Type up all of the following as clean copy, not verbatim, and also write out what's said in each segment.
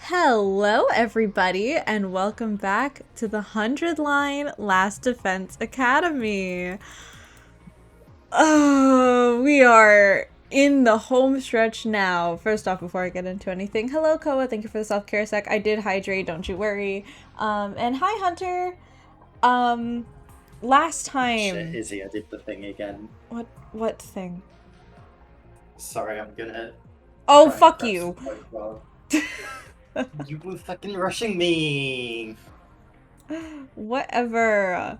Hello, everybody, and welcome back to the 100 Line Last Defense Academy. Oh, we are in the home stretch now. First off, before I get into anything, hello, Koa. Thank you for the self-care sec. I did hydrate, don't you worry. And hi, Hunter. Um, last Shit, time. Izzy, I did the thing again. What thing? Sorry, I'm gonna Oh, try and fuck press you. the profile. You were fucking rushing me! Whatever.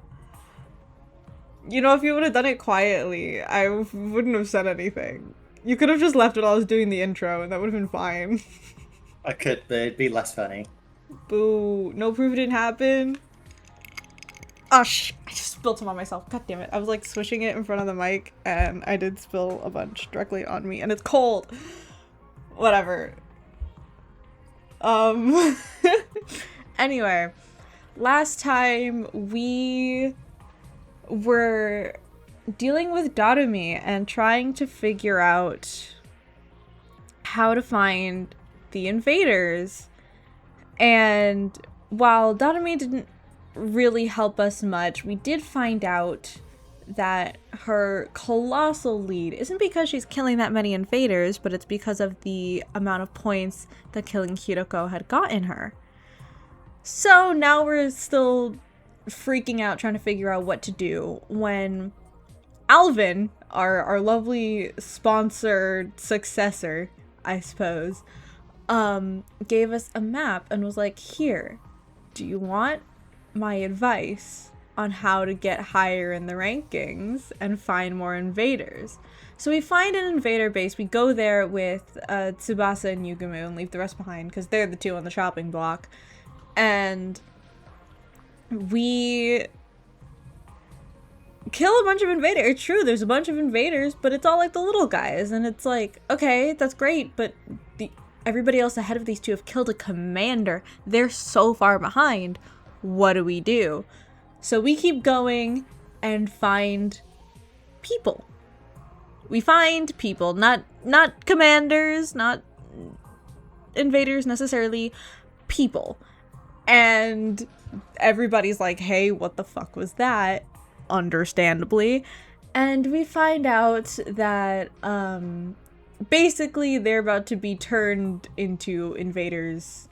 You know, if you would have done it quietly, I wouldn't have said anything. You could have just left it while I was doing the intro, and that would have been fine. I could, but it'd be less funny. Boo. No proof it didn't happen. Oh, I just spilled some on myself. God damn it. I was like swishing it in front of the mic, and I did spill a bunch directly on me, and it's cold. Whatever. Um. Anyway, last time we were dealing with Darumi and trying to figure out how to find the invaders. And while Darumi didn't really help us much, we did find out that her colossal lead isn't because she's killing that many invaders, but it's because of the amount of points that killing Hiroko had gotten her. So now we're still freaking out trying to figure out what to do when Alvin, our lovely sponsored successor, I suppose, gave us a map and was like, here, do you want my advice on how to get higher in the rankings and find more invaders? So we find an invader base, we go there with Tsubasa and Yugumu and leave the rest behind because they're the two on the chopping block. And we kill a bunch of invaders. It's true, there's a bunch of invaders, but it's all like the little guys, and it's like, okay, that's great, but everybody else ahead of these two have killed a commander. They're so far behind. What do we do? So we keep going and find people. We find people, not commanders, not invaders necessarily, people. And everybody's like, hey, what the fuck was that? Understandably. And we find out that basically they're about to be turned into invaders,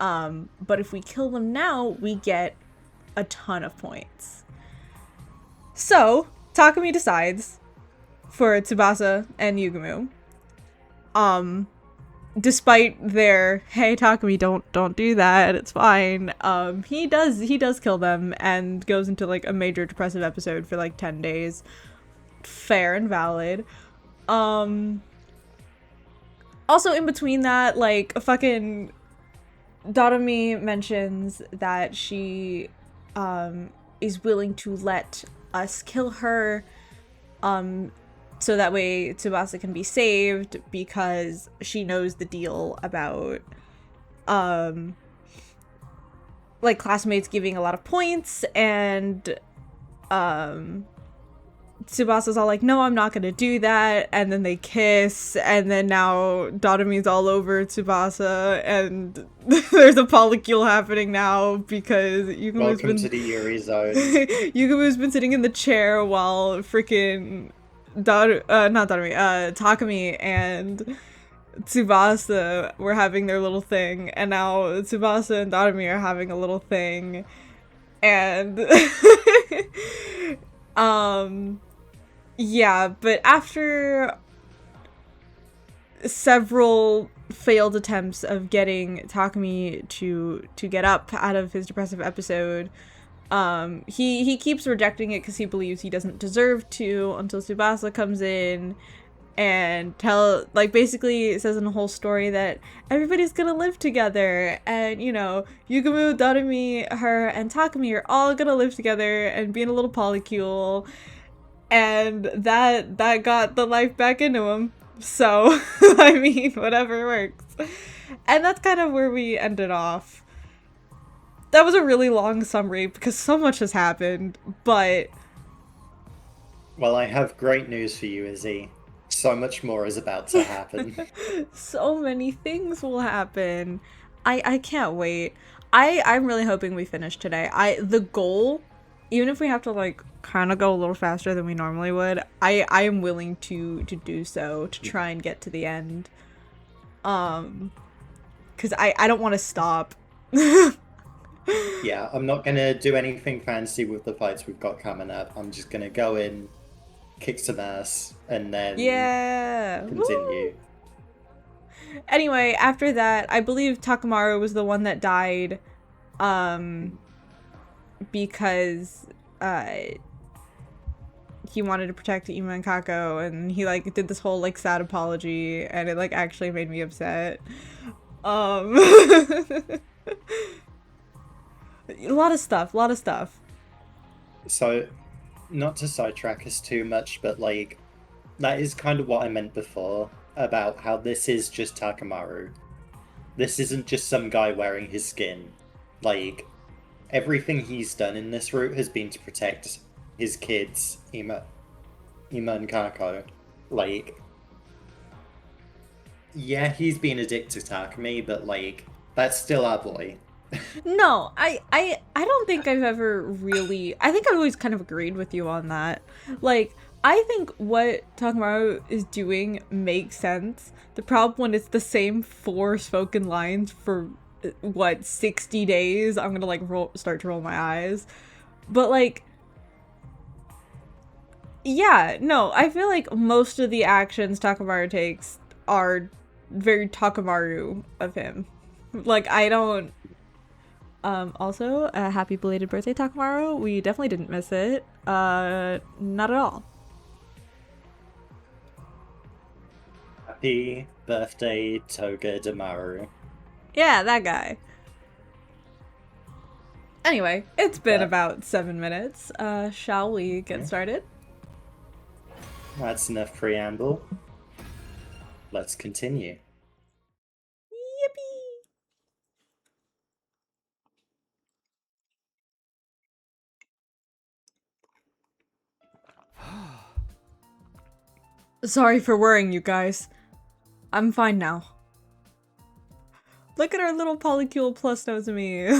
but if we kill them now, we get a ton of points. So Takumi decides for Tsubasa and Yugumu, despite their, hey Takumi, don't do that, it's fine, he does kill them and goes into like a major depressive episode for like 10 days. Fair and valid. Also in between that, like, fucking Darumi mentions that she is willing to let us kill her, so that way Tsubasa can be saved, because she knows the deal about like classmates giving a lot of points, and Tsubasa's all like, no, I'm not gonna do that, and then they kiss, and then now Darumi's all over Tsubasa, and there's a polycule happening now because Welcome to the Yuri zone. Yugumo's been sitting in the chair while freaking Takumi and Tsubasa were having their little thing, and now Tsubasa and Darumi are having a little thing, and yeah, but after several failed attempts of getting Takumi to get up out of his depressive episode, he keeps rejecting it because he believes he doesn't deserve to, until Tsubasa comes in and basically says in a whole story that everybody's gonna live together, and you know, Yugumu, Darumi, her, and Takumi are all gonna live together and be in a little polycule, and that got the life back into him. So I mean, whatever works. And that's kind of where we ended off. That was a really long summary because so much has happened, but Well, I have great news for you, Izzy. So much more is about to happen. so many things will happen. I can't wait. I'm really hoping we finish today. The goal, even if we have to like kind of go a little faster than we normally would, I am willing to do so to try and get to the end. Cuz I don't want to stop. Yeah, I'm not gonna do anything fancy with the fights we've got coming up. I'm just gonna go in, kick some ass, and then Yeah. continue. Woo! Anyway, after that, I believe Takamaru was the one that died because he wanted to protect Ima and Kako, and he like did this whole like sad apology, and it like actually made me upset. A lot of stuff. So, not to sidetrack us too much, but like, that is kind of what I meant before about how this is just Takamaru. This isn't just some guy wearing his skin. Like, everything he's done in this route has been to protect his kids, Ima and Kako. Like, yeah, he's been a dick to Takumi, but like, that's still our boy. No, I don't think I've ever really. I think I've always kind of agreed with you on that. Like, I think what Takamaru is doing makes sense. The problem when it's the same 4 spoken lines for what 60 days, I'm gonna like start to roll my eyes. But like, yeah, no, I feel like most of the actions Takamaru takes are very Takamaru of him. Like, I don't. Also, happy belated birthday, Takamaru. We definitely didn't miss it. Not at all. Happy birthday, Toga Damaru. Yeah, that guy. Anyway, it's been about 7 minutes. Shall we get started? That's enough preamble. Let's continue. Yippee! Sorry for worrying you guys. I'm fine now. Look at our little polycule plus Nozomi.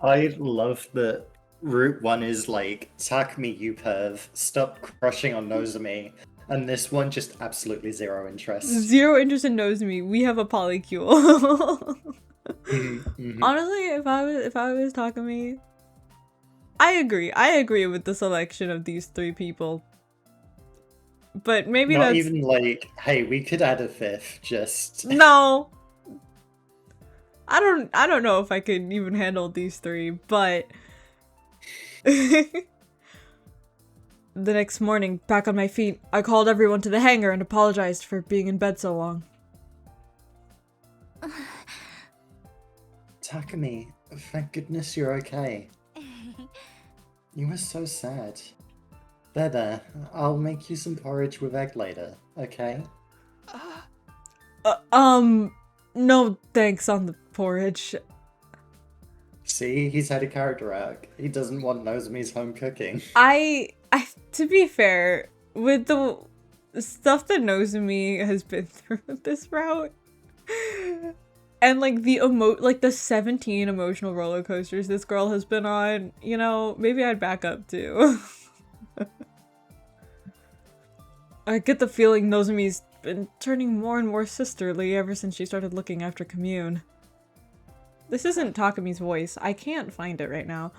I love that Route 1 is like, Takumi, you perv, stop crushing on Nozomi. And this one just absolutely zero interest. Zero interest in Nozomi. We have a polycule. Honestly, if I was Takumi, I agree with the selection of these 3 people. But maybe Not that's even like, hey, we could add a 5th, just... No. I don't know if I could even handle these 3, but the next morning, back on my feet, I called everyone to the hangar and apologized for being in bed so long. Takumi, thank goodness you're okay. You were so sad. There, I'll make you some porridge with egg later, okay? No thanks on the porridge. See, he's had a character arc. He doesn't want Nozomi's home cooking. I to be fair, with the stuff that Nozomi has been through with this route, and like the 17 emotional roller coasters this girl has been on, you know, maybe I'd back up too. I get the feeling Nozomi's been turning more and more sisterly ever since she started looking after Commune. This isn't Takumi's voice. I can't find it right now.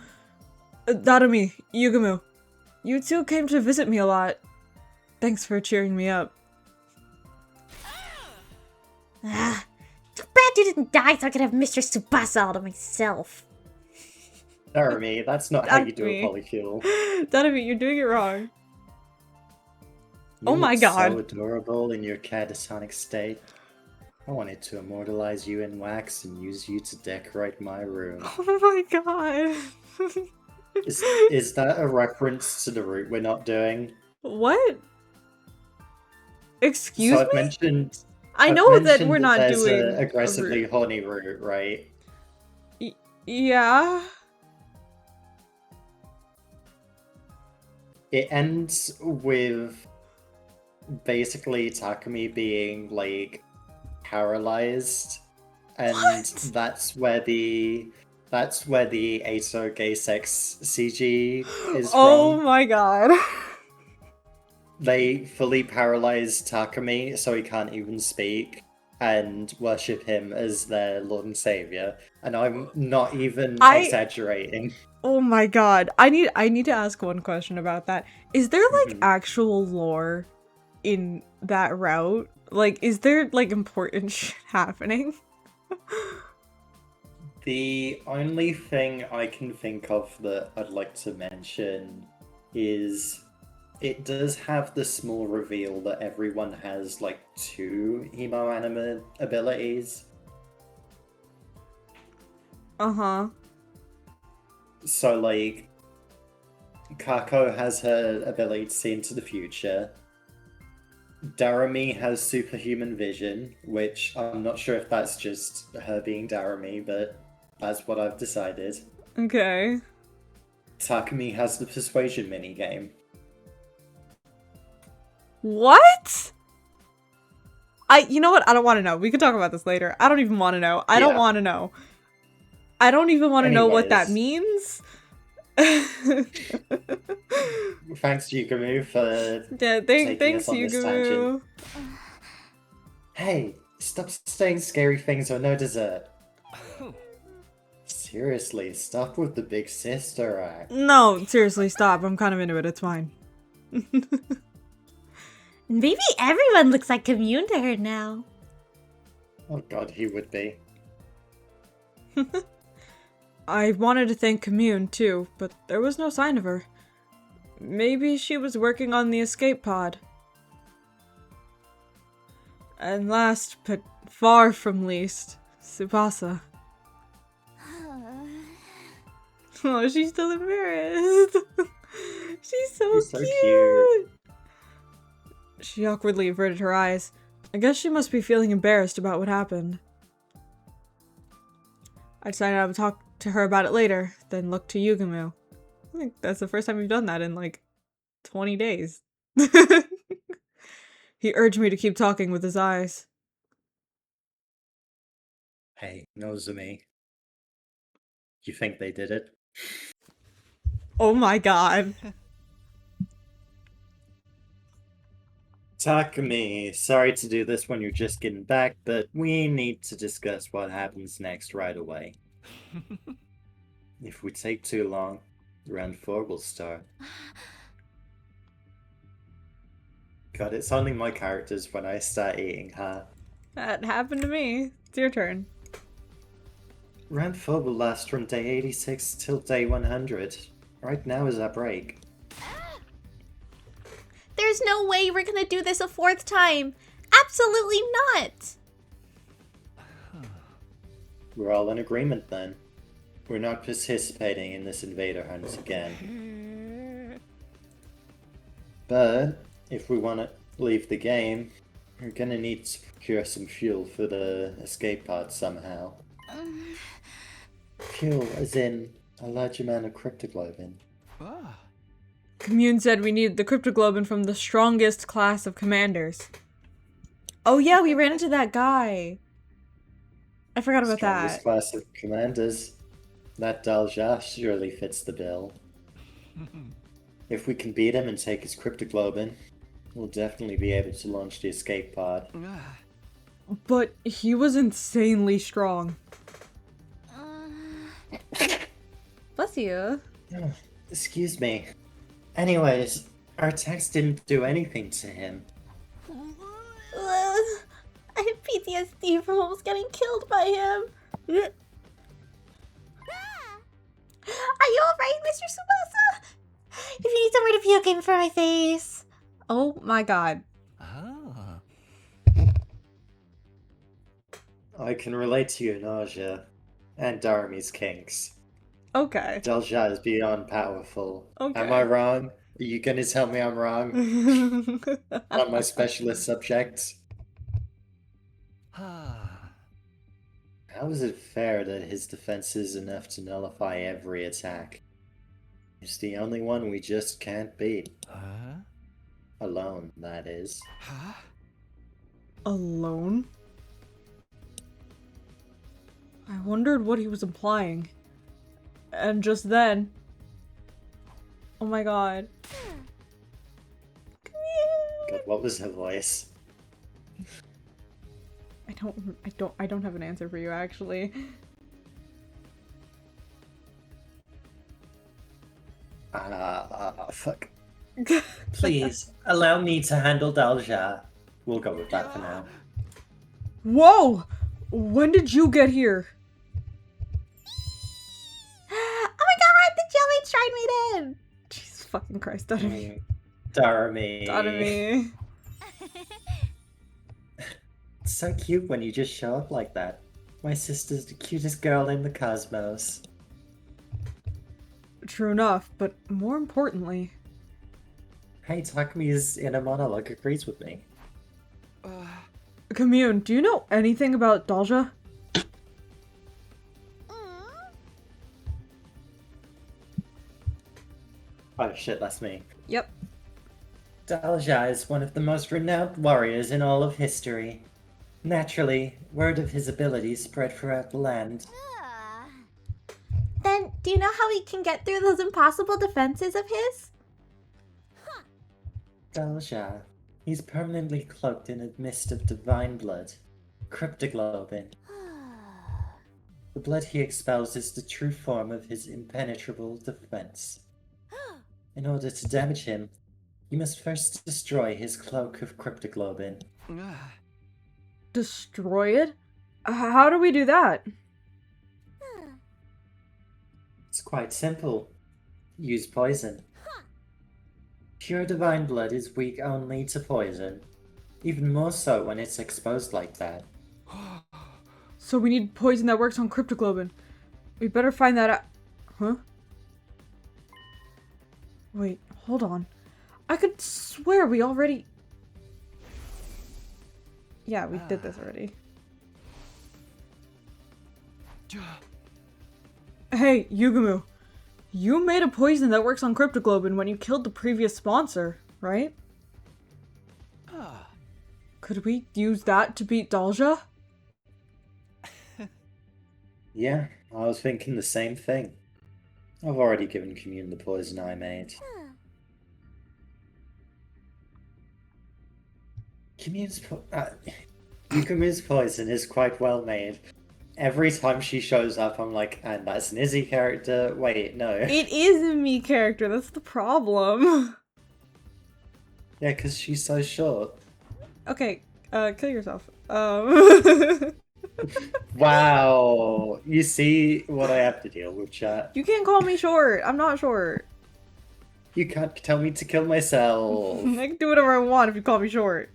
Darumi, Yugumu, you two came to visit me a lot. Thanks for cheering me up. Too bad you didn't die so I could have Mr. Tsubasa all to myself. Darumi, that's not how you do a polycule. Darumi, you're doing it wrong. You Oh my look god. So adorable in your catatonic state. I wanted to immortalize you in wax and use you to decorate my room. Oh my god. Is that a reference to the route we're not doing? What? Excuse So me? I've mentioned. I I've know that mentioned we're not there's doing a aggressively route. horny route, right? Yeah. It ends with basically Takumi being like paralyzed, and What? that's where the Ato gay sex CG is Oh from. my god. They fully paralyze Takumi so he can't even speak and worship him as their Lord and Savior. And I'm not even exaggerating. Oh my god. I need to ask one question about that. Is there like Mhm. actual lore in that route? Like, is there like important shit happening? The only thing I can think of that I'd like to mention is it does have the small reveal that everyone has like 2 emo anime abilities. Uh-huh. So like Kako has her ability to see into the future. Darami has superhuman vision, which I'm not sure if that's just her being Darami, but that's what I've decided. Okay. Takumi has the persuasion minigame. What? You know what? I don't want to know. We can talk about this later. I don't even want to know. I don't Yeah. want to know. I don't even want to know what that Anyways. means. Thanks, Yugumu, for Yeah, taking thanks, us on this Yugumu. tangent. Hey, stop saying scary things or no dessert. Seriously, stop with the big sister act. No, seriously, stop. I'm kind of into it. It's fine. Maybe everyone looks like Commune to her now. Oh god, he would be. I wanted to thank Commune, too, but there was no sign of her. Maybe she was working on the escape pod. And last, but far from least, Tsubasa. Oh, she's still embarrassed. She's so cute. She awkwardly averted her eyes. I guess she must be feeling embarrassed about what happened. I decided I would talk to her about it later, then look to Yugumu. I think that's the first time we've done that in like 20 days. He urged me to keep talking with his eyes. Hey, Nozomi. You think they did it? Oh my god. Takumi, sorry to do this when you're just getting back, but we need to discuss what happens next right away. If we take too long, round 4 will start. God, it's only my characters when I start eating, huh? That happened to me. It's your turn. Round 4 will last from day 86 till day 100. Right now is our break. There's no way we're gonna do this a 4th time. Absolutely not. We're all in agreement then. We're not participating in this invader hunt again. But if we want to leave the game, we're gonna need to procure some fuel for the escape pod somehow. Fuel as in a large amount of cryptoglobin. Commune said we need the cryptoglobin from the strongest class of commanders. Oh yeah, we ran into that guy. I forgot about Strongest that. class of commanders. That Dalja surely fits the bill. If we can beat him and take his cryptoglobin, we'll definitely be able to launch the escape pod. But he was insanely strong. Bless you. Oh, excuse me. Anyways, our attacks didn't do anything to him. I have PTSD from almost getting killed by him. Are you alright, Mr. Tsubasa? If you need somewhere to puke in for my face. Oh my god. I can relate to your nausea and Darami's kinks. Okay. Dalja is beyond powerful. Okay. Am I wrong? Are you gonna tell me I'm wrong on my specialist subject? How is it fair that his defense is enough to nullify every attack? He's the only one we just can't beat. Alone, that is. Alone? wondered what he was implying. And just then... Oh my god. God, what was her voice? I don't have an answer for you, actually. Fuck. Please, allow me to handle Dalja. We'll go with that for now. Whoa! When did you get here? Oh my god, the jelly shrine made in! Jesus fucking Christ, Dotomi. Darami. Dotomi. It's so cute when you just show up like that. My sister's the cutest girl in the cosmos. True enough, but more importantly... Hey, Takami's inner monologue agrees with me. Commune, do you know anything about Dalja? Oh shit, that's me. Yep. Dalja is one of the most renowned warriors in all of history. Naturally, word of his abilities spread throughout the land. Then, do you know how we can get through those impossible defenses of his? Dalja. He's permanently cloaked in a mist of divine blood. Cryptoglobin. The blood he expels is the true form of his impenetrable defense. In order to damage him, you must first destroy his cloak of cryptoglobin. Destroy it? How do we do that? It's quite simple. Use poison. Pure divine blood is weak only to poison. Even more so when it's exposed like that. So we need poison that works on cryptoglobin. We better find that out. Huh? Wait, hold on. I could swear we already... Yeah, we did this already. Hey, Yugumu. You made a poison that works on cryptoglobin when you killed the previous sponsor, right? Could we use that to beat Dalja? Yeah, I was thinking the same thing. I've already given Commune the poison I made. Yugumu's poison is quite well made. Every time she shows up, I'm like, and that's an Izzy character? Wait, no. It is a me character, that's the problem. Yeah, because she's so short. Okay, kill yourself. Wow, you see what I have to deal with, chat. You can't call me short. I'm not short. You can't tell me to kill myself. I can do whatever I want if you call me short.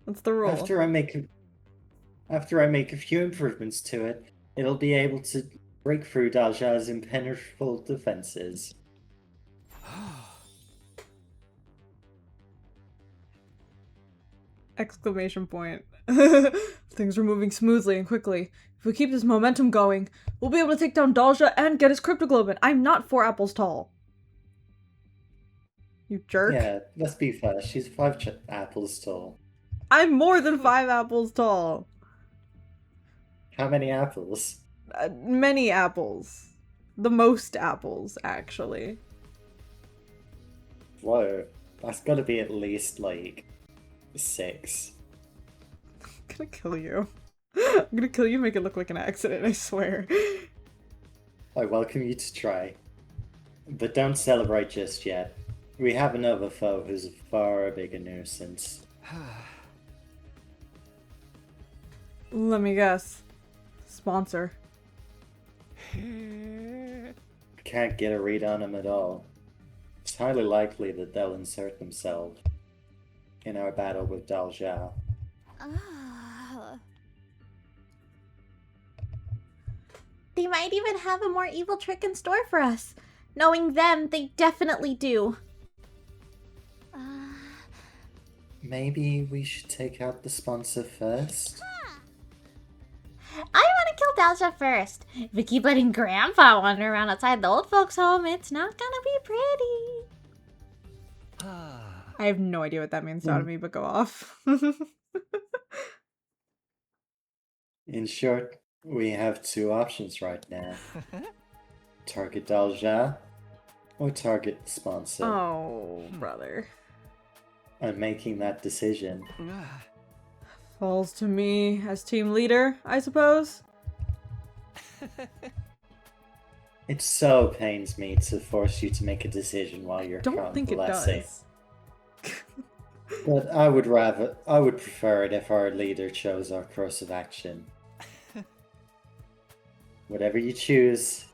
That's the rule. After I make a few improvements to it, it'll be able to break through Dalja's impenetrable defenses. Exclamation point. Things are moving smoothly and quickly. If we keep this momentum going, we'll be able to take down Dalja and get his cryptoglobin. I'm not 4 apples tall. You jerk. Yeah, let's be fair. She's 5 apples tall. I'm more than 5 apples tall. How many apples? Many apples. The most apples, actually. Whoa, that's gotta be at least, like, 6. I'm gonna kill you. I'm gonna kill you and make it look like an accident, I swear. I welcome you to try. But don't celebrate just yet. We have another foe who's a far bigger nuisance. Let me guess. Sponsor. Can't get a read on them at all. It's highly likely that they'll insert themselves in our battle with Dalja. They might even have a more evil trick in store for us. Knowing them, they definitely do. Maybe we should take out the sponsor first? I want to kill Dalja first. If we keep letting Grandpa wander around outside the old folks' home, it's not gonna be pretty. I have no idea what that means to me, but go off. In short, we have two options right now. Target Dalja or target the sponsor. Oh, brother. I'm making that decision. Falls to me as team leader, I suppose. It so pains me to force you to make a decision while you're Don't think it convalescing. does. But I would prefer it if our leader chose our course of action. Whatever you choose,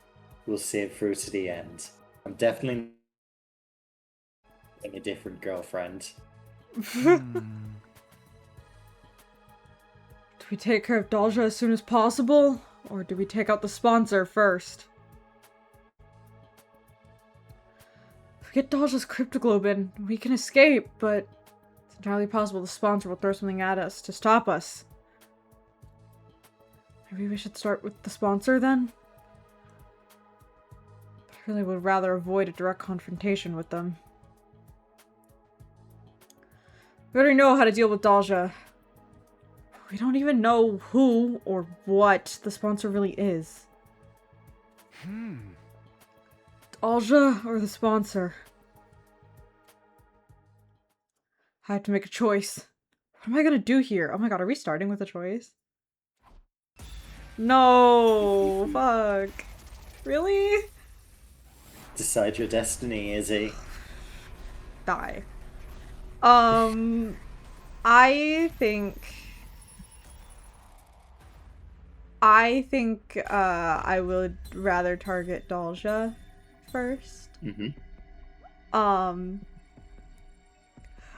we'll see it through to the end. I'm definitely a different girlfriend. Do we take care of Dalja as soon as possible? Or do we take out the sponsor first? If we get Dalja's cryptoglobin, we can escape, but it's entirely possible the sponsor will throw something at us to stop us. Maybe we should start with the sponsor then? I really would rather avoid a direct confrontation with them. We already know how to deal with Dalja. We don't even know who or what the sponsor really is. Dalja or the sponsor? I have to make a choice. What am I gonna do here? Oh my god, are we starting with a choice? No! Fuck. Really? Decide your destiny, Izzy. Die. I think I would rather target Dalja first. Mm-hmm.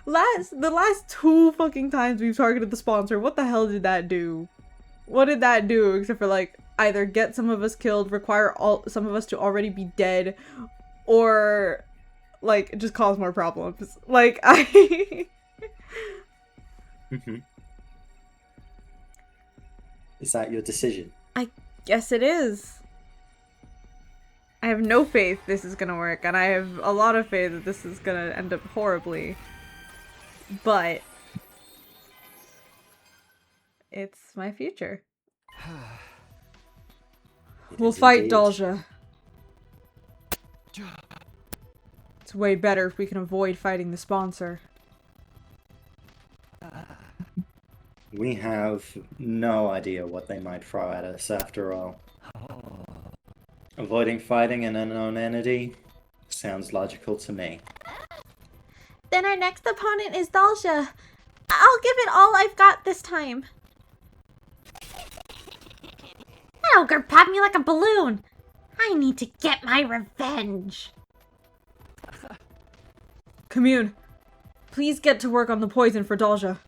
The last two fucking times we've targeted the sponsor, what the hell did that do? What did that do except for like either get some of us killed, require some of us to already be dead, or like just cause more problems? Like Mm-hmm. Is that your decision? I guess it is. I have no faith this is gonna work, and I have a lot of faith that this is gonna end up horribly. But it's my future. We'll fight Dalja. It's way better if we can avoid fighting the sponsor. We have no idea what they might throw at us after all. Avoiding fighting an unknown entity sounds logical to me. Then our next opponent is Dalja. I'll give it all I've got this time. That ogre popped me like a balloon. I need to get my revenge. Commune, please get to work on the poison for Dalja.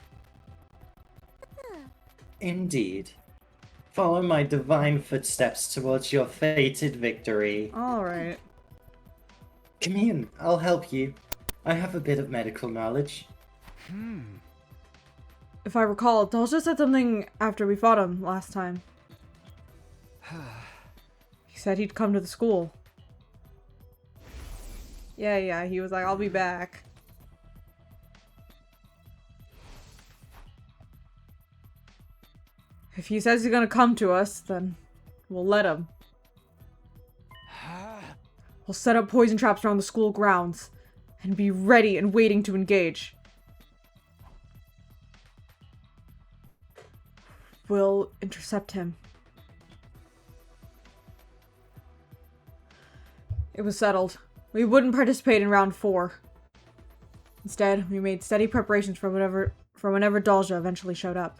Indeed. Follow my divine footsteps towards your fated victory. Alright. Commune, I'll help you. I have a bit of medical knowledge. If I recall, Dalja said something after we fought him last time. He said he'd come to the school. Yeah, he was like, I'll be back. If he says he's gonna come to us, then we'll let him. We'll set up poison traps around the school grounds and be ready and waiting to engage. We'll intercept him. It was settled. We wouldn't participate in round 4. Instead, we made steady preparations for whenever Dalja eventually showed up.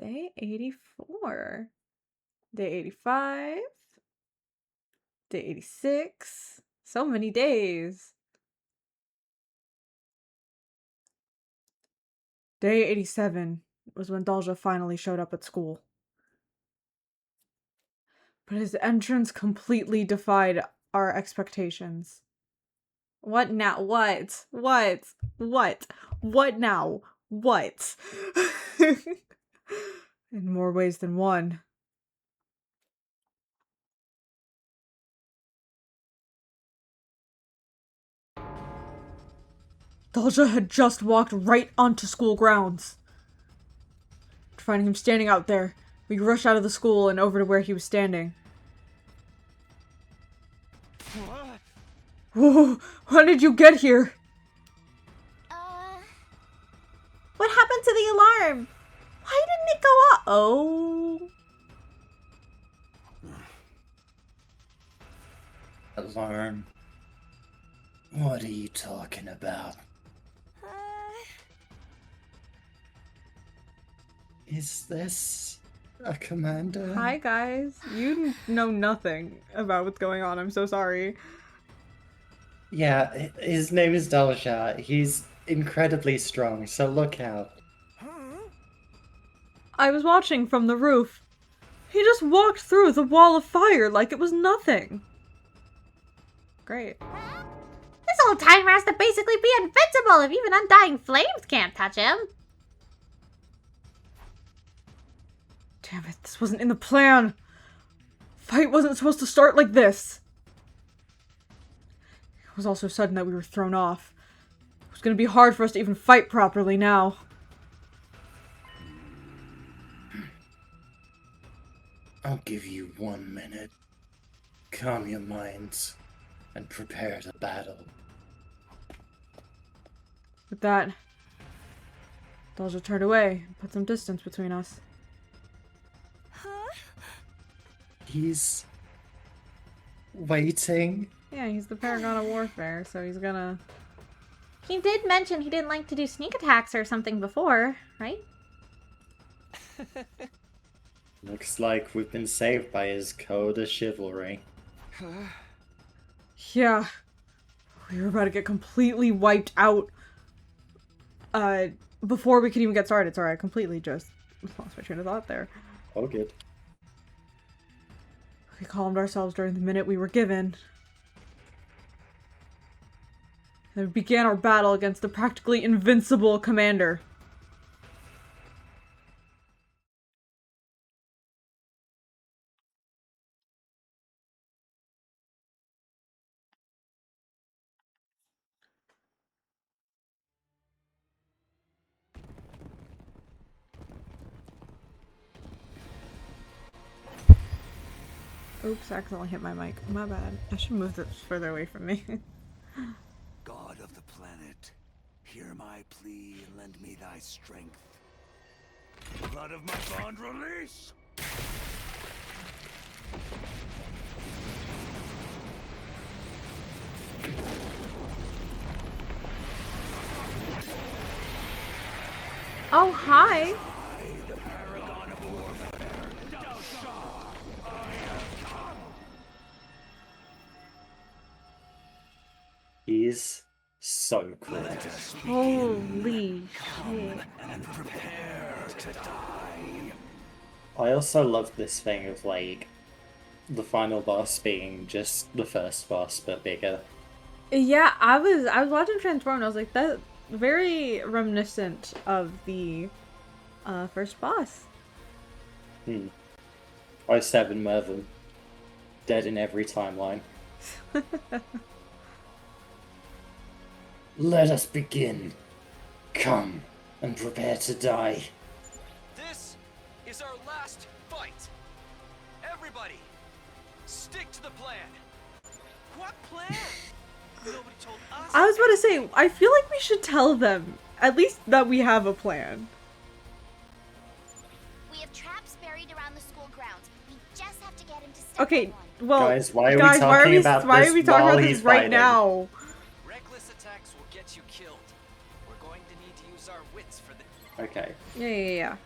Day 84. Day 85. Day 86. So many days. Day 87 was when Dalja finally showed up at school. But his entrance completely defied our expectations. What now? What? What? What? What now? What? In more ways than one. Dalja had just walked right onto school grounds. Finding him standing out there, we rushed out of the school and over to where he was standing. Whoa, when did you get here? What happened to the alarm? Why didn't it go off? Oh. Alarm. What are you talking about? Is this a commander? Hi guys, you know nothing about what's going on, I'm so sorry. Yeah, his name is Dalja. He's incredibly strong, so look out. I was watching from the roof. He just walked through the wall of fire like it was nothing. Great. This old timer has to basically be invincible if even undying flames can't touch him. Damn it, this wasn't in the plan. Fight wasn't supposed to start like this. It was all so sudden that we were thrown off. It was gonna be hard for us to even fight properly now. I'll give you 1 minute. Calm your minds and prepare to battle. With that, Dalja turned away and put some distance between us. He's waiting. Yeah, he's the Paragon of Warfare, so he's gonna... He did mention he didn't like to do sneak attacks or something before, right? Looks like we've been saved by his code of chivalry. Yeah. We were about to get completely wiped out. Before we could even get started. Sorry, I completely just lost my train of thought there. Oh, good. We calmed ourselves during the minute we were given. And we began our battle against the practically invincible commander. Oops, I accidentally hit my mic. My bad. I should move this further away from me. God of the planet, hear my plea and lend me thy strength. Blood of my bond release! Oh, hi! He's so cool. Holy shit. And prepare to die. I also love this thing of, like, the final boss being just the first boss, but bigger. Yeah, I was watching Transform and I was like, that's very reminiscent of the first boss. I7 Mervyn. Dead in every timeline. Let us begin. Come and prepare to die. This is our last fight. Everybody, stick to the plan. What plan? Nobody told us. I was about to say, I feel like we should tell them, at least that we have a plan. We have traps buried around the school grounds. We just have to get him to step Okay, on one. well, Guys, why are we talking about why this are we talking while about he's this right fighting? now? Reckless attacks will get you killed. We're going to need to use our wits for this. Okay. Yeah.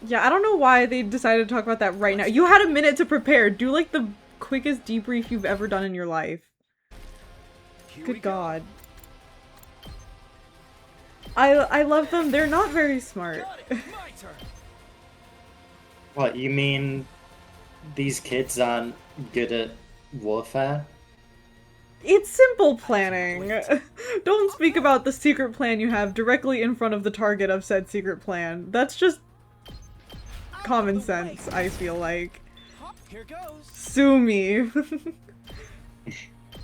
Yeah, I don't know why they decided to talk about that right now. You had a minute to prepare. Do like the quickest debrief you've ever done in your life. Good God. I love them. They're not very smart. Got it. My turn. What, you mean these kids aren't good at warfare? It's simple planning. Don't speak about the secret plan you have directly in front of the target of said secret plan. That's just common sense, I feel like. Here goes. Sue me.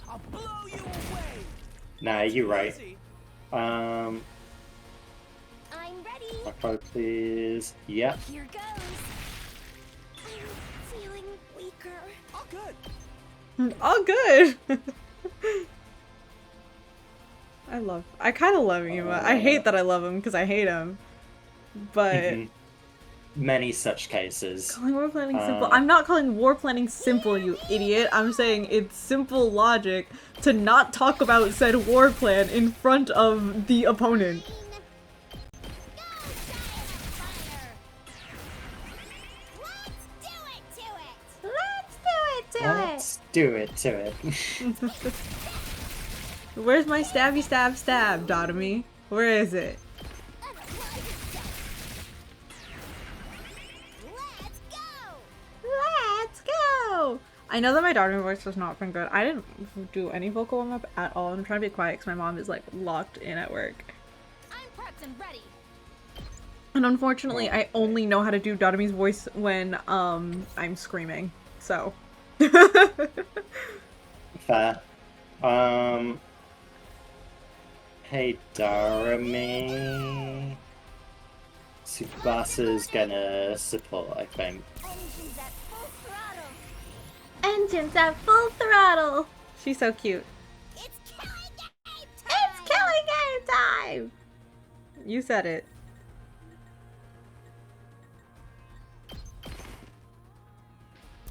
I'll blow you away. Nah, you're right. Easy. I'm ready. Macro, please. Yep. Here goes. I'm feeling weaker. All good. All good. I kind of love Yuma. I hate that I love him because I hate him. But Mhm. Many such cases. calling war planning simple. I'm not calling war planning simple, you idiot. I'm saying it's simple logic to not talk about said war plan in front of the opponent. Go, Giant Fire! Let's do it to it. Let's do it to it. Where's my stabby stab stab, Dotomy? Where is it? Let's go! Let's go! I know that my Dotomy voice has not been good. I didn't do any vocal warm up at all. I'm trying to be quiet because my mom is like locked in at work. I'm prepped and ready. And unfortunately, I only know how to do Dotomy's voice when I'm screaming. So. Fair. Hey, Darami. Tsubasa's gonna support, I think. Engines at full throttle. Engines at full throttle. She's so cute. It's killing game time. It's killing game time. You said it.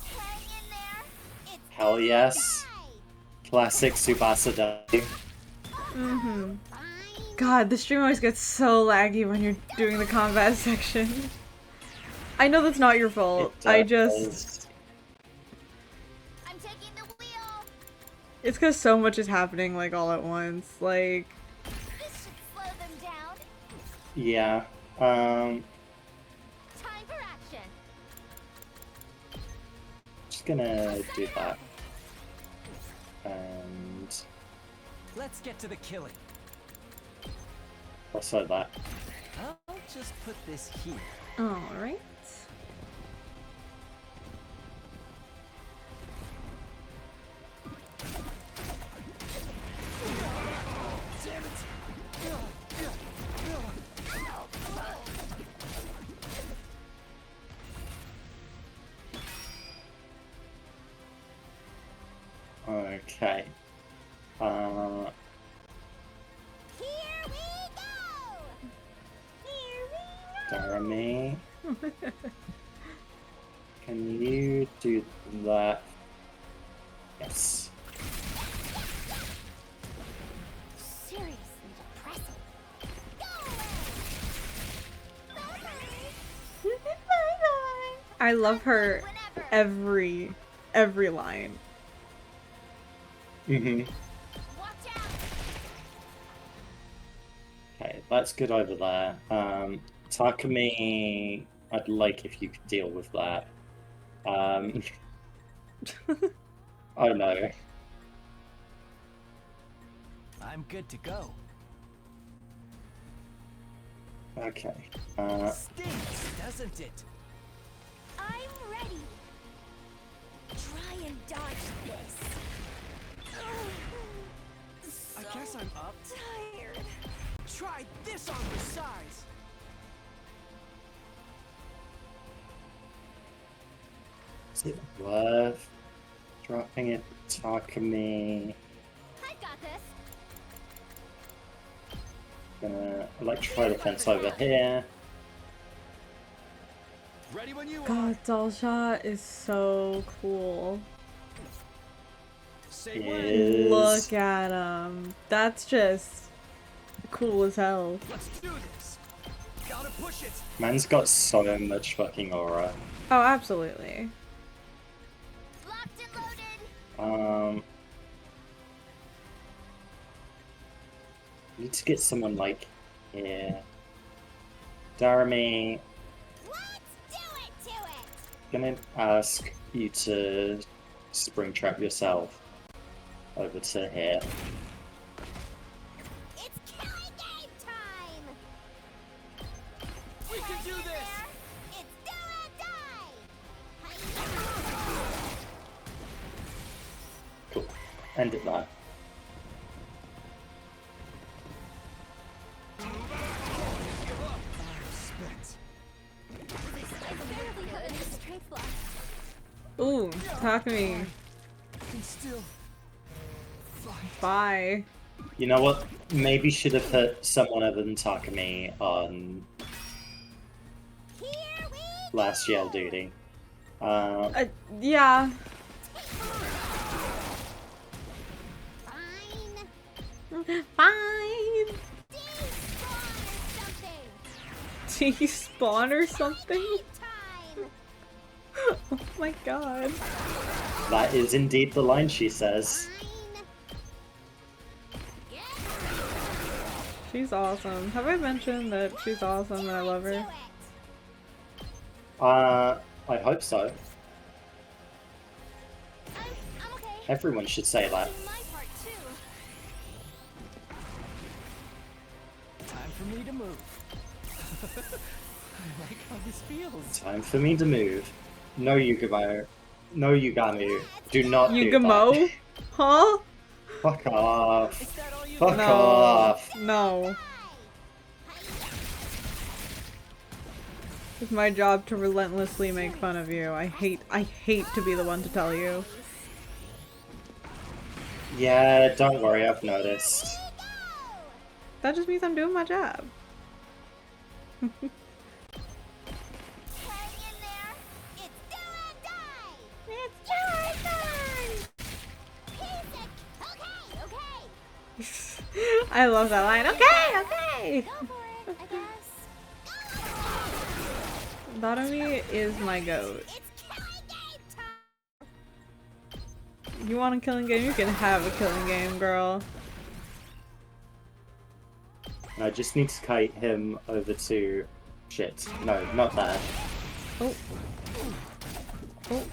Hang in there. It's Hell yes. Classic Tsubasa W. Mm-hmm. fine. God, the stream always gets so laggy when you're doing the combat section. I know that's not your fault. It I does. just... I'm taking the wheel. It's because so much is happening, like, all at once. Like... This should slow them down. Yeah. Time for action. Just gonna do that. And Let's get to the killing. also that. I'll just put this here. Alright. Okay. Here we go. Here we Darami. Can you do that? Yes. Seriously depressing. Go away. Bye-bye. I love her Whenever. every line. Mhm. Watch out. Okay, that's good over there. Takumi, I'd like if you could deal with that. Oh no. I'm good to go. Okay. Stinks, doesn't it? I'm ready. Try and dodge this. I guess I'm up. Tired. Try this on the size. Is it worth dropping it, Takumi? I've got this. Gonna electro defense over here. Ready when you are. God, Dollshot is so cool. Say He when. is. Look at him. That's just cool as hell. Let's do this. Gotta push it. Man's got so much fucking aura. Oh, absolutely. Locked and loaded. Need to get someone like here. Darami, Let's do it to it. gonna ask you to springtrap yourself over to here. It's killing game time. We can do this. It's do or die. End it there. Ooh, Takumi. Bye. You know what? Maybe should have put someone other than Takumi on last yell duty. Yeah. Fine. Despawn or something? Oh my god. That is indeed the line she says. She's awesome. Have I mentioned that she's awesome and I love her? I hope so. I'm okay. Everyone should say that. Do my part too. Time for me to move. I like how this feels. Time for me to move. No, Yugamo. No, Yugami. Do not do Yugamo? that. Huh? Fuck off. Is that all you Fuck No. off. No. It's my job to relentlessly make fun of you. I hate to be the one to tell you. Yeah, don't worry, I've noticed. That just means I'm doing my job. Hang in there. It's do or die. It's do or die. Okay, okay. I love that line. Okay, okay. Go for it, I guess. Dadami is my goat. It's killing game time. You want a killing game? You can have a killing game, girl. I just need to kite him over to... Shit. No, not that. Oh. Oh.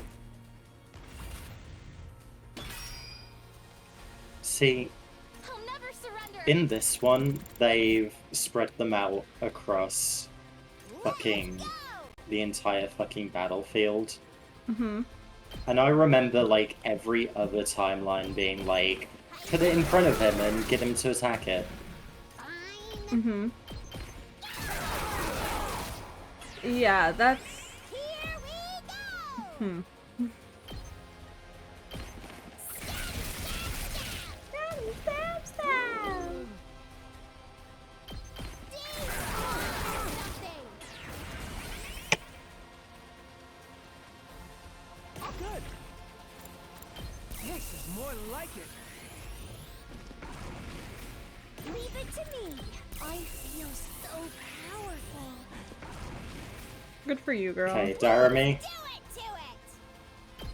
See, I'll never surrender. in this one, they've spread them out across fucking Go. the entire fucking battlefield. Mm-hmm. And I remember, like, every other timeline being like, put it in front of him and get him to attack it. Fine. Mm-hmm. Yeah, that's... Here we go. Hmm. Stab, stab, stab. Something. Good. This is more like it. Leave it to me. I feel so powerful. Good for you, girl. Okay, Darami, Do it to it.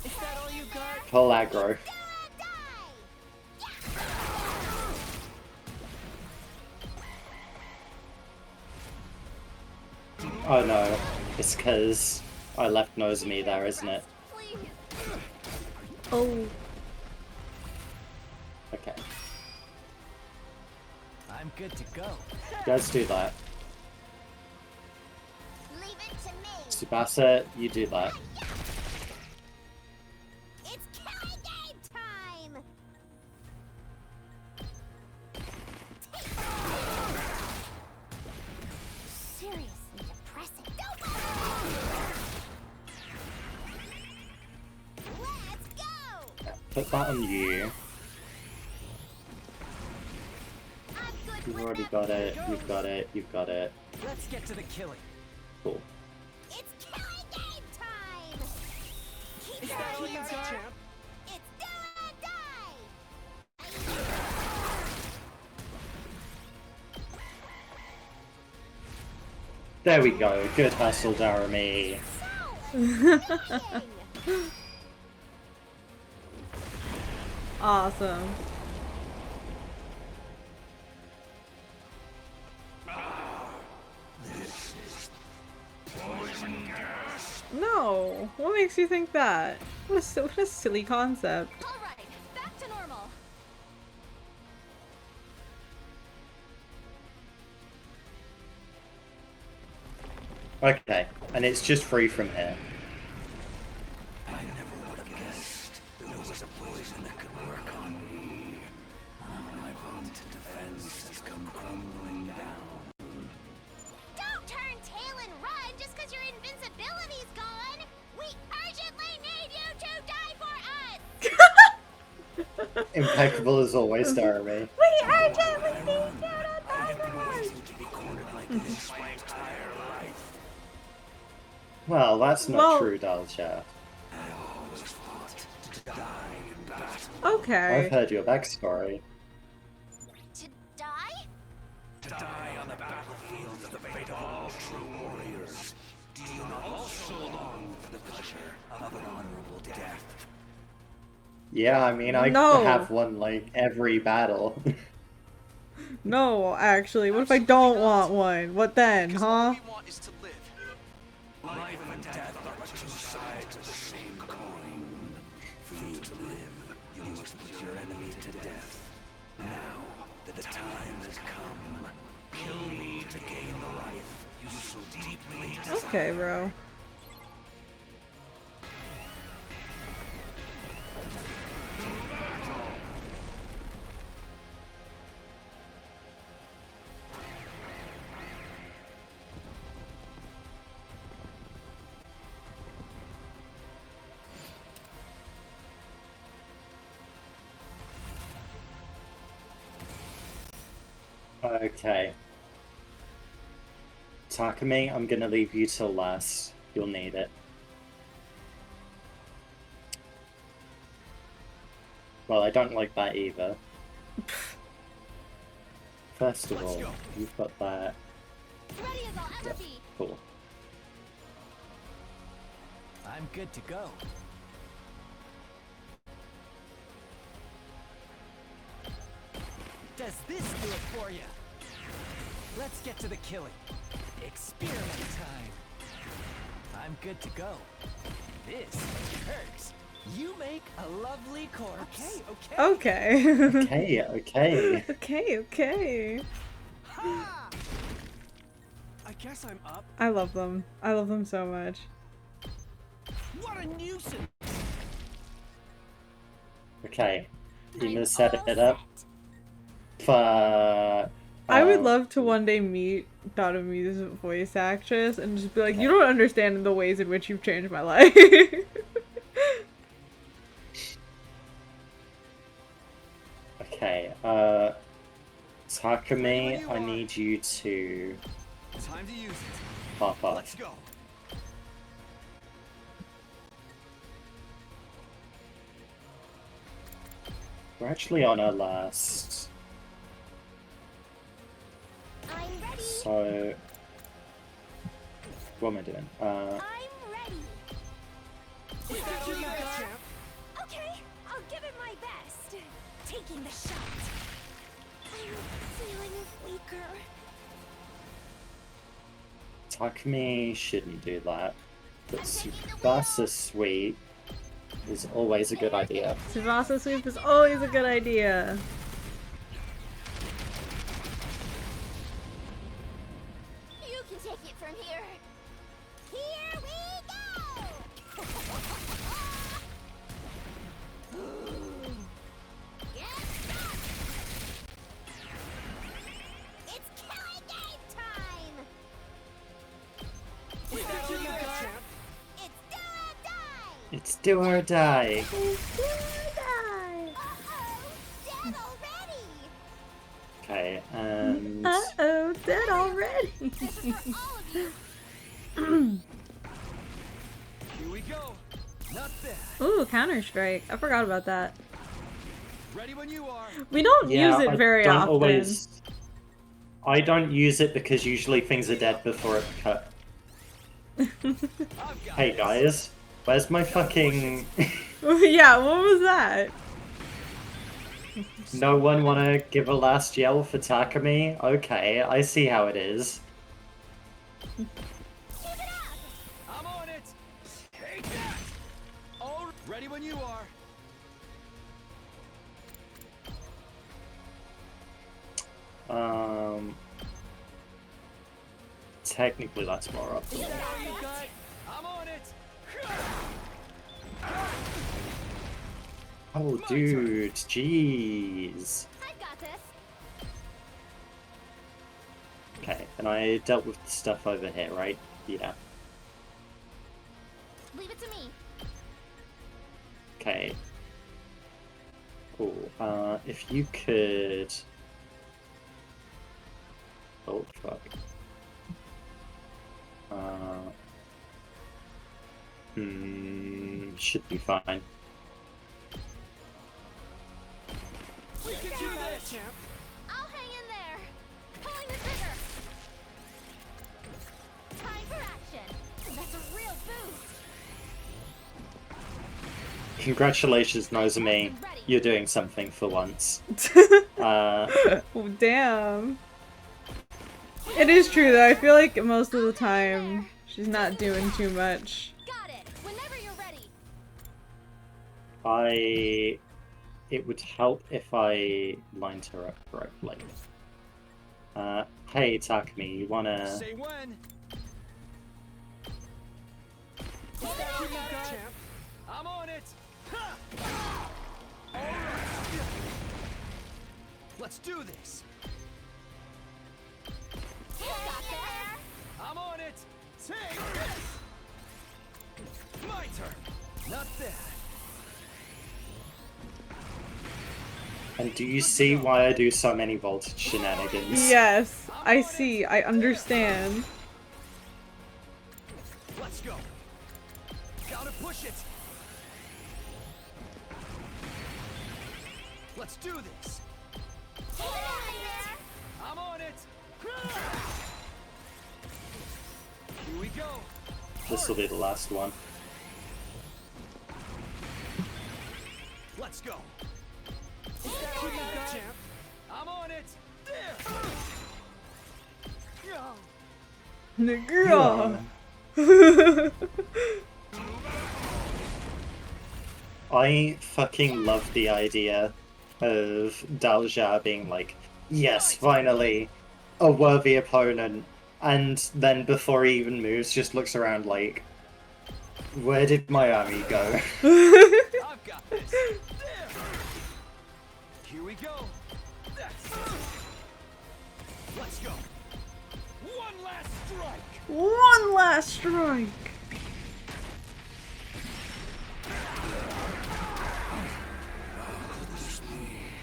Is that all you got? pull aggro. Do or die. Oh no, it's because I left Nozomi there, isn't it? Please. Oh. Okay, I'm good to go. let's do that. Leave it to me. Tsubasa, you do that. It's killing game time. Seriously depressing. Let's go. Put that on you. I'm good You've with already that. got it, you've got it, you've got it. Let's get to the killing. Cool. It's killing game time. Keep Is your that all you hands got? up. It's do or die. There we go, good hustle, Darami. Awesome. No. What makes you think that? What a silly concept. All right, back to normal. Okay, and it's just free from here. I never would have guessed there was a poison Impeccable as always, Jeremy. We urgently need you to Well, that's not Well- true, Dalja. I've Okay. heard your backstory. To die? To die on the battlefield is the fate of all true warriors. Do you not also long for the pleasure of an honorable death? Yeah, I mean, I No. have one like every battle. No, actually, what if I don't want one? What then, Because all huh? we want is to live. Life and death are but two sides of the same coin. For you to live, you must put your enemy to death. Now that the time has come, kill me to gain the life you so deeply desire. Okay, bro. Okay. Takumi, I'm gonna leave you till last. You'll need it. Well, I don't like that either. First of all, you've got that. Ready as I'll ever be. Cool. I'm good to go. Does this do it for you? Let's get to the killing. Experiment time. I'm good to go. This hurts. You make a lovely corpse. Okay. Okay. Okay, okay. Okay, okay. Ha! I guess I'm up. I love them. I love them so much. What a nuisance! Okay. You I'm gonna set all it up? For... I would love to one day meet Darumi's voice actress and just be like, you don't understand the ways in which you've changed my life. Okay, Takumi, I need you to Time to use it. pop up. Let's go. We're actually on our last, I'm ready. so... What am I doing? I'm ready. Is that all you got, champ? Okay, I'll give it my best. Taking the shot. I'm feeling weaker. Takumi shouldn't do that, but Tsubasa Sweet is always a good idea. Tsubasa Sweep is always a good idea. You can take it from here. Here we go! Get started! It's killing game time! Is that all you got, champ? It's do or die! It's do or die! Uh-oh! Dead already! Okay, and... Uh-oh, dead already. This is for all of you! Here we go. Not bad. Ooh, Counter-Strike. I forgot about that. Ready when you are. We don't Yeah, use it I very don't often. always... I don't use it because usually things are dead before it cut. I've got Hey this. guys, where's my fucking... Yeah, what was that? No one wanna give a last yell for Takumi? Okay, I see how it is. Keep it up! I'm on it. Take that. All ready when you are. Technically that's more up to Is me. that all you got? I'm on it. Oh dude, jeez. I've got this! Okay, and I dealt with the stuff over here, right? Yeah. Leave it to me! Okay. Cool. If you could... Oh, fuck. Should be fine. We can do this! I'll hang in there. Pulling the trigger. Time for action. That's a real boost. Congratulations, Nozomi. You're doing something for once. Oh, damn. It is true though, I feel like most of the time she's not doing too much. Got it. Whenever you're ready. It would help if I lined her up correctly. Hey, Takumi, you wanna... Say when. I'm on it. All right. Let's do this. You got there. I'm on it. Take this. My turn. Not bad. And do you see why I do so many voltage shenanigans? Yes, I see, I understand. Let's go. Gotta push it. Let's do this. I'm on it. Here we go. This will be the last one. Let's go. I'm on it. There. Nigga. I fucking love the idea of Dalja being like, yes, finally, a worthy opponent, and then before he even moves, just looks around like, where did my army go? I've got this. There. Here we go. That's it. Let's go. One last strike. One last strike.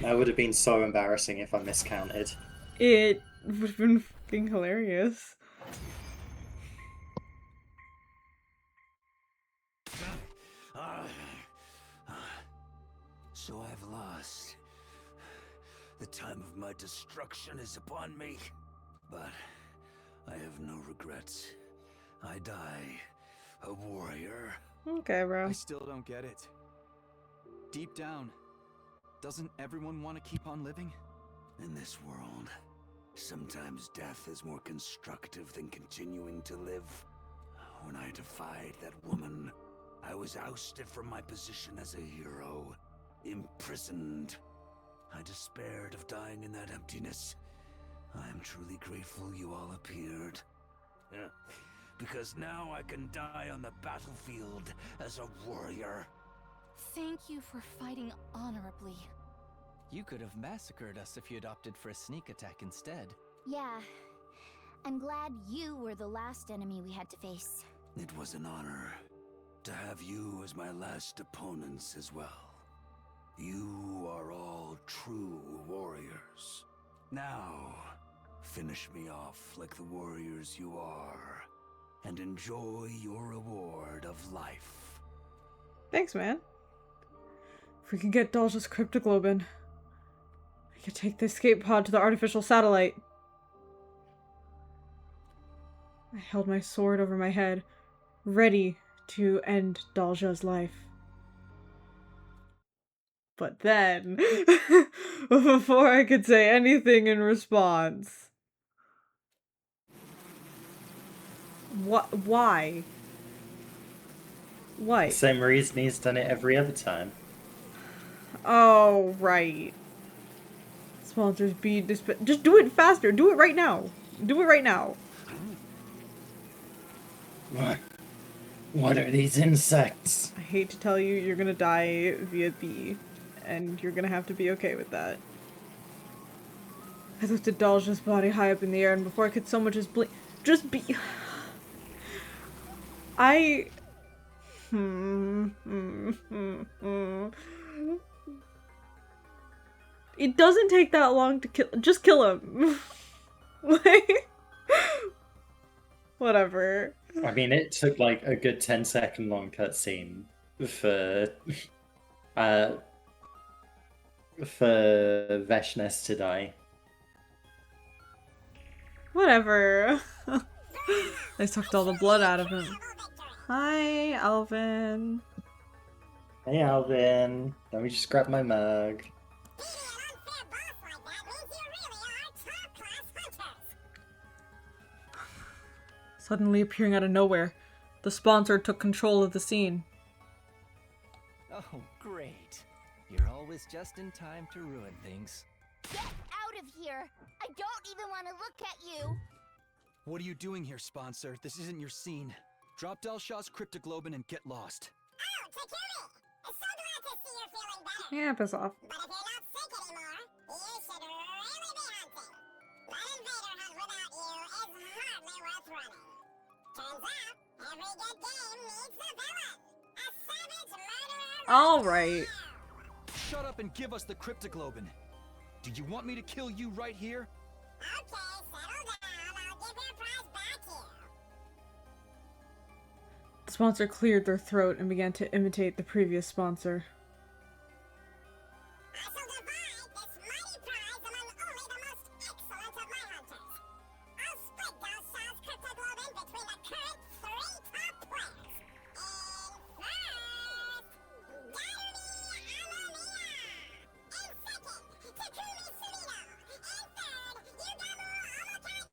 That would have been so embarrassing if I miscounted. It would have been fucking hilarious. So I've lost. The time of my destruction is upon me. But I have no regrets. I die a warrior. Okay, bro. I still don't get it. Deep down, doesn't everyone want to keep on living? In this world, sometimes death is more constructive than continuing to live. When I defied that woman, I was ousted from my position as a hero, imprisoned. I despaired of dying in that emptiness. I am truly grateful you all appeared. Because now I can die on the battlefield as a warrior. Thank you for fighting honorably. You could have massacred us if you'd opted for a sneak attack instead. Yeah. I'm glad you were the last enemy we had to face. It was an honor to have you as my last opponents as well. You are all true warriors. Now, finish me off like the warriors you are, and enjoy your reward of life. Thanks, man. If we can get Dalja's cryptoglobin, we could take the escape pod to the artificial satellite. I held my sword over my head, ready to end Dalja's life. But then, before I could say anything in response... Why? What? Same reason he's done it every other time. Oh, right. Sponsors be just do it faster. Do it right now. Do it right now. What are these insects? I hate to tell you, you're gonna die via bee, and you're gonna have to be okay with that. I lifted Dalja's body high up in the air, and before I could so much as blink, just be. I. It doesn't take that long to kill. Just kill him. Like, whatever. I mean, it took like a good 10-second long cutscene for Veshnes to die. Whatever. They sucked all the blood out of him. Hi, Alvin. Hey, Alvin. Let me just grab my mug. Suddenly appearing out of nowhere, the sponsor took control of the scene. Oh, great. You're always just in time to ruin things. Get out of here! I don't even want to look at you! What are you doing here, sponsor? This isn't your scene. Drop Delshaw's Cryptoglobin and get lost. Oh, Takumi! I'm so glad to see you're feeling better! Yeah, piss off. But if you're not sick anymore, you should really be hunting. That invader hunt without you is hardly worth running. Turns out, every good game needs a villain. A savage murderer. Alright. Shut up and give us the Cryptoglobin. Do you want me to kill you right here? Okay, settle down. I'll give your prize back here. The sponsor cleared their throat and began to imitate the previous sponsor. I shall divide this mighty prize among only the most excellent of my hunters. I'll split Delshaw's Cryptoglobin between the current 3 top players. In first, Darumi Amamiya. In second, Takumi Surino. In third, Yugamu Amakaki.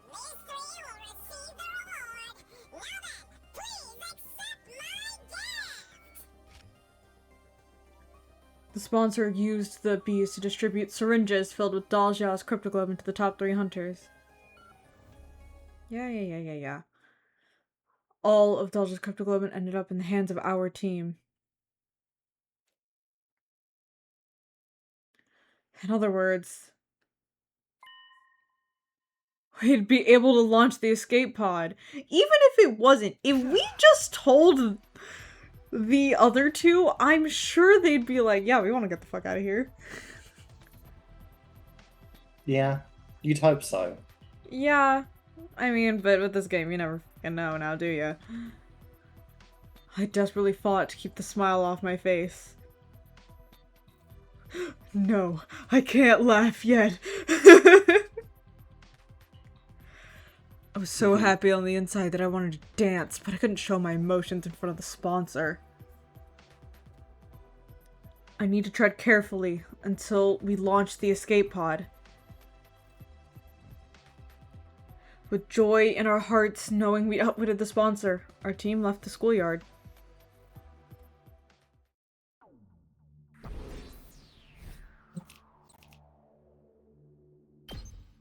These 3 will receive the reward. Now then, please accept my gift. The sponsor used the bees to distribute syringes filled with Daljiao's Cryptoglobin to the top 3 hunters. Yeah. All of Daljiao's Cryptoglobin ended up in the hands of our team. In other words, we'd be able to launch the escape pod. Even if it wasn't, if we just told the other 2, I'm sure they'd be like, yeah, we want to get the fuck out of here. Yeah, you'd hope so. Yeah, I mean, but with this game, you never fucking know now, do you? I desperately fought to keep the smile off my face. No, I can't laugh yet. I was so happy on the inside that I wanted to dance, but I couldn't show my emotions in front of the sponsor. I need to tread carefully until we launch the escape pod. With joy in our hearts, knowing we outwitted the sponsor, our team left the schoolyard.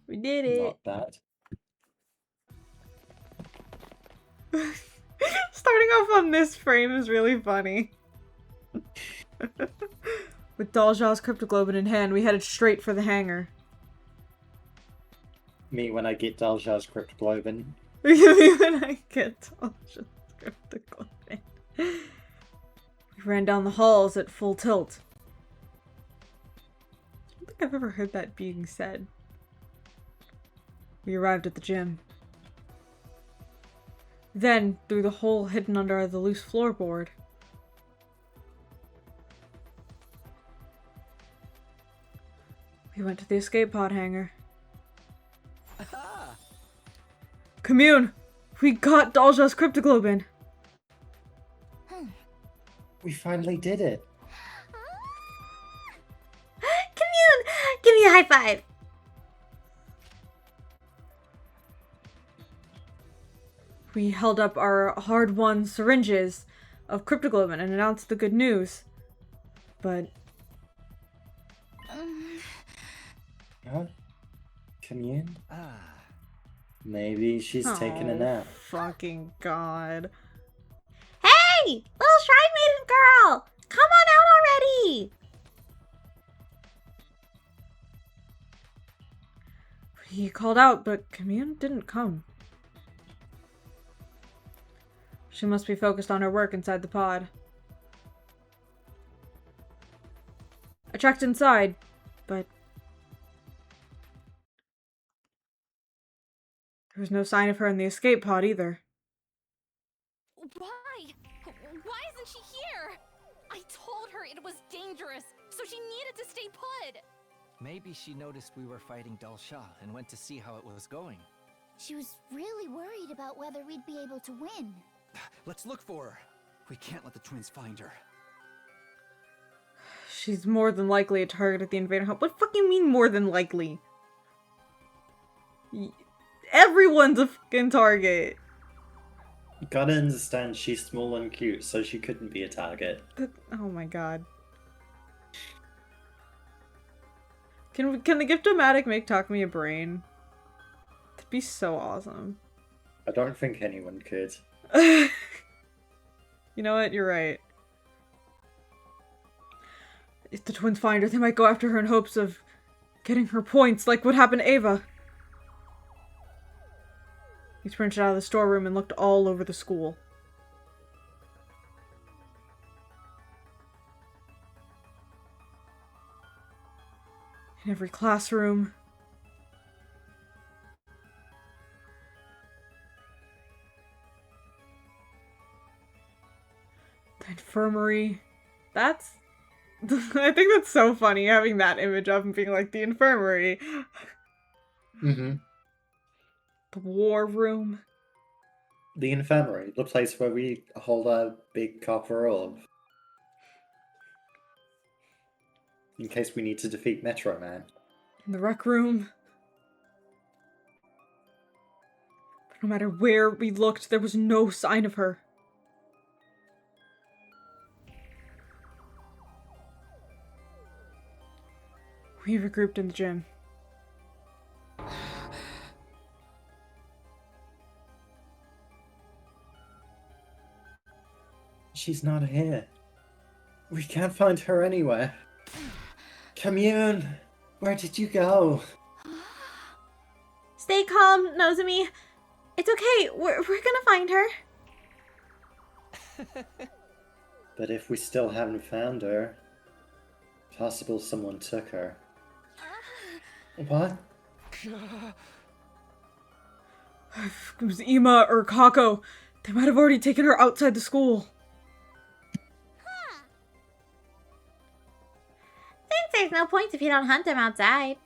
We did it! Not bad. Starting off on this frame is really funny. With Daljiao's Cryptoglobin in hand, we headed straight for the hangar. Me when I get Daljiao's Cryptoglobin. When I get Daljiao's Cryptoglobin. We ran down the halls at full tilt. I don't think I've ever heard that being said. We arrived at the gym. Then, through the hole hidden under the loose floorboard. We went to the escape pod hangar. Aha! Commune! We got Daljiao's Cryptoglobin! We finally did it. Commune! Give me a high five! We held up our hard-won syringes of Cryptoglobin and announced the good news. But Huh? Commune? Ah. Maybe she's taking a nap. Fucking god. Hey! Little Shrine Maiden girl! Come on out already! He called out, but Commune didn't come. She must be focused on her work inside the pod. I checked inside, but there was no sign of her in the escape pod either. Why? Why isn't she here? I told her it was dangerous, so she needed to stay put. Maybe she noticed we were fighting Dal Shah and went to see how it was going. She was really worried about whether we'd be able to win. Let's look for her. We can't let the twins find her. She's more than likely a target at the Invader Home. What fuck you mean more than likely? Everyone's a fucking target. You gotta understand she's small and cute, so she couldn't be a target. Oh my god. Can the Gift-O-Matic make Takumi a brain? That'd be so awesome. I don't think anyone could. You know what? You're right. If the twins find her, they might go after her in hopes of getting her points, like what happened to Ava. He sprinted out of the storeroom and looked all over the school. In every classroom. The infirmary. That's... I think that's so funny, having that image up and being like, the infirmary. Mm-hmm. The war room. The infirmary, the place where we hold our big copper orb. In case we need to defeat Metro Man. In the rec room. But no matter where we looked, there was no sign of her. We regrouped in the gym. She's not here. We can't find her anywhere. Commune, where did you go? Stay calm, Nozomi. It's okay. We're gonna find her. But if we still haven't found her, possible someone took her. What? If it was Ima or Kako, they might have already taken her outside the school. Thinks there's no point if you don't hunt them outside.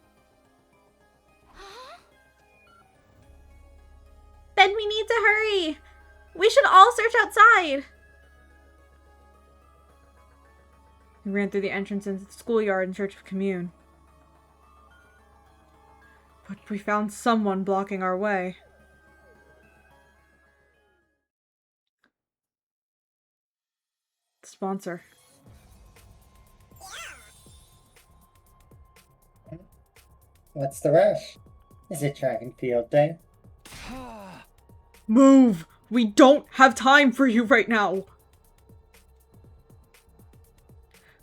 Then we need to hurry. We should all search outside. We ran through the entrance into the schoolyard in search of Commune. But we found someone blocking our way. The sponsor. What's the rush? Is it track and field day? Move! We don't have time for you right now!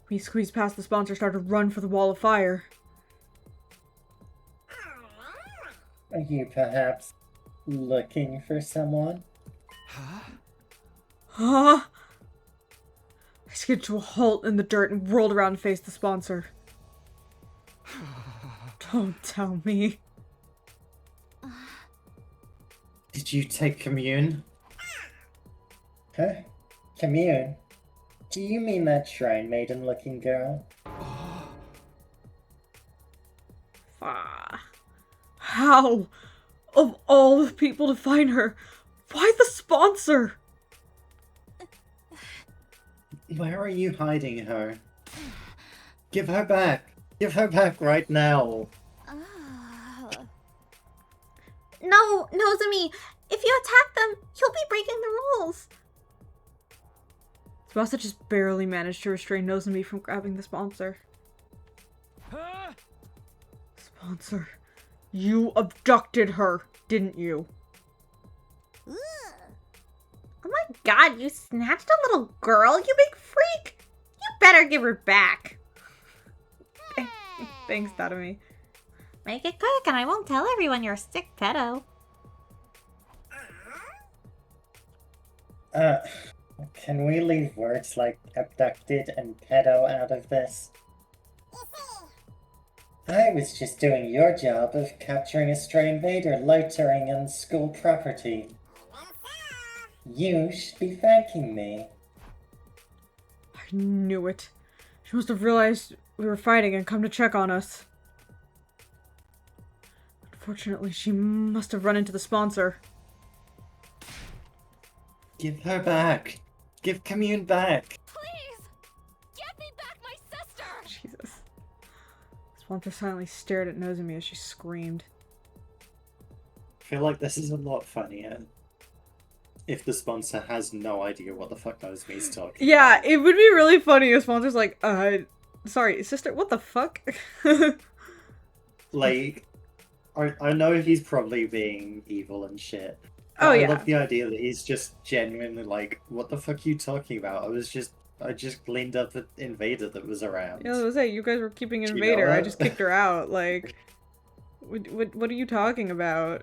We squeezed past the sponsor, started to run for the wall of fire. Are you perhaps looking for someone? Huh? I skidded to a halt in the dirt and whirled around to face the sponsor. Don't tell me. Did you take Commune? Huh? Commune? Do you mean that shrine maiden looking girl? How? Of all the people to find her, why the sponsor? Where are you hiding her? Give her back! Give her back right now! No, Nozomi. If you attack them, you'll be breaking the rules. Tsubasa just barely managed to restrain Nozomi from grabbing the sponsor. Sponsor, you abducted her, didn't you? Oh my god, you snatched a little girl, you big freak! You better give her back. Thanks, Tatami. Make it quick and I won't tell everyone you're a sick pedo. Can we leave words like abducted and pedo out of this? You see, I was just doing your job of capturing a stray invader loitering on school property. You should be thanking me. I knew it. She must have realized we were fighting and come to check on us. Unfortunately, she must have run into the sponsor. Give her back. Give Commune back. Please! Get me back my sister! Jesus. Sponsor silently stared at Nozomi as she screamed. I feel like this is a lot funnier if the sponsor has no idea what the fuck Nozomi's talking Yeah, about. it would be really funny if Sponsor's like, sorry, sister, what the fuck? Like, I know he's probably being evil and shit. But Oh, I yeah. love the idea that he's just genuinely like, what the fuck are you talking about? I just cleaned up the invader that was around. Yeah, I was gonna say, you guys were keeping Do you know Invader. I that? just kicked her out. Like, what are you talking about?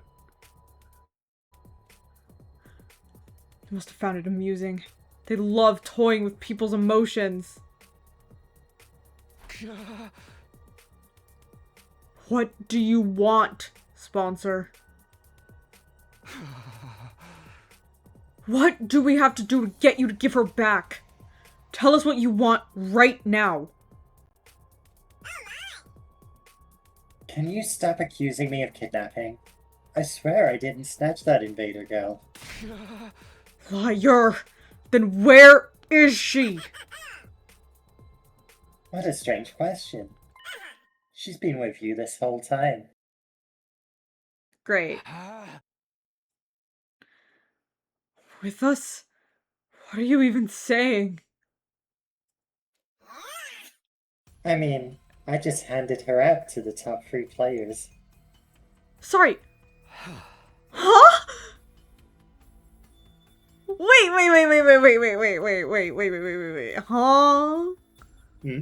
They must have found it amusing. They love toying with people's emotions. What do you want, sponsor? What do we have to do to get you to give her back? Tell us what you want right now. Can you stop accusing me of kidnapping? I swear I didn't snatch that invader girl. Liar! Then where is she? What a strange question. She's been with you this whole time. Great. With us? What are you even saying? I mean, I just handed her out to the top 3 players. Sorry. Huh? Wait. Huh? Hmm?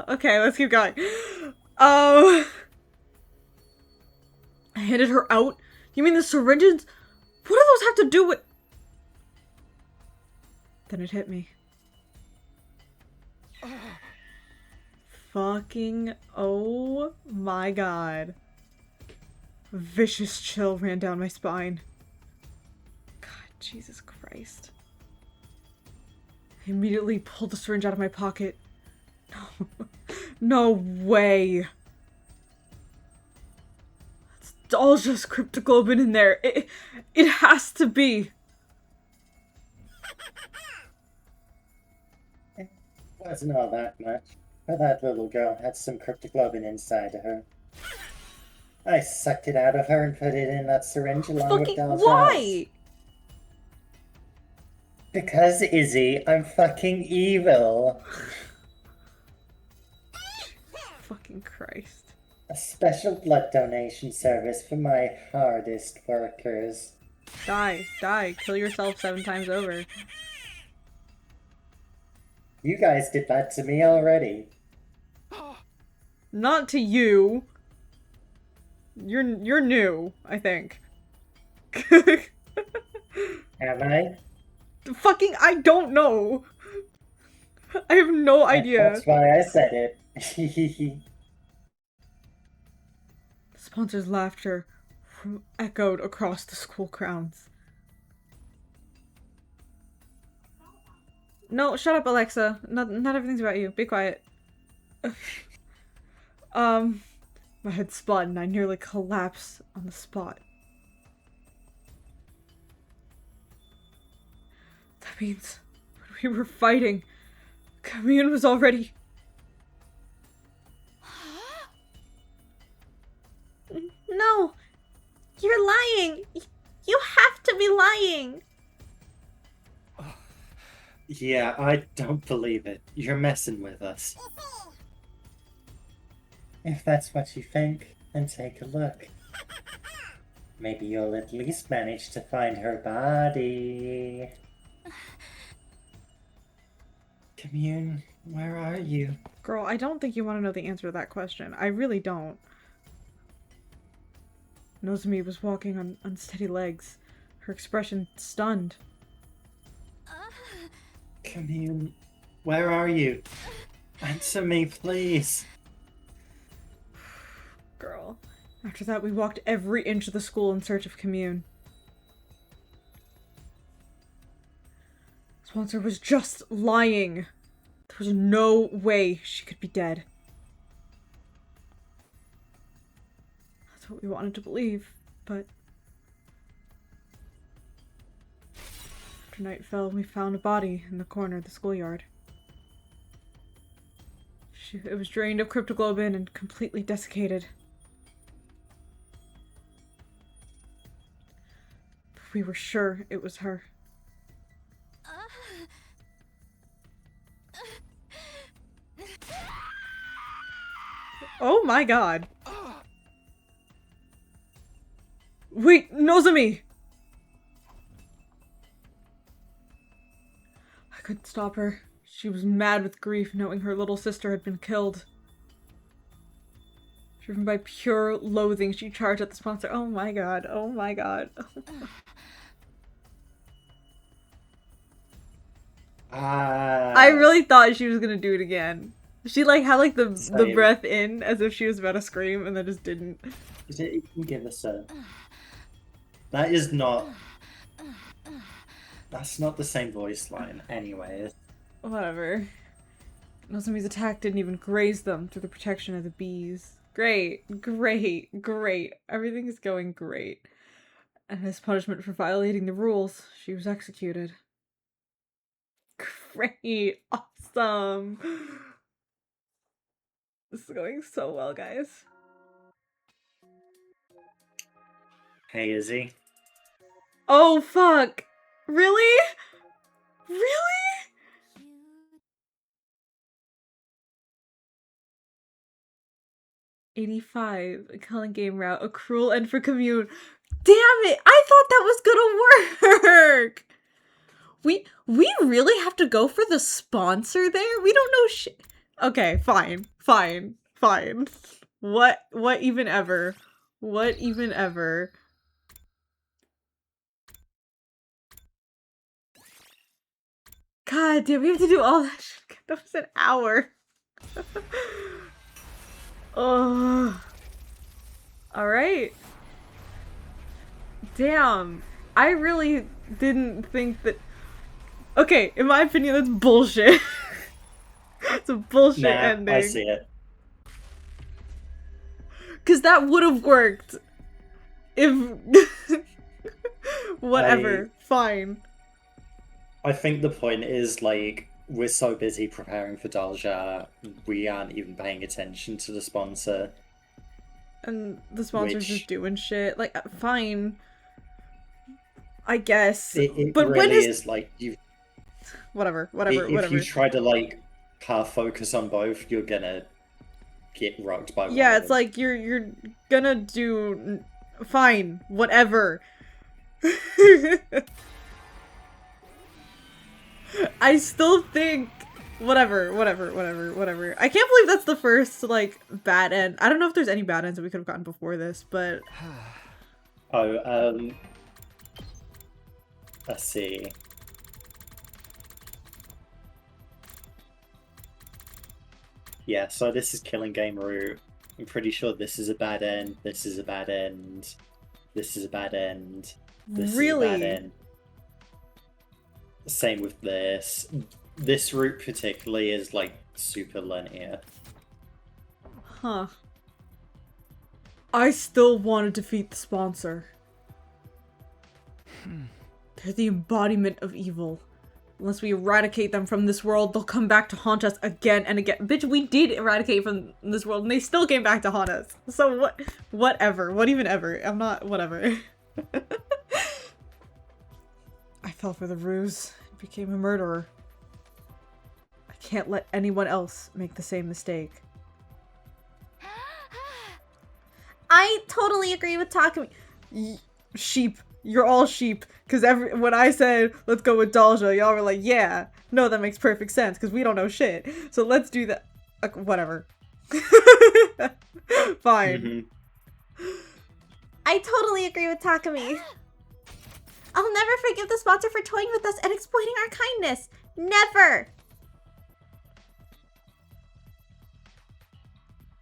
Okay, let's keep going. I handed her out? You mean the syringes? What do those have to do with... Then it hit me. Fucking oh my god. Vicious chill ran down my spine. God, Jesus Christ. I immediately pulled the syringe out of my pocket. No. No way. It's all just cryptoglobin in there. It has to be. Wasn't all that much, but that little girl had some cryptoglobin inside of her. I sucked it out of her and put it in that syringe along with Fucking Dal's why? Because, Izzy, I'm fucking evil. Fucking Christ. A special blood donation service for my hardest workers. Die. Kill yourself 7 times over. You guys did that to me already. Not to you. You're new, I think. Am I? Fucking, I don't know. I have no idea. That's why I said it. Sponsor's laughter echoed across the school grounds. No, shut up, Alexa. Not everything's about you. Be quiet. My head spun and I nearly collapsed on the spot. That means when we were fighting, Commune was already... No! You're lying! You have to be lying! Yeah, I don't believe it. You're messing with us. If that's what you think, then take a look. Maybe you'll at least manage to find her body. Commune, where are you? Girl, I don't think you want to know the answer to that question. I really don't. Nozomi was walking on unsteady legs, her expression stunned. Commune, Where are you? Answer me, please. Girl. After that, we walked every inch of the school in search of Commune. Sponsor was just lying. There was no way she could be dead. That's what we wanted to believe, but... After night fell, we found a body in the corner of the schoolyard. It was drained of cryptoglobin and completely desiccated. But we were sure it was her. Oh my god. Wait, Nozomi! I couldn't stop her. She was mad with grief knowing her little sister had been killed. Driven by pure loathing, she charged at the sponsor. Oh my god, oh my god. I really thought she was gonna do it again. She like had like the Same. breath in as if she was about to scream and then just didn't. Is it even give us a... That is not... That's not the same voice line anyway. Whatever. Nozomi's attack didn't even graze them through the protection of the bees. Great, great, great. Everything is going great. And as punishment for violating the rules, she was executed. Great, awesome. This is going so well, guys. Hey, Izzy. Oh, fuck. Really? Really? '85, a Culling game route, a cruel end for Commune. Damn it! I thought that was gonna work! We really have to go for the sponsor there? We don't know shit. Okay, fine. What even ever? What even ever? God damn, we have to do all that shit. That was an hour. Oh. Alright. Damn. I really didn't think that... Okay, in my opinion, that's bullshit. It's a bullshit ending. I see it. Because that would have worked. If... Whatever. Fine. I think the point is, like, we're so busy preparing for Dalja, we aren't even paying attention to the sponsor. And the sponsor's Which- just doing shit. Like, fine. I guess. It but really when is... is, like, you... Whatever. If you try to, like, half focus on both, you're gonna get rocked by one Yeah, of it's them. like you're gonna do fine, whatever. I still think whatever. I can't believe that's the first like bad end. I don't know if there's any bad ends that we could have gotten before this, but let's see. Yeah, so this is Killing Game route. I'm pretty sure this is a bad end, this is a bad end, this is a bad end, this Really? is a bad end. Same with this. This route particularly is like super linear. huh. I still want to defeat the sponsor. They're the embodiment of evil. Unless we eradicate them from this world, they'll come back to haunt us again and again. Bitch, we did eradicate from this world and they still came back to haunt us. So what? Whatever. What even ever? I'm not... Whatever. I fell for the ruse and became a murderer. I can't let anyone else make the same mistake. I totally agree with Takumi. Sheep. You're all sheep. Because when I said, let's go with Dalja, y'all were like, yeah. No, that makes perfect sense because we don't know shit. So let's do that. Whatever. Fine. I totally agree with Takumi. I'll never forgive the sponsor for toying with us and exploiting our kindness. Never!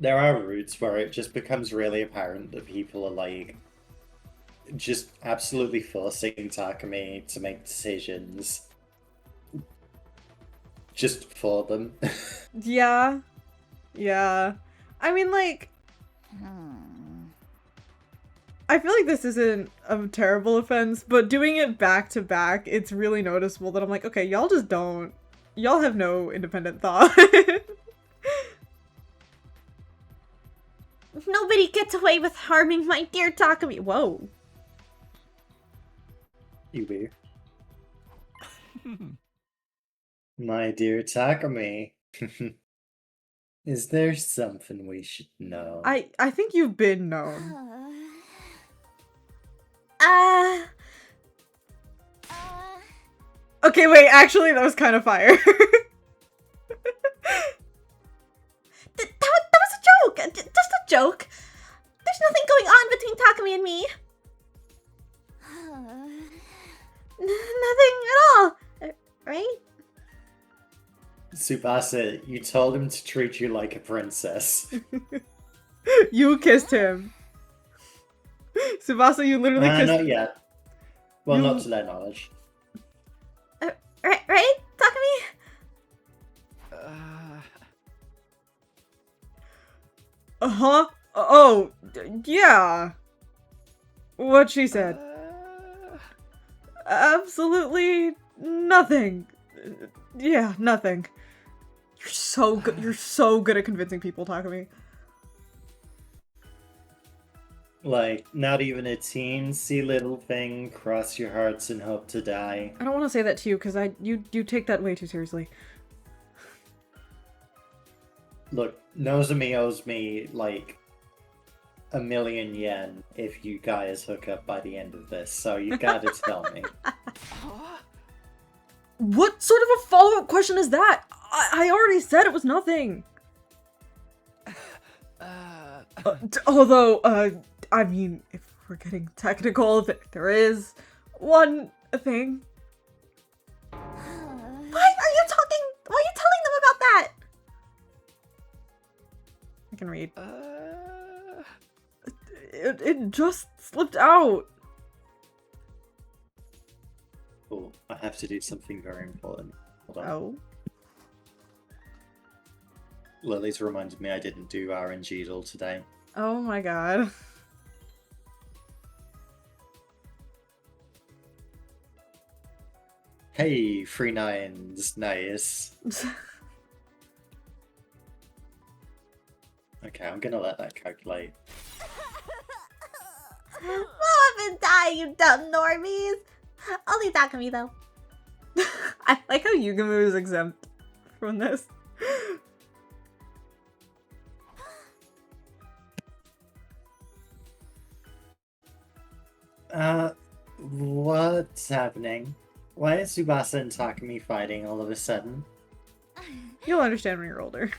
there are routes where it just becomes really apparent that people are like just absolutely forcing Takumi to make decisions just for them. Yeah. Yeah. I mean, like, I feel like this isn't a terrible offense, but doing it back to back, it's really noticeable that I'm like, okay, y'all just don't. Y'all have no independent thought. Nobody gets away with harming my dear Takumi. Whoa. You weird. My dear Takumi. Is there something we should know? I think you've been known. Okay, wait, actually, that was kind of fire. That was a joke! Just a joke! There's nothing going on between Takumi and me! Nothing at all! Right? Tsubasa, you told him to treat you like a princess. You kissed him. Tsubasa, you literally kissed Not yet. Well, You- not to their knowledge. Right, Takumi? Uh-huh. Oh, yeah. What she said. Absolutely nothing. Yeah, nothing. You're so good. You're so good at convincing people, Takumi. Like, not even a teensy little thing, cross your hearts and hope to die. I don't want to say that to you because you take that way too seriously. Look, Nozomi owes me, like, 1,000,000 yen if you guys hook up by the end of this, so you gotta tell me. What sort of a follow-up question is that? I already said it was nothing. Although, I mean, if we're getting technical, there is one thing. Why are you telling them about that? I can read. It just slipped out. Oh, I have to do something very important. Hold on. Oh. Lily's reminded me I didn't do RNG all today. Oh my god. Hey, 3 nines, nice. Okay, I'm gonna let that calculate. Mom and die, you dumb normies! Only Takumi, though. I like how Yugamu is exempt from this. What's happening? Why is Tsubasa and Takumi fighting all of a sudden? You'll understand when you're older.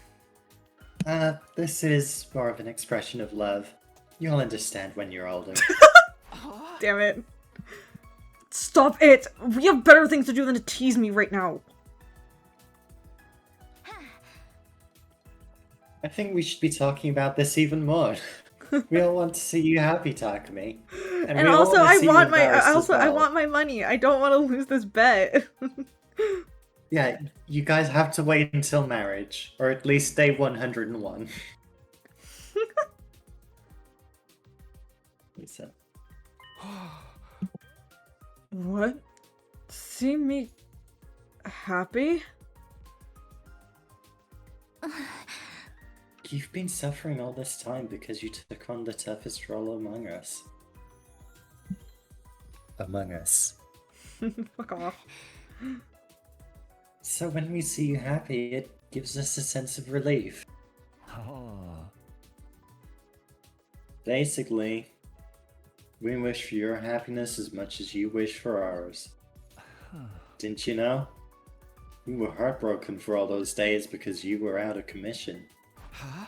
This is more of an expression of love. You'll understand when you're older. Damn it. Stop it! We have better things to do than to tease me right now. I think we should be talking about this even more. We all want to see you happy, Takumi. And we all also, wanna I see you want my embarrassed as I well. want my money. I don't want to lose this bet. Yeah, you guys have to wait until marriage, or at least day 101. Lisa. What? See me happy? You've been suffering all this time because you took on the toughest role among us. Among us. Fuck off. So when we see you happy, it gives us a sense of relief. Oh. Basically, we wish for your happiness as much as you wish for ours. Didn't you know? We were heartbroken for all those days because you were out of commission. Huh?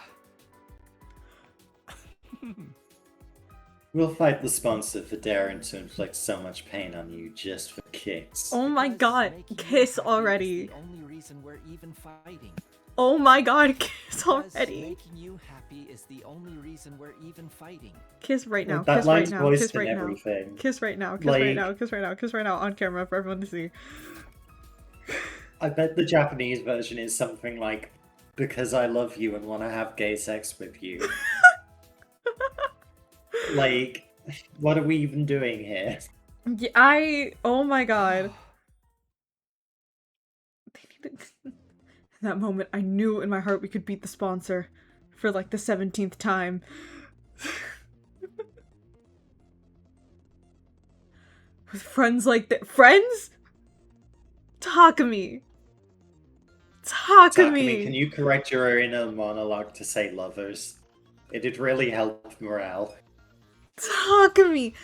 We'll fight the sponsor for daring to inflict so much pain on you just for kicks. Oh my Because god, making you kiss happy is already. the only reason we're even fighting. Oh my god, kiss Because already. making you happy is the only reason we're even fighting. Kiss right now, That kiss right line's now, voiced kiss in right now. everything. Kiss right now, kiss right Like- now, kiss right now, kiss right now on camera for everyone to see. I bet the Japanese version is something like, because I love you and want to have gay sex with you. Like, what are we even doing here? Yeah, oh my god. In that moment, I knew in my heart we could beat the sponsor for like the 17th time. With friends like that. Friends? Takumi. Takumi, can you correct your inner monologue to say lovers? It'd really help morale. Takumi.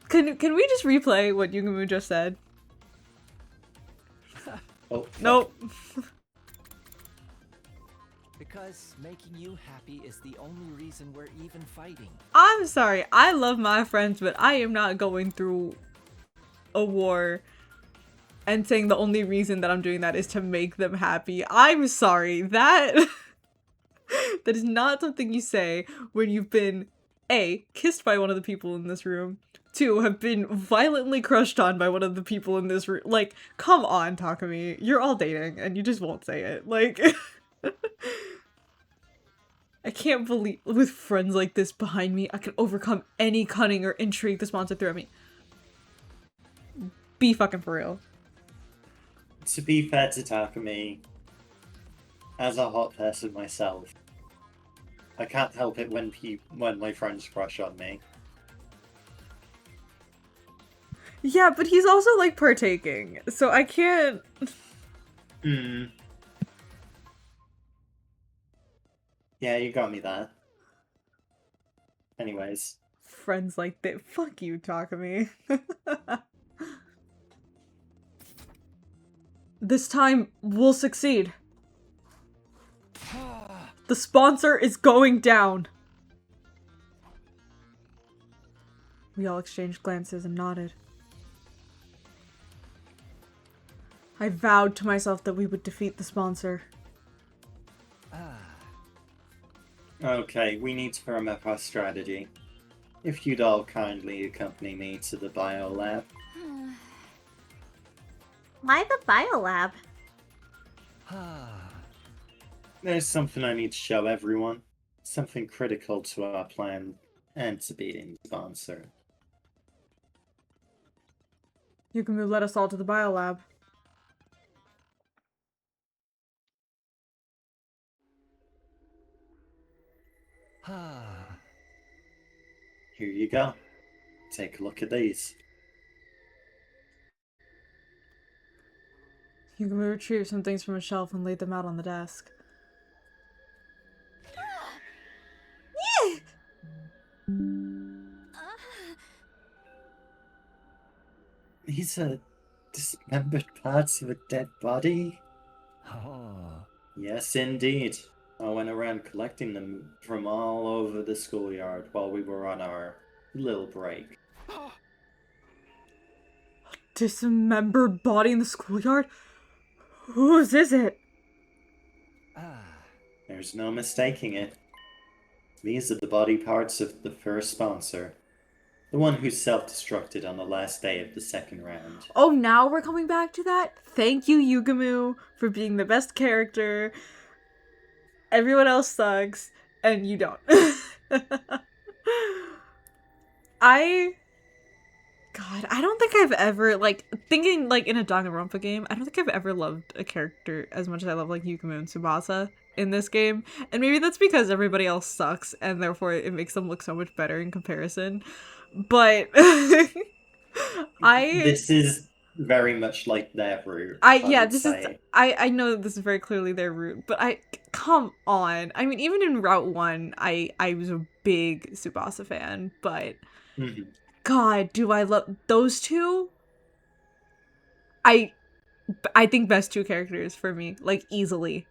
Can we just replay what Yugumu just said? Oh, Nope. Because making you happy is the only reason we're even fighting. I'm sorry. I love my friends, but I am not going through a war and saying the only reason that I'm doing that is to make them happy. I'm sorry. That that is not something you say when you've been A, kissed by one of the people in this room, 2, have been violently crushed on by one of the people in this room. Like, come on, Takumi. You're all dating and you just won't say it. Like I can't believe with friends like this behind me, I can overcome any cunning or intrigue the sponsor threw at me. Be fucking for real. To be fair to Takumi, as a hot person myself, I can't help it when my friends crush on me. Yeah, but he's also like partaking, so I can't. Hmm. Yeah, you got me there. Anyways. Friends like that. Fuck you, Takumi. This time, we'll succeed. The sponsor is going down. We all exchanged glances and nodded. I vowed to myself that we would defeat the sponsor. Okay, we need to firm up our strategy. If you'd all kindly accompany me to the biolab. Why the biolab? There's something I need to show everyone. Something critical to our plan and to beating the sponsor. Yugumu led us all to the biolab. Here you go. Take a look at these. Yugumu retrieved some things from a shelf and laid them out on the desk. These are dismembered parts of a dead body? Oh. Yes, indeed. I went around collecting them from all over the schoolyard while we were on our little break. Dismembered body in the schoolyard? Whose is it? There's no mistaking it. These are the body parts of the first sponsor. The one who self-destructed on the last day of the second round. Oh, now we're coming back to that? Thank you, Yugumu, for being the best character. Everyone else sucks, and you don't. God, I don't think I've ever, like, thinking, like, in a Danganronpa game, I don't think I've ever loved a character as much as I love, like, Yugumu and Tsubasa in this game. And maybe that's because everybody else sucks, and therefore it makes them look so much better in comparison. But, This is very much like their route. I know this is very clearly their route, but come on. I mean, even in Route 1, I was a big Tsubasa fan, but God, do I love those two? I think best two characters for me, like, easily.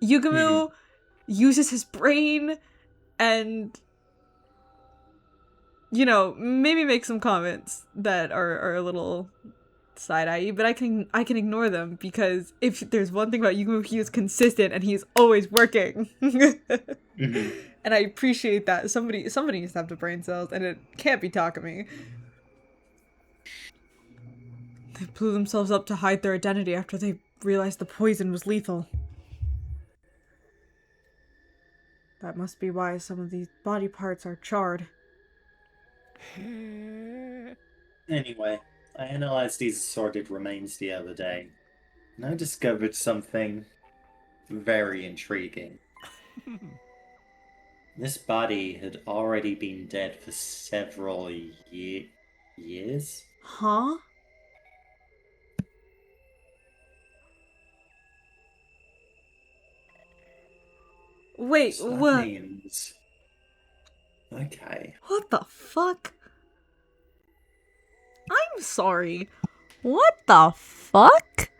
Yugumu uses his brain and, you know, maybe make some comments that are a little side eye you, but I can ignore them because if there's one thing about Yugo, he is consistent and he's always working. Mhm. And I appreciate that. Somebody needs to have the brain cells, and it can't be Takumi. They blew themselves up to hide their identity after they realized the poison was lethal. That must be why some of these body parts are charred. Anyway, I analyzed these assorted remains the other day, and I discovered something very intriguing. This body had already been dead for several years? Huh? Wait, So that what? means... Okay. What the fuck? I'm sorry. What the fuck?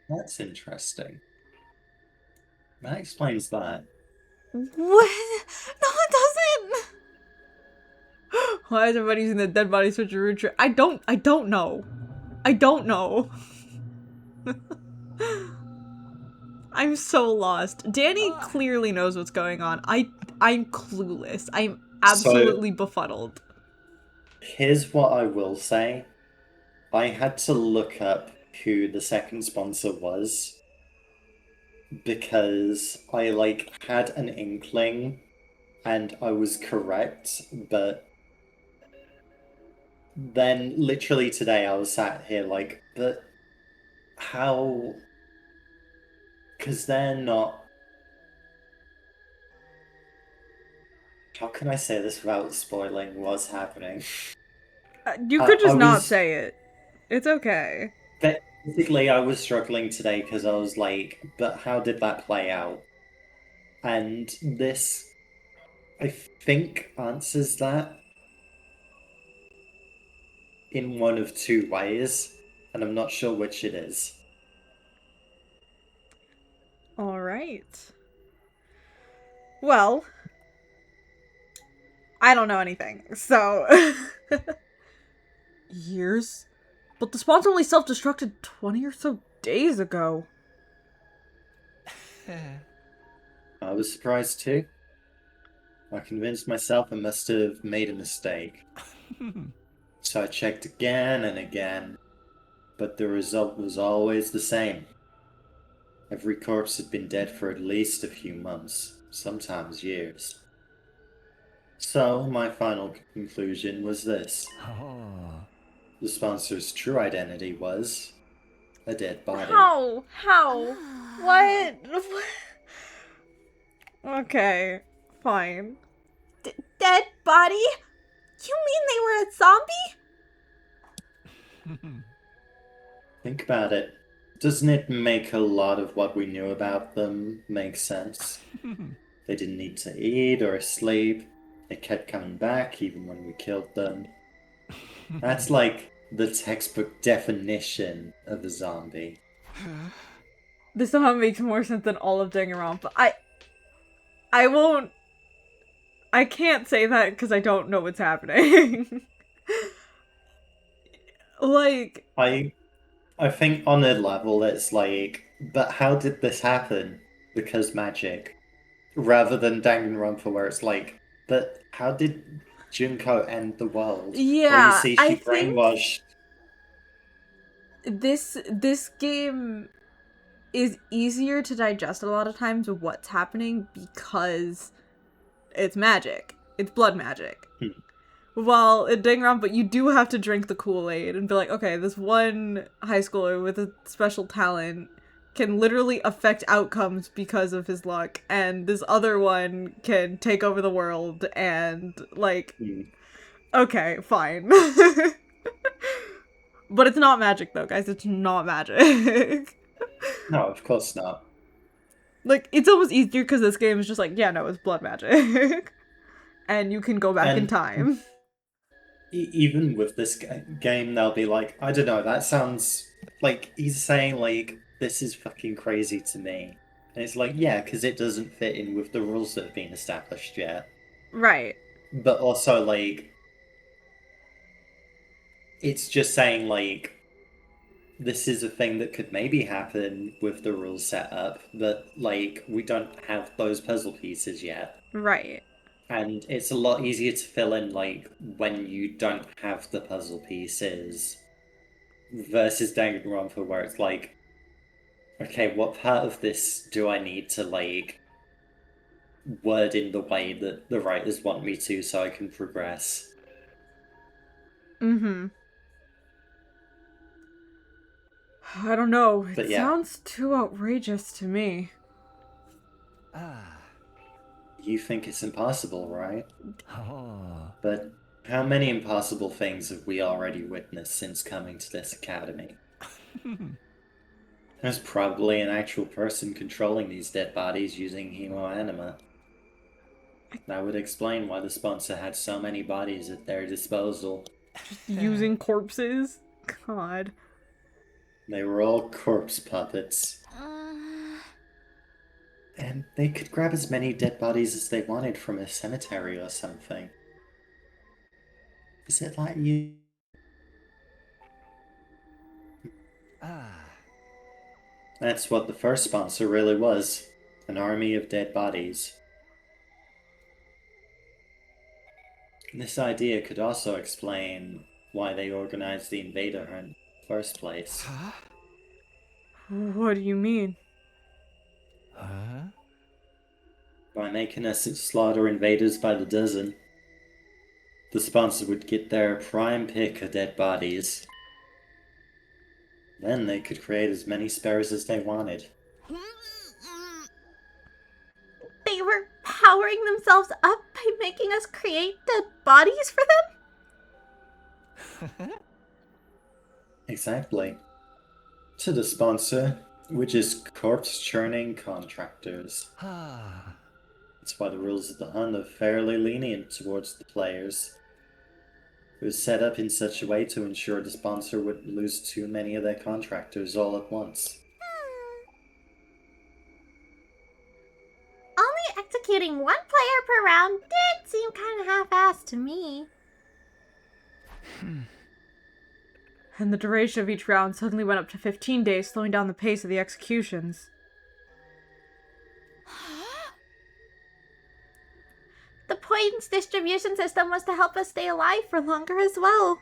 That's interesting. That explains that. What? No, it doesn't. Why is everybody using the dead body switcheroo trick? I don't know. I don't know. I'm so lost. Danny clearly knows what's going on. I'm clueless. I'm absolutely befuddled. Here's what I will say. I had to look up who the second sponsor was because I had an inkling and I was correct, but then literally today I was sat here but how? Because they're not. How can I say this without spoiling what's happening? You could just I not was- say it. It's okay. Basically, I was struggling today because I was like, but how did that play out? And this, I think, answers that in one of two ways, and I'm not sure which it is. All right. Well, I don't know anything, so... Years? But the sponsor only self-destructed 20 or so days ago. I was surprised too. I convinced myself I must have made a mistake. So I checked again and again, but the result was always the same. Every corpse had been dead for at least a few months, sometimes years. So my final conclusion was this. Oh. The sponsor's true identity was a dead body. How? What? Okay, fine. Dead body? You mean they were a zombie? Think about it. Doesn't it make a lot of what we knew about them make sense? They didn't need to eat or sleep. They kept coming back even when we killed them. That's like the textbook definition of a zombie. This somehow makes more sense than all of Danganronpa. I can't say that because I don't know what's happening. I think on a level it's but how did this happen? Because magic. Rather than Danganronpa where it's but how did Junko end the world? Yeah, Or you see I she think- brainwashed. This game is easier to digest a lot of times of what's happening because it's magic. It's blood magic. While in Danganronpa, you do have to drink the Kool-Aid and be like, okay, this one high schooler with a special talent can literally affect outcomes because of his luck, and this other one can take over the world and, okay, fine. But it's not magic, though, guys. It's not magic. No, of course not. It's almost easier because this game is just yeah, no, it's blood magic. And you can go back in And- time. Even with this game, they'll be I don't know, that sounds he's saying this is fucking crazy to me. And it's yeah, because it doesn't fit in with the rules that have been established yet. Right. But also It's just saying, like, this is a thing that could maybe happen with the rules set up, but, like, we don't have those puzzle pieces yet. Right. And it's a lot easier to fill in, like, when you don't have the puzzle pieces versus Danganronpa, where it's like, okay, what part of this do I need to, like, word in the way that the writers want me to so I can progress? Mm-hmm. I don't know. It But yeah. sounds too outrageous to me. Ah. You think it's impossible, right? Oh. But how many impossible things have we already witnessed since coming to this academy? There's probably an actual person controlling these dead bodies using hemoanima. That would explain why the sponsor had so many bodies at their disposal. Using corpses? God. They were all corpse puppets. And they could grab as many dead bodies as they wanted from a cemetery or something. Is it like you? Ah. That's what the first sponsor really was. An army of dead bodies. This idea could also explain why they organized the invader hunt in the first place. Huh? What do you mean? Huh? By making us slaughter invaders by the dozen. The sponsor would get their prime pick of dead bodies. Then they could create as many spares as they wanted. They were powering themselves up by making us create dead bodies for them? Exactly. To the sponsor, which is corpse churning contractors. Ah. That's why the rules of the hunt are fairly lenient towards the players. It was set up in such a way to ensure the sponsor wouldn't lose too many of their contractors all at once. Only executing one player per round did seem kind of half-assed to me. And the duration of each round suddenly went up to 15 days, slowing down the pace of the executions. The points distribution system was to help us stay alive for longer as well.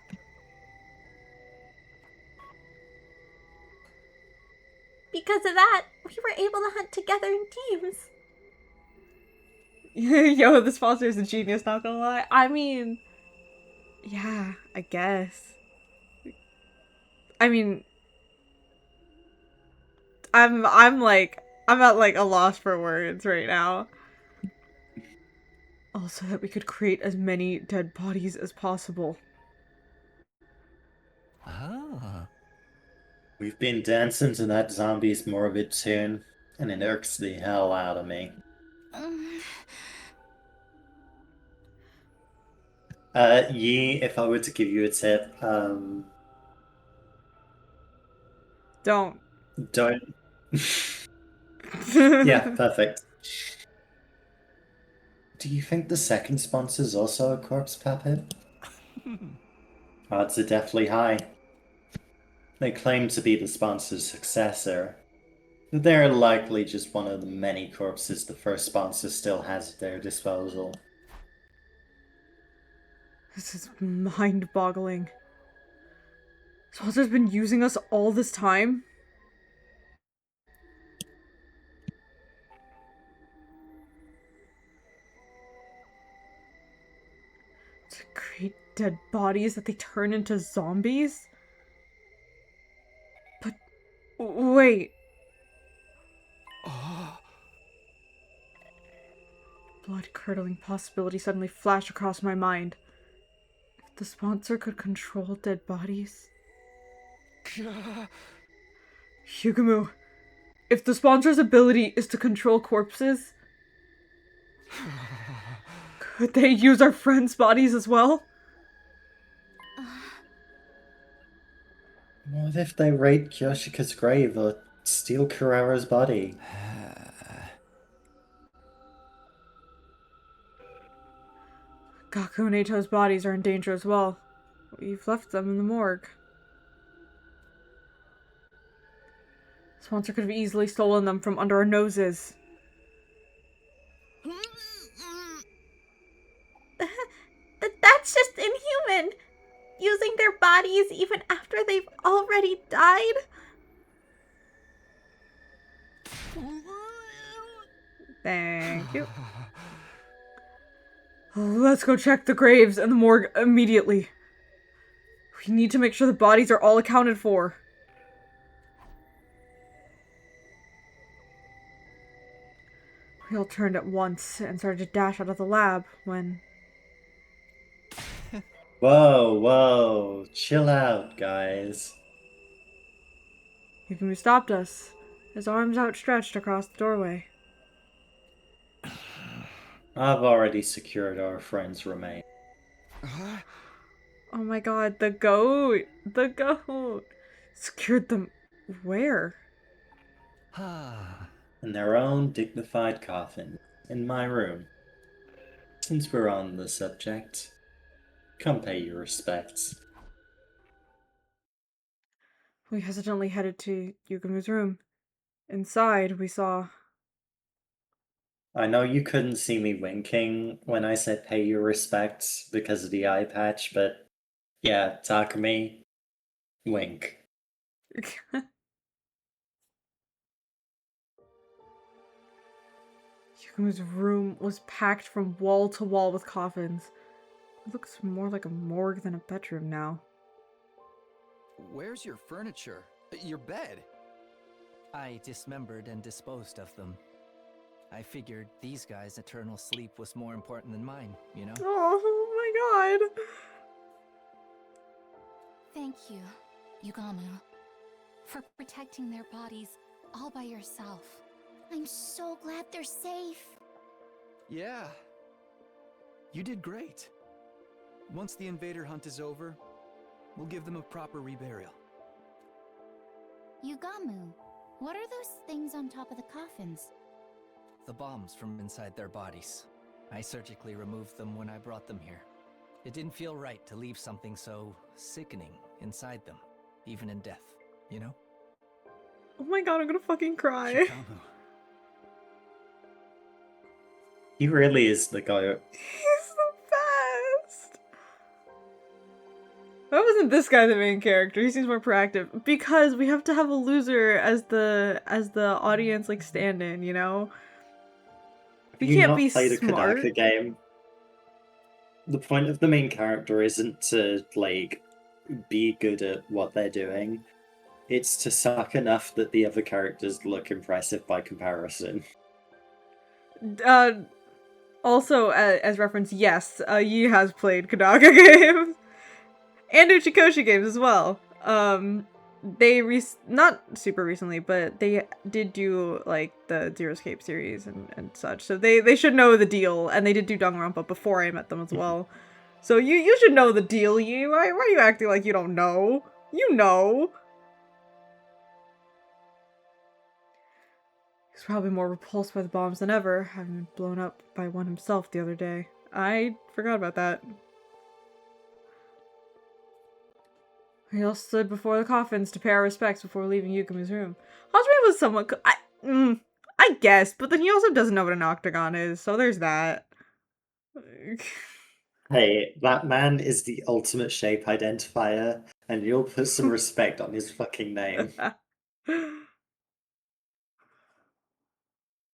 Because of that, we were able to hunt together in teams. Yo, the sponsor is a genius, not gonna lie. I mean, yeah, I guess. I mean, I'm at like a loss for words right now. Also, that we could create as many dead bodies as possible. Ah. We've been dancing to that zombie's morbid tune, and it irks the hell out of me. Yi, if I were to give you a tip, Don't. don't. Yeah, perfect. Do you think the second sponsor's also a corpse puppet? Odds are definitely high. They claim to be the sponsor's successor, but they're likely just one of the many corpses the first sponsor still has at their disposal. This is mind-boggling. Sponsor's been using us all this time? To create dead bodies that they turn into zombies? But wait. Blood-curdling possibility suddenly flashed across my mind. If the sponsor could control dead bodies? Shugumu, if the sponsor's ability is to control corpses, could they use our friends' bodies as well? What if they raid Kyoshika's grave or steal Kurara's body? Gaku and Eito's bodies are in danger as well. We've left them in the morgue. Sponsor could have easily stolen them from under our noses. That's just inhuman! Using their bodies even after they've already died? Thank you. Let's go check the graves and the morgue immediately. We need to make sure the bodies are all accounted for. We all turned at once and started to dash out of the lab when... Whoa, chill out, guys. Yukimi stopped us, his arms outstretched across the doorway. I've already secured our friend's remains. Oh my god, the goat! The goat! Secured them... where? In their own dignified coffin, in my room. Since we're on the subject, come pay your respects. We hesitantly headed to Yukimi's room. Inside, we saw... I know you couldn't see me winking when I said pay your respects because of the eye patch, but yeah, Takumi, wink. Yukimi's room was packed from wall to wall with coffins. It looks more like a morgue than a bedroom now. Where's your furniture? Your bed? I dismembered and disposed of them. I figured these guys' eternal sleep was more important than mine, you know? Oh my god! Thank you, Yugamu, for protecting their bodies all by yourself. I'm so glad they're safe. Yeah. You did great. Once the invader hunt is over, we'll give them a proper reburial. Yugamu, what are those things on top of the coffins? The bombs from inside their bodies. I surgically removed them when I brought them here. It didn't feel right to leave something so sickening inside them, even in death, you know? Oh my god, I'm gonna fucking cry. Shikamu. He really is the goat. He's the best! Why wasn't this guy the main character? He seems more proactive. Because we have to have a loser as the audience like stand-in, you know? Have You you can't not be played a smart. Kodaka game? The point of the main character isn't to, like, be good at what they're doing. It's to suck enough that the other characters look impressive by comparison. Also, as reference, yes, Yi has played Kodaka games. And Uchikoshi games as well. They not super recently, but they did do like the Zero Escape series and such. So they should know the deal, and they did do Danganronpa before I met them as well. So you should know the deal, Yi. Why are you acting like you don't know? You know. He's probably more repulsed by the bombs than ever, having been blown up by one himself the other day. I forgot about that. We all stood before the coffins to pay our respects before leaving Yukimi's room. Hajime was somewhat... I guess, but then he also doesn't know what an octagon is, so there's that. Hey, that man is the ultimate shape identifier, and you'll put some respect on his fucking name.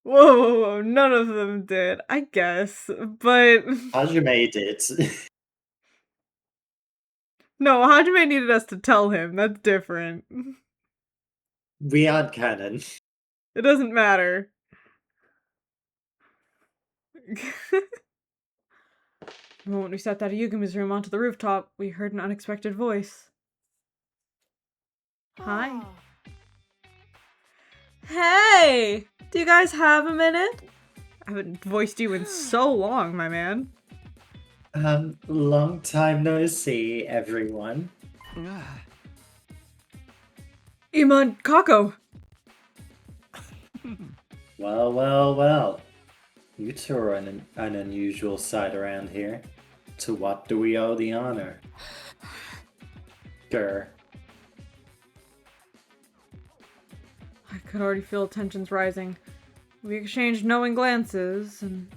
Whoa, none of them did, I guess, but... Hajime did. No, Hajime needed us to tell him, that's different. We aren't canon. It doesn't matter. The moment we stepped out of Yukimi's room onto the rooftop, we heard an unexpected voice. Hi. Hey! Do you guys have a minute? I haven't voiced you in so long, my man. Long time no see, everyone. Iman Kako! Well. You two are an unusual sight around here. To what do we owe the honor? Sure. I could already feel tensions rising. We exchanged knowing glances and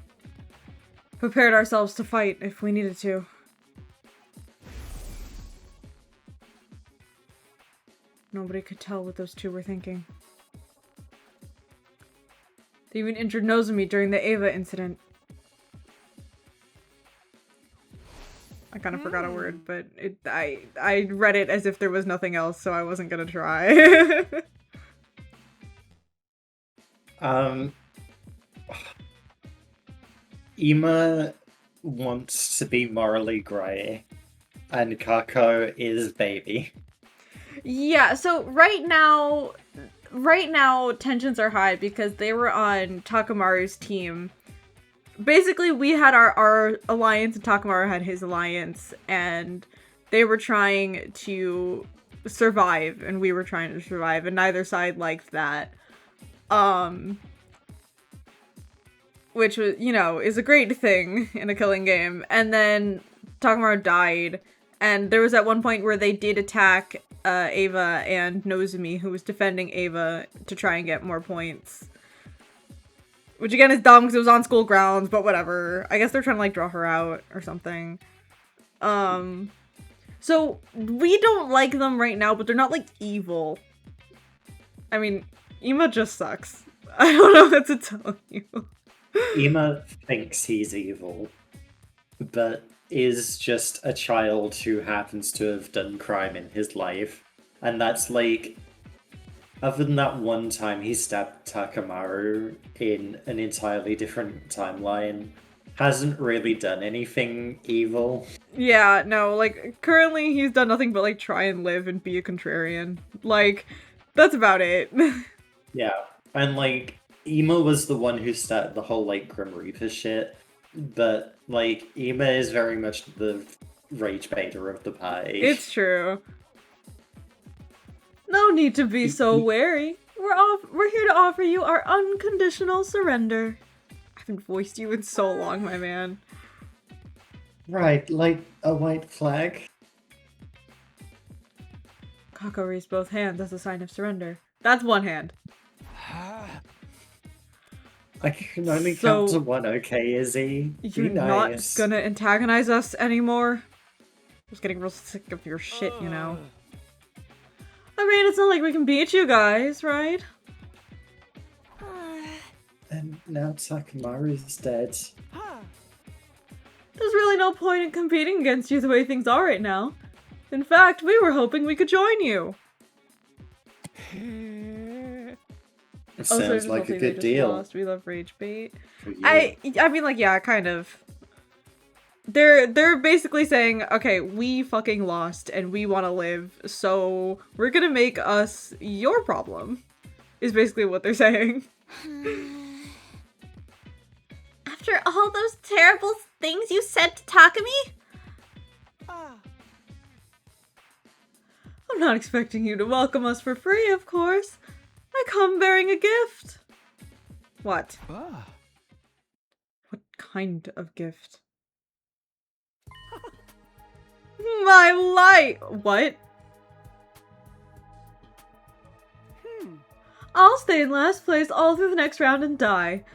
prepared ourselves to fight if we needed to. Nobody could tell what those two were thinking. They even injured Nozomi during the Ava incident. I kind of forgot a word, but I read it as if there was nothing else, so I wasn't gonna try. Ima wants to be morally grey, and Kako is baby. Yeah, so right now tensions are high because they were on Takamaru's team. Basically, we had our alliance and Takamaru had his alliance, and they were trying to survive, and we were trying to survive, and neither side liked that. Which was, you know, is a great thing in a killing game. And then Takamaru died, and there was at one point where they did attack Ava and Nozomi, who was defending Ava, to try and get more points. Which again is dumb because it was on school grounds, but whatever. I guess they're trying to like draw her out or something. So we don't like them right now, but they're not like evil. I mean, Ima just sucks. I don't know what to tell you. Ima thinks he's evil, but is just a child who happens to have done crime in his life. And that's like, other than that one time he stabbed Takamaru in an entirely different timeline, hasn't really done anything evil. Yeah, no, like, currently he's done nothing but, like, try and live and be a contrarian. Like, that's about it. Yeah, and like, Ima was the one who started the whole, like, Grim Reaper shit, but, like, Ima is very much the rage baiter of the party. It's true. No need to be so wary. We're here to offer you our unconditional surrender. I haven't voiced you in so long, my man. Right, like a white flag. Kako raised both hands as a sign of surrender. That's one hand. I can only count to one, okay, Izzy? Be You're nice. not gonna antagonize us anymore? Just getting real sick of your shit, you know. I mean, it's not like we can beat you guys, right? And now Takamaru's dead. There's really no point in competing against you the way things are right now. In fact, we were hoping we could join you. It Also, sounds just like a hopefully they good just deal. lost. We love rage bait. For you. I mean, like, yeah, kind of. They're basically saying, okay, we fucking lost and we want to live, so we're gonna make us your problem. Is basically what they're saying. After all those terrible things you said to Takumi? I'm not expecting you to welcome us for free, of course. I come bearing a gift. What? Ah. What kind of gift? My light! What? I'll stay in last place all through the next round and die.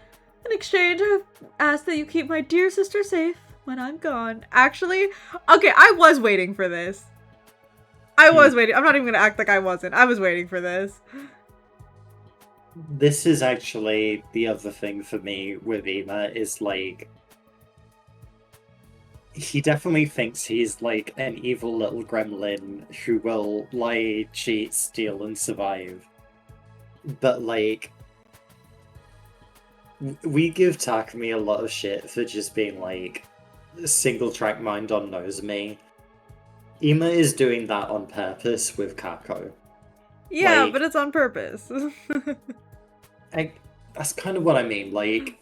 In exchange, I've asked that you keep my dear sister safe when I'm gone. Actually, okay, I was waiting for this. I was waiting. I'm not even gonna act like I wasn't. I was waiting for this. This is actually the other thing for me with Ima, is like, he definitely thinks he's like an evil little gremlin who will lie, cheat, steal, and survive. But like, we give Takumi a lot of shit for just being like single track mind on Nozomi. Ima is doing that on purpose with Kako. Yeah, Like- but it's on purpose. That's kind of what I mean. Like,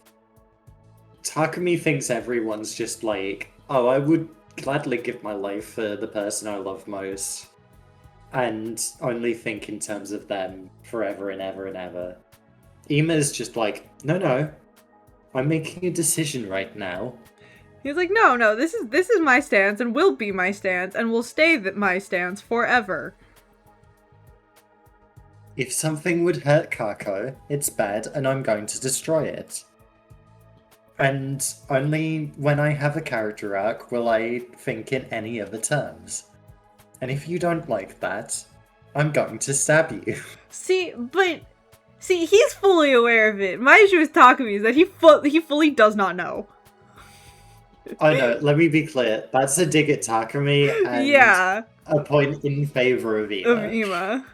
Takumi thinks everyone's just like, oh, I would gladly give my life for the person I love most, and only think in terms of them forever and ever and ever. Ima's just like, no, I'm making a decision right now. He's like, no, this is my stance and will be my stance and will stay my stance forever. If something would hurt Kako, it's bad and I'm going to destroy it. And only when I have a character arc will I think in any other terms. And if you don't like that, I'm going to stab you. See, he's fully aware of it. My issue with Takumi is that he fully does not know. I know, let me be clear. That's a dig at Takumi and Yeah, a point in favor of Ima. of Ima.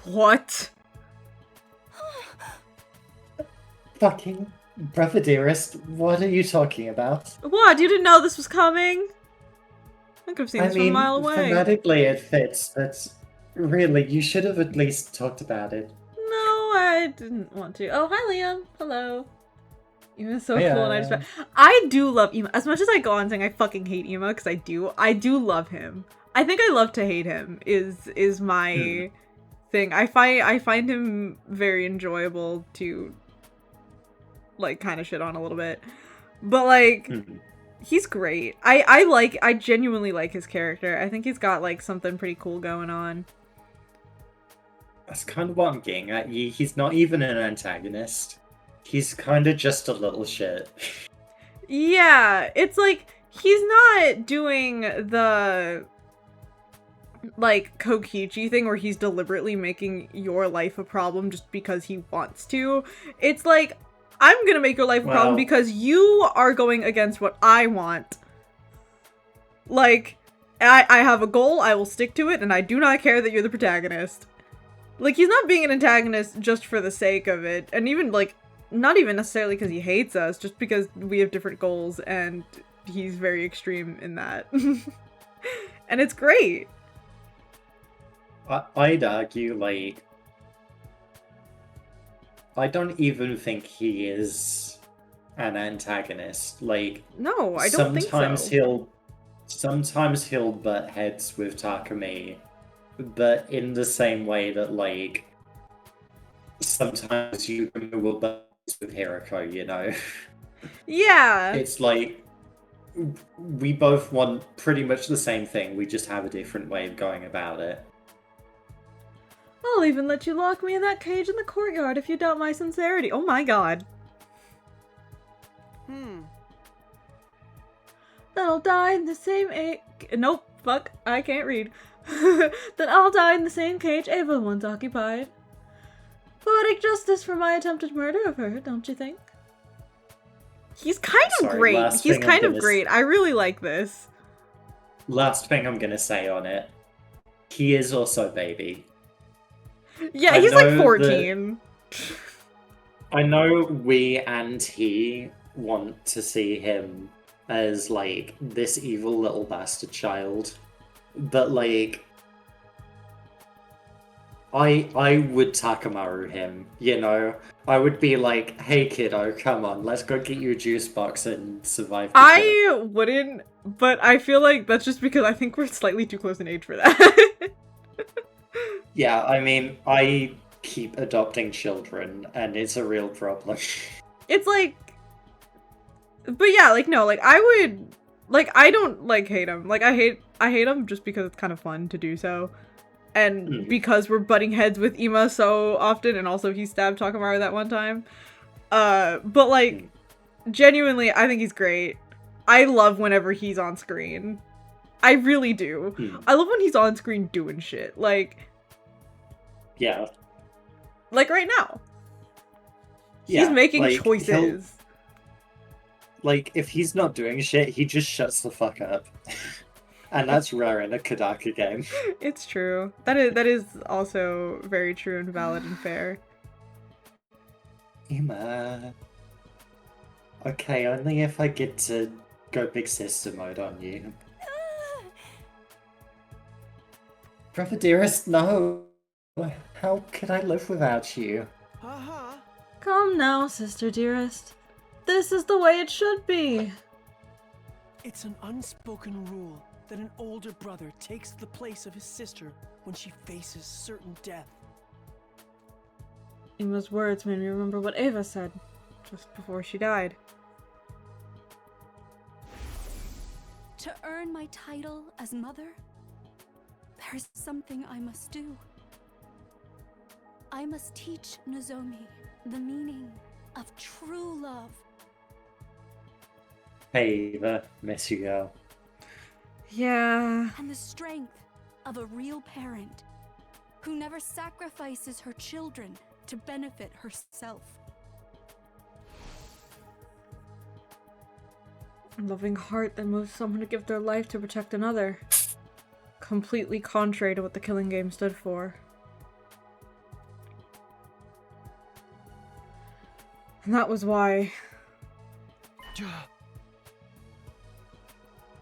What? Fucking brother dearest, what are you talking about? What? You didn't know this was coming? I could have seen I this from a mean, mile away. thematically it fits, but really, you should have at least talked about it. No, I didn't want to. Oh, hi, Liam. Hello. Ima's so Hiya. cool, and I do love Ima. As much as I go on saying I fucking hate Ima, because I do love him. I think I love to hate him is my thing. I find him very enjoyable to like kind of shit on a little bit, but like he's great. I genuinely like his character. I think he's got like something pretty cool going on. That's kind of what I'm getting at. He's not even an antagonist. He's kind of just a little shit. Yeah, it's like he's not doing the like Kokichi thing where he's deliberately making your life a problem just because he wants to. It's like, I'm gonna make your life a problem because you are going against what I want. Like, I have a goal, I will stick to it, and I do not care that you're the protagonist. Like, he's not being an antagonist just for the sake of it, and even, like, not even necessarily because he hates us, just because we have different goals, and he's very extreme in that. And it's great. I'd argue, like, I don't even think he is an antagonist. Like, No, I don't think so. Sometimes he'll butt heads with Takumi, but in the same way that, like, sometimes Yukimi will butt heads with Hirako, you know? Yeah. It's like, we both want pretty much the same thing, we just have a different way of going about it. I'll even let you lock me in that cage in the courtyard if you doubt my sincerity. Oh my god. Then I'll die in the same Nope, fuck, I can't read. Then I'll die in the same cage Ava once occupied. Poetic justice for my attempted murder of her, don't you think? He's kind of great. He's kind of great. I really like this. Last thing I'm gonna say on it. He is also baby. Yeah, he's like 14. I know we and he want to see him as, like, this evil little bastard child. But, like, I would Takamaru him, you know? I would be like, hey kiddo, come on, let's go get you a juice box and survive the trip. I wouldn't, but I feel like that's just because I think we're slightly too close in age for that. Yeah, I mean, I keep adopting children, and it's a real problem. It's like, but yeah, like, no, like, I would, like, I don't, like, hate him. Like, I hate him just because it's kind of fun to do so. And because we're butting heads with Ima so often, and also he stabbed Takamaru that one time. But, like, genuinely, I think he's great. I love whenever he's on screen. I really do. I love when he's on screen doing shit. Like, yeah. Like right now. Yeah, he's making like, choices. Like, if he's not doing shit, he just shuts the fuck up. And that's rare in a Kodaka game. It's true. That is also very true and valid and fair. Ima. Okay, only if I get to go big sister mode on you. Brother dearest, no. How could I live without you? Come now, sister dearest. This is the way it should be. It's an unspoken rule that an older brother takes the place of his sister when she faces certain death. Ima's words made me remember what Ava said. just before she died. To earn my title as mother, there is something I must do. I must teach Nozomi the meaning of true love. Hey, Eva, miss you, girl. Yeah. And the strength of a real parent who never sacrifices her children to benefit herself. A loving heart that moves someone to give their life to protect another. Completely contrary to what the Killing Game stood for. And that was why.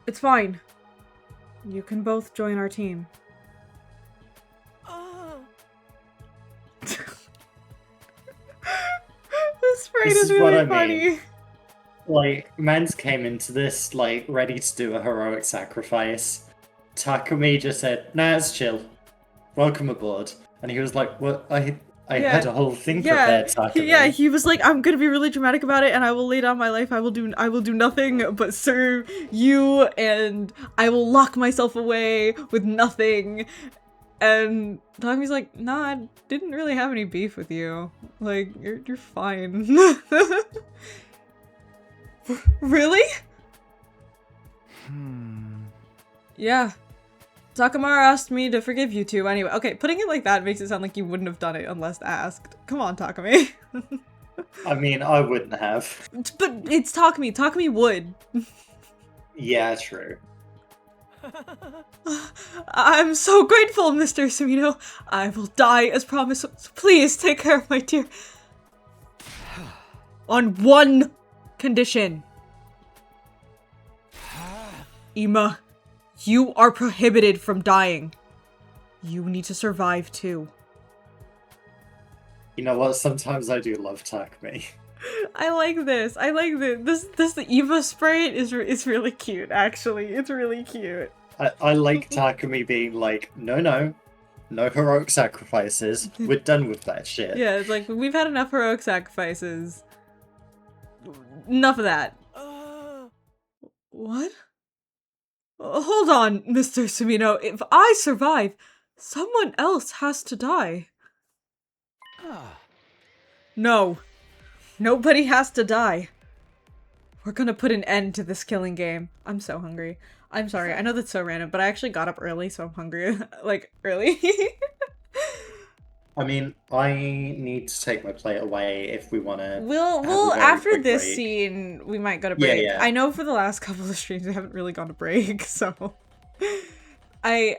It's fine. You can both join our team. This sprite This is is what really I funny. mean. Like, Mans came into this, like, ready to do a heroic sacrifice. Takumi just said, nah, it's chill. Welcome aboard. And he was like, what? I Yeah. had a whole thing prepared, Takumi. He was like, I'm gonna be really dramatic about it, and I will lay down my life. I will do nothing but serve you, and I will lock myself away with nothing. And Takumi's like, nah, I didn't really have any beef with you. Like, you're fine. Really? Yeah. Takamaru asked me to forgive you two anyway. Okay, putting it like that makes it sound like you wouldn't have done it unless asked. Come on, Takumi. I mean, I wouldn't have. But it's Takumi. Takumi would. Yeah, true. I'm so grateful, Mr. Sumino. I will die as promised. So please take care of my dear. On one condition. Ima, you are prohibited from dying. You need to survive too. You know what? Sometimes I do love Takumi. I like this. I like this. The Eva sprite is really cute. Actually, it's really cute. I like Takumi being like, no heroic sacrifices. We're done with that shit. Yeah, it's like we've had enough heroic sacrifices. Enough of that. What? Hold on, Mr. Sumino. If I survive, someone else has to die. No. Nobody has to die. We're gonna put an end to this killing game. I'm so hungry. I'm sorry, I know that's so random, but I actually got up early, so I'm hungry. Like, early. I mean, I need to take my plate away if we want to. We'll after quick this break. scene, we might go to Yeah, break. yeah. I know for the last couple of streams we haven't really gone to break, so I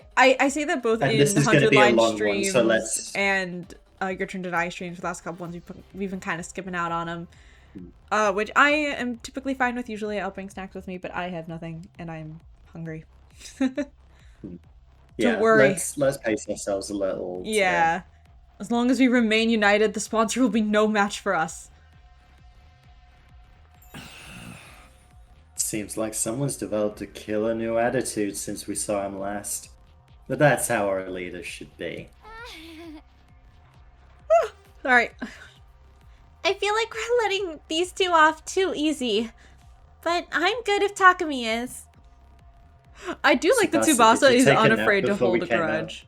say that both And in this is gonna 100 be a line long one, streams so let's- and Your Turn to Die streams. The last couple ones we've been kind of skipping out on them, which I am typically fine with. Usually I'll bring snacks with me, but I have nothing and I'm hungry. Yeah, worry. Let's pace ourselves a little. Yeah. As long as we remain united, the sponsor will be no match for us. Seems like someone's developed a killer new attitude since we saw him last. But that's how our leaders should be. Alright. I feel like we're letting these two off too easy. But I'm good if Takumi is. I do like that Tsubasa, Tsubasa did you is take a nap unafraid to before we hold a came out? grudge.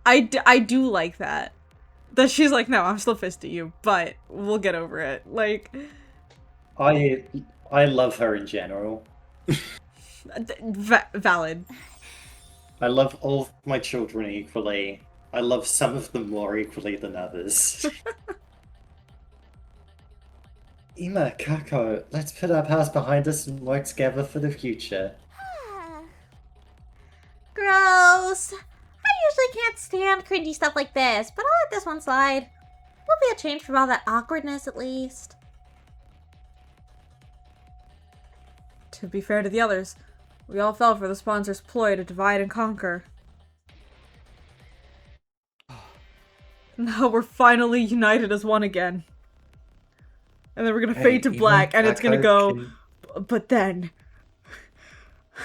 I do like that. That she's like, no, I'm still pissed at you, but we'll get over it. Like, I love her in general. valid. I love all of my children equally. I love some of them more equally than others. Ima, Kako, let's put our past behind us and work together for the future. Gross. I usually can't stand cringy stuff like this, but I'll let this one slide. Will be a change from all that awkwardness, at least. To be fair to the others, we all fell for the sponsor's ploy to divide and conquer. Now we're finally united as one again. And then we're gonna fade to Ima, black, and it's gonna Kako, go, can- but then...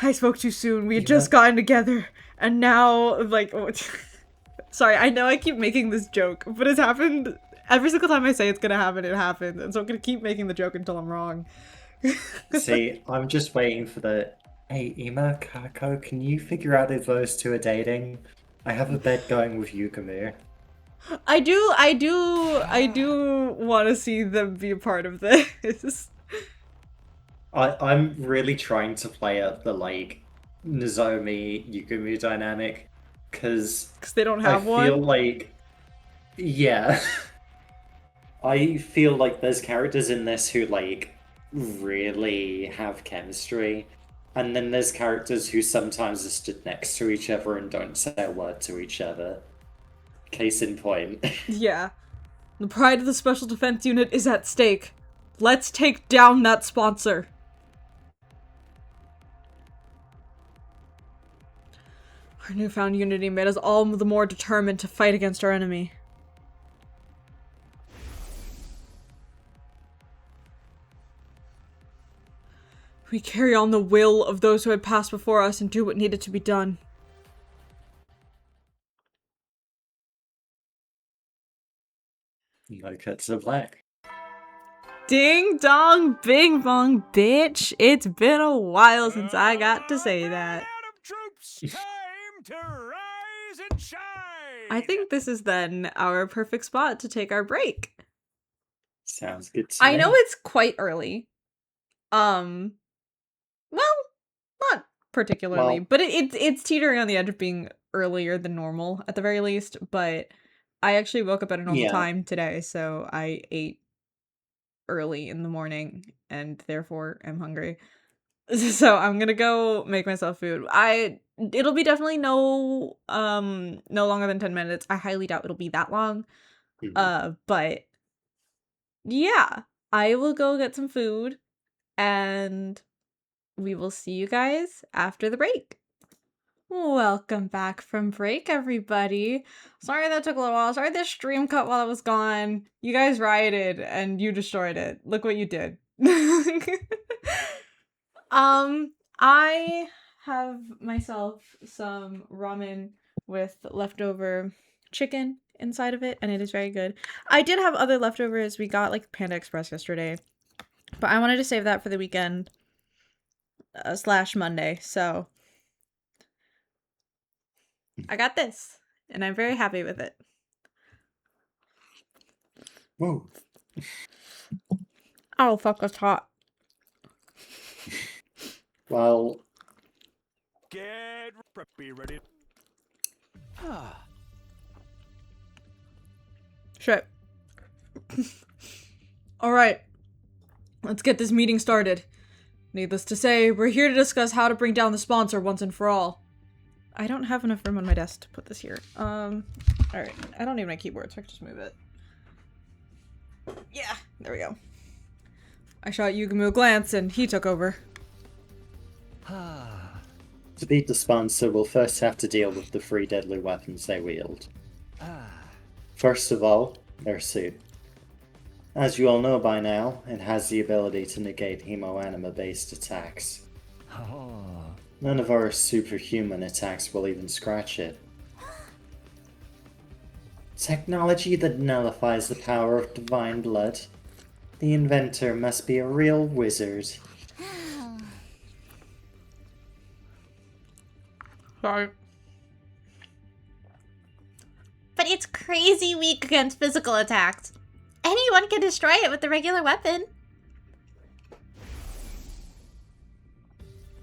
I spoke too soon, we had just gotten together, and now, like... Sorry, I know I keep making this joke, but it's happened Every single time I say it's gonna happen, it happens. And so I'm gonna keep making the joke until I'm wrong. See, I'm just waiting for the. Hey, Ima, Kako, can you figure out if those two are dating? I have a bet going with Yukamir. I do want to see them be a part of this. I'm really trying to play up the, like, Nozomi Yukumu dynamic, because they don't have one? I feel like... Yeah. I feel like there's characters in this who, like, really have chemistry, and then there's characters who sometimes are stood next to each other and don't say a word to each other. Case in point. Yeah. The pride of the Special Defense Unit is at stake. Let's take down that sponsor. Our newfound unity made us all the more determined to fight against our enemy. We carry on the will of those who had passed before us and do what needed to be done. No cuts to black. Ding dong, bing bong, bitch. It's been a while since I got to say that. Time to rise and shine. I think this is then our perfect spot to take our break. Sounds good to I me. know it's quite early. Well, not particularly, Well- but it's teetering on the edge of being earlier than normal at the very least, but I actually woke up at a normal Yeah. time today, so I ate early in the morning and therefore am hungry. So I'm gonna go make myself food. It'll be definitely no longer than 10 minutes. I highly doubt it'll be that long. But yeah, I will go get some food and we will see you guys after the break. Welcome back from break, everybody. Sorry that took a little while. Sorry this stream cut while I was gone. You guys rioted and you destroyed it. Look what you did. I have myself some ramen with leftover chicken inside of it, and it is very good. I did have other leftovers. We got like Panda Express yesterday, but I wanted to save that for the weekend / Monday, so I got this, and I'm very happy with it. Whoa. Oh, fuck, that's hot. Well, Get preppy, ready. Ah, Shit. Alright. Let's get this meeting started. Needless to say, we're here to discuss how to bring down the sponsor once and for all. I don't have enough room on my desk to put this here. Alright. I don't need my keyboard, so I can just move it. Yeah, there we go. I shot Yugamu a glance, and he took over. to beat the sponsor, we'll first have to deal with the 3 deadly weapons they wield. First of all, their suit. As you all know by now, it has the ability to negate hemoanima-based attacks. None of our superhuman attacks will even scratch it. Technology that nullifies the power of divine blood. The inventor must be a real wizard. Sorry. But it's crazy weak against physical attacks. Anyone can destroy it with the regular weapon.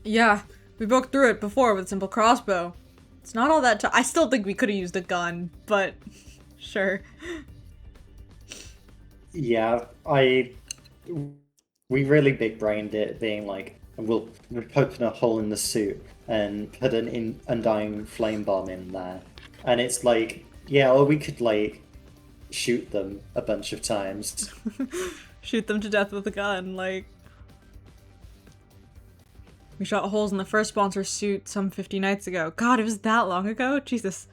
Yeah, we broke through it before with a simple crossbow. It's not all that I still think we could have used a gun, but sure. Yeah, we really big-brained it, being like, we'll poke a hole in the suit and put an undying flame bomb in there. And it's like, yeah, or we could, like, shoot them a bunch of times. Shoot them to death with a gun, like... We shot holes in the first sponsor's suit some 50 nights ago. God, it was that long ago? Jesus.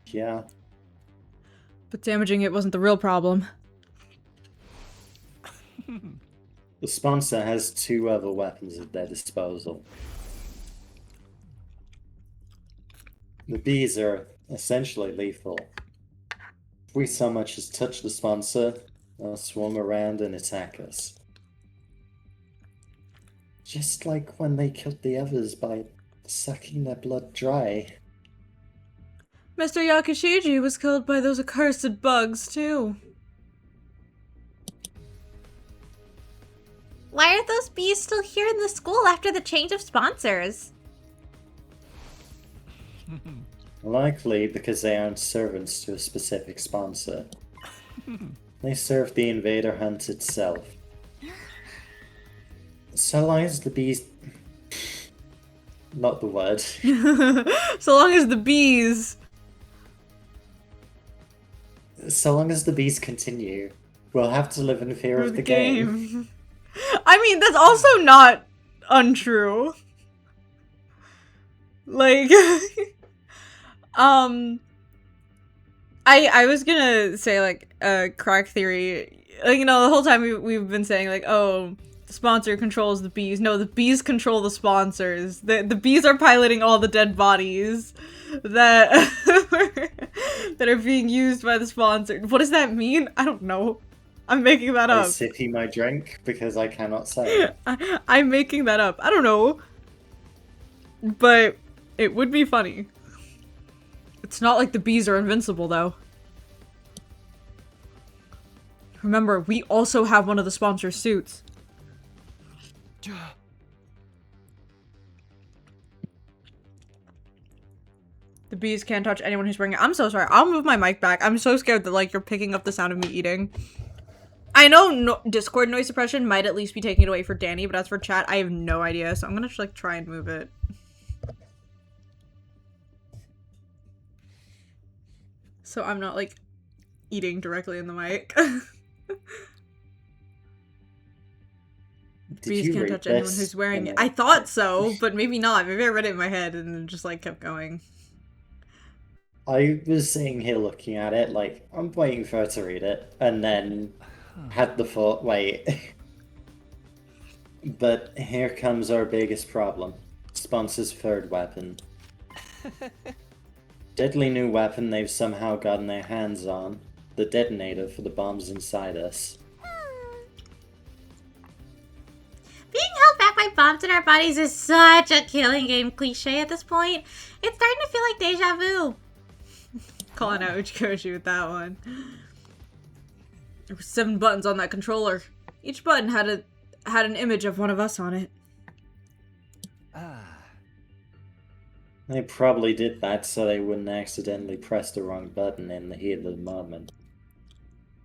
Yeah. But damaging it wasn't the real problem. The sponsor has 2 other weapons at their disposal. The bees are essentially lethal. If we so much as touch the sponsor, they'll swarm around and attack us. Just like when they killed the others by sucking their blood dry. Mr. Yakushiji was killed by those accursed bugs, too. Why are those bees still here in the school after the change of sponsors? Likely because they aren't servants to a specific sponsor. They serve the Invader Hunt itself. So long as the bees... Not the word. So long as the bees... So long as the bees continue, we'll have to live in fear of the game. I mean, that's also not untrue. Like, I was gonna say, like, crack theory. Like, you know, the whole time we've been saying, like, oh, the sponsor controls the bees. No, the bees control the sponsors. The bees are piloting all the dead bodies that that are being used by the sponsor. What does that mean? I don't know. I'm making that up. I'm sipping my drink because I cannot say. I'm making that up. I don't know. But it would be funny. It's not like the bees are invincible, though. Remember, we also have one of the sponsor suits. The bees can't touch anyone who's wearing it. I'm so sorry. I'll move my mic back. I'm so scared that, like, you're picking up the sound of me eating. I know Discord noise suppression might at least be taking it away for Danny, but as for chat, I have no idea. So I'm gonna, like, try and move it. So I'm not, like, eating directly in the mic. Bees can't touch anyone who's wearing it. I thought so, but maybe not. Maybe I read it in my head and then just, like, kept going. I was sitting here looking at it, like, I'm waiting for her to read it, and then had the thought, wait. But here comes our biggest problem. Sponsor's third weapon. Deadly new weapon they've somehow gotten their hands on. The detonator for the bombs inside us. Being held back by bombs in our bodies is such a killing game cliche at this point. It's starting to feel like deja vu. Calling out Uchikoshi with that one. There were 7 buttons on that controller. Each button had an image of one of us on it. They probably did that so they wouldn't accidentally press the wrong button in the heat of the moment.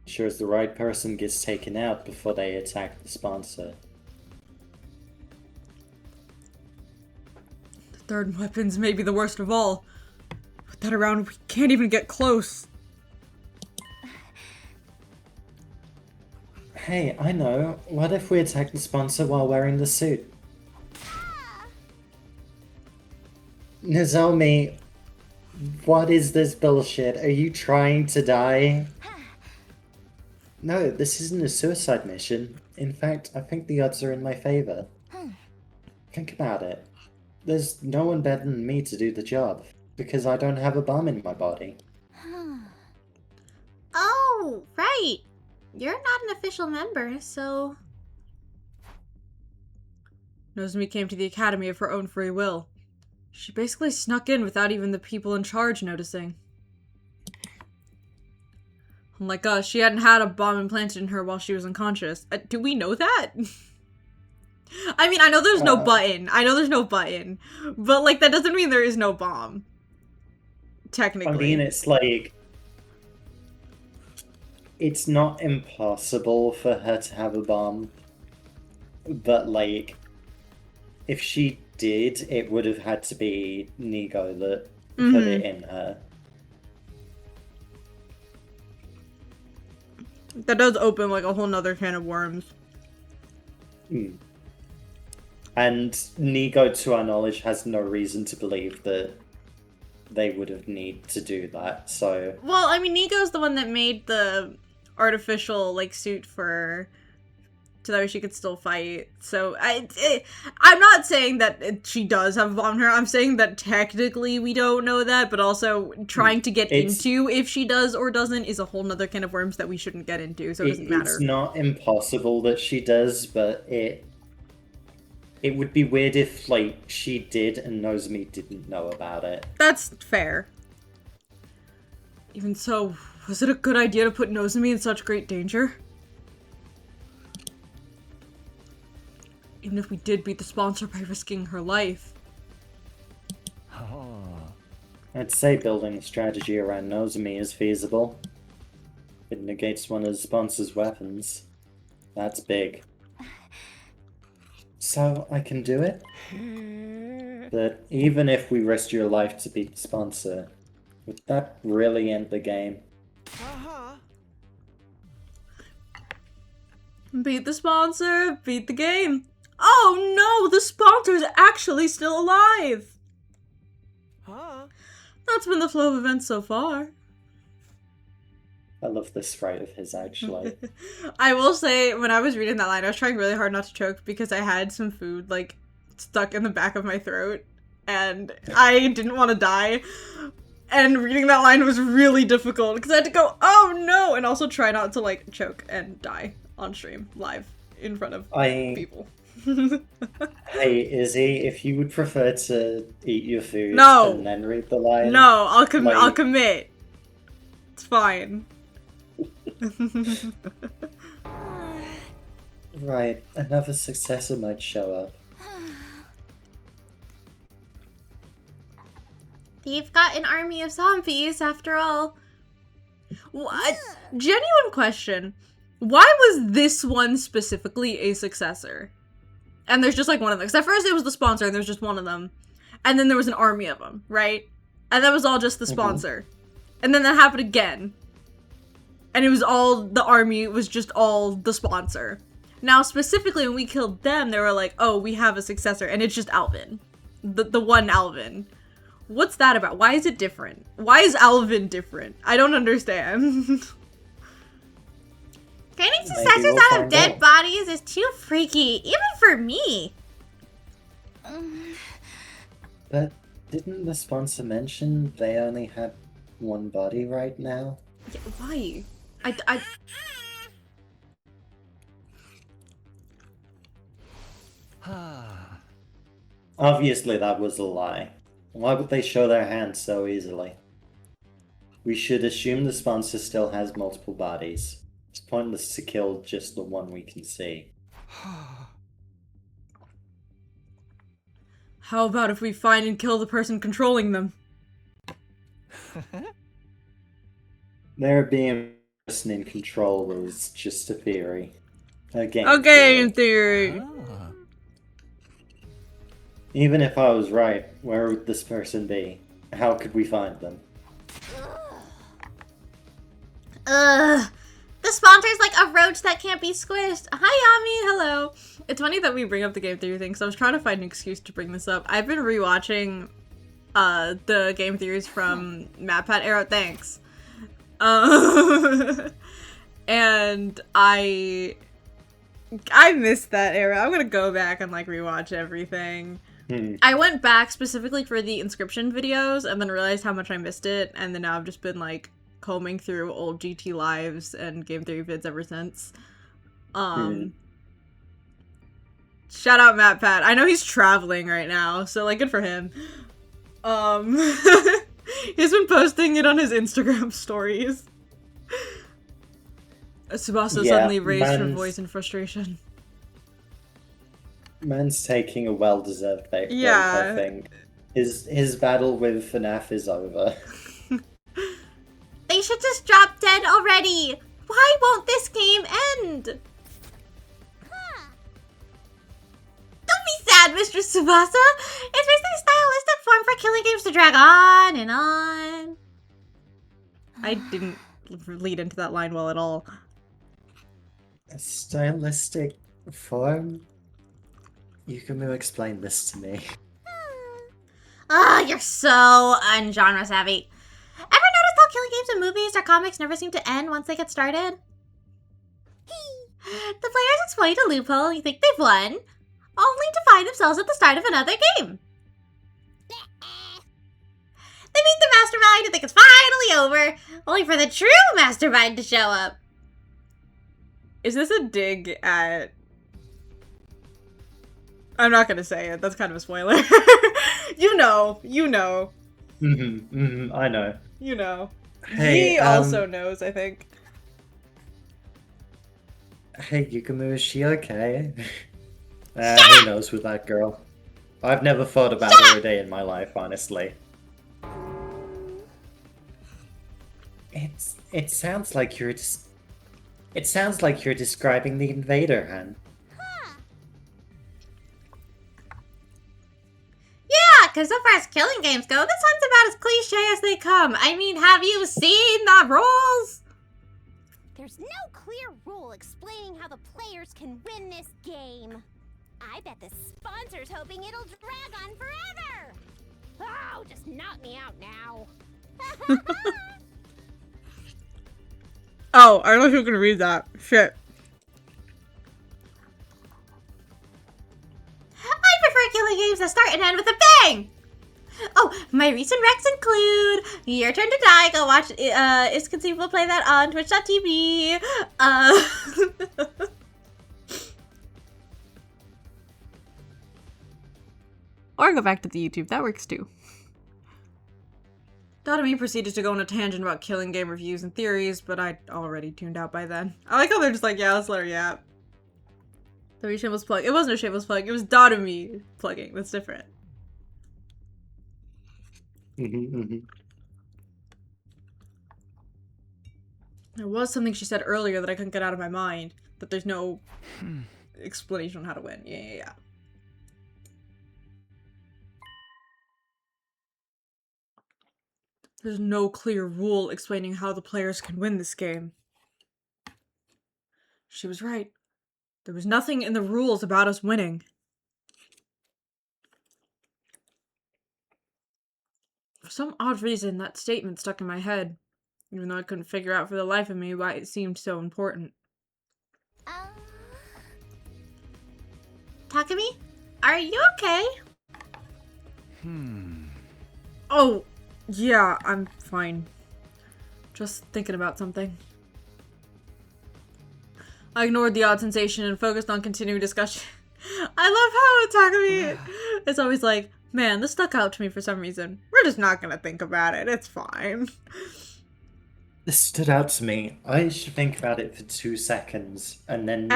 Ensures the right person gets taken out before they attack the sponsor. The third weapon's maybe the worst of all. With that around, we can't even get close. Hey, I know. What if we attack the sponsor while wearing the suit? Nozomi, what is this bullshit? Are you trying to die? No, this isn't a suicide mission. In fact, I think the odds are in my favor. Think about it. There's no one better than me to do the job, because I don't have a bomb in my body. Oh, right. You're not an official member, so... Nozomi came to the academy of her own free will. She basically snuck in without even the people in charge noticing. Unlike us, she hadn't had a bomb implanted in her while she was unconscious. Do we know that? I mean, I know there's no button. I know there's no button. But, like, that doesn't mean there is no bomb. Technically. I mean, it's like... It's not impossible for her to have a bomb. But, like... If she did, it would have had to be Nigo that put it in her. That does open, like, a whole nother can of worms. Mm. And Nigo, to our knowledge, has no reason to believe that they would have need to do that, so... Well, I mean, Nigo's the one that made the artificial, like, suit for so that way she could still fight. So I'm not saying that she does have a bomb in her. I'm saying that technically we don't know that, but also trying to get into if she does or doesn't is a whole nother can of worms that we shouldn't get into, so it doesn't matter. It's not impossible that she does, but it would be weird if, like, she did and Nozomi didn't know about it. That's fair. Even so, was it a good idea to put Nozomi in such great danger? Even if we did beat the sponsor by risking her life. Oh. I'd say building a strategy around Nozomi is feasible. It negates one of the sponsor's weapons. That's big. So, I can do it? But even if we risked your life to beat the sponsor, would that really end the game? Uh-huh. Beat the sponsor, beat the game. Oh no, the sponsor's actually still alive! Huh? That's been the flow of events so far. I love this sprite of his, actually. I will say, when I was reading that line, I was trying really hard not to choke because I had some food, like, stuck in the back of my throat, and I didn't want to die. And reading that line was really difficult because I had to go, oh no, and also try not to, like, choke and die on stream, live, in front of people. Hey, Izzy, if you would prefer to eat your food No. and then read the line... No, I'll commit. It's fine. Right, another successor might show up. They've got an army of zombies, after all. What? Genuine question. Why was this one specifically a successor? And there's just like one of them. Because at first it was the sponsor and there's just one of them. And then there was an army of them, right? And that was all just the sponsor. And then that happened again. And it was all, the army was just all the sponsor. Now, specifically when we killed them, they were like, oh, we have a successor. And it's just Alvin. The one Alvin. What's that about? Why is it different? Why is Alvin different? I don't understand. Creating successors out of dead bodies is too freaky, even for me. But didn't the sponsor mention they only had one body right now? Yeah, why? Obviously that was a lie. Why would they show their hands so easily? We should assume the sponsor still has multiple bodies. It's pointless to kill just the one we can see. How about if we find and kill the person controlling them? There being a person in control was just a theory. A game theory. Even if I was right, where would this person be? How could we find them? The sponsor's like a roach that can't be squished. Hi, Yami. Hello. It's funny that we bring up the game theory thing, so I was trying to find an excuse to bring this up. I've been rewatching the game theories from MatPat era. Thanks. And I missed that era. I'm gonna go back and like rewatch everything. I went back specifically for the Inscription videos and then realized how much I missed it, and then now I've just been like combing through old GT lives and game theory vids ever since. Shout out MatPat. I know he's traveling right now, so like good for him. He's been posting it on his Instagram stories. Tsubasa suddenly raised her voice in frustration. Man's taking a well-deserved break, Yeah. I think. His battle with FNAF is over. They should just drop dead already. Why won't this game end? Don't be sad, Mr. Tsubasa. It's basically a stylistic form for killing games to drag on and on. I didn't lead into that line well at all. A stylistic form? Yukimi explain this to me. You're so ungenre savvy. Ever noticed how killing games in movies or comics never seem to end once they get started? The players exploit a loophole and think they've won, only to find themselves at the start of another game. They meet the mastermind and think it's finally over, only for the true mastermind to show up. Is this a dig at... I'm not gonna say it. That's kind of a spoiler. You know. I know. You know. Hey, He also knows, I think. Hey, Yukumu, is she okay? Who knows with that girl? I've never thought about her a day in my life, honestly. It sounds like you're It sounds like you're describing the invader, Han. Yeah, because so far as killing games go, this one's about as cliche as they come. I mean, have you seen the rules? There's no clear rule explaining how the players can win this game. I bet the sponsor's hoping it'll drag on forever. Oh, just knock me out now. Oh, I don't know if you can read that. Shit. I prefer killing games that start and end with a bang! Oh, my recent recs include Your Turn to Die. Go watch It's Conceivable play that on twitch.tv. Or go back to the YouTube. That works too. Dotami proceeded to go on a tangent about killing game reviews and theories, but I'd already tuned out by then. I like how they're just like, yeah, let's let her yap. The shameless plug. It wasn't a shameless plug. It was Dotami plugging. That's different. There was something she said earlier that I couldn't get out of my mind. That there's no explanation on how to win. Yeah. There's no clear rule explaining how the players can win this game. She was right. There was nothing in the rules about us winning. For some odd reason, that statement stuck in my head, even though I couldn't figure out for the life of me why it seemed so important. Takumi, are you okay? Oh, yeah, I'm fine. Just thinking about something. I ignored the odd sensation and focused on continuing discussion. I love how Takumi is always like, man, this stuck out to me for some reason. We're just not gonna think about it. It's fine. This stood out to me. I should think about it for 2 seconds and then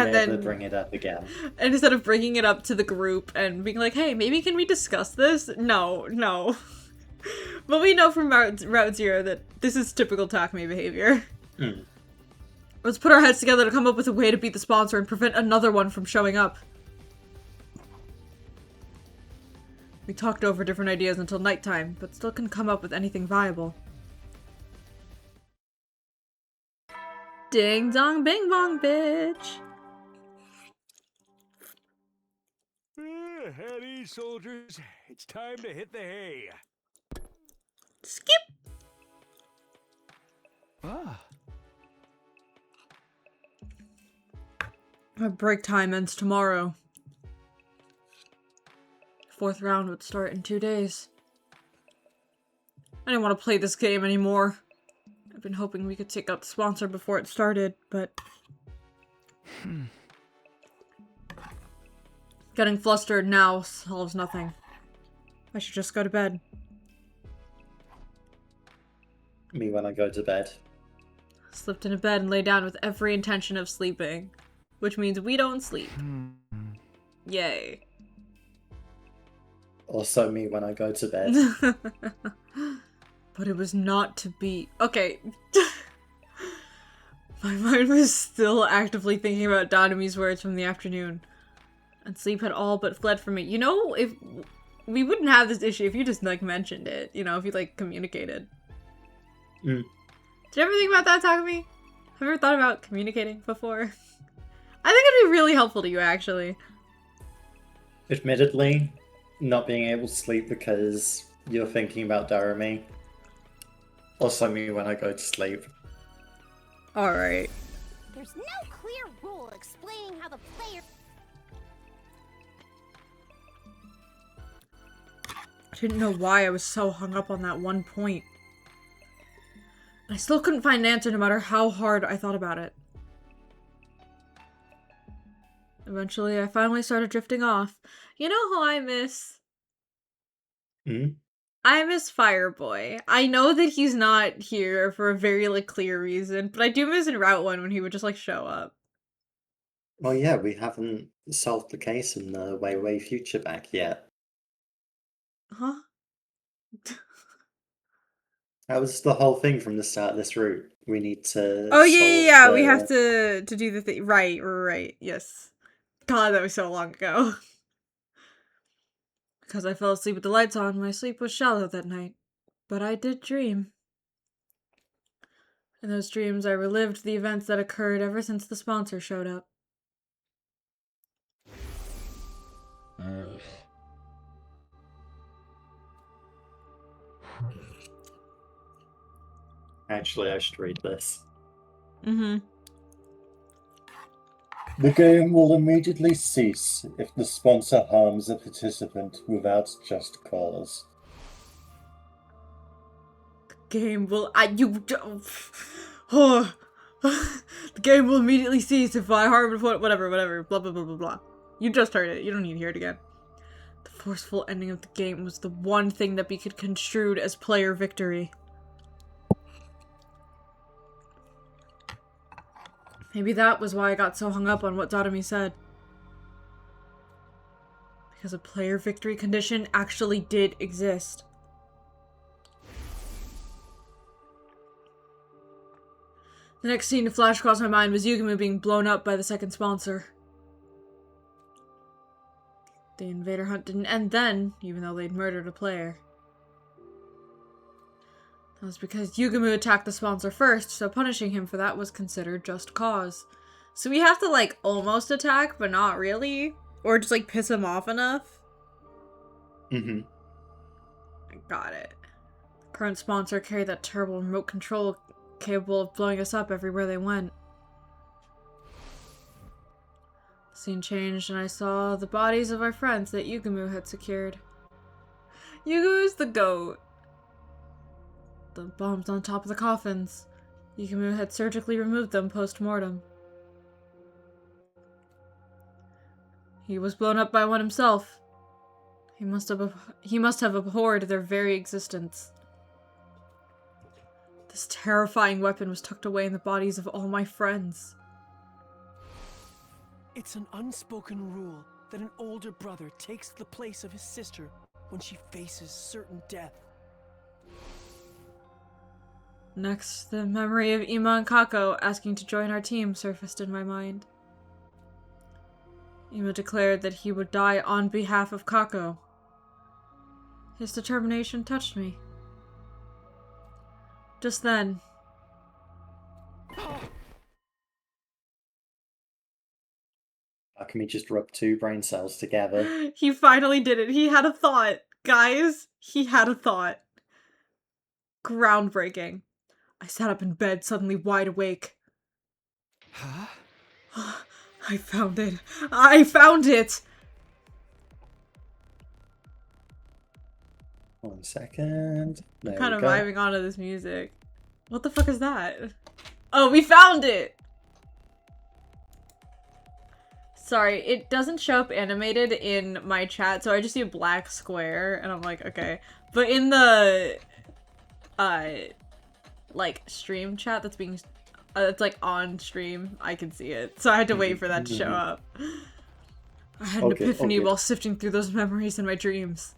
bring it up again. And instead of bringing it up to the group and being like, hey, maybe can we discuss this? No. But we know from Route Zero that this is typical Takumi behavior. Let's put our heads together to come up with a way to beat the sponsor and prevent another one from showing up. We talked over different ideas until nighttime, but still couldn't come up with anything viable. Ding dong bing bong, bitch! Howdy, soldiers. It's time to hit the hay. Skip! Our break time ends tomorrow. 4th round would start in 2 days. I didn't want to play this game anymore. I've been hoping we could take out the sponsor before it started, but... Getting flustered now solves nothing. I should just go to bed. Me when I go to bed. Slipped into bed and lay down with every intention of sleeping. Which means we don't sleep. Yay. Also me when I go to bed. But it was not to be. Okay. My mind was still actively thinking about Dotami's words from the afternoon. And sleep had all but fled from me. You know, if we wouldn't have this issue if you just, like, mentioned it. You know, if you, like, communicated. Did you ever think about that, Takumi? Have you ever thought about communicating before? I think it'd be really helpful to you, actually. Admittedly, not being able to sleep because you're thinking about Darumi. Also me when I go to sleep. Alright. There's no clear clear rule explaining how the player... I didn't know why I was so hung up on that one point. I still couldn't find an answer no matter how hard I thought about it. Eventually, I finally started drifting off. You know who I miss? Hmm? I miss Fireboy. I know that he's not here for a very, like, clear reason, but I do miss in Route 1 when he would just, like, show up. Well, yeah, we haven't solved the case in the Way Way Future back yet. Huh? That was the whole thing from the start of this route. We need to Oh, yeah, solve we the- have to do the thing. Right, yes. God, that was so long ago. Because I fell asleep with the lights on, my sleep was shallow that night. But I did dream. In those dreams, I relived the events that occurred ever since the sponsor showed up. Actually, I should read this. Mm-hmm. The game will immediately cease if the sponsor harms a participant without just cause. Game will... Oh. The game will immediately cease if I harm... Whatever, blah, blah, blah, blah, blah. You just heard it. You don't need to hear it again. The forceful ending of the game was the one thing that could be construed as player victory. Maybe that was why I got so hung up on what Dotomi said. Because a player victory condition actually did exist. The next scene to flash across my mind was Yugumu being blown up by the second sponsor. The invader hunt didn't end then, even though they'd murdered a player. That was because Yugumu attacked the sponsor first, so punishing him for that was considered just cause. So we have to, like, almost attack, but not really? Or just, like, piss him off enough? Mm-hmm. I got it. The current sponsor carried that terrible remote control capable of blowing us up everywhere they went. The scene changed and I saw the bodies of our friends that Yugumu had secured. Yugumu's the GOAT. The bombs on top of the coffins. Yugumu had surgically removed them post-mortem. He was blown up by one himself. He must have abhorred their very existence. This terrifying weapon was tucked away in the bodies of all my friends. It's an unspoken rule that an older brother takes the place of his sister when she faces certain death. Next, the memory of Ima and Kako asking to join our team surfaced in my mind. Ima declared that he would die on behalf of Kako. His determination touched me. Just then, Akemi just rubbed two brain cells together. he finally did it. He had a thought. Guys, he had a thought. Groundbreaking. I sat up in bed, suddenly wide awake. Huh? I found it. I found it! 1 second. There Kind we of go. vibing onto this music. What the fuck is that? Oh, we found it! Sorry, it doesn't show up animated in my chat, so I just see a black square, and I'm like, okay. But in the, like, stream chat that's being, it's like on stream, I can see it. So I had to wait for that to show up. I had an epiphany while sifting through those memories in my dreams.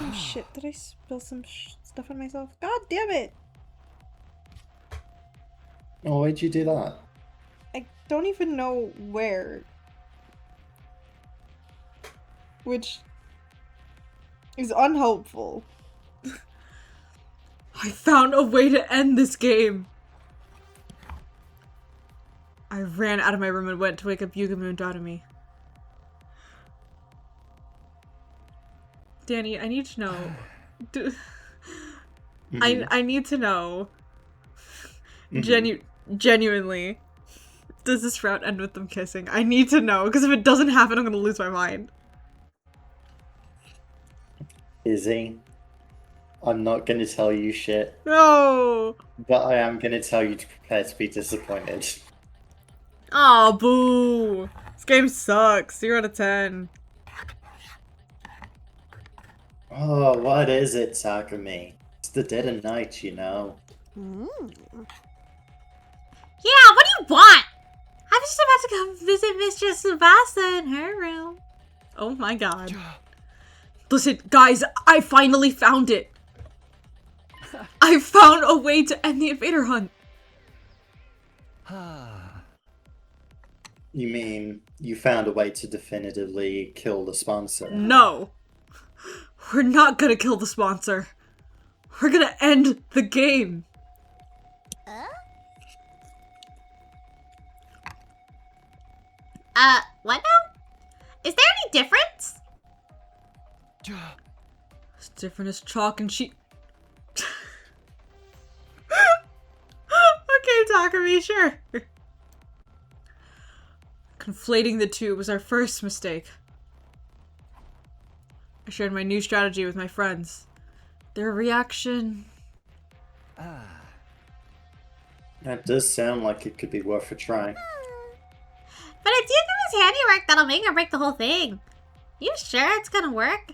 Oh shit, did I spill some stuff on myself? God damn it! Oh, why'd you do that? I don't even know where. Which is unhelpful. I found a way to end this game! I ran out of my room and went to wake up Yugumu and Dotomi. Danny, I need to know. I need to know. Genuinely. Does this route end with them kissing? I need to know, because if it doesn't happen, I'm gonna lose my mind. Izzy, I'm not gonna tell you shit, No! but I am gonna tell you to prepare to be disappointed. Aw, boo! This game sucks. 0 out of 10. Oh, what is it, Takumi? It's the dead of night, you know. Yeah, what do you want? I was just about to come visit Mistress Subasa in her room. Oh my god. Listen, guys, I finally found it! I found a way to end the invader hunt! You mean you found a way to definitively kill the sponsor? No! We're not gonna kill the sponsor. We're gonna end the game. What now? Is there any difference? It's different as chalk and sheet. Okay, Takumi, sure. Conflating the two was our first mistake. I shared my new strategy with my friends. Their reaction... That does sound like it could be worth a try. But it's Yukuma's handiwork that'll make or break the whole thing. You sure it's gonna work?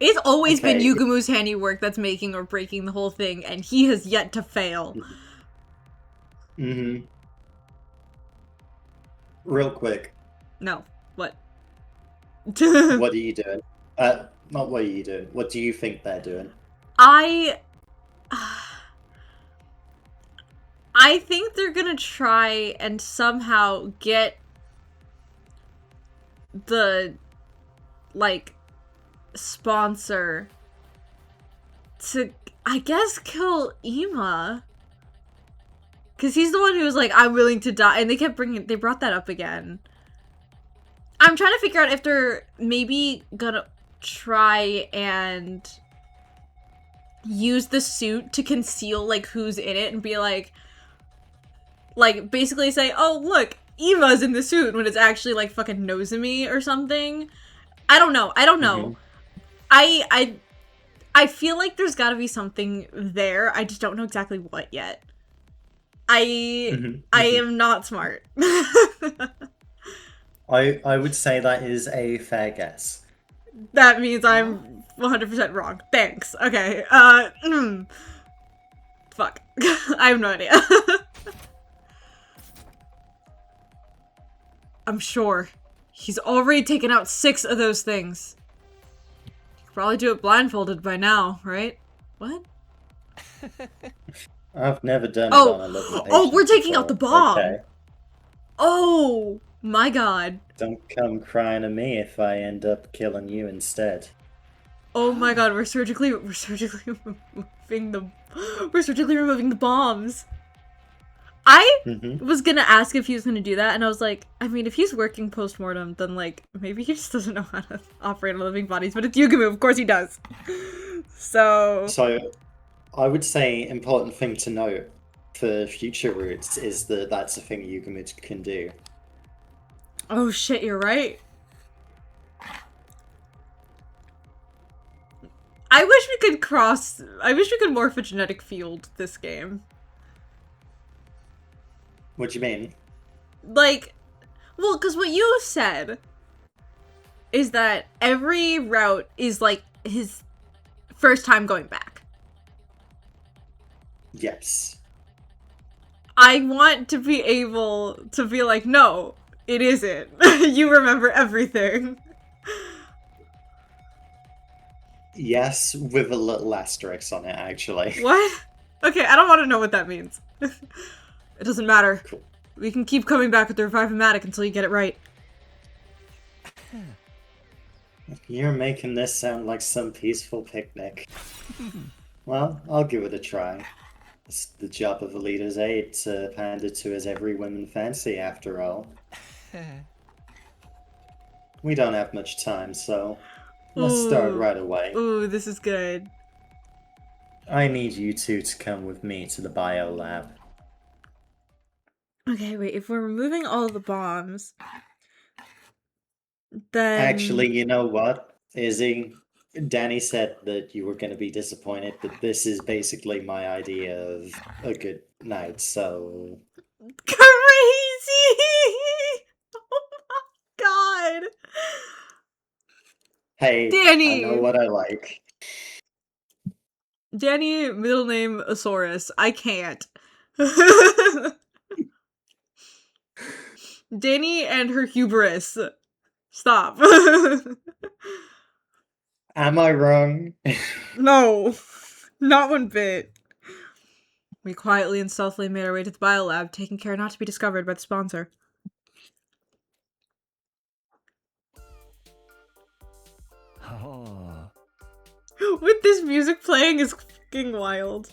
It's always been Okay. Yugumu's handiwork that's making or breaking the whole thing, and he has yet to fail. Mm-hmm. Real quick, No. What? what are you doing? Not what are you doing. What do you think they're doing? I think they're gonna try and somehow get the, like, sponsor to, I guess, kill Ima. Because he's the one who was like, I'm willing to die. And they brought that up again. I'm trying to figure out if they're maybe gonna try and use the suit to conceal, like, who's in it and be like, basically say, oh, look, Eva's in the suit when it's actually, like, fucking Nozomi or something. I don't know. Mhm. I feel like there's gotta be something there. I just don't know exactly what yet. I am not smart. I would say that is a fair guess. That means I'm 100% wrong. Thanks. Okay. Fuck. I have no idea. I'm sure. He's already taken out 6 of those things. You could probably do it blindfolded by now, right? What? I've never done Oh. it on a living Oh, patient we're taking out before. the bomb. Okay. Oh my god. Don't come crying to me if I end up killing you instead. Oh my god, we're surgically removing the bombs. I Mhm. was gonna ask if he was gonna do that, and I was like, I mean, if he's working post-mortem, then, like, maybe he just doesn't know how to operate on living bodies, but it's Yugumu, of course he does. So... So, I would say important thing to note for future routes is that that's a thing Yugamut can do. Oh shit, you're right. I wish we could morphogenetic field this game. What do you mean? Like, well, because what you said is that every route is, like, his first time going back. Yes. I want to be able to be like, no, it isn't. You remember everything. Yes, with a little asterisk on it, actually. What? Okay, I don't want to know what that means. It doesn't matter. Cool. We can keep coming back with the Revive-O-Matic until you get it right. You're making this sound like some peaceful picnic. Well, I'll give it a try. It's the job of a leader's aide to pander to his every woman fancy, after all. We don't have much time, so let's start Ooh. right away. Ooh, this is good. I need you two to come with me to the bio lab. Okay, wait, if we're removing all the bombs, then... Actually, you know what, Izzy? Danny said that you were going to be disappointed, but this is basically my idea of a good night, so... Crazy! Oh my god! Hey, Danny! I know what I like. Danny, middle name Asaurus. I can't. Danny and her hubris. Stop. Am I wrong? No, not one bit. We quietly and stealthily made our way to the biolab, taking care not to be discovered by the sponsor. Oh. With this music playing is fucking wild.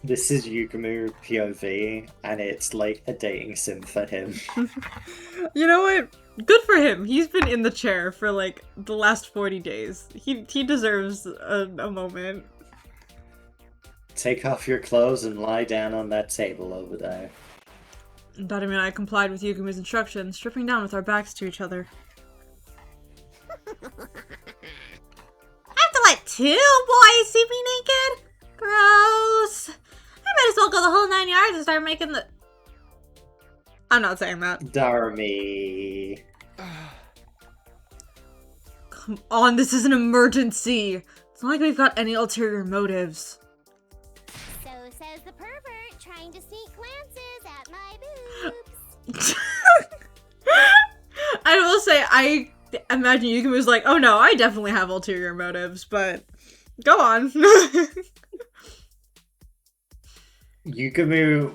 This is Yugumu POV, and it's like a dating sim for him. You know what? Good for him. He's been in the chair for like the last 40 days. He deserves a moment. Take off your clothes and lie down on that table over there. Dadami and I complied with Yugumu's instructions, stripping down with our backs to each other. I have to let 2 boys see me naked? Gross. I might as well go the whole 9 yards and start making the... I'm not saying that. Darmy. Come on, this is an emergency. It's not like we've got any ulterior motives. So says the pervert trying to sneak glances at my boobs. I will say, I imagine Yugumu's like, oh no, I definitely have ulterior motives, but go on. Yugumu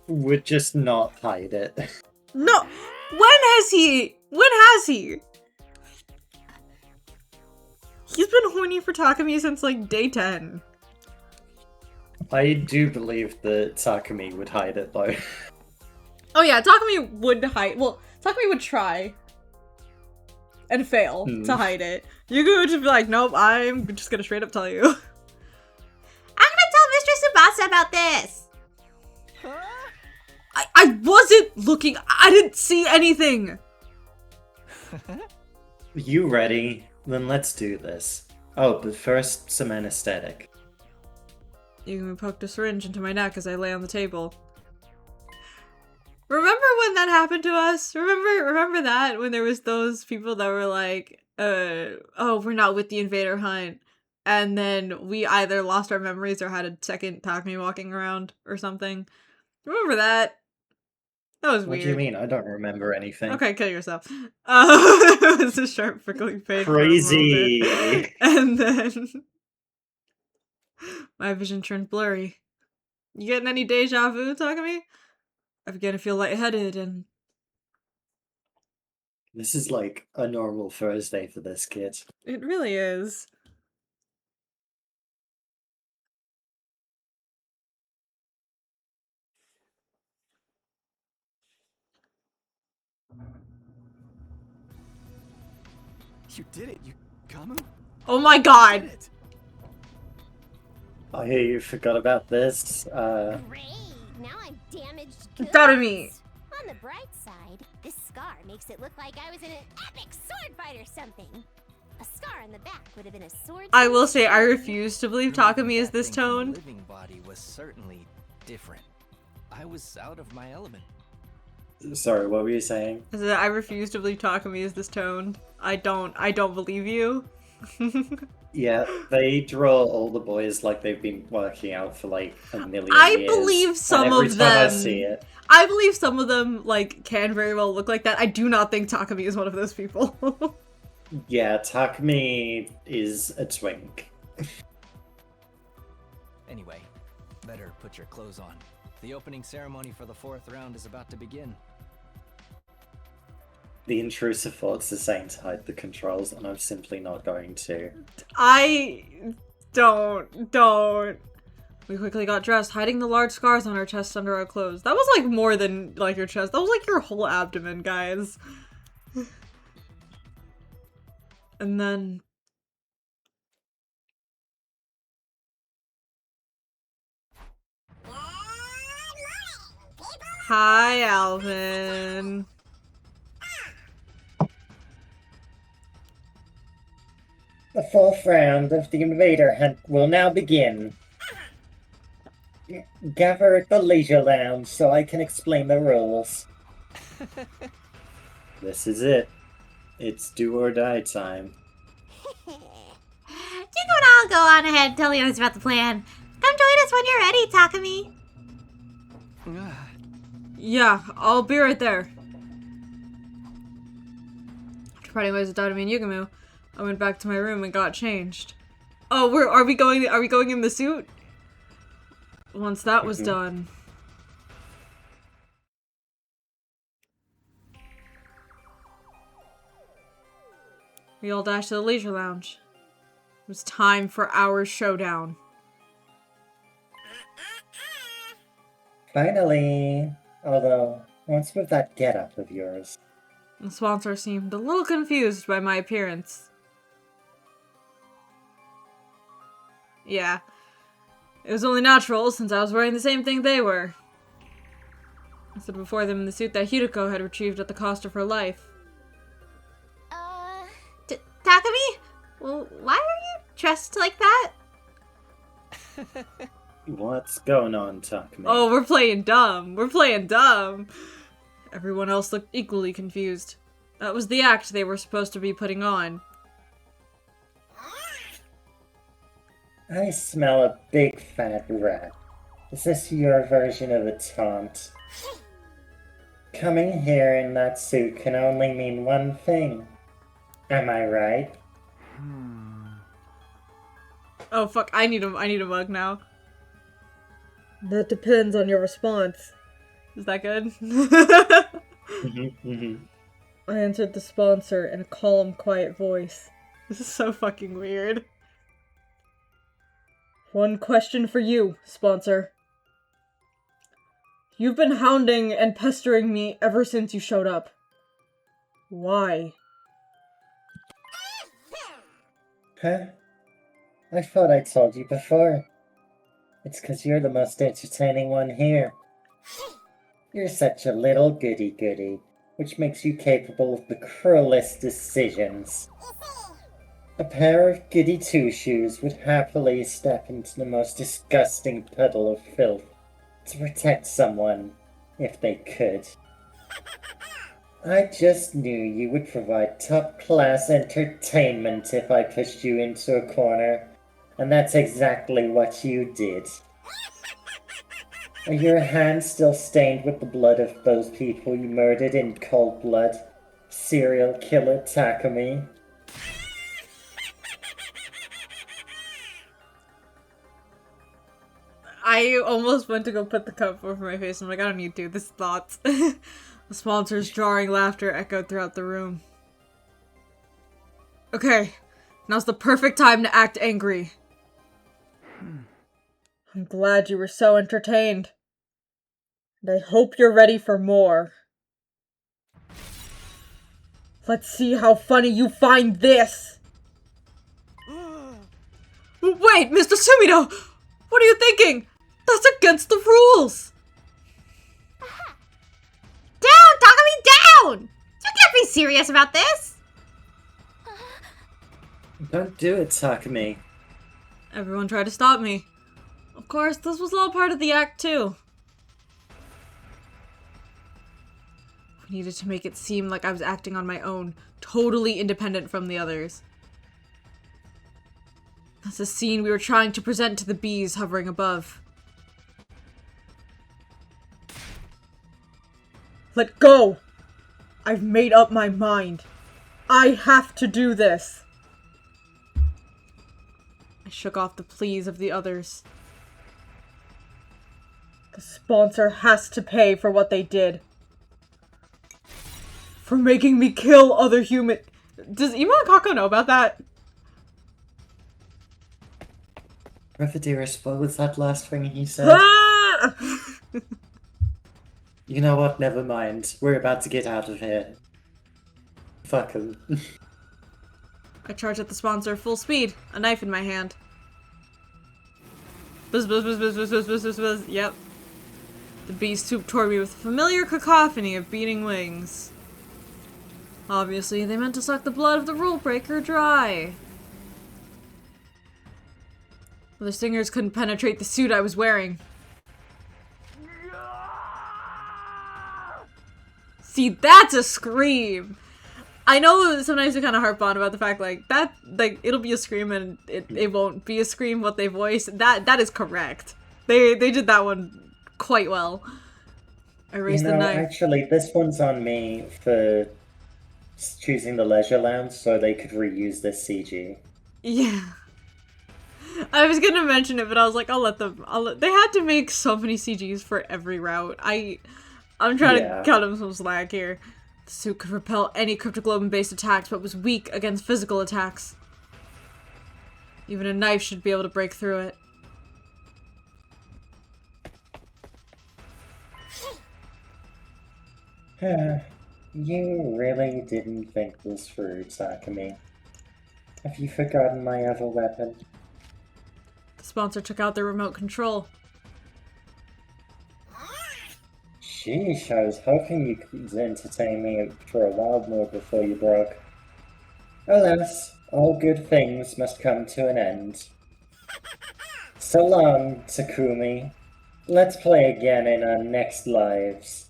would just not hide it. No, when has he? When has he? He's been horny for Takumi since like day 10. I do believe that Takumi would hide it though. Oh yeah, Takumi would hide. Well, Takumi would try and fail to hide it. Yugumu would just be like, nope, I'm just gonna straight up tell you. I'm gonna tell Mistress Tsubasa about this! I wasn't looking. I didn't see anything. You ready? Then let's do this. Oh, but first, some anesthetic. Yugumi poked a syringe into my neck as I lay on the table. Remember when that happened to us? Remember that? When there was those people that were like, oh, we're not with the invader hunt. And then we either lost our memories or had a second Takumi walking around or something. Remember that? That was weird. What do you mean? I don't remember anything. Okay, kill yourself. It was a sharp prickling pain. Crazy. For a moment. And then my vision turned blurry. You getting any deja vu, Takumi? I began to feel lightheaded and... This is like a normal Thursday for this kid. It really is. You did it, Yukamu. Oh my god! Did it. I hear you forgot about this. Great! Now I'm damaged goods. Takumi! On the bright side, this scar makes it look like I was in an epic sword fight or something. A scar on the back would have been a sword. I will say I refuse to believe Takumi is That this thing from the toned. living body was certainly different. I was out of my element. Sorry, what were you saying? I refuse to believe Takumi is this toned. I don't believe you. Yeah, they draw all the boys like they've been working out for like a million I years. believe some and every of time I them- see it, I believe some of them, like, can very well look like that. I do not think Takumi is one of those people. yeah, Takumi is a twink. Anyway, better put your clothes on. The opening ceremony for the 4th round is about to begin. The intrusive thoughts are saying to hide the controls, and I'm simply not going to. Don't. We quickly got dressed, hiding the large scars on our chests under our clothes. That was like more than like your chest. That was like your whole abdomen, guys. And then Hi, Alvin. The fourth round of the invader hunt will now begin. Gather at the leisure lounge so I can explain the rules. This is it. It's do or die time. You can all go on ahead and tell the others about the plan. Come join us when you're ready, Takumi. Yeah, I'll be right there. After parting ways with Dotami and Yugumu, I went back to my room and got changed. Oh, are we going in the suit? Once that was done. We all dashed to the leisure lounge. It was time for our showdown. Finally. Although, what's with that get-up of yours? The sponsor seemed a little confused by my appearance. Yeah. It was only natural since I was wearing the same thing they were. I stood before them in the suit that Hideko had retrieved at the cost of her life. Takumi? Well, why are you dressed like that? What's going on, Takumi? Oh, we're playing dumb. We're playing dumb. Everyone else looked equally confused. That was the act they were supposed to be putting on. I smell a big fat rat. Is this your version of a taunt? Coming here in that suit can only mean one thing. Am I right? Oh fuck, I need a mug now. That depends on your response. Is that good? I answered the sponsor in a calm, quiet voice. This is so fucking weird. One question for you, sponsor. You've been hounding and pestering me ever since you showed up. Why? Huh? I thought I told you before. It's 'cause you're the most entertaining one here. You're such a little goody-goody, which makes you capable of the cruelest decisions. A pair of goody two-shoes would happily step into the most disgusting puddle of filth to protect someone, if they could. I just knew you would provide top-class entertainment if I pushed you into a corner, and that's exactly what you did. Are your hands still stained with the blood of those people you murdered in cold blood? Serial killer Takumi? I almost went to go put the cup over my face. I'm like, I don't need to. This is thoughts. The sponsor's jarring laughter echoed throughout the room. Okay, now's the perfect time to act angry. I'm glad you were so entertained. And I hope you're ready for more. Let's see how funny you find this! Wait, Mr. Sumino! What are you thinking? That's against the rules! Down, Takumi, down! You can't be serious about this! Don't do it, Takumi. Everyone tried to stop me. Of course, this was all part of the act, too. We needed to make it seem like I was acting on my own, totally independent from the others. That's a scene we were trying to present to the bees hovering above. Let go! I've made up my mind. I have to do this. I shook off the pleas of the others. The sponsor has to pay for what they did. For making me kill other human... Does Ima Kako know about that? Revideris, what was that last thing he said? Ah! You know what? Never mind. We're about to get out of here. Fuck him. I charged at the sponsor full speed, a knife in my hand. Buzz, buzz, buzz, buzz, buzz, buzz, buzz, buzz, buzz. Yep. The beast swooped toward me with a familiar cacophony of beating wings. Obviously, they meant to suck the blood of the rule breaker dry. The stingers couldn't penetrate the suit I was wearing. See, that's a scream! I know sometimes we kind of harp on about the fact, like, that, like, it'll be a scream and it won't be a scream what they voice. That is correct. They did that one quite well. I raised the knife. Actually, this one's on me for choosing the Leisure Lounge so they could reuse this CG. Yeah. I was gonna mention it, but I was like, I'll let them. They had to make so many CGs for every route. I'm trying to cut them some slack here. The suit could repel any cryptoglobin-based attacks, but was weak against physical attacks. Even a knife should be able to break through it. You really didn't think this through, Takumi. Have you forgotten my other weapon? The sponsor took out their remote control. Sheesh, I was hoping you could entertain me for a while more before you broke. Alas, all good things must come to an end. So long, Takumi. Let's play again in our next lives.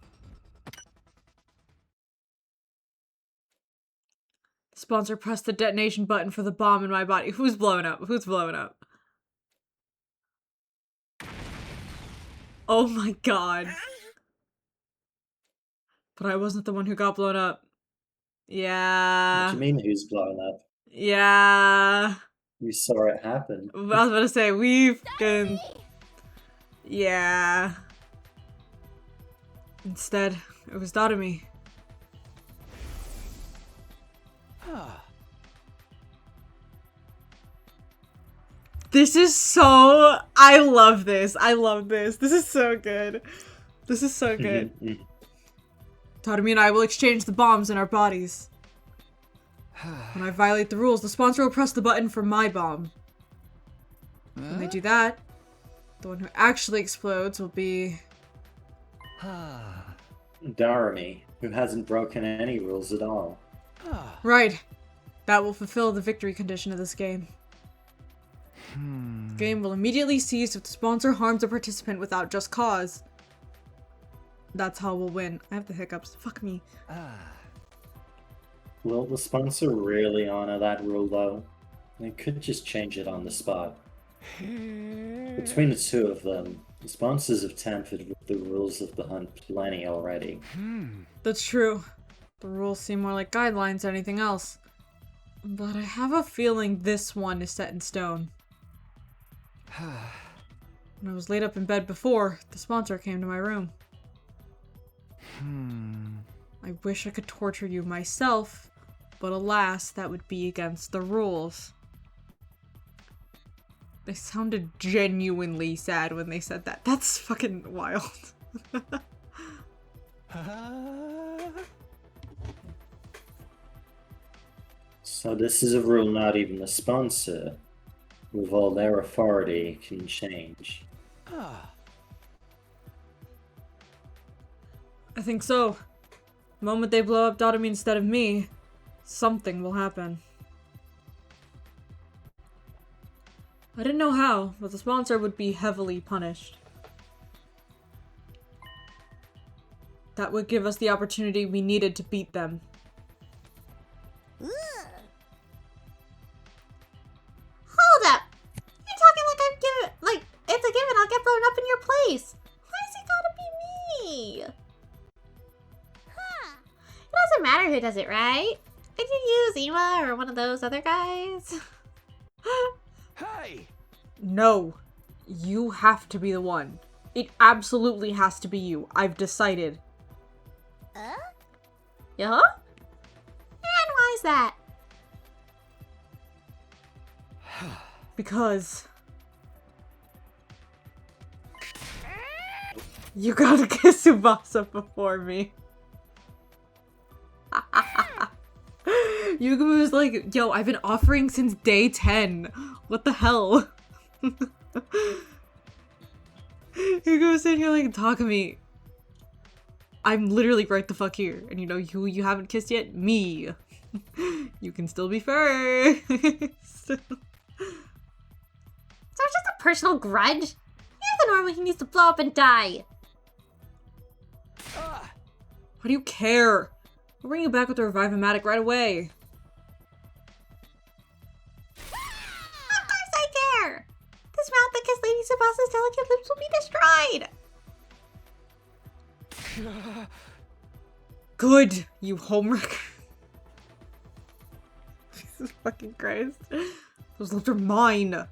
The sponsor pressed the detonation button for the bomb in my body. Who's blowing up? Who's blowing up? Oh my god. But I wasn't the one who got blown up. Yeah. What do you mean, who's blown up? Yeah. You saw it happen. I was about to say, we've been... Yeah. Instead, it was Dotomi. This is so... I love this. I love this. This is so good. This is so good. Dotomi and I will exchange the bombs in our bodies. When I violate the rules, the sponsor will press the button for my bomb. When they do that, the one who actually explodes will be... Darumi, who hasn't broken any rules at all. Right. That will fulfill the victory condition of this game. The game will immediately cease if the sponsor harms a participant without just cause. That's how we'll win. I have the hiccups. Fuck me. Will the sponsor really honor that rule, though? They could just change it on the spot. Between the two of them, the sponsors have tampered with the rules of the hunt plenty already. That's true. The rules seem more like guidelines than anything else. But I have a feeling this one is set in stone. When I was laid up in bed before, the sponsor came to my room. I wish I could torture you myself, but alas, that would be against the rules. They sounded genuinely sad when they said that. That's fucking wild. So this is a rule not even the sponsor, with all their authority, can change. I think so. The moment they blow up Dotomi instead of me, something will happen. I didn't know how, but the sponsor would be heavily punished. That would give us the opportunity we needed to beat them. Hold up! You're talking like I'm giving, like, it's a given I'll get blown up in your place. Why has it gotta be me? It doesn't matter who does it, right? Could you use Ema or one of those other guys? Hey! No. You have to be the one. It absolutely has to be you. I've decided. Yeah? And why is that? Because... you gotta kiss Tsubasa before me. Yugamo was like, yo, I've been offering since day 10. What the hell? Yugamo was sitting here like, Takumi, I'm literally right the fuck here. And you know who you haven't kissed yet? Me. You can still be first. So it's just a personal grudge? You're the normal who needs to blow up and die. Ah! Why do you care? We'll bring you back with the Revive-O-Matic right away. Of course I care! This mouth that kissed Lady Sebastia's delicate lips will be destroyed! Good, you homewrecker. Jesus fucking Christ. Those lips are mine.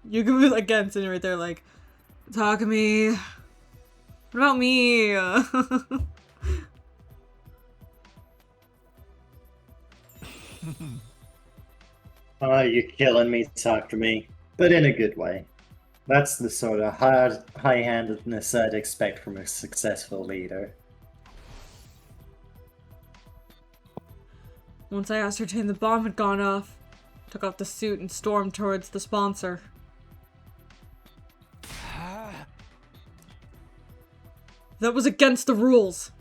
You can be again sitting right there like, Takumi. What about me? Oh, you're killing me, Takumi. But in a good way. That's the sort of high-handedness I'd expect from a successful leader. Once I ascertained the bomb had gone off, took off the suit and stormed towards the sponsor. That was against the rules.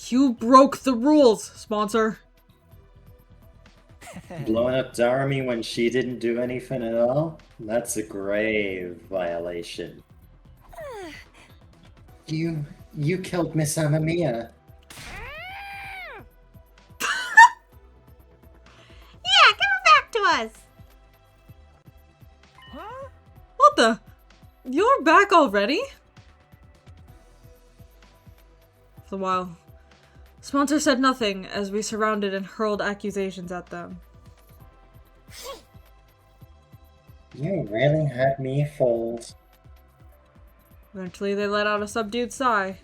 You broke the rules, sponsor. Blowing up Darumi when she didn't do anything at all? That's a grave violation. You killed Miss Amamiya. Yeah, give it back to us! Huh? What the? You're back already? For a while, sponsor said nothing as we surrounded and hurled accusations at them. You really had me fooled. Eventually, they let out a subdued sigh.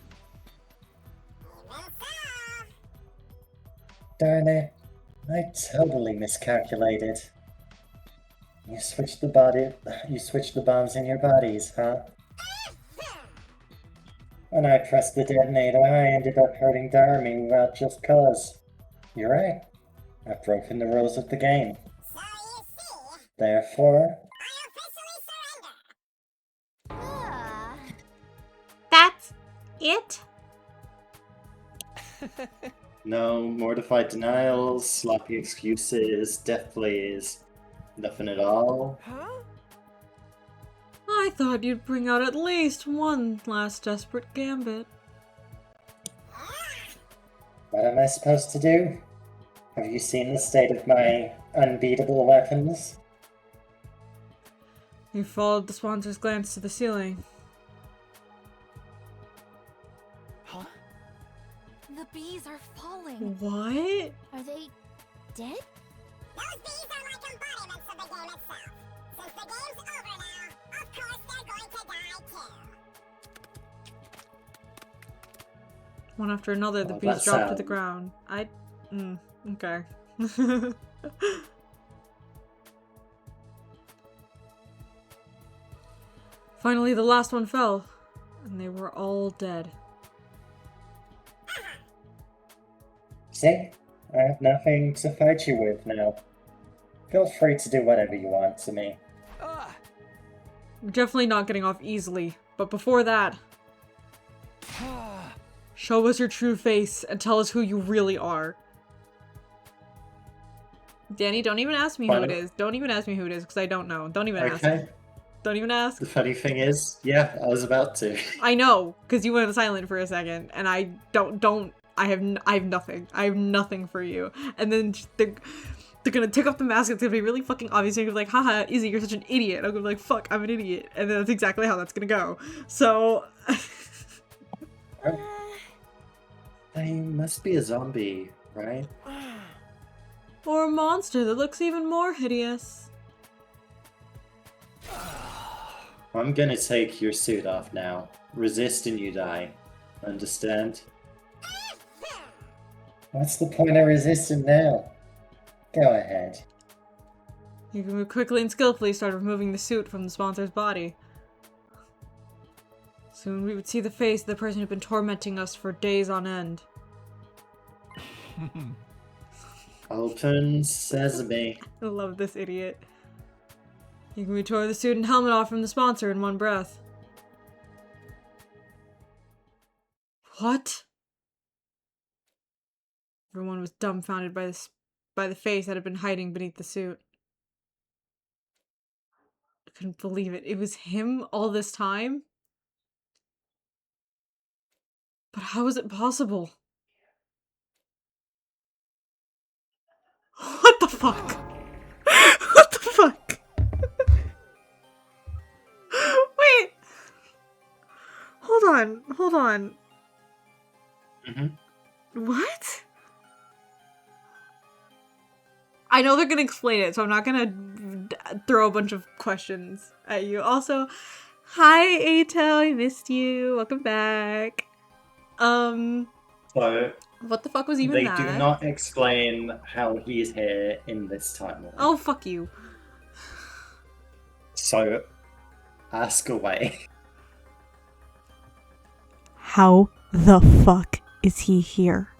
Darn it. I totally miscalculated. You switched the bombs in your bodies, huh? When I pressed the detonator, I ended up hurting Darumi without just cause. You're right. I've broken the rules of the game. So you see, Therefore, I officially surrender. That's it? no mortified denials, sloppy excuses, death plays, nothing at all. Huh? I thought you'd bring out at least one last desperate gambit. What am I supposed to do? Have you seen the state of my unbeatable weapons? You followed the sponsor's glance to the ceiling. Huh? The bees are falling. What? Are they dead? Those bees are like embodiments of the game itself. Since the game's over now, of course they're going to die too. One after another, the Oh, bees that's dropped to the sad. ground. Okay. Finally, the last one fell, and they were all dead. See? I have nothing to fight you with now. Feel free to do whatever you want to me. Ah! We're definitely not getting off easily, but before that, Ah! show us your true face and tell us who you really are. Danny, don't even ask me who it is. Don't even ask me who it is, because I don't know. Don't even ask. Okay. Don't even ask. The funny thing is, yeah, I was about to. I know, because you went silent for a second, and I I have nothing. I have nothing for you. And then they're gonna take off the mask. It's gonna be really fucking obvious. You're gonna be like, haha, Izzy, you're such an idiot. I'm gonna be like, fuck, I'm an idiot. And then that's exactly how that's gonna go. So. I must be a zombie, right? Or a monster that looks even more hideous. I'm gonna take your suit off now. Resist and you die. Understand? What's the point of resisting now? Go ahead. You can quickly and skillfully start removing the suit from the sponsor's body. Soon we would see the face of the person who'd been tormenting us for days on end. Open sesame. I love this idiot. You can tore the suit and helmet off from the sponsor in one breath. What? Everyone was dumbfounded by the face that had been hiding beneath the suit. I couldn't believe it. It was him all this time? But how is it possible? What the fuck? What the fuck? Wait. Hold on. What? I know they're gonna explain it, so I'm not gonna throw a bunch of questions at you. Also, hi Ato, I missed you. Welcome back. So What the fuck was even they that? do not explain how he's here in this timeline. Oh, fuck you. So, ask away. How the fuck is he here?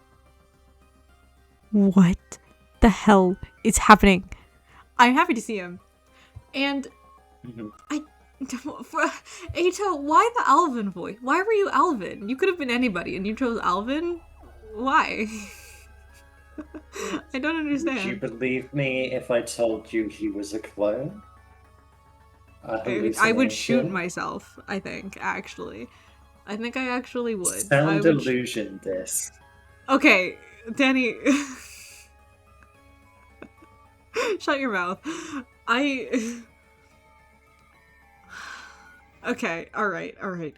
What the hell is happening? I'm happy to see him. And Ato, why the Alvin voice? Why were you Alvin? You could have been anybody and you chose Alvin? Why? I don't understand. Would you believe me if I told you he was a clone? I would shoot myself, I think, actually. I think I actually would. Sound illusion this. Okay, Danny. Shut your mouth. Okay, alright.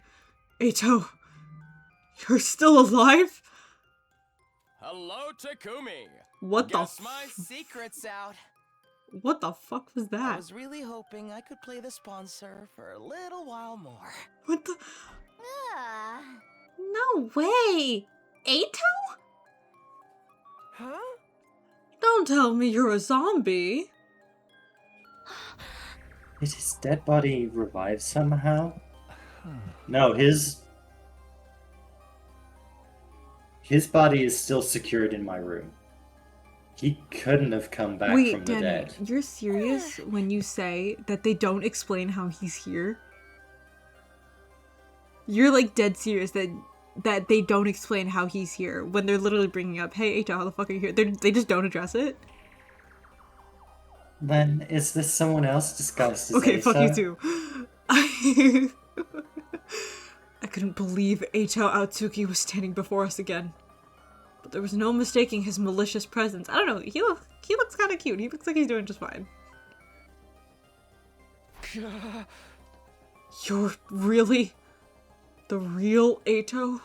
Ato, you're still alive? Hello, Takumi. What Guess my secret's out. What the fuck was I that? was really hoping I could play the sponsor for a little while more. What the? No way! Ato? Huh? Don't tell me you're a zombie. Did his dead body revive somehow? No, his body is still secured in my room. He couldn't have come back from the Danny, dead. you're serious when you say that they don't explain how he's here? You're like dead serious that they don't explain how he's here when they're literally bringing up, hey Ato, how the fuck are you here? They just don't address it? Then is this someone else disguised as Okay, Ato? fuck you too. I couldn't believe Ato Atsuki was standing before us again. But there was no mistaking his malicious presence. I don't know, he looks kind of cute. He looks like he's doing just fine. You're really the real Ato?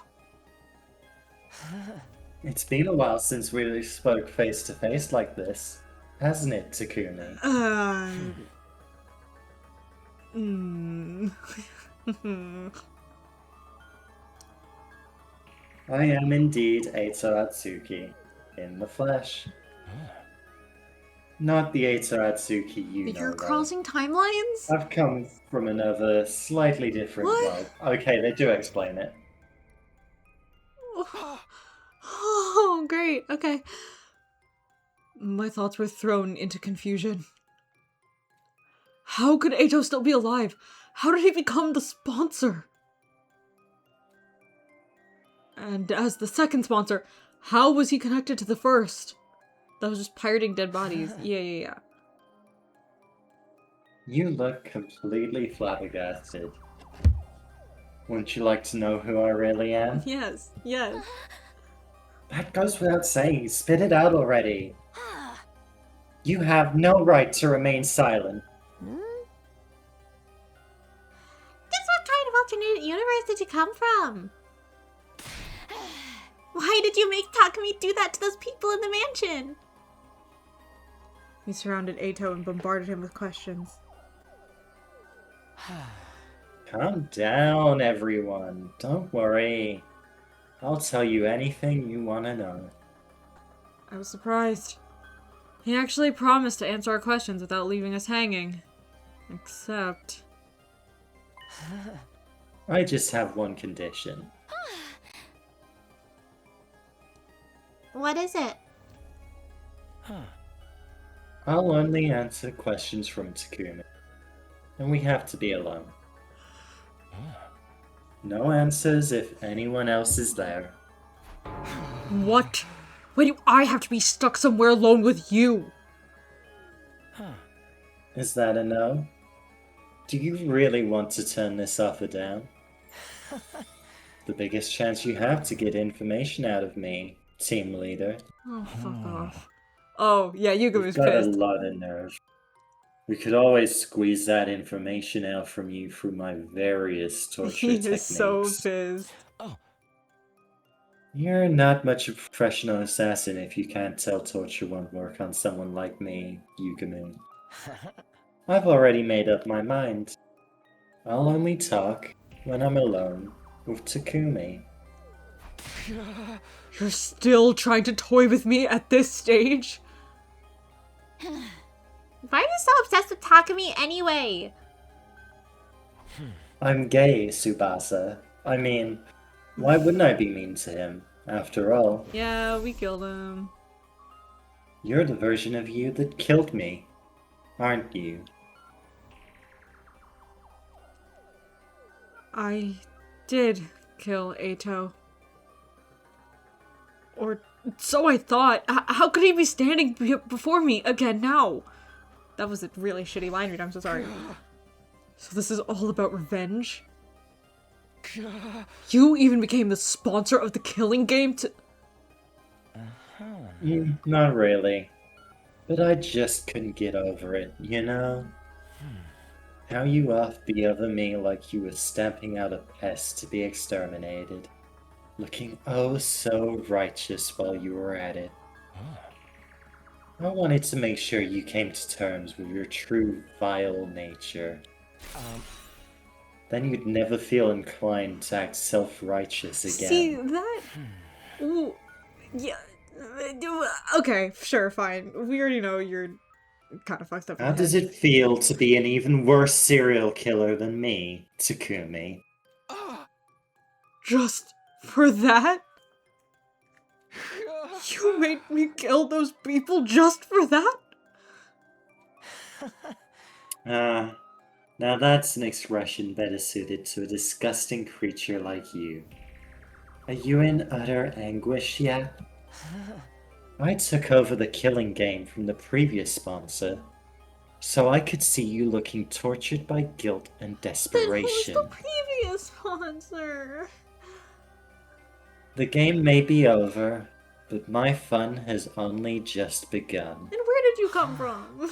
It's been a while since we spoke face to face like this, hasn't it, Takumi? I am indeed Ato Atsuki, in the flesh. Not the Ato Atsuki you know. You're though. crossing timelines? I've come from another, slightly different world. Okay, they do explain it. Oh, great. Okay. My thoughts were thrown into confusion. How could Ato still be alive? How did he become the sponsor? And as the second sponsor, how was he connected to the first? That was just pirating dead bodies. Yeah. You look completely flabbergasted. Wouldn't you like to know who I really am? Yes. That goes without saying. Spit it out already. You have no right to remain silent. Just what kind of alternate universe did you come from? Why did you make Takumi do that to those people in the mansion? We surrounded Ato and bombarded him with questions. Calm down, everyone. Don't worry. I'll tell you anything you want to know. I was surprised. He actually promised to answer our questions without leaving us hanging. Except... I just have one condition. What is it? I'll only answer questions from Takumi. And we have to be alone. No answers if anyone else is there. What Why do I have to be stuck somewhere alone with you? Is that a no? Do you really want to turn this offer down? The biggest chance you have to get information out of me, team leader. Oh, fuck off. Oh, yeah, Yugumo's You've got a pissed. lot of nerve. We could always squeeze that information out from you through my various torture He techniques. is so pissed. You're not much of a professional assassin if you can't tell torture won't work on someone like me, Yugumo. I've already made up my mind. I'll only talk when I'm alone with Takumi. You're still trying to toy with me at this stage? Why are you so obsessed with Takumi anyway? I'm gay, Tsubasa. I mean, why wouldn't I be mean to him, after all? Yeah, we killed him. You're the version of you that killed me, aren't you? I did kill Ato. Or so I thought. How could he be standing before me again now? That was a really shitty line read, I'm so sorry. So this is all about revenge? You even became the sponsor of the killing game to... Not really. But I just couldn't get over it, you know? How you offed the other me like you were stamping out a pest to be exterminated. Looking oh so righteous while you were at it. I wanted to make sure you came to terms with your true vile nature. Then you'd never feel inclined to act self-righteous again. See, that... Ooh, yeah... Okay, sure, fine. We already know you're kind of fucked up. in How the does head. it feel to be an even worse serial killer than me, Takumi? Just for that? You made me kill those people just for that? Now that's an expression better suited to a disgusting creature like you. Are you in utter anguish yet? I took over the killing game from the previous sponsor, so I could see you looking tortured by guilt and Then who's desperation. the previous sponsor? The game may be over, but my fun has only just begun. And where did you come from?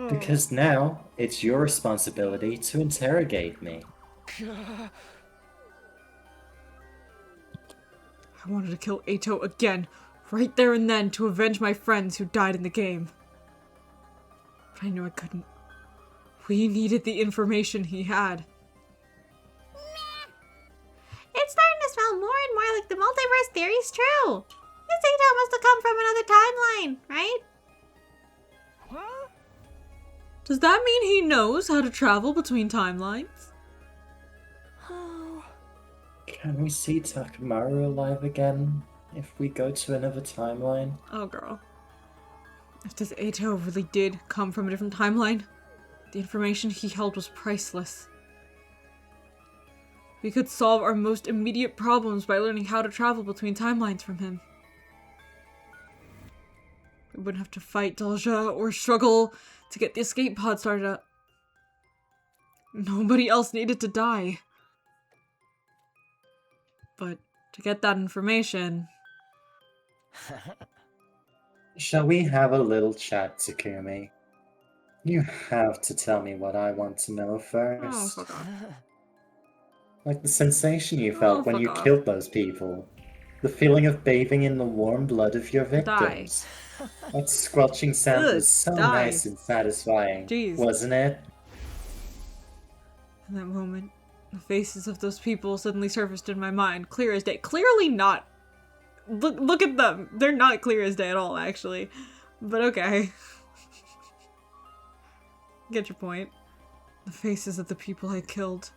Because now, it's your responsibility to interrogate me. I wanted to kill Ato again, right there and then, to avenge my friends who died in the game. But I knew I couldn't. We needed the information he had. It's starting to smell more and more like the multiverse theory's true. This Ato must have come from another timeline, right? Does that mean he knows how to travel between timelines? Can we see Takamaru alive again if we go to another timeline? Oh, girl. If this Ato really did come from a different timeline, the information he held was priceless. We could solve our most immediate problems by learning how to travel between timelines from him. We wouldn't have to fight Dalja or struggle to get the escape pod started up. Nobody else needed to die. But to get that information... Shall we have a little chat, Takumi? You have to tell me what I want to know Oh, first. fuck off. Like the sensation you felt when fuck you off. killed those people. The feeling of bathing in the warm blood of your Die. victims. That squelching sound Ugh, was so die. nice and satisfying, Jeez. wasn't it? In that moment, the faces of those people suddenly surfaced in my mind, clear as day. Clearly not. Look at them. They're not clear as day at all, actually. But okay. Get your point. The faces of the people I killed.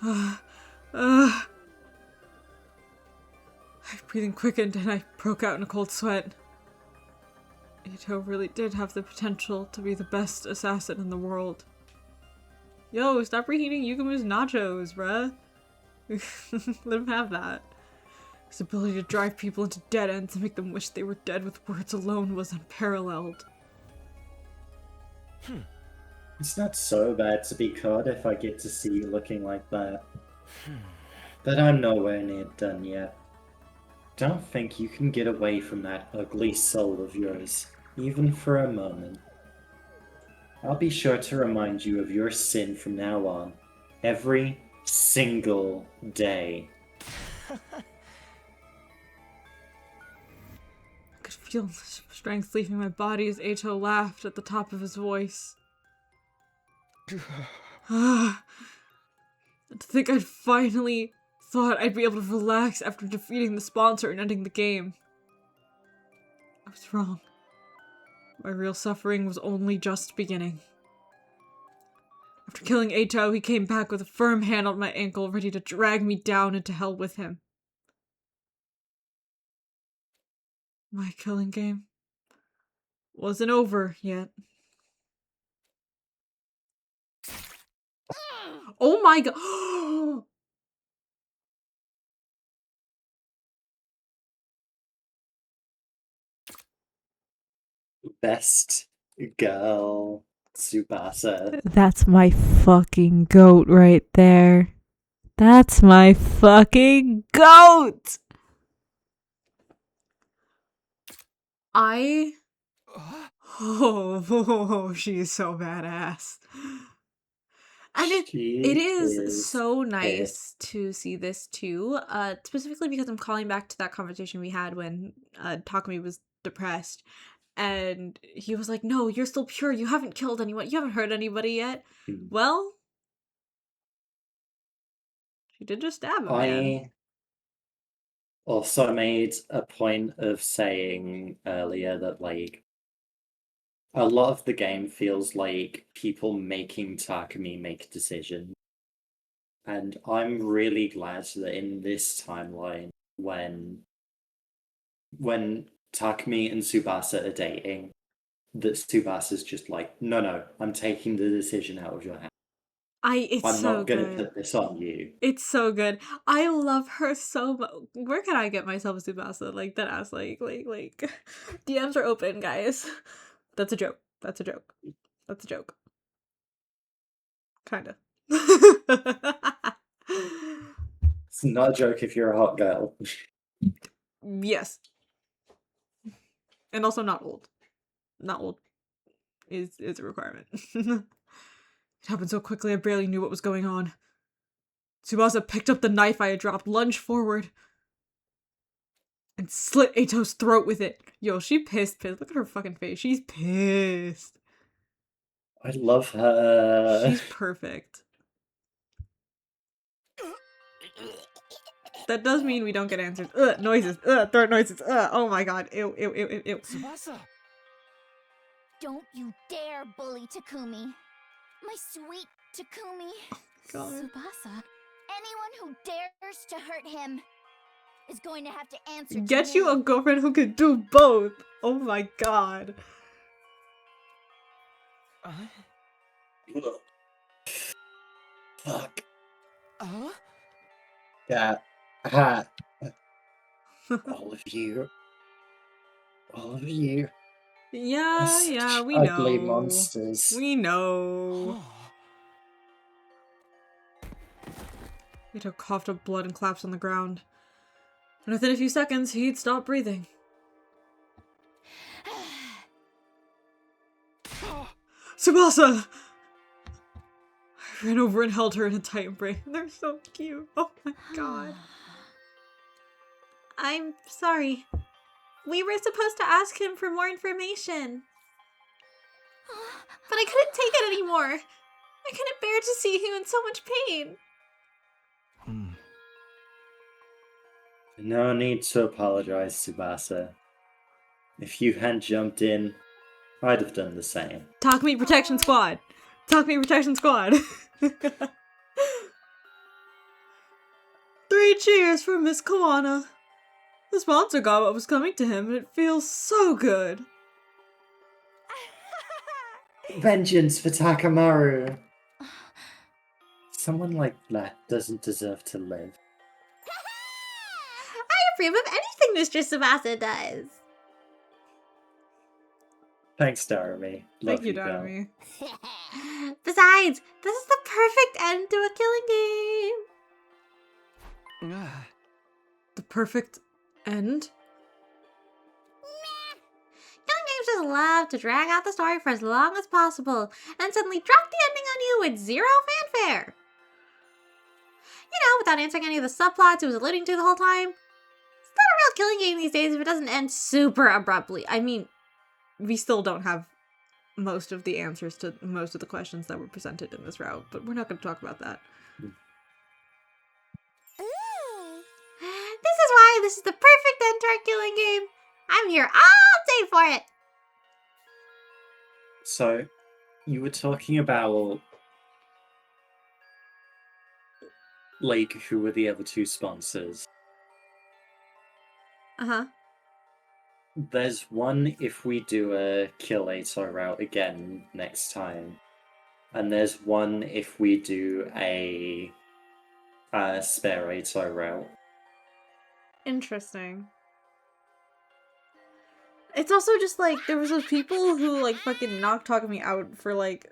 I breathing quickened and I broke out in a cold sweat. Ito really did have the potential to be the best assassin in the world. Yo, stop reheating Yugumo's nachos, bruh. Let him have that. His ability to drive people into dead ends and make them wish they were dead with words alone was unparalleled. It's not so bad to be caught if I get to see you looking like that. But I'm nowhere near done yet. Don't think you can get away from that ugly soul of yours, even for a moment. I'll be sure to remind you of your sin from now on, every single day. I could feel strength leaving my body as Ato laughed at the top of his voice. To think I'd finally thought I'd be able to relax after defeating the sponsor and ending the game. I was wrong. My real suffering was only just beginning. After killing Ato, he came back with a firm hand on my ankle, ready to drag me down into hell with him. My killing game wasn't over yet. Oh my god! Best girl, Tsubasa. That's my fucking goat right there. That's my fucking goat! Oh, she is so badass. And it is so nice to see this too, specifically because I'm calling back to that conversation we had when Takumi was depressed. And he was like, no, you're still pure. You haven't killed anyone. You haven't hurt anybody yet. Well, she did just stab him, man. I also made a point of saying earlier that, like, a lot of the game feels like people making Takumi make decisions. And I'm really glad that in this timeline, when Takumi and Tsubasa are dating, that Tsubasa's just like, no, I'm taking the decision out of your hand. It's I'm so not gonna good. put this on you. It's so good. I love her so much. Where can I get myself a Tsubasa? Like, that ass, like, DMs are open, guys. That's a joke. That's a joke. That's a joke. Kinda. It's not a joke if you're a hot girl. Yes. And also not old. Not old is a requirement. It happened so quickly I barely knew what was going on. Tsubasa picked up the knife I had dropped, lunged forward, and slit Ato's throat with it. Yo, she pissed. Look at her fucking face. She's pissed. I love her. She's perfect. That does mean we don't get answers. Noises. Throat noises. Oh my god. Ew. Tsubasa! Don't you dare bully Takumi. My sweet Takumi. God. Tsubasa. Anyone who dares to hurt him is going to have to answer to Get me. you a girlfriend who can do both. Oh my god. Fuck. Huh? Yeah. All of you. Yeah, Such we ugly know. monsters. We know. Ito coughed up blood and collapsed on the ground. And within a few seconds, he'd stopped breathing. Tsubasa! I ran over and held her in a tight embrace. They're so cute. Oh my god. I'm sorry. We were supposed to ask him for more information. But I couldn't take it anymore. I couldn't bear to see him in so much pain. No need to apologize, Tsubasa. If you hadn't jumped in, I'd have done the same. Takumi Protection Squad! Takumi Protection Squad! 3 cheers for Miss Kawana. The sponsor got what was coming to him, and it feels so good. Vengeance for Takamaru! Someone like that doesn't deserve to live. approve of anything Mistress Tsubasa does. Thanks, Darumi. Love Thank you, girl. Darumi. Besides, this is the perfect end to a killing game. Ah, The perfect end? Killing games just love to drag out the story for as long as possible, and suddenly drop the ending on you with zero fanfare. You know, without answering any of the subplots it was alluding to the whole time. It's not a real killing game these days if it doesn't end super abruptly. I mean, We still don't have most of the answers to most of the questions that were presented in this route, but we're not going to talk about that. this is why this is the perfect end to our killing game. I'm here all day for it. So, you were talking about like who were the other two sponsors? Uh-huh. There's one if we do a kill Ato route again next time, and there's one if we do a spare Ato route. Interesting. It's also just like there was those people who like fucking knocked talking me out for like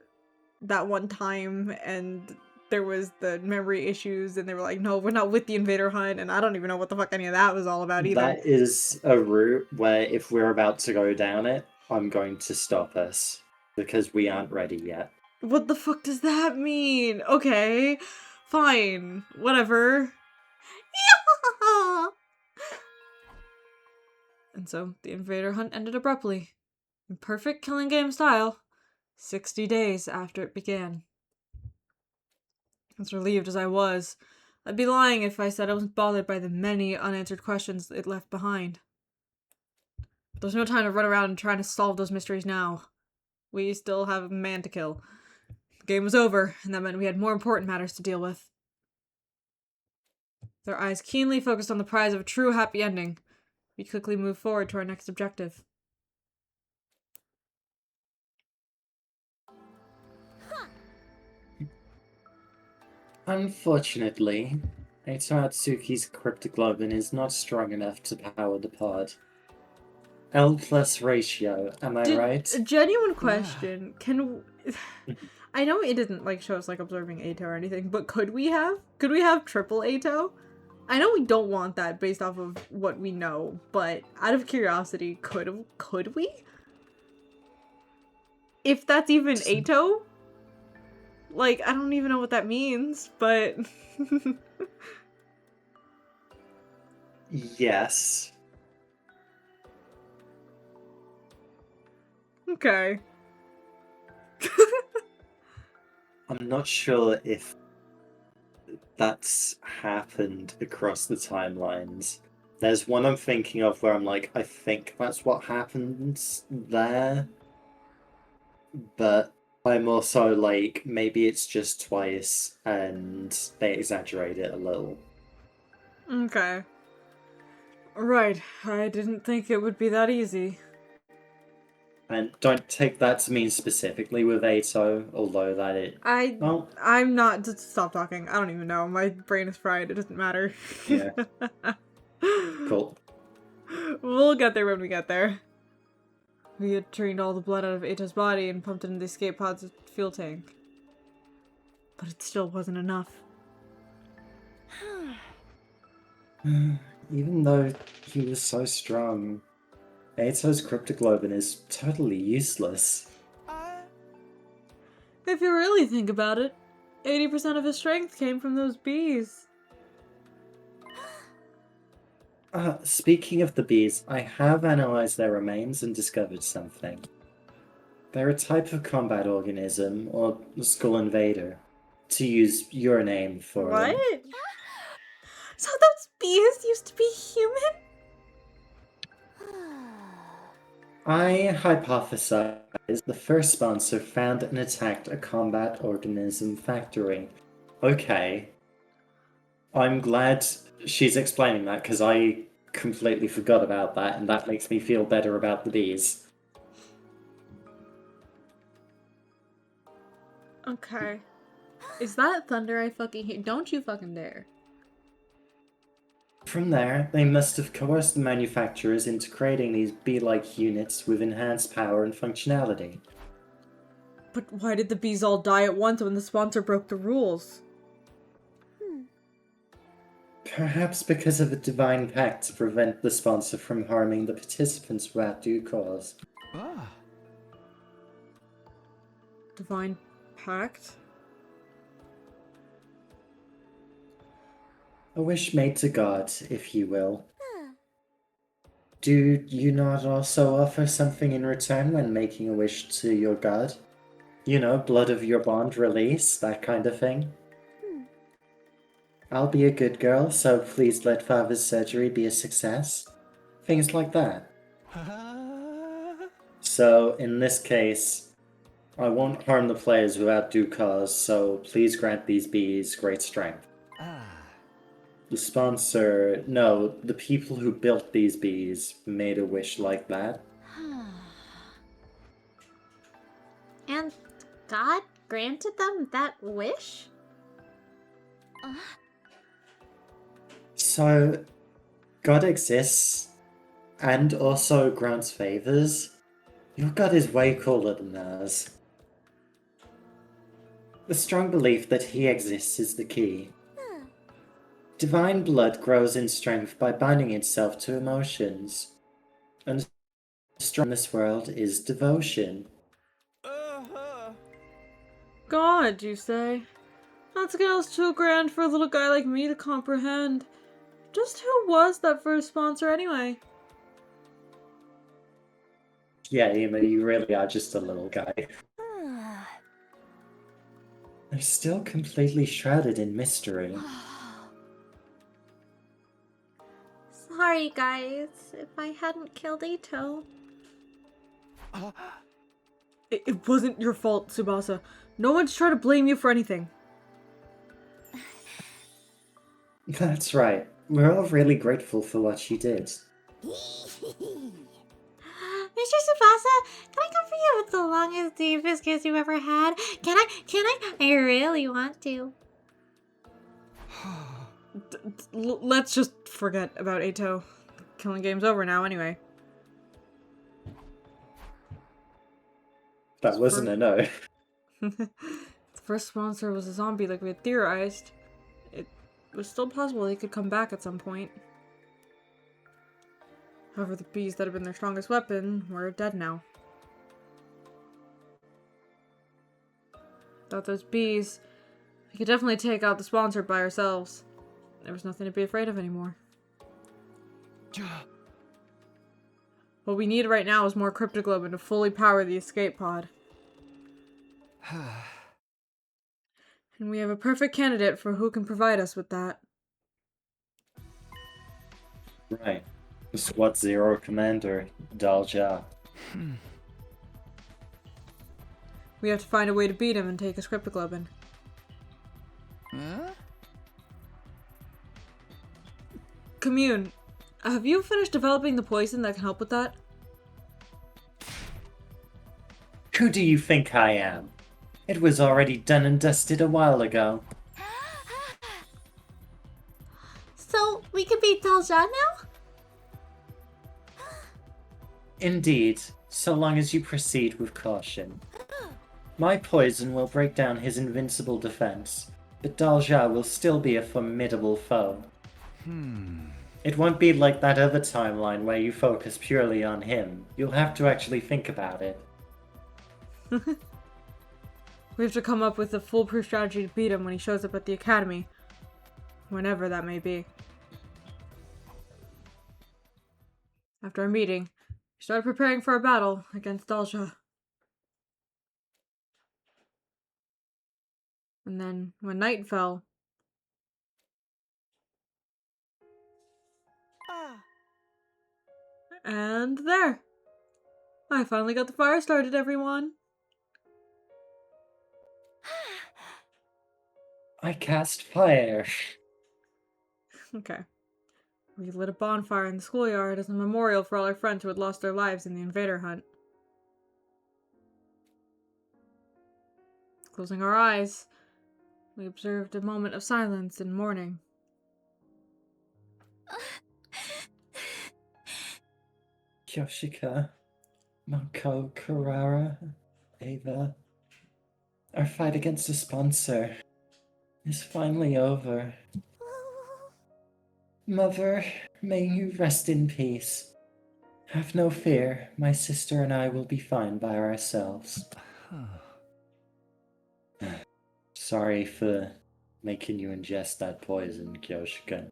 that one time, and there was the memory issues, and they were like, no, we're not with the invader hunt, and I don't even know what the fuck any of that was all about either. That is a route where if we're about to go down it, I'm going to stop us because we aren't ready yet. What the fuck does that mean? Okay, fine, whatever. And so the invader hunt ended abruptly, in perfect killing game style, 60 days after it began. As relieved as I was, I'd be lying if I said I wasn't bothered by the many unanswered questions it left behind. But there's no time to run around and trying to solve those mysteries now. We still have a man to kill. The game was over, and that meant we had more important matters to deal with. With our eyes keenly focused on the prize of a true happy ending, we quickly moved forward to our next objective. Unfortunately, Ato Atsuki's cryptoglobin is not strong enough to power the pod. L plus ratio, am I right? A genuine question. Can I know it didn't like show us like observing Ato or anything, but could we have triple Ato? I know we don't want that based off of what we know, but out of curiosity, could we? If that's even Ato? Like, I don't even know what that means, but Yes. okay. I'm not sure if that's happened across the timelines. There's one I'm thinking of where I'm like, I think that's what happens there. But I'm also like, maybe it's just twice and they exaggerate it a little. Okay. Right, I didn't think it would be that easy. And don't take that to mean specifically with Ato, although that it... Well, I'm not. Just stop talking. I don't even know. My brain is fried. It doesn't matter. yeah. Cool. We'll get there when we get there. We had drained all the blood out of Ato's body and pumped it into the escape pod's fuel tank. But it still wasn't enough. Even though he was so strong, Ato's cryptoglobin is totally useless. If you really think about it, 80% of his strength came from those bees. Speaking of the bees, I have analyzed their remains and discovered something. They're a type of combat organism, or skull invader, to use your name for What? it. So those bees used to be human? I hypothesize the first sponsor found and attacked a combat organism factory. Okay. I'm glad she's explaining that, because I completely forgot about that, and that makes me feel better about the bees. Okay. Is that thunder I fucking hear? Don't you fucking dare. From there, they must have coerced the manufacturers into creating these bee-like units with enhanced power and functionality. But why did the bees all die at once when the sponsor broke the rules? Perhaps because of a divine pact to prevent the sponsor from harming the participants without due cause. Ah, Divine pact? A wish made to God, if you will. Do you not also offer something in return when making a wish to your god? You know, blood of your bond release, that kind of thing? I'll be a good girl, so please let Father's surgery be a success. Things like that. So, in this case, I won't harm the players without due cause, so please grant these bees great strength. The sponsor, no, the people who built these bees made a wish like that. And God granted them that wish? So, God exists, and also grants favors. Your God is way cooler than ours. The strong belief that he exists is the key. Divine blood grows in strength by binding itself to emotions. And strong in this world is devotion. God, you say? That scale's too grand for a little guy like me to comprehend. Just who was that first sponsor anyway? Yeah, Ema, you really are just a little guy. They're still completely shrouded in mystery. Sorry, guys, if I hadn't killed Ito. It wasn't your fault, Tsubasa. No one's trying to blame you for anything. That's right. We're all really grateful for what you did. Mr. Tsubasa, can I come for you with the longest, deepest kiss you've ever had? Can I? I really want to. Let's just forget about Eito. Killing game's over now anyway. That wasn't a no. The first sponsor was a zombie like we had theorized. It was still possible he could come back at some point. However, the bees that have been their strongest weapon were dead now. Without those bees, we could definitely take out the sponsor by ourselves. There was nothing to be afraid of anymore. What we need right now is more cryptoglobin to fully power the escape pod. And we have a perfect candidate for who can provide us with that. Right. The SWAT Zero Commander, Dalja. We have to find a way to beat him and take his cryptoglobin. Huh? Commune, have you finished developing the poison that can help with that? Who do you think I am? It was already done and dusted a while ago. So, we could beat Dalja now? Indeed, so long as you proceed with caution. My poison will break down his invincible defense, but Dalja will still be a formidable foe. It won't be like that other timeline where you focus purely on him. You'll have to actually think about it. We have to come up with a foolproof strategy to beat him when he shows up at the academy. Whenever that may be. After our meeting, we started preparing for a battle against Dalja. And then, when night fell... And there! I finally got the fire started, everyone! I cast fire. Okay. We lit a bonfire in the schoolyard as a memorial for all our friends who had lost their lives in the invader hunt. Closing our eyes, we observed a moment of silence and mourning. Kyoshika, Mako, Karara, Ava. Our fight against the sponsor is finally over. Mother, may you rest in peace. Have no fear, my sister and I will be fine by ourselves. Sorry for making you ingest that poison, Kyoshika.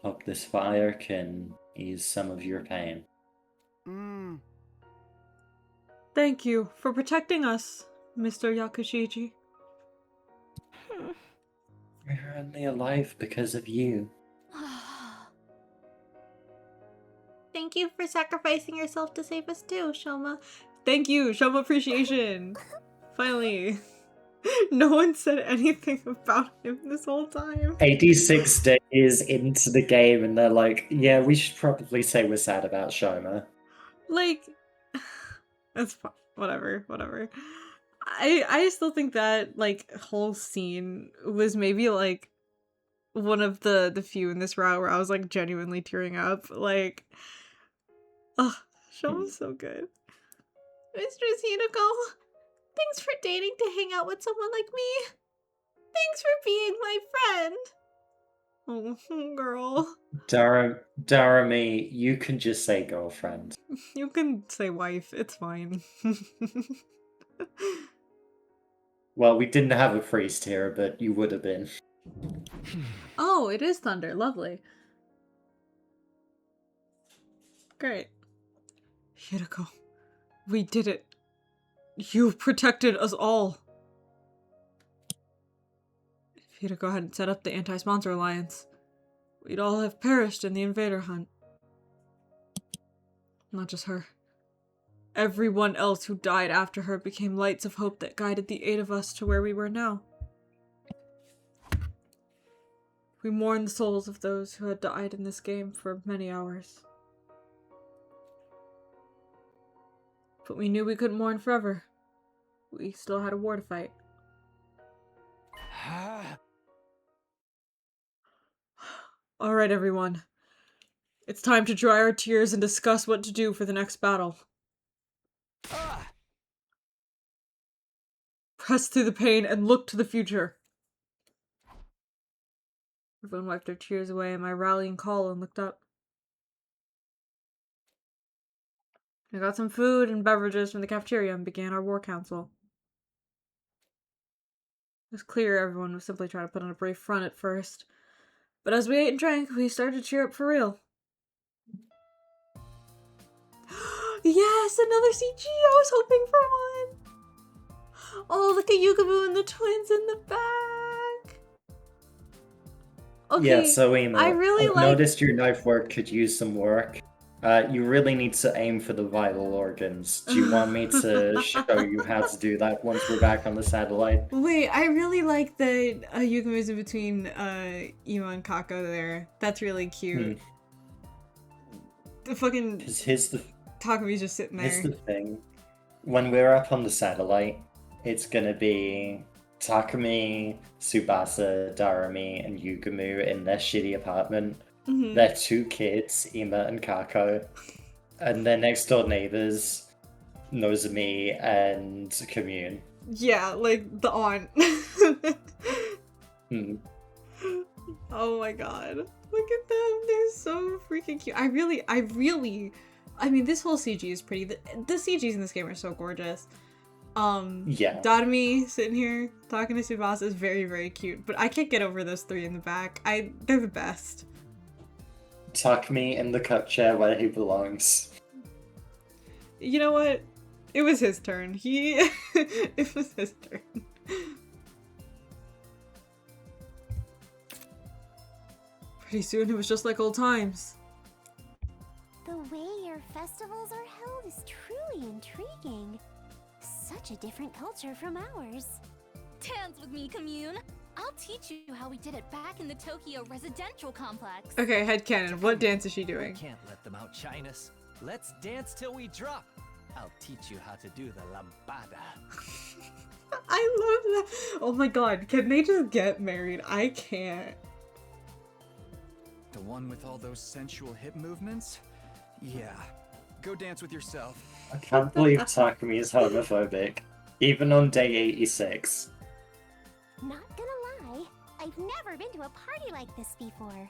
Hope this fire can ease some of your pain. Thank you for protecting us, Mr. Yakushiji. We're only alive because of you. Thank you for sacrificing yourself to save us too, Shoma. Thank you, Shoma appreciation. Finally. No one said anything about him this whole time. 86 days into the game and they're like, yeah, we should probably say we're sad about Shoma. Like, that's fine. Whatever. I still think that, like, whole scene was maybe, like, one of the few in this route where I was, like, genuinely tearing up. Like, oh, Shoma's so good. Mistress Hinako, thanks for dating to hang out with someone like me. Thanks for being my friend. Oh, girl. Darami, you can just say girlfriend. You can say wife. It's fine. Well, we didn't have a priest here, but you would have been. Oh, it is thunder. Lovely. Great. Hirako, we did it. You protected us all. If Hirako hadn't set up the Anti-Sponsor Alliance, we'd all have perished in the invader hunt. Not just her. Everyone else who died after her became lights of hope that guided the 8 of us to where we were now. We mourn the souls of those who had died in this game for many hours. But we knew we couldn't mourn forever. We still had a war to fight. Alright, everyone. It's time to dry our tears and discuss what to do for the next battle. Press through the pain and look to the future. Everyone wiped their tears away at my rallying call and looked up. I got some food and beverages from the cafeteria and began our war council. It was clear everyone was simply trying to put on a brave front at first, but as we ate and drank, we started to cheer up for real. Yes, another CG! I was hoping for one! Oh, look at Yugamu and the twins in the back! Okay, Yeah, so Ema, I really I've like... noticed your knife work could use some work. You really need to aim for the vital organs. Do you want me to show you how to do that once we're back on the satellite? Wait, I really like that Yugamu's in between Ema and Kako there. That's really cute. The fucking... Here's the Takami's just sitting there. Here's the thing. When we're up on the satellite, it's gonna be Takami, Tsubasa, Darami, and Yugamu in their shitty apartment. Mhm. Their 2 kids, Ema and Kako. And their next door neighbors, Nozomi and Commune. Yeah, like the aunt. Oh my god. Look at them. They're so freaking cute. I mean, this whole CG is pretty. The CGs in this game are so gorgeous. Yeah. Dadami sitting here talking to Tsubasa is very, very cute. But I can't get over those 3 in the back. They're the best. Takami in the cup chair where he belongs. You know what? It was his turn. It was his turn. Pretty soon it was just like old times. The way your festivals are held is truly intriguing. Such a different culture from ours. Dance with me, Commune. I'll teach you how we did it back in the Tokyo residential complex. Okay, headcanon. What dance is she doing? Can't let them outshine us. Let's dance till we drop. I'll teach you how to do the lambada. I love that. Oh my god, can they just get married? I can't. The one with all those sensual hip movements? Yeah. Go dance with yourself. I can't believe Takumi is homophobic, even on day 86. Not gonna lie, I've never been to a party like this before.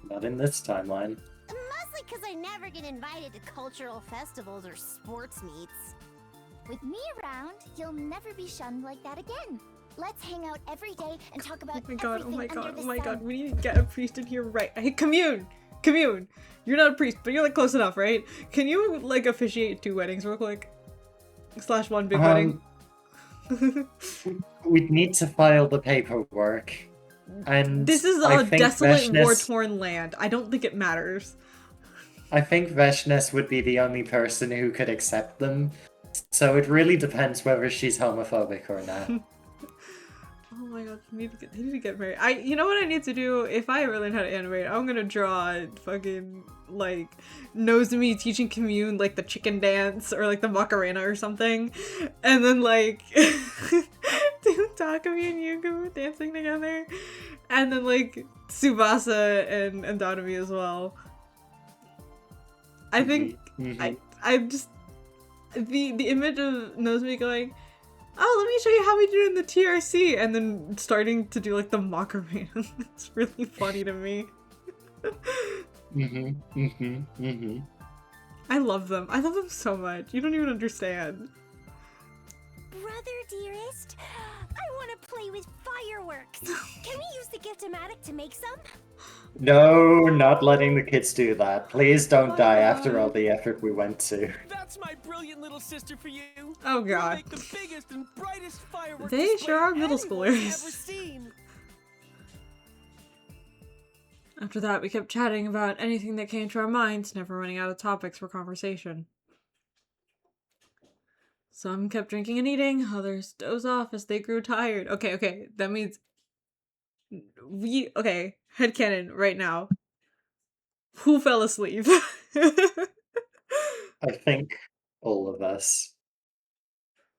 Not in this timeline. Mostly because I never get invited to cultural festivals or sports meets. With me around, you'll never be shunned like that again. Let's hang out every day and talk about Oh my god, oh everything my under god, the oh my sun. god, we need to get a priest in here right. Hey, Commune! Commune! You're not a priest, but you're like close enough, right? Can you like officiate 2 weddings real quick? / 1 big wedding? We'd need to file the paperwork. And This is I a think desolate, Veshnes- war-torn land. I don't think it matters. I think Veshnes would be the only person who could accept them. So it really depends whether she's homophobic or not. Oh my god, they need to get married. You know what I need to do? If I ever learn how to animate, I'm gonna draw fucking, like, Nozomi teaching Commune, like, the chicken dance, or, like, the Macarena or something. And then, like, Takumi and Yuko dancing together. And then, like, Tsubasa and Donomi as well. I think, I'm just, the image of Nozomi going, oh, let me show you how we do it in the TRC, and then starting to do like the Macarena. It's really funny to me. I love them. I love them so much. You don't even understand. Brother dearest, I want to play with fireworks. Can we use the Giftomatic to make some? No, not letting the kids do that. Please don't Oh die my after God. all the effort we went to. That's my brilliant little sister for you. Oh We'll god. make the biggest and brightest fireworks They display sure are middle anyone's schoolers. ever seen. After that, we kept chatting about anything that came to our minds, never running out of topics for conversation. Some kept drinking and eating, others dozed off as they grew tired. Okay, that means okay, headcanon right now. Who fell asleep? I think all of us.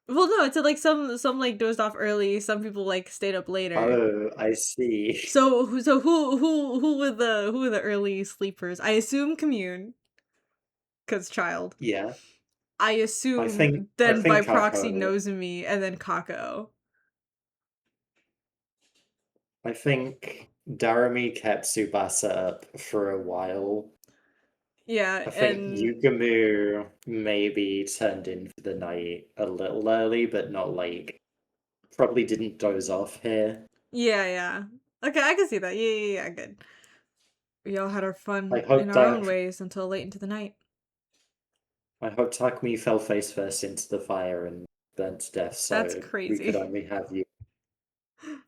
Well, no, it's like some like dozed off early. Some people like stayed up later. Oh, I see. So who were the early sleepers? I assume Commune, cause child. Yeah. I assume I by think proxy Kako. Nozomi, and then Kako. I think Darami kept Tsubasa up for a while. Yeah, I think and Yugamu maybe turned in for the night a little early, but not like probably didn't doze off here. yeah. Okay, I can see that. Yeah, good. We all had our fun I hope in our own that- ways until late into the night. I hope Takumi fell face first into the fire and burnt to death, so That's we crazy. could only have you.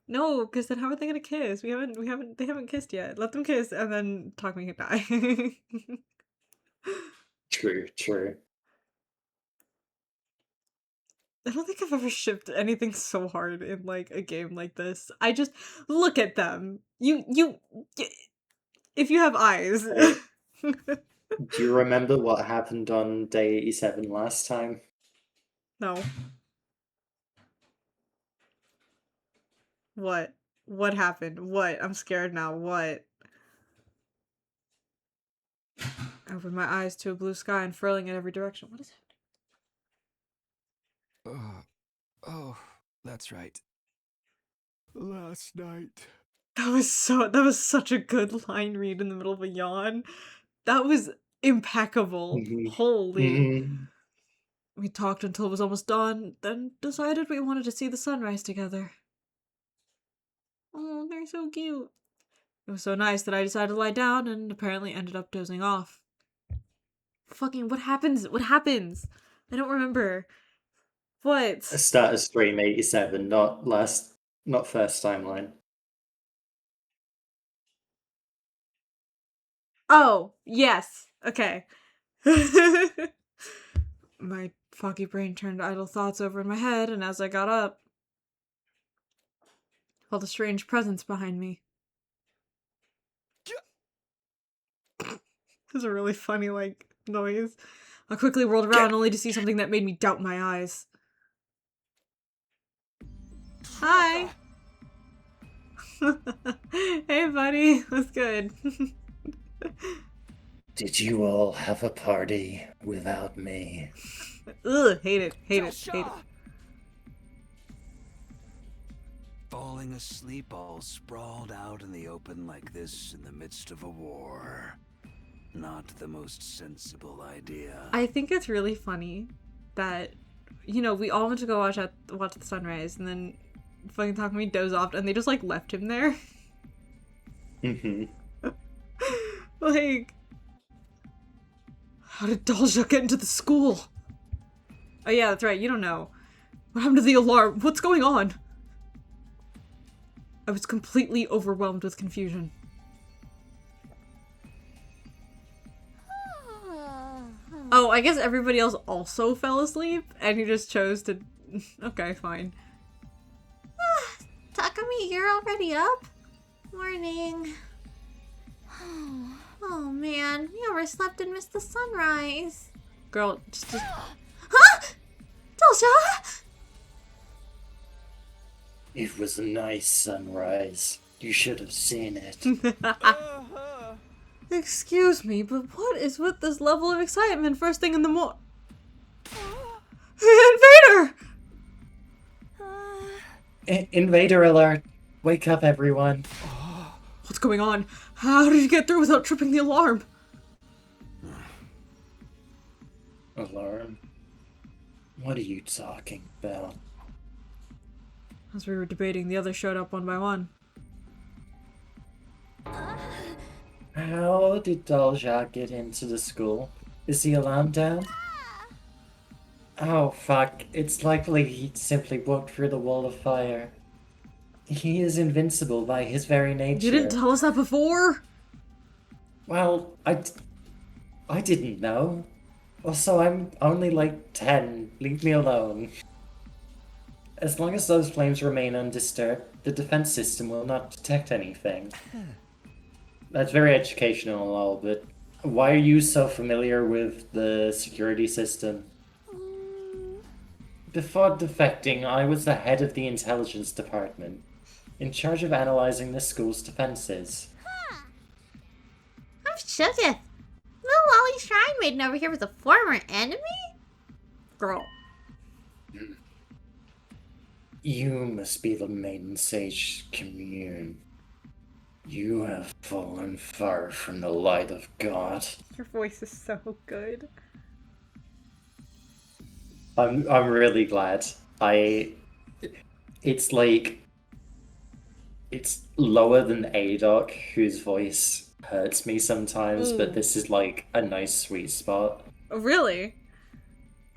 No, because then how are they gonna kiss? They haven't kissed yet. Let them kiss, and then Takumi can die. True. I don't think I've ever shipped anything so hard in like a game like this. I just look at them. If you have eyes. Do you remember what happened on day 87 last time? No. What? What happened? What? I'm scared now. What? I opened my eyes to a blue sky unfurling in every direction. What is it? Oh, that's right. Last night. That was such a good line read in the middle of a yawn. That was impeccable. Holy. We talked until it was almost dawn, then decided we wanted to see the sunrise together. Oh, they're so cute. It was so nice that I decided to lie down and apparently ended up dozing off. Fucking, what happens? What happens? I don't remember. What? Start of stream 87, not first timeline. Oh, yes. Okay. My foggy brain turned idle thoughts over in my head, and as I got up, I felt a strange presence behind me. It was a really funny, like, noise. I quickly whirled around only to see something that made me doubt my eyes. Hi! Hey, buddy. What's good? Did you all have a party without me? Ugh, hate it, hate Del it, hate it. Shah! Falling asleep all sprawled out in the open like this in the midst of a war. Not the most sensible idea. I think it's really funny that, you know, we all went to go watch the sunrise, and then fucking Takumi dozed off, and they just, like, left him there. Mm-hmm. Like, how did Dalja get into the school? Oh yeah, that's right, you don't know. What happened to the alarm? What's going on? I was completely overwhelmed with confusion. Oh, I guess everybody else also fell asleep, and you just chose to... Okay, fine. Takumi, you're already up? Morning. Oh man, we overslept and missed the sunrise. Girl, just... Huh? Dalja? It was a nice sunrise. You should have seen it. Excuse me, but what is with this level of excitement first thing in the morning? Invader! Invader alert! Wake up, everyone. What's going on? How did you get through without tripping the alarm? Alarm? What are you talking about? As we were debating, the others showed up one by one. How did Dalja get into the school? Is the alarm down? Oh fuck, it's likely he simply walked through the wall of fire. He is invincible by his very nature. You didn't tell us that before? Well, I didn't know. Also, I'm only like 10. Leave me alone. As long as those flames remain undisturbed, the defense system will not detect anything. That's very educational and all, but why are you so familiar with the security system? Before defecting, I was the head of the intelligence department, in charge of analyzing the school's defenses. I'm shooketh. Little Lolly Shrine Maiden over here was a former enemy? Girl. You must be the Maiden Sage Commune. You have fallen far from the light of God. Your voice is so good. I'm really glad. It's like... It's lower than Adoc, whose voice hurts me sometimes, but this is like a nice sweet spot. Oh, really?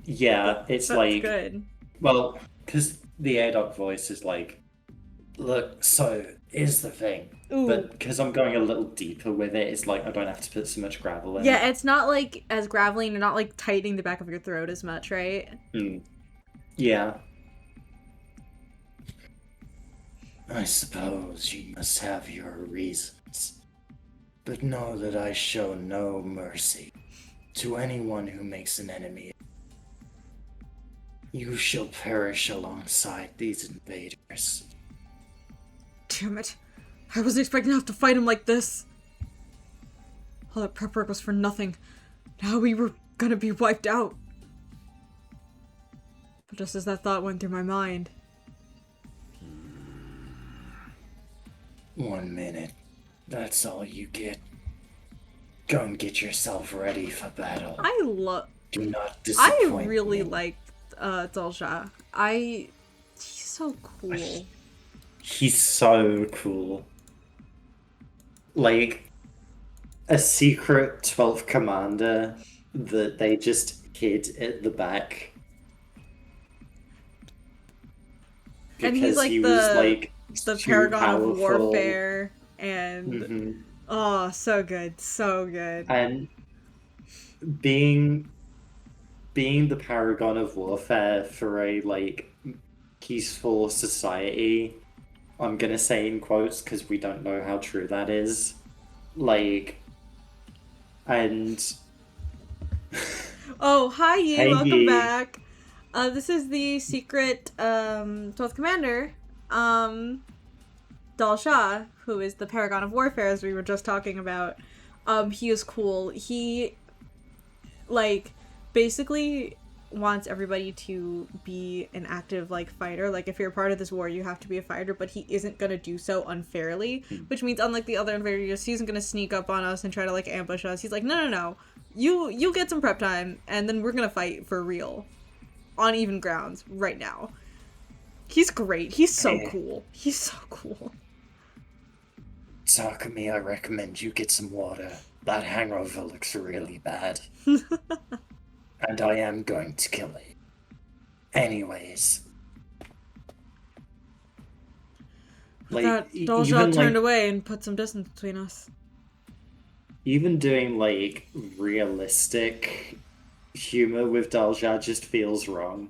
Yeah, it's That's like... good. Well, because the Adoc voice is like, look, so here's the thing. Ooh. But because I'm going a little deeper with it, it's like I don't have to put so much gravel in. Yeah, it's not like as gravelly and not like tightening the back of your throat as much, right? Yeah. I suppose you must have your reasons. But know that I show no mercy to anyone who makes an enemy. You shall perish alongside these invaders. Damn it. I wasn't expecting to have to fight him like this. All that prep work was for nothing. Now we were gonna be wiped out. But just as that thought went through my mind... 1 minute. That's all you get. Go and get yourself ready for battle. I love... Do not disappoint I really me. like Dalja. He's so cool. He's so cool. Like, a secret 12th commander that they just hid at the back. And he's Because like he the was like too paragon of powerful. warfare, and Mhm. oh, so good, so good. And being the paragon of warfare for a like peaceful society, I'm gonna say in quotes because we don't know how true that is. Like, and Oh, hi Yi, Hey, welcome Yi. back. This is the secret 12th commander, Dalja, who is the paragon of warfare, as we were just talking about. He is cool. He, like, basically wants everybody to be an active, like, fighter. Like, if you're a part of this war, you have to be a fighter, but he isn't gonna do so unfairly, which means, unlike the other invaders, he isn't gonna sneak up on us and try to, like, ambush us. He's like, no. You get some prep time, and then we're gonna fight for real. On even grounds, right now. He's great. He's so cool. He's so cool. Takumi, I recommend you get some water. That hangover looks really bad. And I am going to kill it. Anyways. That even, Dalja turned like, away and put some distance between us. even doing, like, realistic humor with Dalja just feels wrong.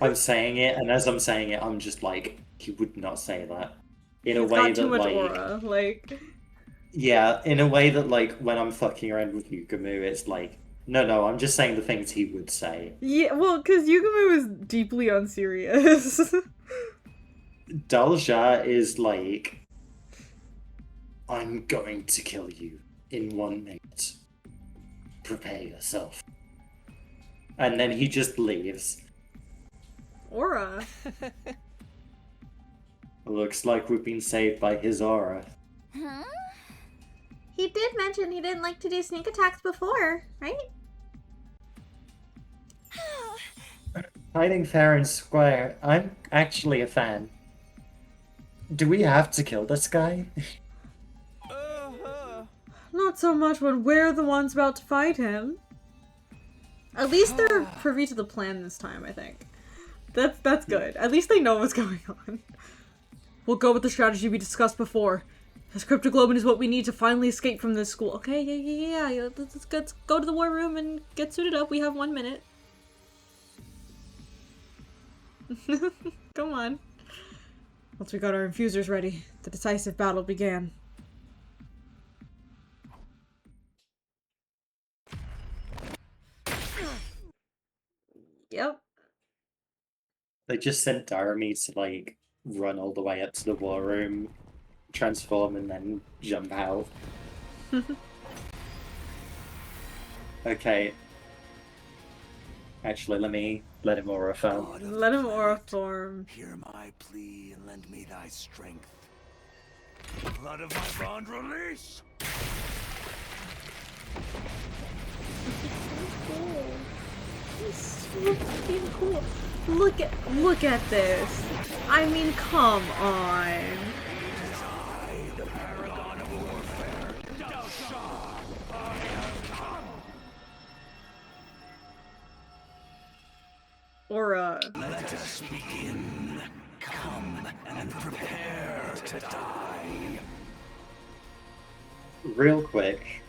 I'm saying it, and as I'm saying it, I'm just like, he would not say that. In a He's way got that, too much like... aura. Like, Yeah, in a way that, like, when I'm fucking around with Yugamu, it's like, no, I'm just saying the things he would say. yeah, well, because Yugamu is deeply unserious. Dalja is like, I'm going to kill you in 1 minute. Prepare yourself. And then he just leaves. Aura. Looks like we've been saved by his aura. Huh? He did mention he didn't like to do sneak attacks before, right? Fighting fair and square, I'm actually a fan. Do we have to kill this guy? Not so much when we're the ones about to fight him. At least they're privy to the plan this time, I think. That's good. At least they know what's going on. We'll go with the strategy we discussed before. This cryptoglobin is what we need to finally escape from this school. Okay, yeah. Let's go to the war room and get suited up. We have 1 minute. Come on. Once we got our infusers ready, the decisive battle began. Yep. They just sent Darami to, like, run all the way up to the war room, transform, and then jump out. Okay. Actually, let him aura form. Let him aura form. Hear my plea and lend me thy strength. Blood of my bond release! He's so fucking cool. Look at this. I mean, come on. Aura. Let us begin. Come and prepare to die. Real quick,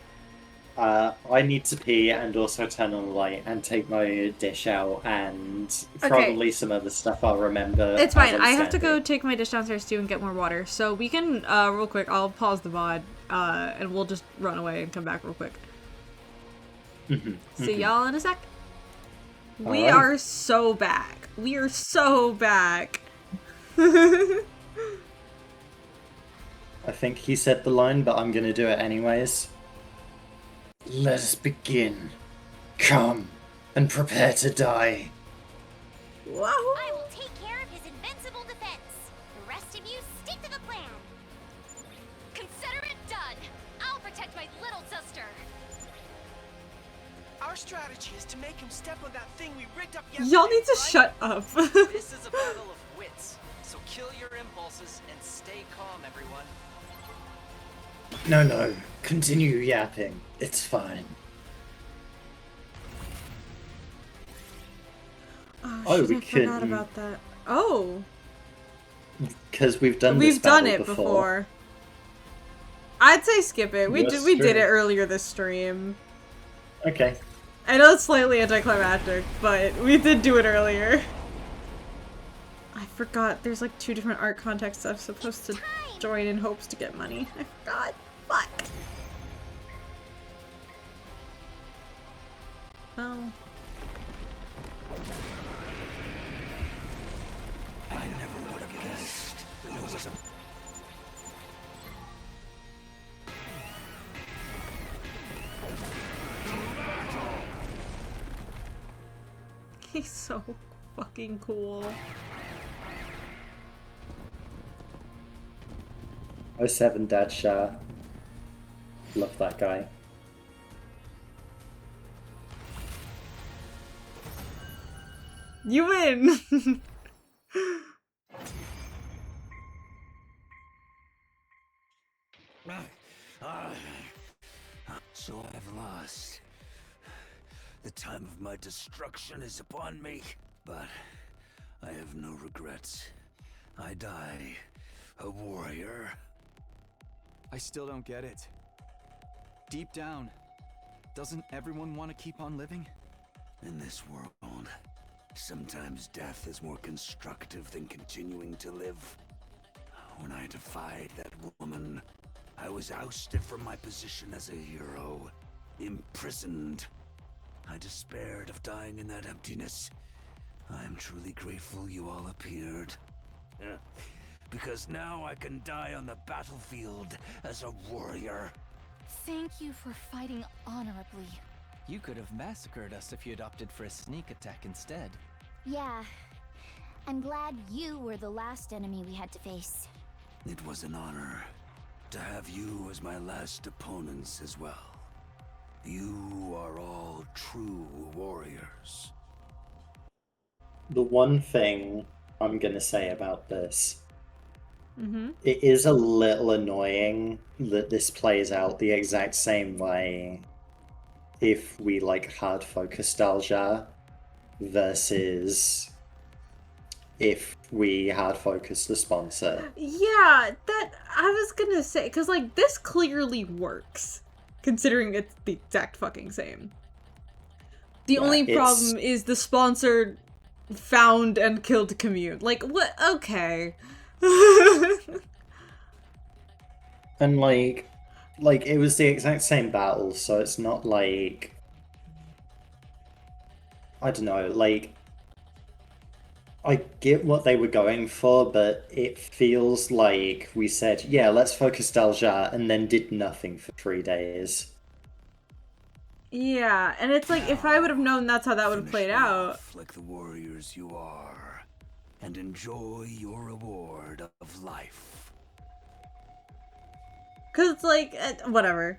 I need to pee and also turn on the light and take my dish out and probably some other stuff I'll remember. It's fine. as I'm I have to go standing. take my dish downstairs too and get more water. So we can, real quick, I'll pause the VOD, and we'll just run away and come back real quick. See y'all in a sec. We Alright. are so back. We are so back. I think he said the line, but I'm gonna do it anyways. Let us begin. Come and prepare to die. Wow. I will take care of his invincible defense. The rest of you stick to the plan. Consider it done. I'll protect my little sister. Our strategy is to make him step on that thing we rigged up yesterday. Y'all need to right? shut up. This is a battle of wits, so kill your impulses and stay calm, everyone. No. Continue yapping. It's fine. Oh, shit, we I forgot can- about that. Oh, Because we've done we've this done battle it before. I'd say skip it. We Yes, did it sure. earlier this stream. Okay. I know it's slightly anticlimactic, but we did do it earlier. I forgot. There's like 2 different art contexts I'm supposed to join in hopes to get money. I forgot. Fuck. Oh. I never would have guessed there was a... He's so fucking cool. 07 Dad Shah. Love that guy. You win! So I've lost. The time of my destruction is upon me, but I have no regrets. I die a warrior. I still don't get it. Deep down, doesn't everyone want to keep on living? In this world, sometimes death is more constructive than continuing to live. When I defied that woman, I was ousted from my position as a hero, imprisoned. I despaired of dying in that emptiness. I am truly grateful you all appeared. Because now I can die on the battlefield as a warrior. Thank you for fighting honorably. You could have massacred us if you'd opted for a sneak attack instead. Yeah. I'm glad you were the last enemy we had to face. It was an honor to have you as my last opponents as well. You are all true warriors. The one thing I'm gonna say about this, Mm-hmm. it is a little annoying that this plays out the exact same way if we like hard focus nostalgia versus if we hard focus the sponsor. Yeah, that I was gonna say, because like this clearly works, considering it's the exact fucking same. The only problem is the sponsor found and killed Commune. Like, what? Okay. And like it was the exact same battle, so it's not like, I don't know, like I get what they were going for, but it feels like we said, yeah, let's focus Dalja, and then did nothing for 3 days. Yeah, and it's like, if I would have known that's how that would have played Finish me out. off like the warriors you are, and enjoy your reward of life. Because it's like, whatever.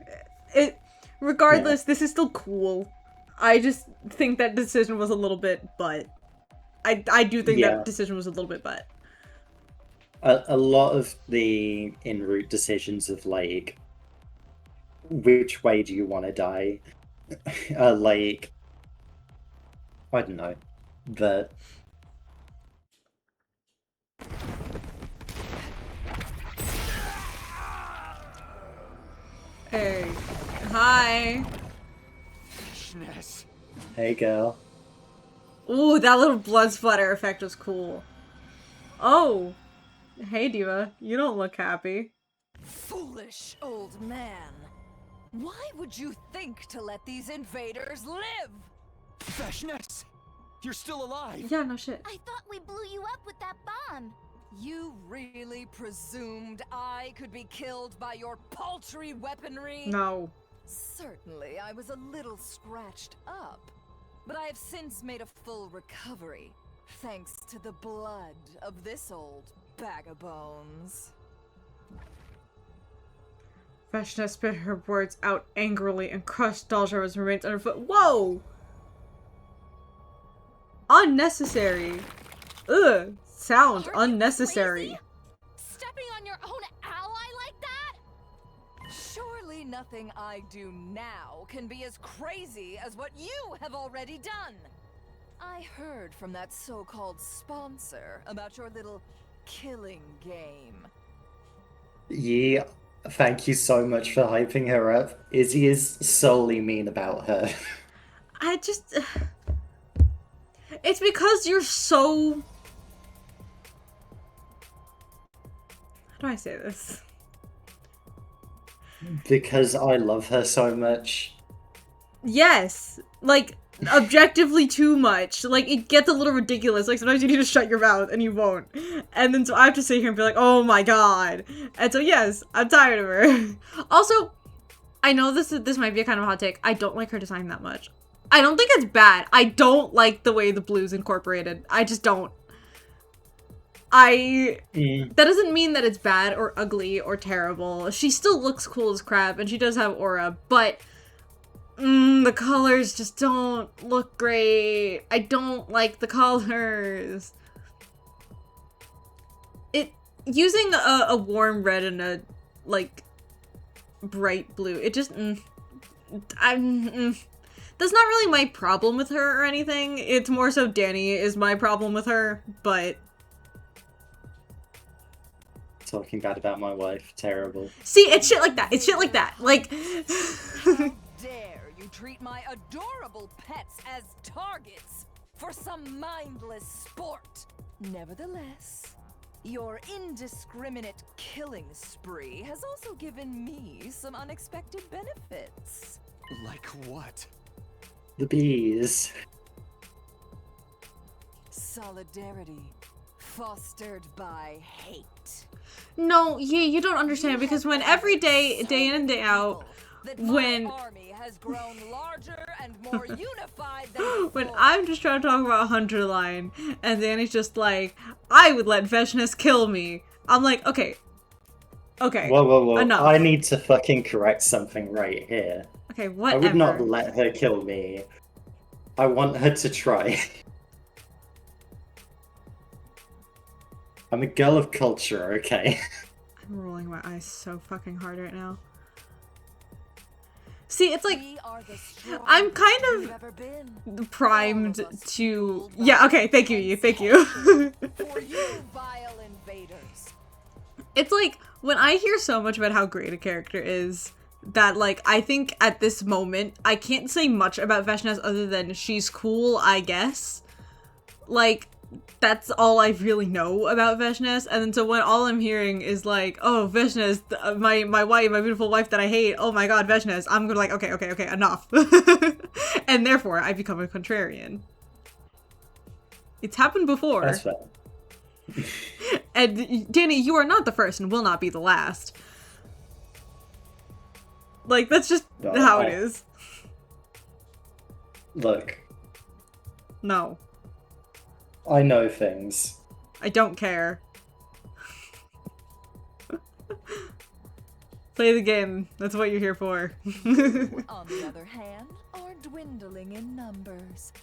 Regardless, this is still cool. I just think that decision was a little bit butt. I do think Yeah. that decision was a little bit butt. A lot of the en route decisions of like, which way do you want to die? Like, I don't know, but Hey. Hi. Fishness. hey girl. Ooh, that little blood splatter effect was cool. Oh. Hey, Diva. You don't look happy. Foolish old man. Why would you think to let these invaders live? Fishness! You're still alive! Yeah, no shit. I thought we blew you up with that bomb. You really presumed I could be killed by your paltry weaponry? No. Certainly, I was a little scratched up. But I have since made a full recovery, thanks to the blood of this old bag of bones. Vashna spit her words out angrily and crushed Daljaro's remains underfoot. Whoa! Unnecessary. Ugh. Sound Are you unnecessary. crazy? Stepping on your own ally like that? Surely nothing I do now can be as crazy as what you have already done. I heard from that so-called sponsor about your little killing game. Yeah, thank you so much for hyping her up. Izzy is solely mean about her. I just... It's because you're so... How do I say this? Because I love her so much. Yes! Like, objectively too much. Like, it gets a little ridiculous. Like, sometimes you need to shut your mouth, and you won't. And then so I have to sit here and be like, oh my god. And so yes, I'm tired of her. Also, I know this might be a kind of hot take. I don't like her design that much. I don't think it's bad. I don't like the way the blue's incorporated. I just don't. That doesn't mean that it's bad or ugly or terrible. She still looks cool as crap, and she does have aura, but the colors just don't look great. I don't like the colors. Using a warm red and a, like, bright blue, it just, that's not really my problem with her or anything. It's more so Danny is my problem with her, but... Talking bad about my wife, terrible. See, it's shit like that. It's shit like that. Like... How dare you treat my adorable pets as targets for some mindless sport? Nevertheless, your indiscriminate killing spree has also given me some unexpected benefits. Like what? The bees. Solidarity, fostered by hate. No, you don't understand, because when every day in and day out, when army has grown larger and more unified than when I'm just trying to talk about Hunterline, and Danny's just like, I would let Veshness kill me. I'm like, okay. Whoa. Enough. I need to fucking correct something right here. Okay, whatever. I would not let her kill me. I want her to try. I'm a girl of culture, okay? I'm rolling my eyes so fucking hard right now. See, it's like, I'm kind of primed to... Yeah, okay, thank you. For you vile invaders. It's like, when I hear so much about how great a character is, that, like, I think at this moment, I can't say much about Veshness other than she's cool, I guess. Like, that's all I really know about Veshness, and then so when all I'm hearing is like, oh, Veshness, my wife, my beautiful wife that I hate, oh my god, Veshness, I'm gonna like, okay, enough. And therefore, I become a contrarian. It's happened before. That's fair. And Danny, you are not the first and will not be the last. Like, that's just how it is. Look. No. I know things. I don't care. Play the game. That's what you're here for. On the other hand, are dwindling in numbers.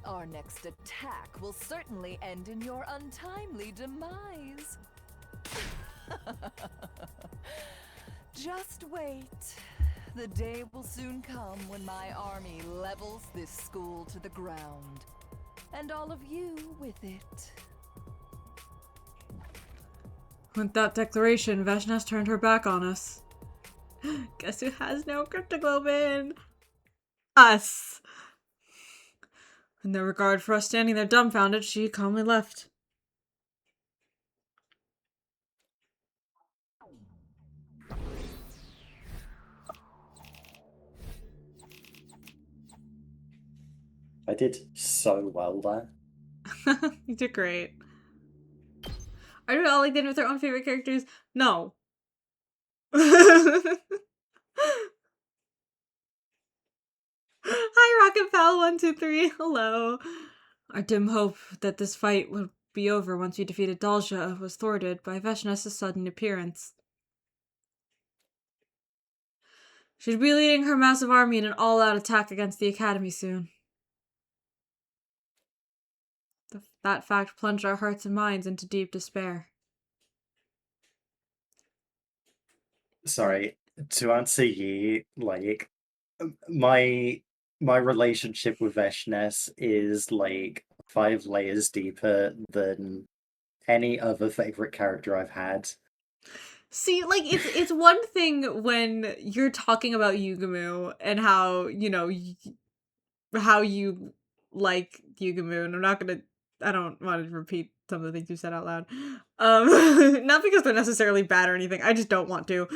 Our next attack will certainly end in your untimely demise. Just wait. The day will soon come when my army levels this school to the ground. And all of you with it. With that declaration, Veshness turned her back on us. Guess who has no cryptoglobin? Us! In no regard for us standing there dumbfounded, she calmly left. I did so well there. You did great. Are you all like they with their own favorite characters? No. Hi, Rocketfell123. Hello. Our dim hope that this fight would be over once we defeated Dalja was thwarted by Veshness' sudden appearance. She'd be leading her massive army in an all-out attack against the Academy soon. That fact plunged our hearts and minds into deep despair. Sorry, to answer you, like, my relationship with Veshness is like 5 layers deeper than any other favorite character I've had. See, like, it's one thing when you're talking about Yugumu and how, you know, how you like Yugumu, and I don't want to repeat some of the things you said out loud. Not because they're necessarily bad or anything, I just don't want to.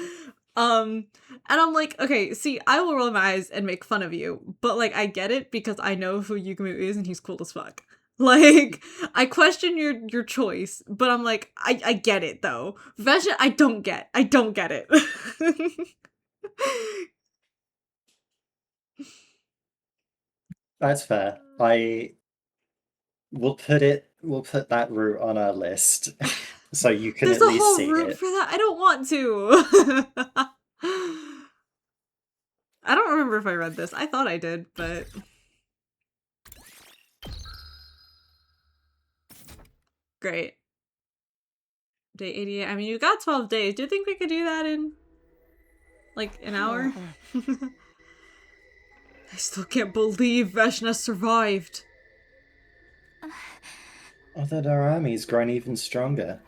And I'm like, okay, see, I will roll my eyes and make fun of you, but, like, I get it because I know who Yugumu is and he's cool as fuck. Like, I question your choice, but I'm like, I get it, though. Vesha, I don't get it. That's fair. We'll put that route on our list so you can There's at a least whole see route it. for that. I don't want to. I don't remember if I read this. I thought I did, but... Great. Day 88. I mean, you got 12 days. Do you think we could do that in, like, an hour? I still can't believe Veshna survived. Oh, that our army's grown even stronger.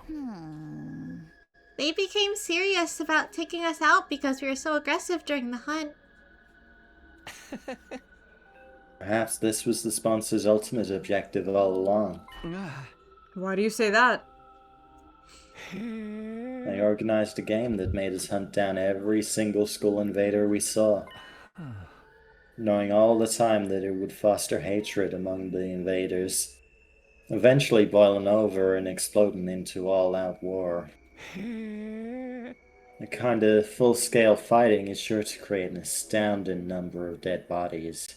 They became serious about taking us out because we were so aggressive during the hunt. Perhaps this was the sponsor's ultimate objective all along. Why do you say that? They organized a game that made us hunt down every single school invader we saw, knowing all the time that it would foster hatred among the invaders, eventually boiling over and exploding into all-out war. The kind of full-scale fighting is sure to create an astounding number of dead bodies.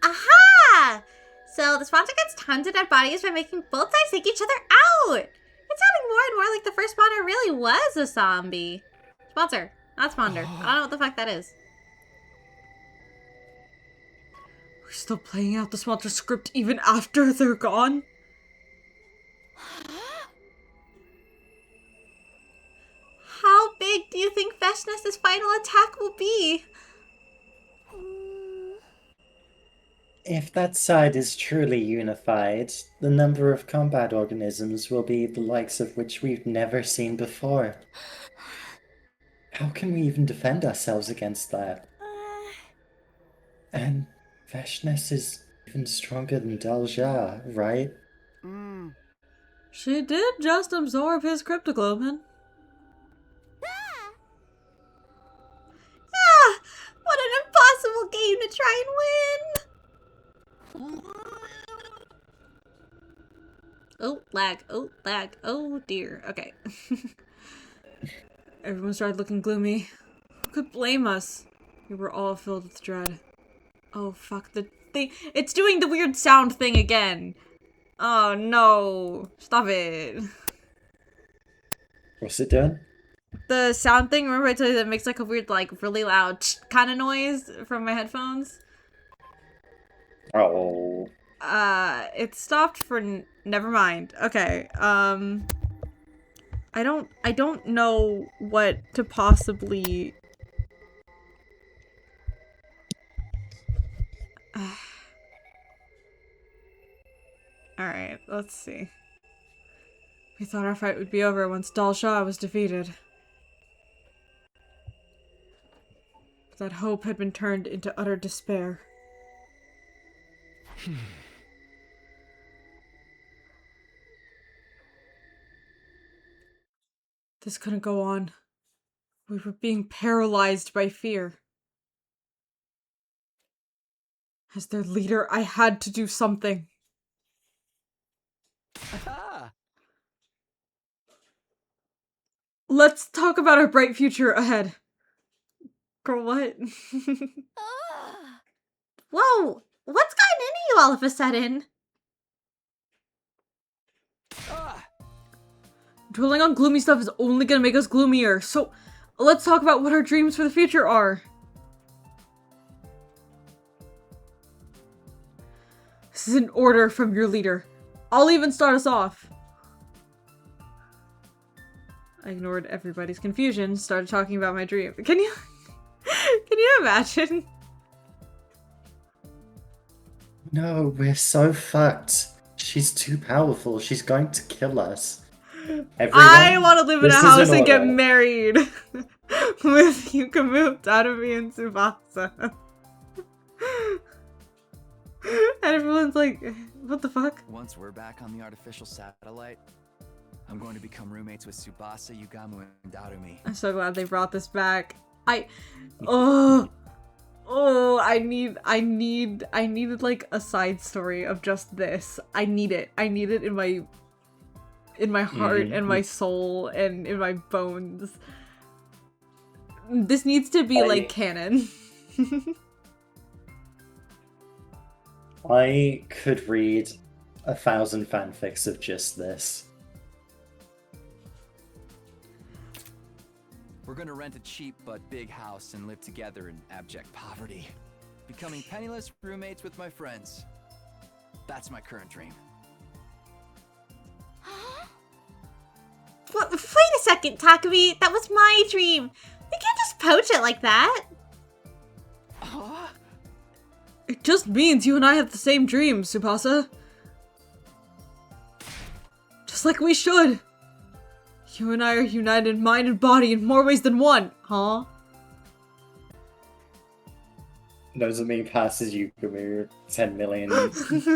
Aha! So the sponsor gets tons of dead bodies by making both sides take each other out! It's sounding more and more like the first spawner really was a zombie. Sponsor, not spawner. I don't know what the fuck that is. We're still playing out the sponsor script even after they're gone? How big do you think Veshna's final attack will be? If that side is truly unified, the number of combat organisms will be the likes of which we've never seen before. How can we even defend ourselves against that? And Veshnes is even stronger than Dalja, right? She did just absorb his cryptoglobin. Ah! What an impossible game to try and win! Oh, lag. Oh, lag. Oh, dear. Okay. Everyone started looking gloomy. Who could blame us? We were all filled with dread. Oh, fuck. The thing. It's doing the weird sound thing again. Oh, no. Stop it. What's it doing? The sound thing, remember I told you that makes like a weird, like, really loud kind of noise from my headphones? Oh. It stopped for never mind. Okay, I don't know what to possibly... Alright, let's see. We thought our fight would be over once Dalsha was defeated. But that hope had been turned into utter despair. This couldn't go on. We were being paralyzed by fear. As their leader, I had to do something. Let's talk about our bright future ahead. Girl, what? Whoa! What's gotten into you all of a sudden? Dwelling on gloomy stuff is only gonna make us gloomier, so let's talk about what our dreams for the future are. This is an order from your leader. I'll even start us off. I ignored everybody's confusion, started talking about my dream. Can you imagine? No, we're so fucked. She's too powerful. She's going to kill us. Everyone, I want to live in a this is house an and get order. married with Yukamu, Tadami, and Tsubasa. And everyone's like, what the fuck? Once we're back on the artificial satellite, I'm going to become roommates with Tsubasa, Yugamu, and Darumi. I'm so glad they brought this back. I needed like a side story of just this. I need it in my heart and my soul and in my bones. This needs to be like canon. I could read 1,000 fanfics of just this. We're gonna rent a cheap but big house and live together in abject poverty. Becoming penniless roommates with my friends. That's my current dream. Wait a second, Takumi. That was my dream. We can't just poach it like that. It just means you and I have the same dream, Tsubasa. Just like we should. You and I are united in mind and body in more ways than one, huh? Nozomi passes Yukumu 10 million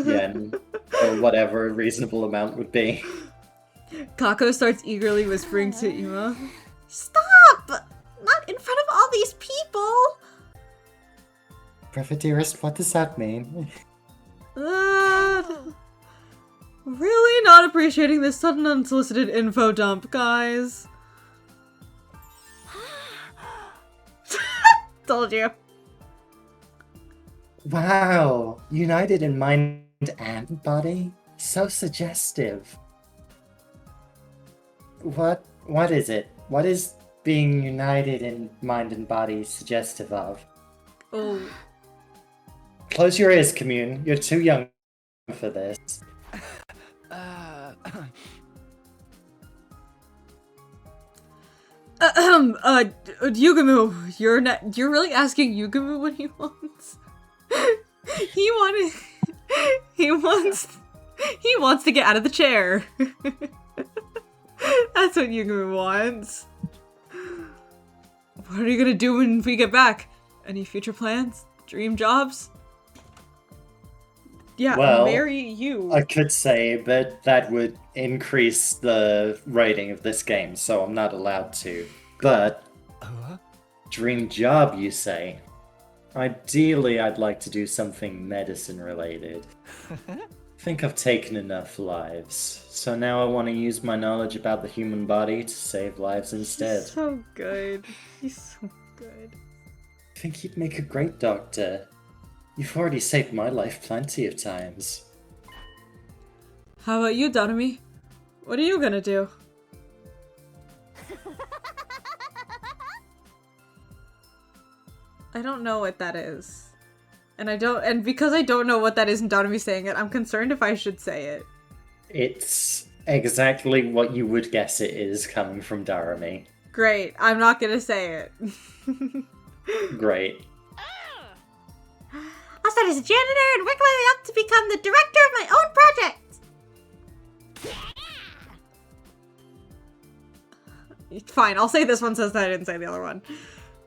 yen, or whatever a reasonable amount would be. Kako starts eagerly whispering to Ima. Stop! Not in front of all these people. Brother dearest, what does that mean? Really not appreciating this sudden unsolicited info dump, guys. Told you. Wow, united in mind and body? So suggestive. What is it? What is being united in mind and body suggestive of? Oh. Close your ears, Commune. You're too young for this. Yugumu, you're really asking Yugumu what he wants? he wants to get out of the chair. That's what Yugumu wants. What are you gonna do when we get back? Any future plans? Dream jobs? Yeah, Well, marry you. I could say, but that would increase the rating of this game, so I'm not allowed to. But, dream job, you say? Ideally, I'd like to do something medicine related. I think I've taken enough lives, so now I want to use my knowledge about the human body to save lives instead. He's so good. He's so good. I think you'd make a great doctor. You've already saved my life plenty of times. How about you, Donami? What are you gonna do? I don't know what that is. And because I don't know what that is and Donami saying it, I'm concerned if I should say it. It's exactly what you would guess it is coming from Darami. Great, I'm not gonna say it. Great. I'll start as a janitor and work my way up to become the director of my own project. Fine, I'll say this one since I didn't say the other one.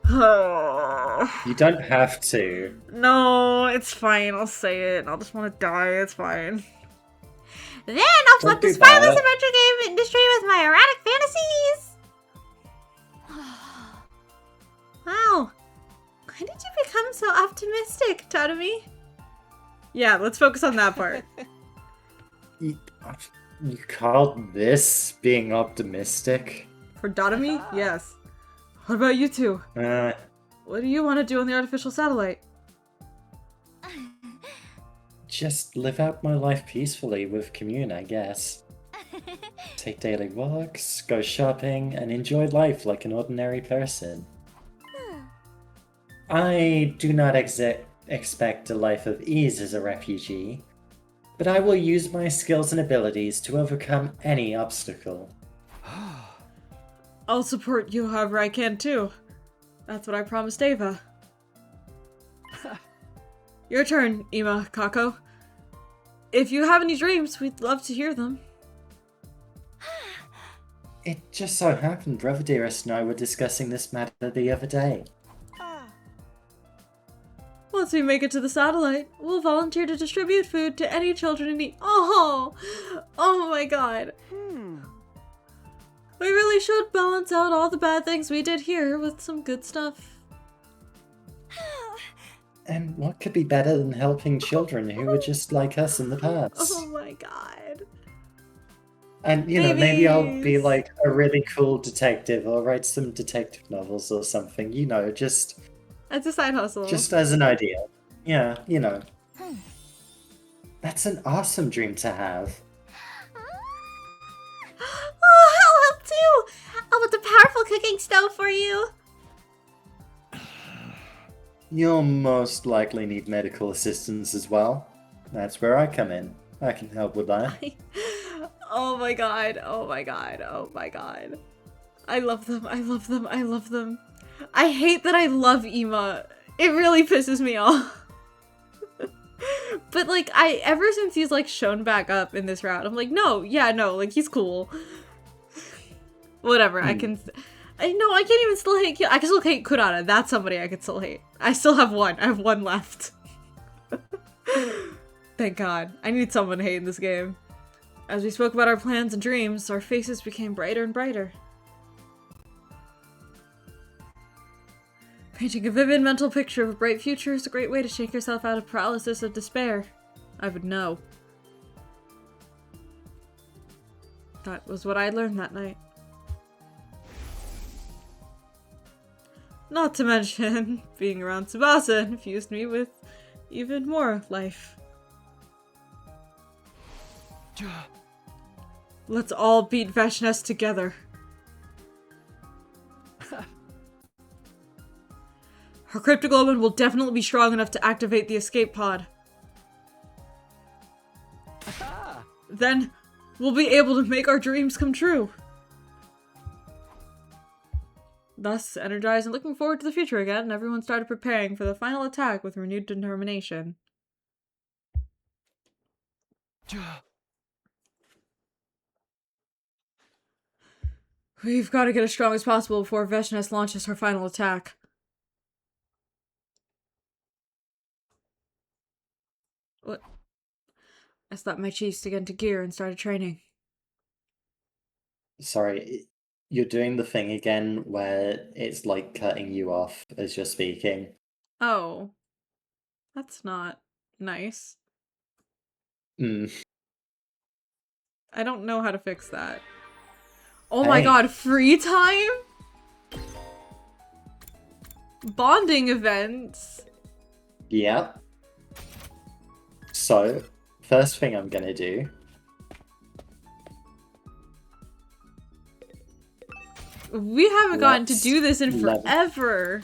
You don't have to. No, it's fine. I'll say it. I'll just want to die. It's fine. Then I'll flood do the spineless that. adventure game industry with my erratic fantasies. Wow. When did you become so optimistic, Totemi? Yeah, let's focus on that part. You called this being optimistic? For Donami? Yes. What about you two? What do you want to do on the artificial satellite? Just live out my life peacefully with Commune, I guess. Take daily walks, go shopping, and enjoy life like an ordinary person. I do not expect a life of ease as a refugee, but I will use my skills and abilities to overcome any obstacle. I'll support you however I can too. That's what I promised Ava. Your turn, Ima, Kako. If you have any dreams, we'd love to hear them. It just so happened Brother Dearest and I were discussing this matter the other day. Once we make it to the satellite, we'll volunteer to distribute food to any children in need. Oh my god. We really should balance out all the bad things we did here with some good stuff. And what could be better than helping children who were just like us in the past? Oh my god. And, you know, maybe I'll be Babies. like a really cool detective or write some detective novels or something, you know, just It's a side hustle. Just as an idea. Yeah, you know. That's an awesome dream to have. Oh, I'll help too! I'll put the powerful cooking stove for you. You'll most likely need medical assistance as well. That's where I come in. I can help with that. Oh my god, oh my god, oh my god. I love them, I love them, I love them. I hate that I love Ema. It really pisses me off. But like, ever since he's like shown back up in this route, I'm like, no, yeah, no, like he's cool. Whatever, I can't even still hate, I can still hate Kurara. That's somebody I can still hate. I still have one, I have one left. Thank God. I need someone to hate in this game. As we spoke about our plans and dreams, our faces became brighter and brighter. Painting a vivid mental picture of a bright future is a great way to shake yourself out of paralysis of despair. I would know. That was what I learned that night. Not to mention, being around Tsubasa infused me with even more life. Let's all beat Vashnes together. Her cryptoglobin will definitely be strong enough to activate the escape pod. Then, we'll be able to make our dreams come true. Thus, energized and looking forward to the future again, everyone started preparing for the final attack with renewed determination. We've got to get as strong as possible before Vashnes launches her final attack. What? I slapped my cheeks to get into gear and started training. Sorry, you're doing the thing again where it's like cutting you off as you're speaking. Oh. That's not nice. I don't know how to fix that. Oh my god, free time? Bonding events? Yep. So, first thing I'm gonna do... We haven't gotten to do this in forever.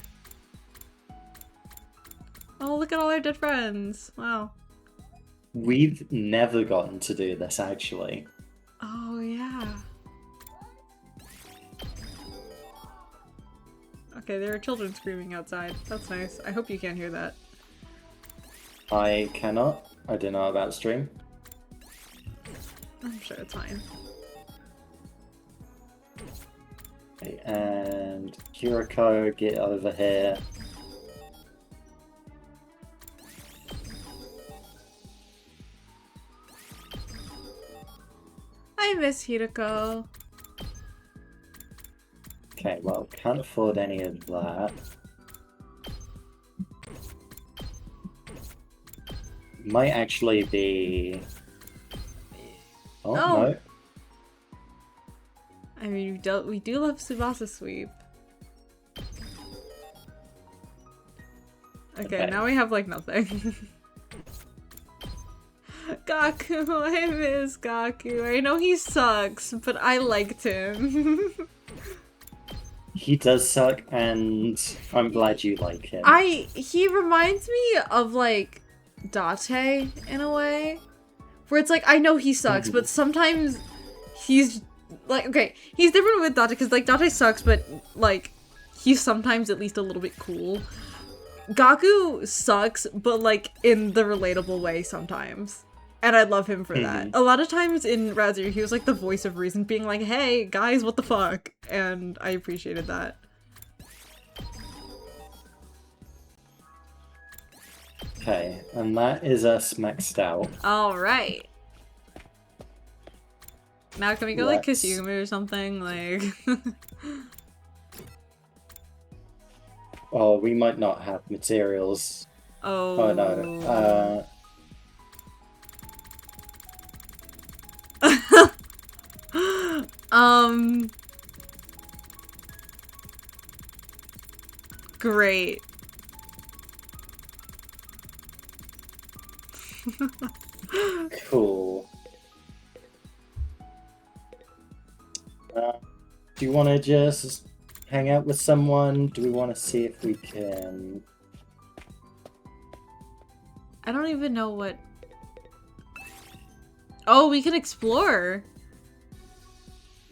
Oh, look at all our dead friends. Wow. We've never gotten to do this, actually. Oh, yeah. Okay, there are children screaming outside. That's nice. I hope you can't hear that. I cannot. I don't know about stream. I'm sure it's fine. Okay, and Kiriko, get over here. I miss Hiroko. Okay, well, can't afford any of that. Might actually be... Oh, no. I mean, we do love Tsubasa Sweep. Okay, now we have, like, nothing. Gaku, I miss Gaku. I know he sucks, but I liked him. He does suck, and I'm glad you like him. He reminds me of, like, Date, in a way. Where it's like, I know he sucks, but sometimes he's, like, okay, he's different with Date, because, like, Date sucks, but, like, he's sometimes at least a little bit cool. Gaku sucks, but, like, in the relatable way sometimes. And I love him for that. A lot of times in Razir, he was, like, the voice of reason, being like, hey, guys, what the fuck? And I appreciated that. Okay, and that is us maxed out. Alright. Now can we go, like, kiss Yumi or something? Like... Oh, we might not have materials. Oh, no. Great. Cool. Do you want to just hang out with someone? Do we want to see if we can... I don't even know what... Oh, we can explore!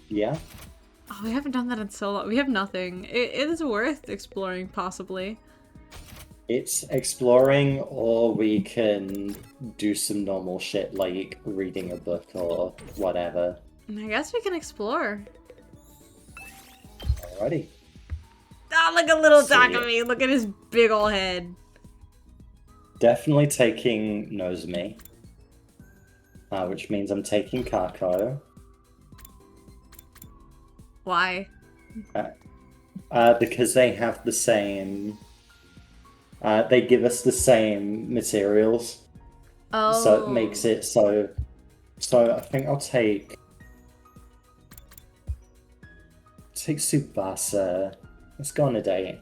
Yeah? Oh, we haven't done that in so long. We have nothing. It is worth exploring, possibly. It's exploring, or we can do some normal shit like reading a book or whatever. I guess we can explore. Alrighty. Ah, look at little See Takumi! Look at his big ol' head. Definitely taking Nozomi. Which means I'm taking Kako. Why? Because they have the same... they give us the same materials. Oh. So it makes it so... So I think I'll take... Take Tsubasa. Let's go on a date.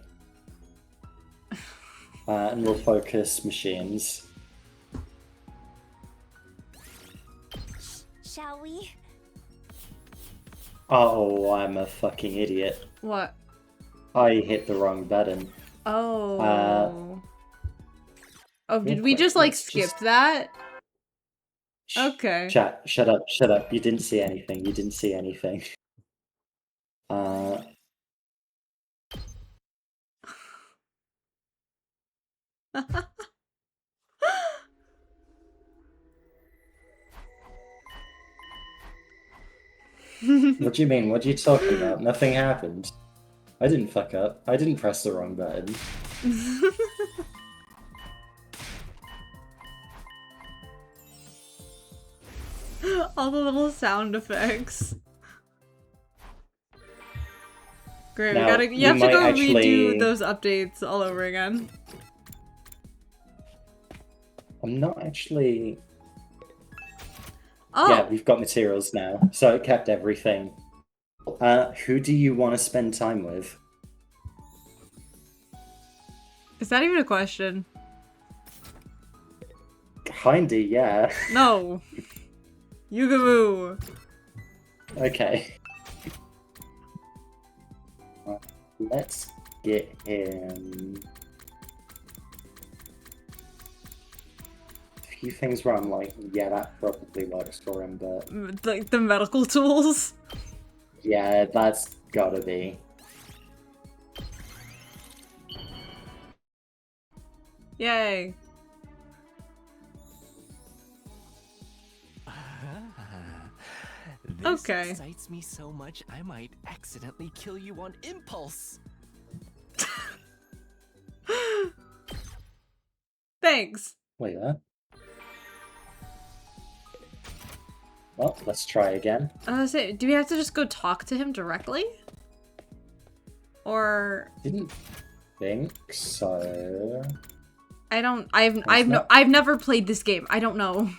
And we'll focus machines. Shall we? Oh, I'm a fucking idiot. What? I hit the wrong button. Oh. Oh, did real we quick, just, like, let's skip just- that? Okay. Chat, shut up, shut up. You didn't see anything. You didn't see anything. What do you mean? What are you talking about? Nothing happened. I didn't fuck up. I didn't press the wrong button. All the little sound effects. Great, Now, you have to might go actually- redo those updates all over again. I'm not actually... Oh! Yeah, we've got materials now, so it kept everything. Who do you want to spend time with? Is that even a question? Kinda, yeah. No! Yugamu! Okay. Let's get him... A few things where I'm like, yeah, that probably works for him, but... Like, the medical tools? Yeah, that's gotta be. Yay! This Okay. excites me so much I might accidentally kill you on impulse. Thanks! Wait, what? Well, let's try again. Do we have to just go talk to him directly? Or... Didn't think so. I've never played this game. I don't know.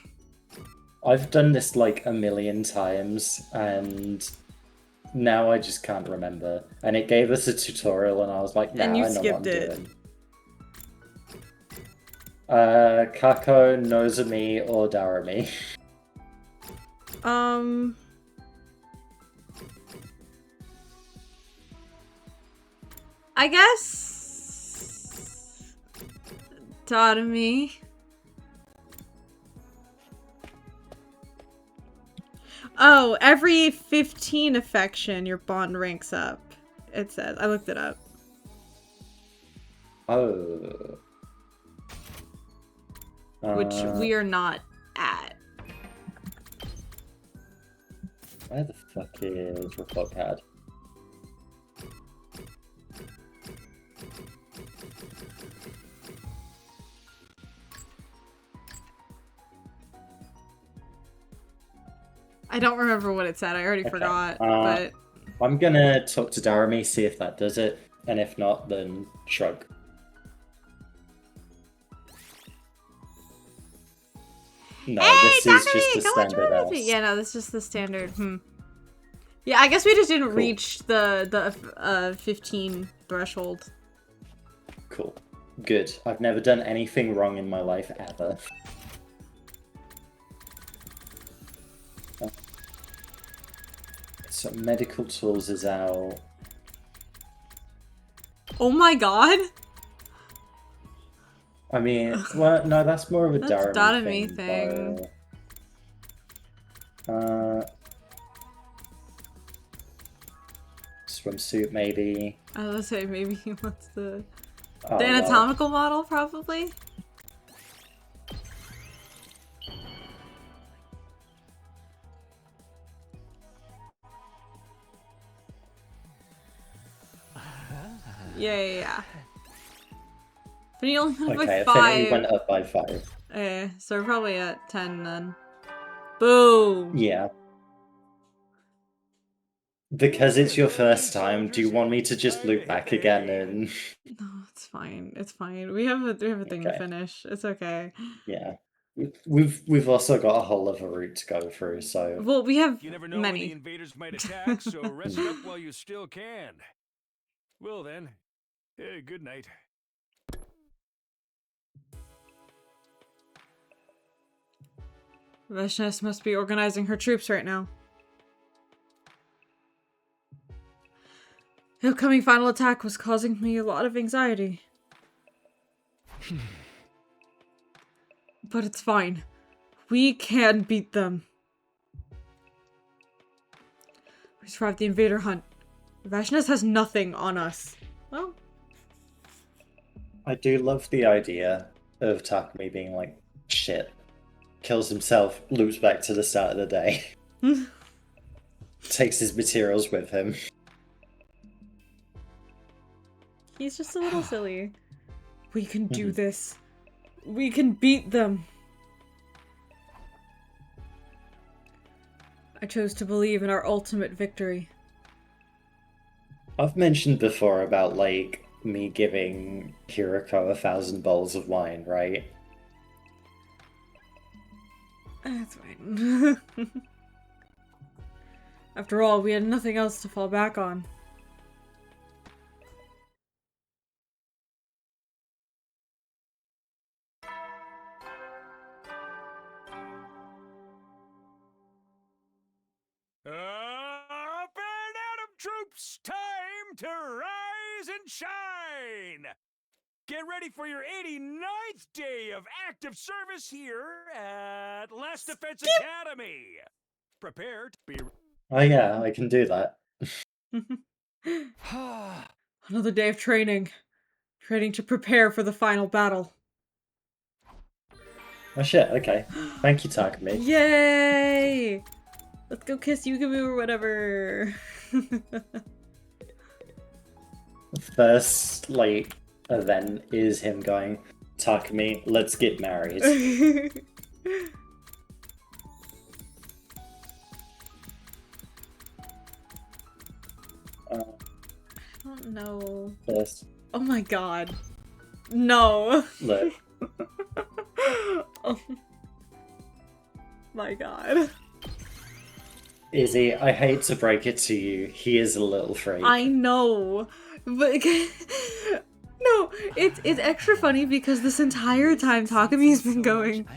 I've done this like a million times, and now I just can't remember. And it gave us a tutorial, and I was like, nah, And you I know skipped what I'm it. doing. Kako, Nozomi, or Darami. I guess... Tatami. Oh, every 15 affection, your bond ranks up. It says. I looked it up. Oh. Which we are not at. Where the fuck is report card? I don't remember what it said. I already forgot. But I'm gonna talk to Darami, see if that does it, and if not, then shrug. No, this is just a standard else. Yeah, no, this is just the standard. Yeah, I guess we just didn't reach the 15 threshold. Cool. Good. I've never done anything wrong in my life ever. So medical tools is out. Oh my god! I mean, well, no, that's more of a That's Daramy Daramy thing. thing. Swimsuit, maybe. I was gonna say, maybe he wants the Oh, well. anatomical model, probably? Yeah. But he only went Okay, with Affinity 5. went up by 5. So we're probably at 10 then. Boom! Yeah. Because it's your first time, do you want me to just loop back again and... No, it's fine. It's fine. We have a thing to Okay. finish. It's okay. Yeah. We've also got a whole other route to go through, so... Well, we have You never know when the many. invaders might attack, so rest up while you still can. Well then, good night. Vashnes must be organizing her troops right now. The upcoming final attack was causing me a lot of anxiety. But it's fine. We can beat them. We survived the invader hunt. Vashnes has nothing on us. Well, I do love the idea of Takumi being like, shit. Kills himself, loops back to the start of the day. Takes his materials with him. he's just a little silly. We can do this. We can beat them. I chose to believe in our ultimate victory. I've mentioned before about, like, me giving Hiroko 1,000 bowls of wine, right? That's fine. After all, we had nothing else to fall back on. Up and Atom troops, time to rise and shine! Get ready for your 89th day of active service here at Last Defense Academy. Prepare to be... Oh yeah, I can do that. Another day of training. Training to prepare for the final battle. Oh shit, okay. Thank you, Takumi. Yay! Let's go kiss Yugamu or whatever. First, like, event is him going, Takumi, let's get married. I don't know. First, Oh my god. No. look. Oh my god. Izzy, I hate to break it to you, he is a little freak. I know. But no, it's extra funny because this entire time Takumi's been going,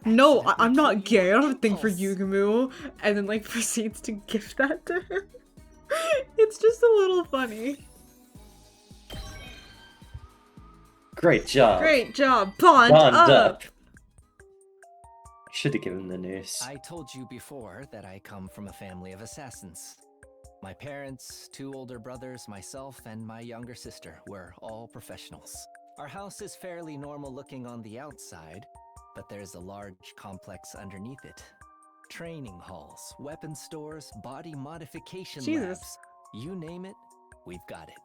no, I'm not gay, I don't have a thing for Yugamu, and then like proceeds to give that to her. It's just a little funny. Great job. Great job, Bond Bond up. Should have given the news. I told you before that I come from a family of assassins. My parents, 2 older brothers, myself, and my younger sister were all professionals. Our house is fairly normal looking on the outside, but there's a large complex underneath it. Training halls, weapon stores, body modification Jesus. labs. You name it, we've got it.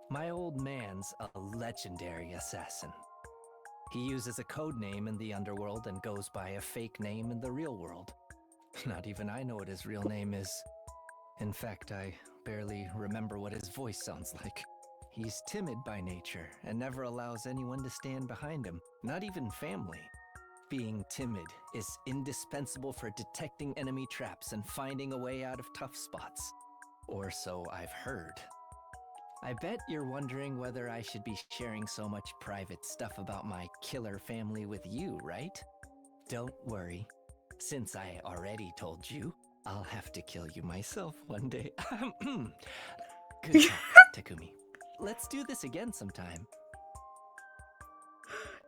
My old man's a legendary assassin. He uses a code name in the underworld and goes by a fake name in the real world. Not even I know what his real name is. In fact, I barely remember what his voice sounds like. He's timid by nature and never allows anyone to stand behind him, not even family. Being timid is indispensable for detecting enemy traps and finding a way out of tough spots. Or so I've heard. I bet you're wondering whether I should be sharing so much private stuff about my killer family with you, right? Don't worry. Since I already told you, I'll have to kill you myself one day. Good talk, Takumi. Let's do this again sometime.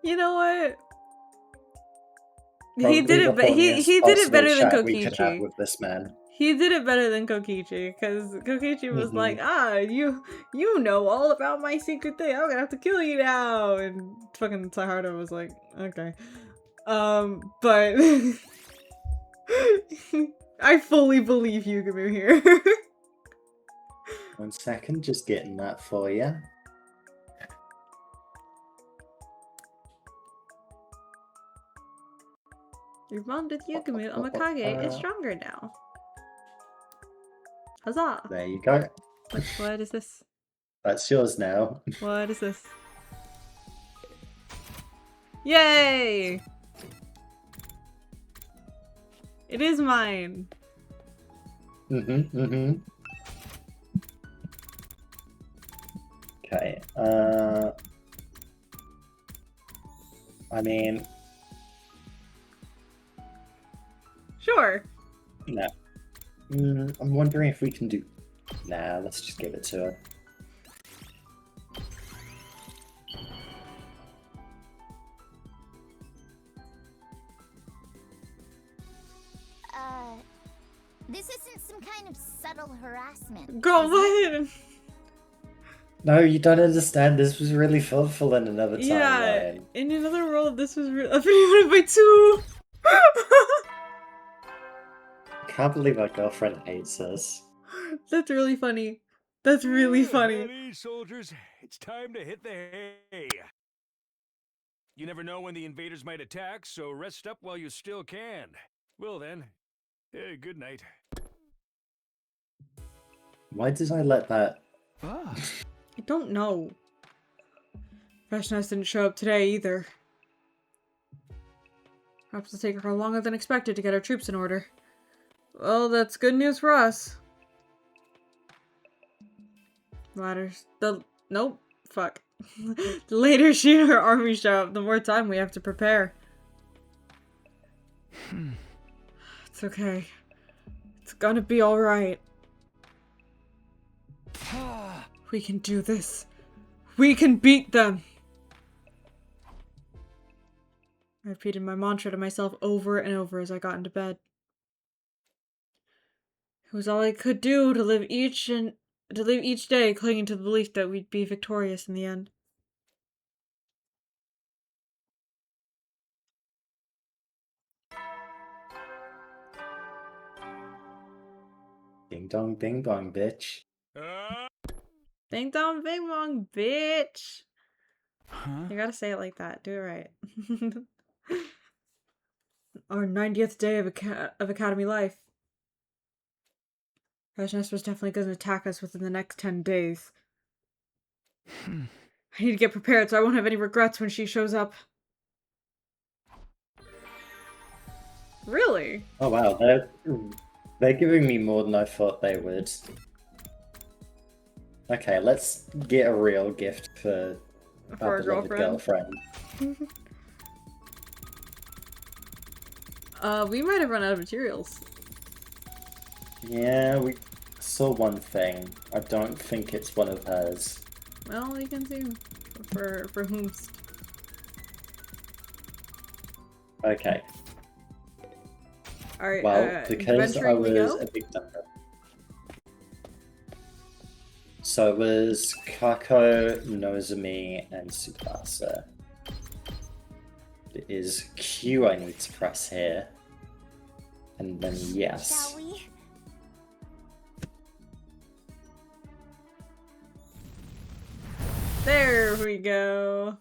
You know what? He Probably did the it, but he horniest did it possible better than chat we could have Kokichi. with this man. He did it better than Kokichi, because Kokichi was Mhm. like, you know all about my secret thing. I'm gonna have to kill you now. And fucking Sahara was like, okay. But I fully believe Yugumu here. 1 second, just getting that for you. Your bond with Yugumu Amakage is stronger now. Huzzah! There you go. What is this? That's yours now. What is this? Yay! It is mine. Okay, I mean, Sure. no. I'm wondering if we can do... Nah, let's just give it to her. This isn't some kind of subtle harassment. Go ahead. No, you don't understand. This was really thoughtful in another timeline. Yeah, in another world, this was I've been wanted by two. I can't believe my girlfriend hates us. That's really funny. That's really funny. Ready, soldiers, it's time to hit the hay. You never know when the invaders might attack, so rest up while you still can. Well then, good night. Why did I let that... Ah. I don't know. Freshness didn't show up today either. Perhaps it'll take her longer than expected to get our troops in order. Well, that's good news for us. Nope. Fuck. The later she and her army show up, the more time we have to prepare. It's okay. It's gonna be alright. We can do this. We can beat them! I repeated my mantra to myself over and over as I got into bed. It was all I could do to live each day clinging to the belief that we'd be victorious in the end. Ding dong, bing bong, bitch. Ding dong, bing bong, bitch! Huh? You gotta say it like that. Do it right. Our 90th day of Academy life. Freshness was definitely going to attack us within the next 10 days. I need to get prepared so I won't have any regrets when she shows up. Really? Oh wow, they're giving me more than I thought they would. Okay, let's get a real gift for our our beloved girlfriend. We might have run out of materials. Yeah, we saw one thing. I don't think it's one of hers. Well, we can see for whomst. Okay. Alright, Well, because I venturing we was go? a big number. So it was Kako, Nozomi, and Tsubasa. It is Q I need to press here. And then yes. Shall we? There we go.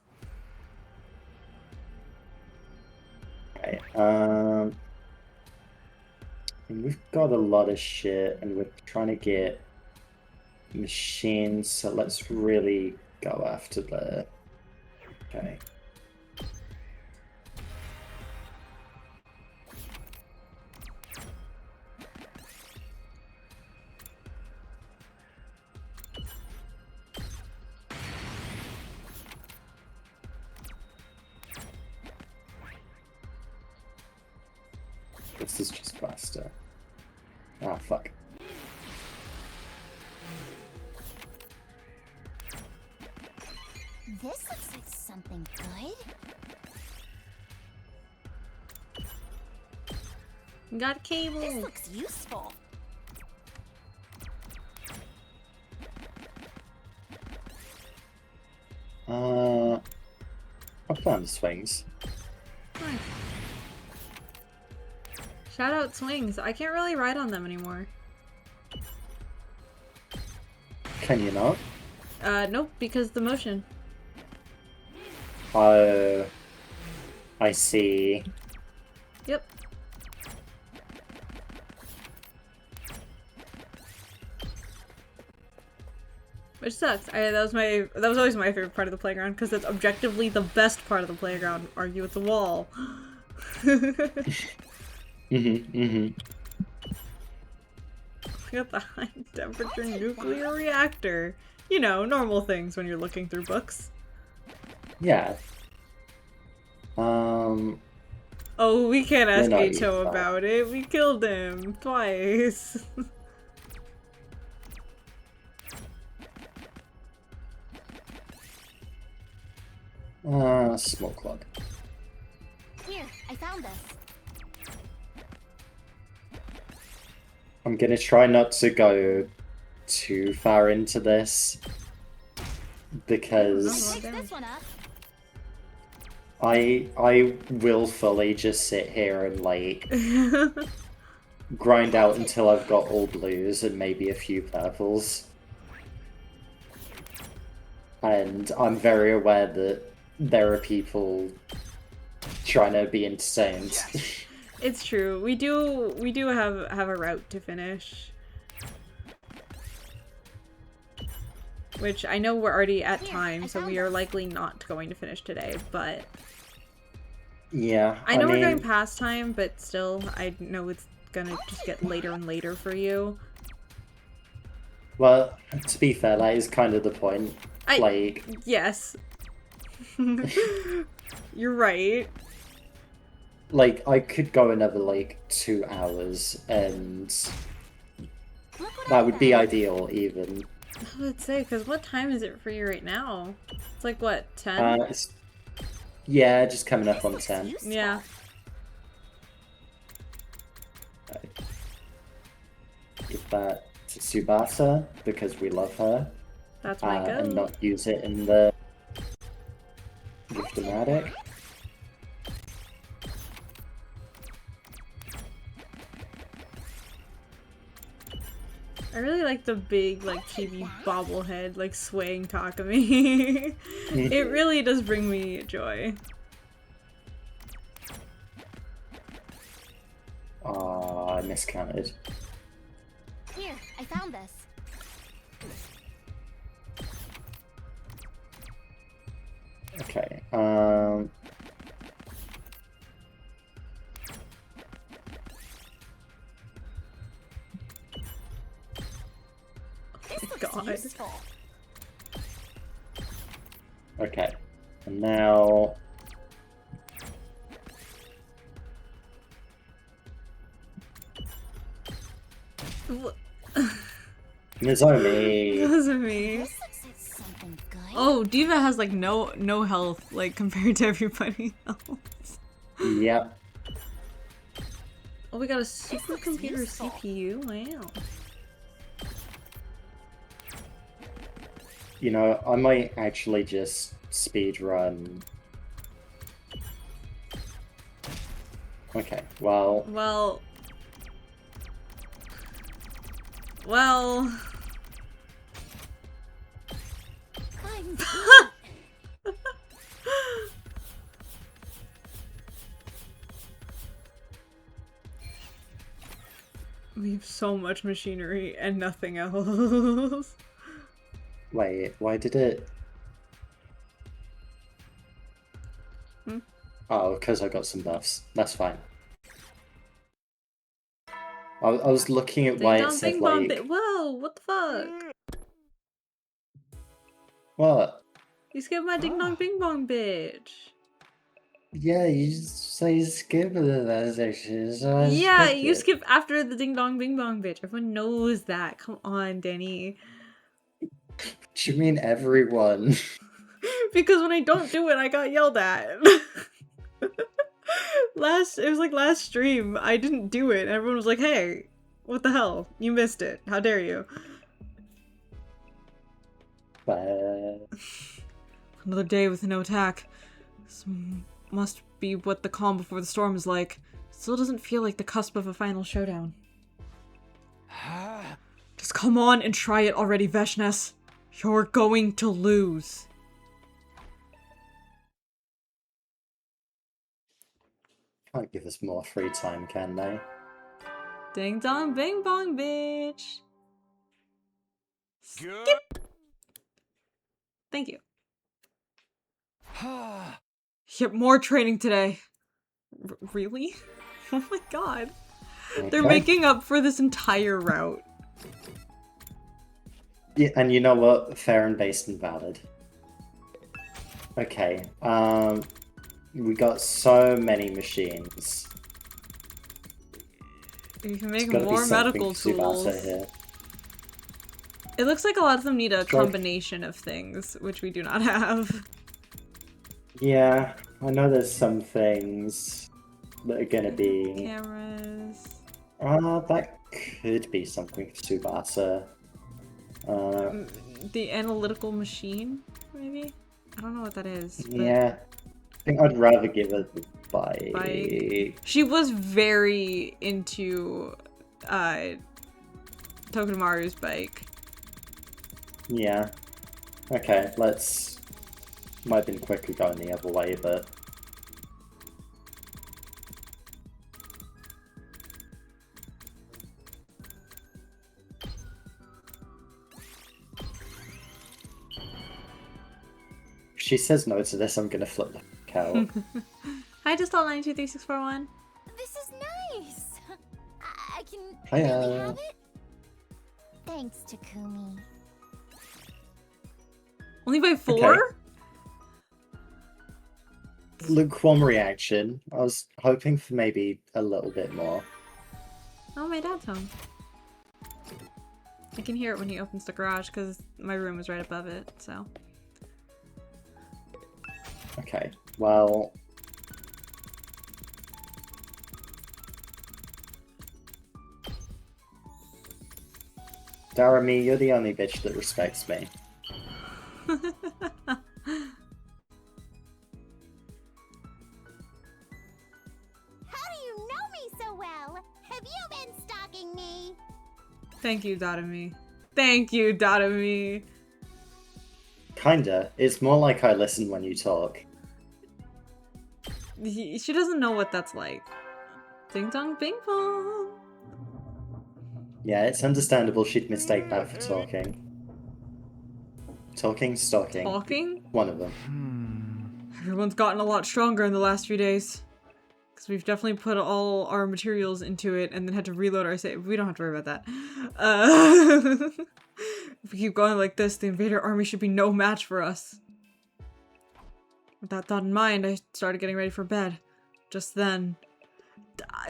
Okay, and we've got a lot of shit, and we're trying to get machines, so let's really go after the... Okay. This is just faster. Ah, fuck. This looks like something good. Got cable. This looks useful. I found swings. Nice. Shout out swings. I can't really ride on them anymore. Can you not? Nope, because the motion. Oh, I see. Yep. Which sucks. That was always my favorite part of the playground because it's objectively the best part of the playground. Argue with the wall. Got the high temperature nuclear reactor. You know, normal things when you're looking through books. Yeah. Oh, we can't ask not Ato used, about it. We killed him twice. Smoke clog. Here, I found this. I'm gonna try not to go too far into this because Pick this one up. I will fully just sit here and like grind out until I've got all blues and maybe a few purples. And I'm very aware that there are people trying to be entertained. It's true. We do have a route to finish. Which I know we're already at time, so we are likely not going to finish today, but Yeah, I know we're mean, going past time, but still, I know it's gonna just get later and later for you. well, to be fair, that is kind of the point. Like, Yes. You're right. like I could go another like 2 hours, and that would be ideal even. I would say, because what time is it for you right now? It's like, what, 10? Yeah, just coming up on 10. Yeah. Give that to Tsubasa because we love her. That's my go. And not use it in the Giftomatic. I really like the big, like, chibi bobblehead, like, swaying Takumi. It really does bring me joy. I miscounted. Here, I found this. Okay, This looks God. useful. okay. And now... Nozomi! Nozomi. This looks like something good. Oh, Diva has, like, no health, like, compared to everybody else. Yep. Oh, we got a supercomputer CPU? Wow. You know, I might actually just speed run. Okay, well... Well... I'm We have so much machinery and nothing else. Wait, why did it... Hmm? Oh, because I got some buffs. That's fine. I was looking at why it said, like... Whoa, what the fuck? What? You skipped my ding dong bing bong bitch. Yeah, you skip that section, so I Yeah, skipped you it. skip after the ding dong bing bong bitch. Everyone knows that. Come on, Danny. What you mean everyone? Because when I don't do it, I got yelled at. It was like last stream, I didn't do it, and everyone was like, hey, what the hell? You missed it. How dare you? But Another day with no attack. This must be what the calm before the storm is like. Still doesn't feel like the cusp of a final showdown. Just come on and try it already, Veshnes. You're going to lose. can't give us more free time, can they? Ding dong bing bong, bitch. Good. Skip. Thank you. Yep, more training today. Really? Oh my god. They're Okay. making up for this entire route. Yeah, and you know what? Fair and based and valid. Okay. We got so many machines. You can There's make gotta be more something medical for Tsubasa tools. here. It looks like a lot of them need a Sure. combination of things, which we do not have. Yeah, I know there's some things that are gonna be. Cameras. That could be something for Tsubasa. The analytical machine, maybe? I don't know what that is. But Yeah, I think I'd rather give it the bike. Bike. She was very into Tokinomaru's bike. Yeah. Okay, let's. Might have been quicker going the other way, but. If she says no to this, I'm gonna flip the fuck out. Hi, just all 923641. This is nice. I can Hiya. really have it. Thanks, Takumi. Only by 4? Lukewarm reaction. I was hoping for maybe a little bit more. Oh, my dad's home. I can hear it when he opens the garage because my room is right above it, so. Okay, well. Darami, you're the only bitch that respects me. How do you know me so well? Have you been stalking me? Thank you, Dadami. Thank you, Dadami. Kinda. It's more like I listen when you talk. She doesn't know what that's like. Ding dong bing bong. Yeah, it's understandable she'd mistake that for talking. Talking, stalking. Talking? One of them. Everyone's gotten a lot stronger in the last few days. Because we've definitely put all our materials into it and then had to reload our save. We don't have to worry about that. If we keep going like this, the invader army should be no match for us. With that thought in mind, I started getting ready for bed. Just then.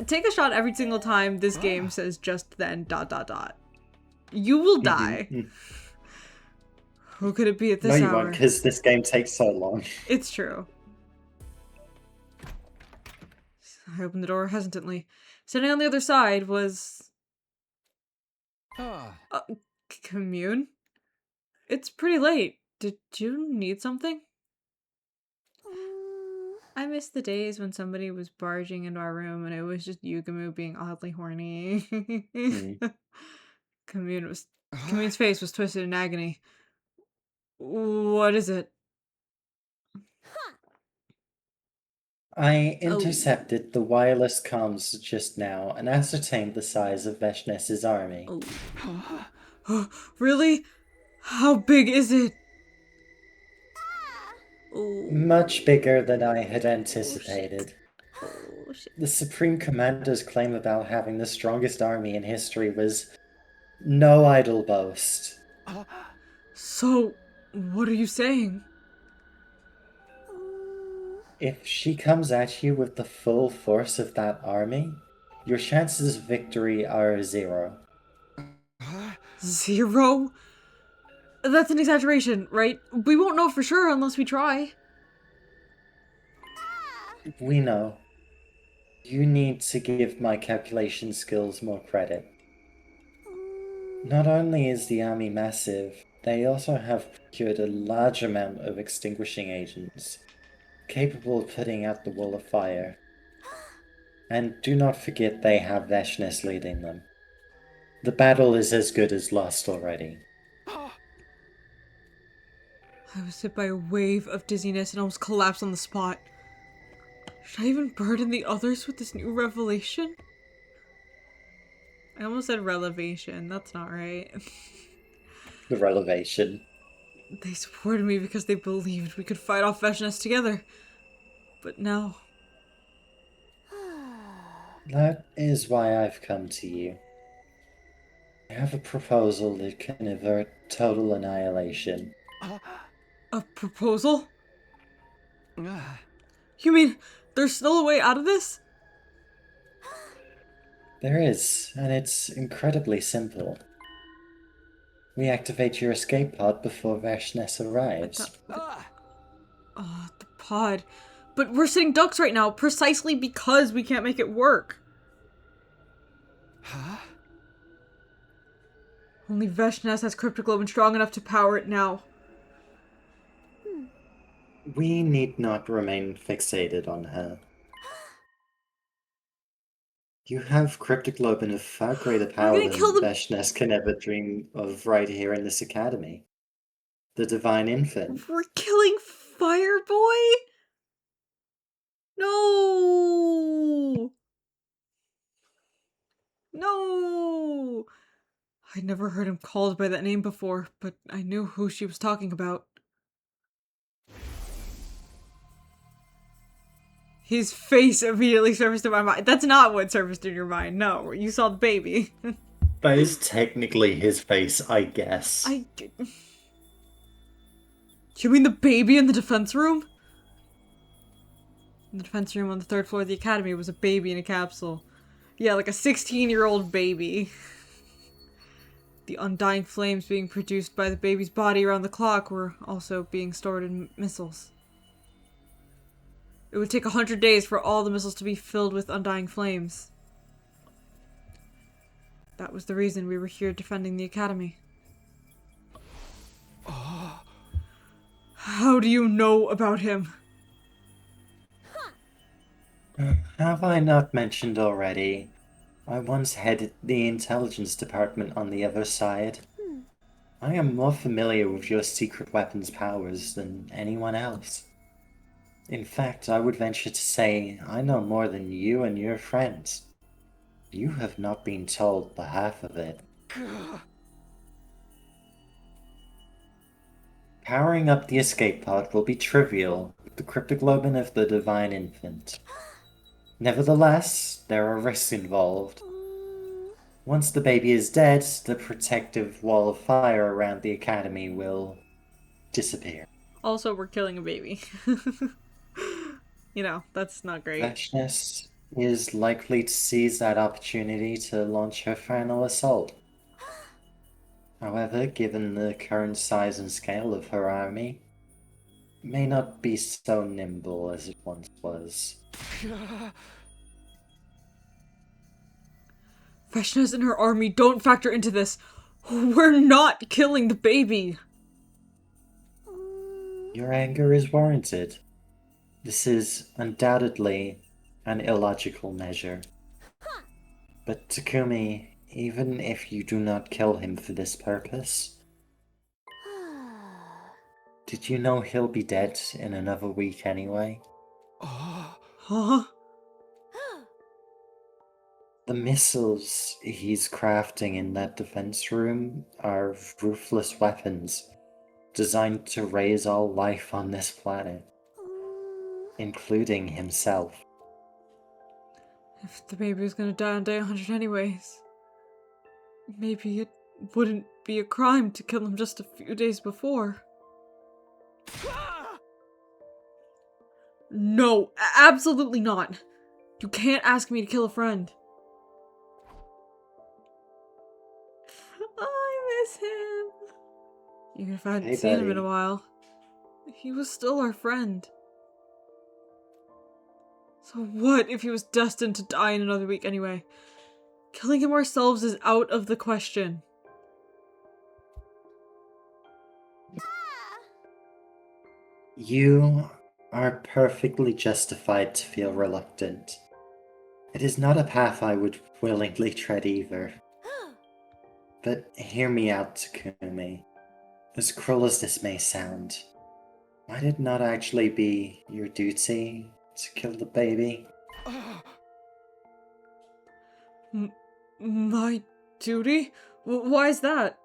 Take a shot every single time this game says just then ... You will die. Who could it be at No, this you hour? won't, because this game takes so long. It's true. I opened the door hesitantly. Standing on the other side was... Commune? It's pretty late. Did you need something? I miss the days when somebody was barging into our room and it was just Yugamu being oddly horny. Commune's face was twisted in agony. What is it? I intercepted the wireless comms just now and ascertained the size of Veshnes's army. Really? How big is it? Much bigger than I had anticipated. Oh, shit. The Supreme Commander's claim about having the strongest army in history was no idle boast. So, what are you saying? If she comes at you with the full force of that army, your chances of victory are 0. 0? That's an exaggeration, right? We won't know for sure unless we try. We know. You need to give my calculation skills more credit. Not only is the army massive, they also have procured a large amount of extinguishing agents, capable of putting out the wall of fire. And do not forget they have Veshness leading them. The battle is as good as lost already. I was hit by a wave of dizziness and almost collapsed on the spot. Should I even burden the others with this new revelation? I almost said relevation. That's not right. The relevation. They supported me because they believed we could fight off Veshness together. But now... That is why I've come to you. I have a proposal that can avert total annihilation. A proposal? You mean there's still a way out of this? There is, and it's incredibly simple. We activate your escape pod before Veshness arrives. The pod. But we're sitting ducks right now, precisely because we can't make it work. Huh? Only Veshness has Cryptoglobin strong enough to power it now. We need not remain fixated on her. You have Cryptoglobin of far greater power than Veshness can ever dream of right here in this academy. The Divine Infant. We're killing Fireboy? No! No! I'd never heard him called by that name before, but I knew who she was talking about. His face immediately surfaced in my mind. That's not what surfaced in your mind. No, you saw the baby. That is technically his face, I guess. You mean the baby in the defense room? In the defense room on the 3rd floor of the academy was a baby in a capsule. Yeah, like a 16-year-old baby. The undying flames being produced by the baby's body around the clock were also being stored in missiles. It would take 100 days for all the missiles to be filled with undying flames. That was the reason we were here defending the academy. How do you know about him? Have I not mentioned already? I once headed the intelligence department on the other side. I am more familiar with your secret weapons powers than anyone else. In fact, I would venture to say I know more than you and your friends. You have not been told the half of it. Powering up the escape pod will be trivial with the Cryptoglobin of the Divine Infant. Nevertheless, there are risks involved. Once the baby is dead, the protective wall of fire around the academy will disappear. Also, we're killing a baby. You know, that's not great. Veshness is likely to seize that opportunity to launch her final assault. However, given the current size and scale of her army, it may not be so nimble as it once was. Veshness and her army don't factor into this. We're not killing the baby. Your anger is warranted. This is undoubtedly an illogical measure. But Takumi, even if you do not kill him for this purpose, did you know he'll be dead in another week anyway? Huh? The missiles he's crafting in that defense room are ruthless weapons designed to raise all life on this planet, including himself. If the baby was gonna die on day 100 anyways, maybe it wouldn't be a crime to kill him just a few days before. No, absolutely not. You can't ask me to kill a friend. I miss him. Even if I hadn't Hey, seen him in buddy. a while. He was still our friend. So what if he was destined to die in another week anyway? Killing him ourselves is out of the question. You are perfectly justified to feel reluctant. It is not a path I would willingly tread either. But hear me out, Takumi. As cruel as this may sound, might it not actually be your duty to kill the baby? My duty? Why is that?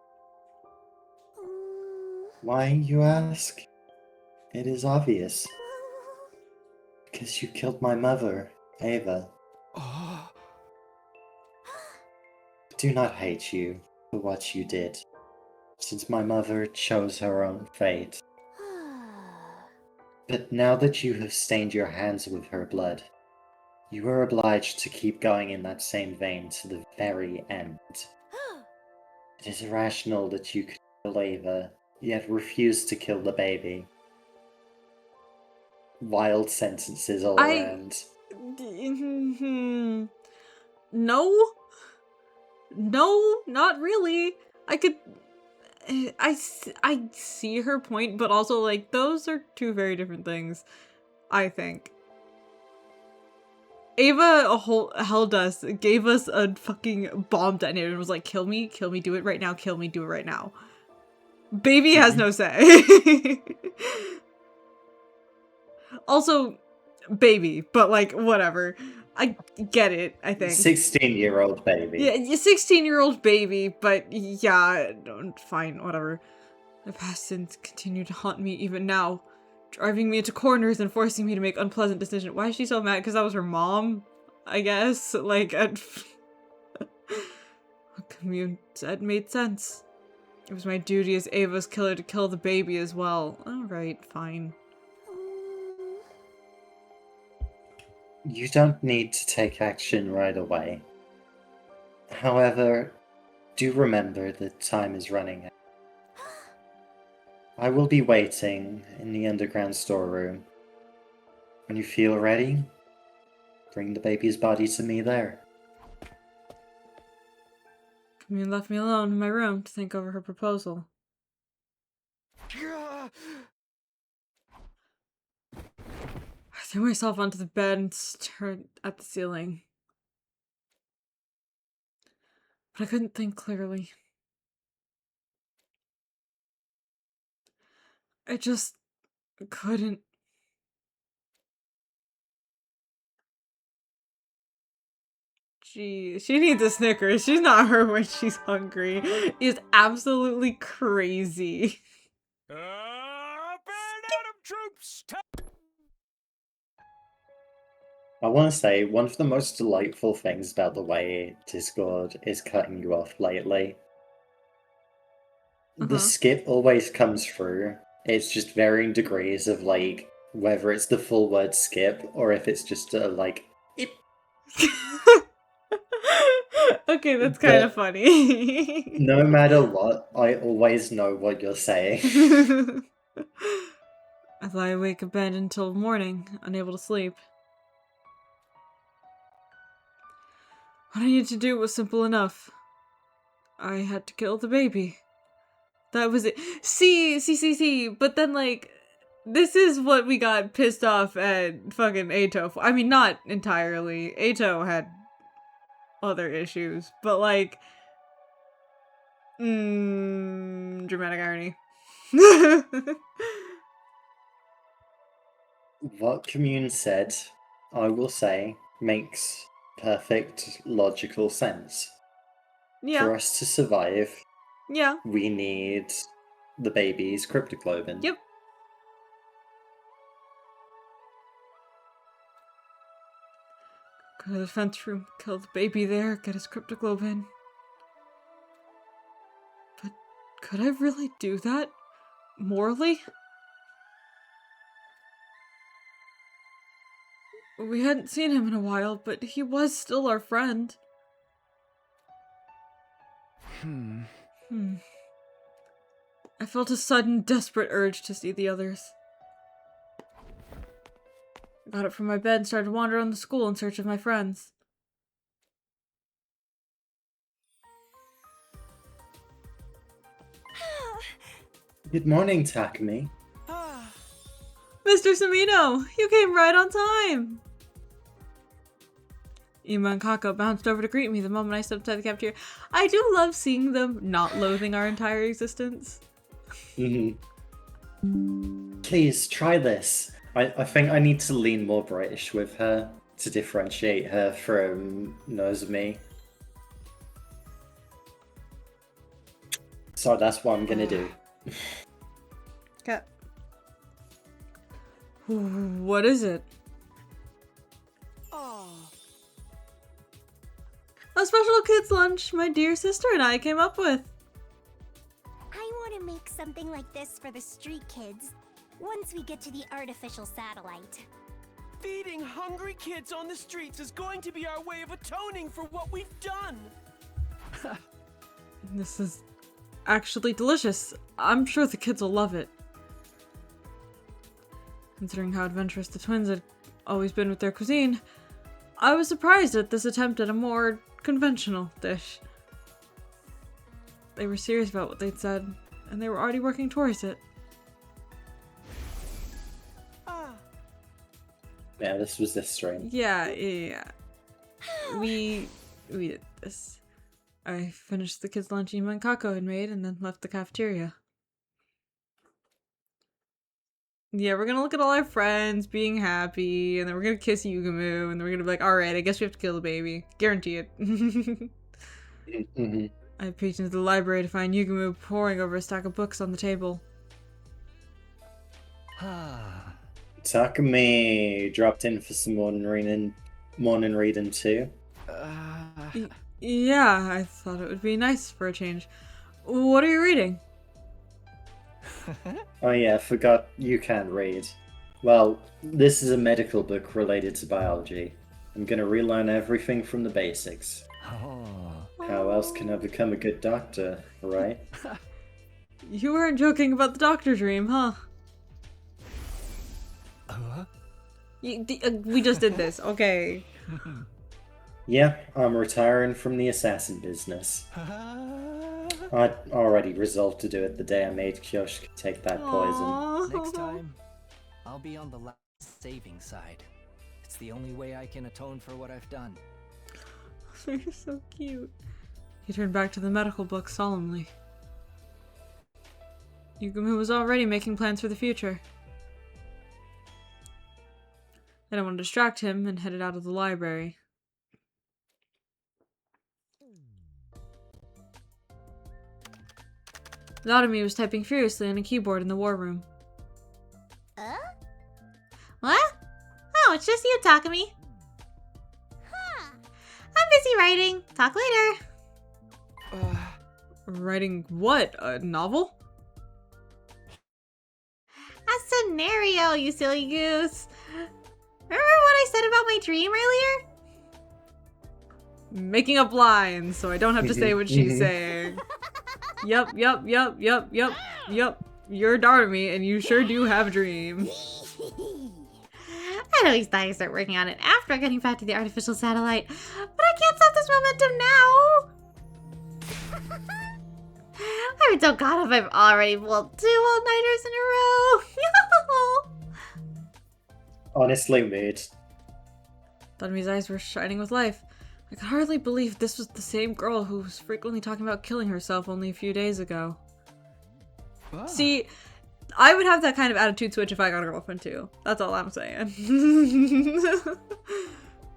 Why, you ask? It is obvious. Because you killed my mother, Ava. I do not hate you for what you did, since my mother chose her own fate. But now that you have stained your hands with her blood, you are obliged to keep going in that same vein to the very end. It is irrational that you could kill Ava, yet refuse to kill the baby. Wild sentences all around. No? No, not really. I see her point, but also, like, those are two very different things, I think. Ava held us, gave us a fucking bomb detonator and was like, kill me, do it right now, kill me, do it right now. Baby has no say. Also, baby, but like, whatever. I get it, I think. 16-year-old baby. Yeah, 16-year-old baby, but yeah, fine, whatever. The past sins continue to haunt me even now, driving me into corners and forcing me to make unpleasant decisions. Why is she so mad? Because that was her mom, I guess? Like, what Commune said made sense. It was my duty as Ava's killer to kill the baby as well. Alright, fine. You don't need to take action right away. However, do remember that time is running out. I will be waiting in the underground storeroom. When you feel ready, bring the baby's body to me there. Commune left me alone in my room to think over her proposal. I threw myself onto the bed and stared at the ceiling. But I couldn't think clearly. I just couldn't. She needs a Snickers. She's not her when she's hungry. Is absolutely crazy. Up and Adam troops! I want to say, one of the most delightful things about the way Discord is cutting you off lately. The skip always comes through. It's just varying degrees of, like, whether it's the full word skip or if it's just like, Okay, that's kind of funny. no matter what, I always know what you're saying. I lie awake in bed until morning, unable to sleep. What I needed to do was simple enough. I had to kill the baby. That was it. See, but then, like, this is what we got pissed off at fucking Ato for. I mean, not entirely. Ato had other issues, but, like, dramatic irony. What Commune said, I will say, makes perfect logical sense. Yeah. For us to survive, Yeah. we need the baby's cryptoglobin. Yep. Go to the fence room, kill the baby there, get his cryptoglobin. But could I really do that? Morally? We hadn't seen him in a while, but he was still our friend. I felt a sudden, desperate urge to see the others. I got up from my bed and started to wander around the school in search of my friends. Good morning, Takumi. Mr. Samino, you came right on time! Ima and Kako bounced over to greet me the moment I stepped outside the cafeteria. I do love seeing them not loathing our entire existence. Please, try this. I think I need to lean more British with her to differentiate her from Nozomi. So that's what I'm gonna do. Okay. What is it? A special kids lunch my dear sister and I came up with. I want to make something like this for the street kids once we get to the artificial satellite. Feeding hungry kids on the streets is going to be our way of atoning for what we've done. This is actually delicious. I'm sure the kids will love it. Considering how adventurous the twins had always been with their cuisine, I was surprised at this attempt at a more conventional dish. They were serious about what they'd said, and they were already working towards it. Yeah, this was this stream. Yeah. We did this. I finished the kids' lunch Ima and Kako had made and then left the cafeteria. Yeah, we're gonna look at all our friends being happy, and then we're gonna kiss Yugumu, and then we're gonna be like, alright, I guess we have to kill the baby. Guarantee it. I peeked into the library to find Yugumu poring over a stack of books on the table. Takumi dropped in for some morning reading too. Yeah, I thought it would be nice for a change. What are you reading? Oh yeah, forgot you can't read. Well, this is a medical book related to biology. I'm gonna relearn everything from the basics. How else can I become a good doctor, right? You weren't joking about the doctor dream, huh? We just did this, okay. Yeah, I'm retiring from the assassin business. I'd already resolved to do it the day I made Kyoshika take that poison. Next time, I'll be on the saving side. It's the only way I can atone for what I've done. They're so cute. He turned back to the medical book solemnly. Yugumu was already making plans for the future. I didn't want to distract him and headed out of the library. Naotomi was typing furiously on a keyboard in the war room. What? Oh, it's just you, Takumi. I'm busy writing. Talk later. Writing what? A novel? A scenario, you silly goose. Remember what I said about my dream earlier? Making up lines so I don't have to say what she's saying. Yup. You're Naotomi and you sure do have a dream. I'd always thought I'd start working on it after getting back to the artificial satellite, but I can't stop this momentum now. I would so god if I've already pulled 2 all-nighters in a row. Honestly, mood. Naotomi's eyes were shining with life. I could hardly believe this was the same girl who was frequently talking about killing herself only a few days ago. See, I would have that kind of attitude switch if I got a girlfriend too. That's all I'm saying.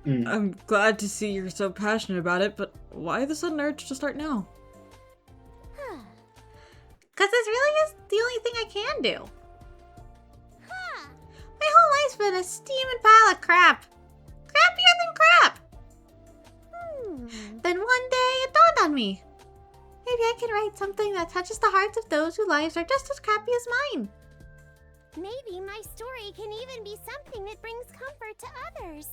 I'm glad to see you're so passionate about it, but why the sudden urge to start now? Because this really is the only thing I can do. My whole life's been a steaming pile of crap. Crappier than crap. Then one day it dawned on me. Maybe I can write something that touches the hearts of those whose lives are just as crappy as mine. Maybe my story can even be something that brings comfort to others.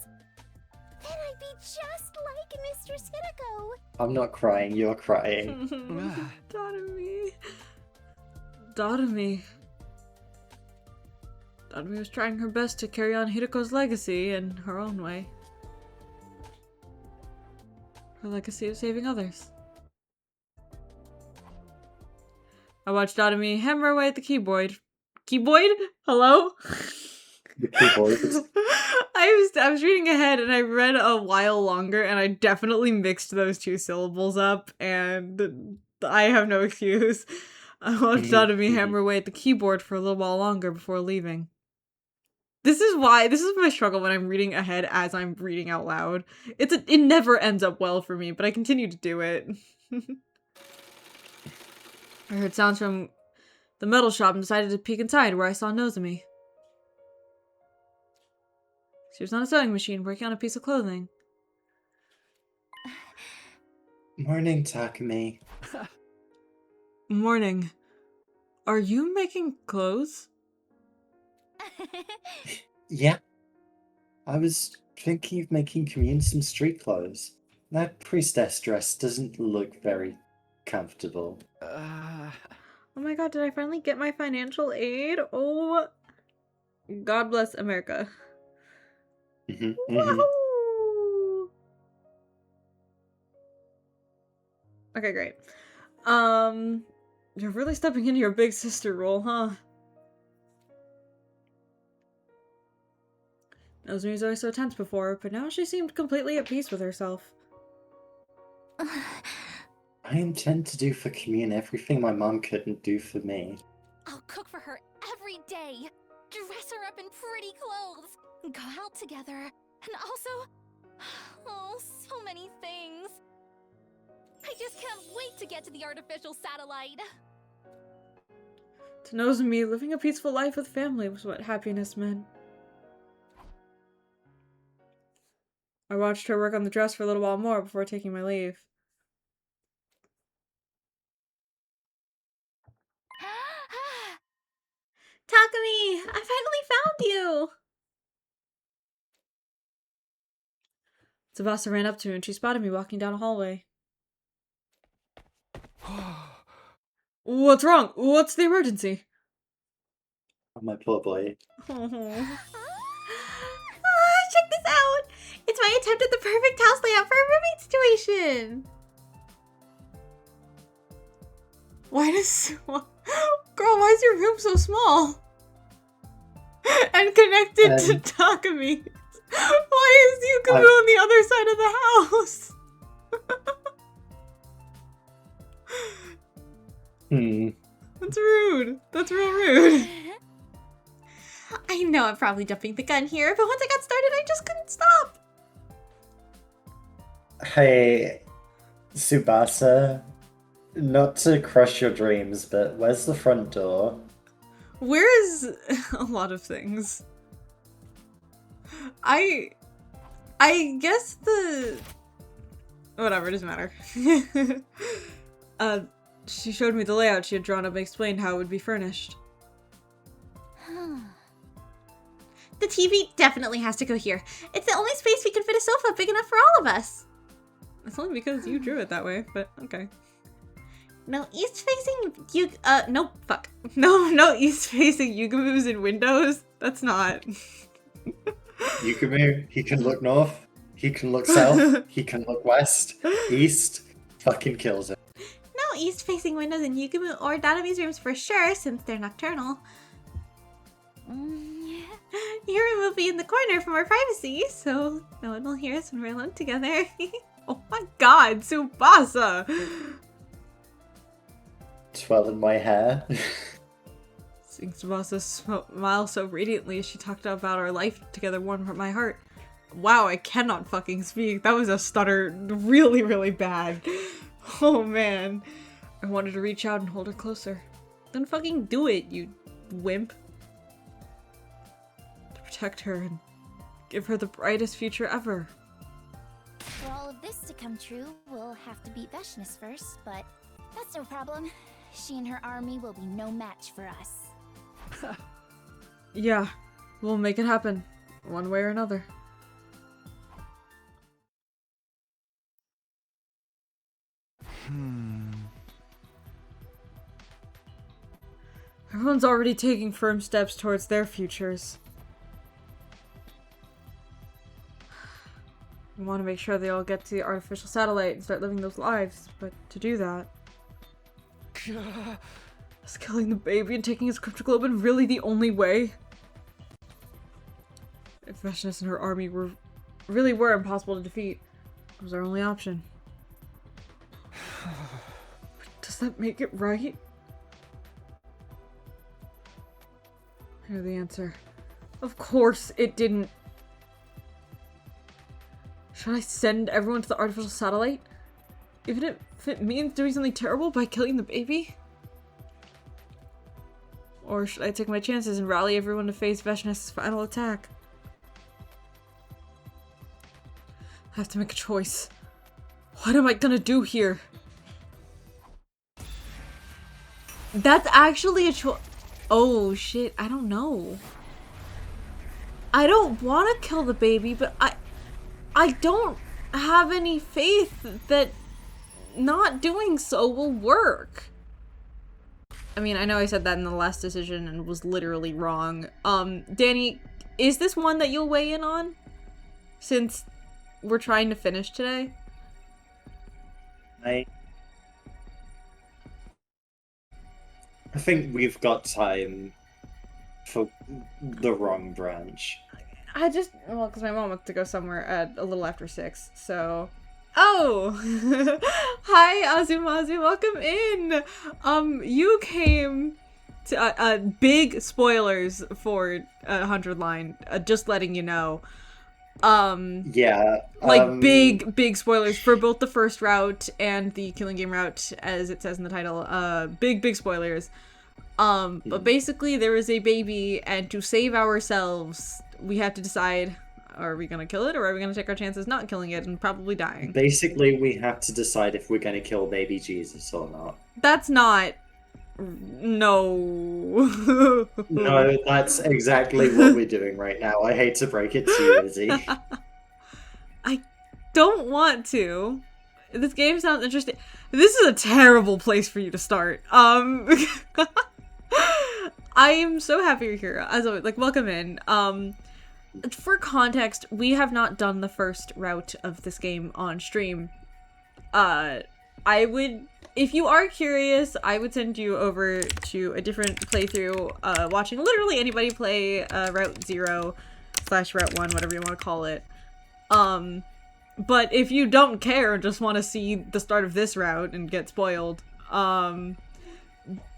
be just like Mistress Hideko. I'm not crying, you're crying. Dotomi. Dotomi was trying her best to carry on Hideko's legacy in her own way. Her legacy of saving others. I watched Dotomi hammer away at the keyboard. Keyboard? Hello? The keyboard. I was reading ahead and I read a while longer and I definitely mixed those two syllables up and I have no excuse. I watched Dotomi hammer away at the keyboard for a little while longer before leaving. This is my struggle when I'm reading ahead as I'm reading out loud. It never ends up well for me, but I continue to do it. I heard sounds from the metal shop and decided to peek inside where I saw Nozomi. She was on a sewing machine working on a piece of clothing. Morning, Takumi. Morning. Are you making clothes? Yeah. I was thinking of making Commune some street clothes. That priestess dress doesn't look very comfortable. Oh my god, did I finally get my financial aid? Oh, God bless America. Wahoo! Okay, great. You're really stepping into your big sister role, huh? Nozomi was always so tense before, but now she seemed completely at peace with herself. I intend to do for Commune everything my mom couldn't do for me. I'll cook for her every day, dress her up in pretty clothes, go out together, and also, oh, so many things. I just can't wait to get to the artificial satellite. To Nozomi, living a peaceful life with family was what happiness meant. I watched her work on the dress for a little while more before taking my leave. Takumi, I finally found you! Tsubasa ran up to me and she spotted me walking down a hallway. What's wrong? What's the emergency? Oh, my poor boy. Check this out! It's my attempt at the perfect house layout for a roommate situation! Girl, why is your room so small? And connected to Takumi. Why is Yukumu on the other side of the house? That's rude. That's real rude. I know I'm probably jumping the gun here, but once I got started, I just couldn't stop. Hey, Tsubasa. Not to crush your dreams, but where's the front door? Where is a lot of things? I guess whatever, it doesn't matter. She showed me the layout she had drawn up and explained how it would be furnished. The TV definitely has to go here. It's the only space we can fit a sofa big enough for all of us. It's only because you drew it that way, but okay. No east-facing No east-facing Yugamus in windows? That's not. Yukumu, he can look north, he can look south, he can look west, east, fucking kills it. No east-facing windows in Yukumu or Datomi's rooms for sure, since they're nocturnal. Your room will be in the corner for more privacy, so no one will hear us when we're alone together. Oh my god, Tsubasa! Twirling my hair. Seeing Tsubasa smile so radiantly as she talked about our life together warmed my heart. Wow, I cannot fucking speak. That was a stutter really, really bad. Oh man. I wanted to reach out and hold her closer. Then fucking do it, you wimp. To protect her and give her the brightest future ever. For all of this to come true, we'll have to beat Veshness first, but that's no problem. She and her army will be no match for us. Yeah, we'll make it happen, one way or another. Everyone's already taking firm steps towards their futures. We want to make sure they all get to the artificial satellite and start living those lives, but to do that... Is killing the baby and taking his cryptoglobin really the only way? If Veshness and her army really were impossible to defeat, it was our only option. But does that make it right? I know the answer. Of course it didn't. Should I send everyone to the artificial satellite? Even if it means doing something terrible by killing the baby? Or should I take my chances and rally everyone to face Veshness' final attack? I have to make a choice. What am I gonna do here? That's actually a choice. Oh shit, I don't know. I don't want to kill the baby, but I don't have any faith that not doing so will work. I mean, I know I said that in the last decision and was literally wrong. Danny, is this one that you'll weigh in on? Since we're trying to finish today? I think we've got time for the wrong branch. Well, because my mom wants to go somewhere at a little after 6, so... Oh! Hi, Azumazu, welcome in! You came to, big spoilers for 100 line, just letting you know. Yeah. Like, big spoilers for both the first route and the Killing Game route, as it says in the title. Big spoilers. But basically there is a baby, and to save ourselves, we have to decide, are we gonna kill it, or are we gonna take our chances not killing it and probably dying? Basically, we have to decide if we're gonna kill baby Jesus or not. That's not... No. No, that's exactly what we're doing right now. I hate to break it to you, Izzy. I don't want to. This game sounds interesting. This is a terrible place for you to start. I am so happy you're here. As always, like, welcome in. For context, we have not done the first route of this game on stream. If you are curious, I would send you over to a different playthrough, watching literally anybody play Route 0 / Route 1, whatever you want to call it. But if you don't care and just want to see the start of this route and get spoiled,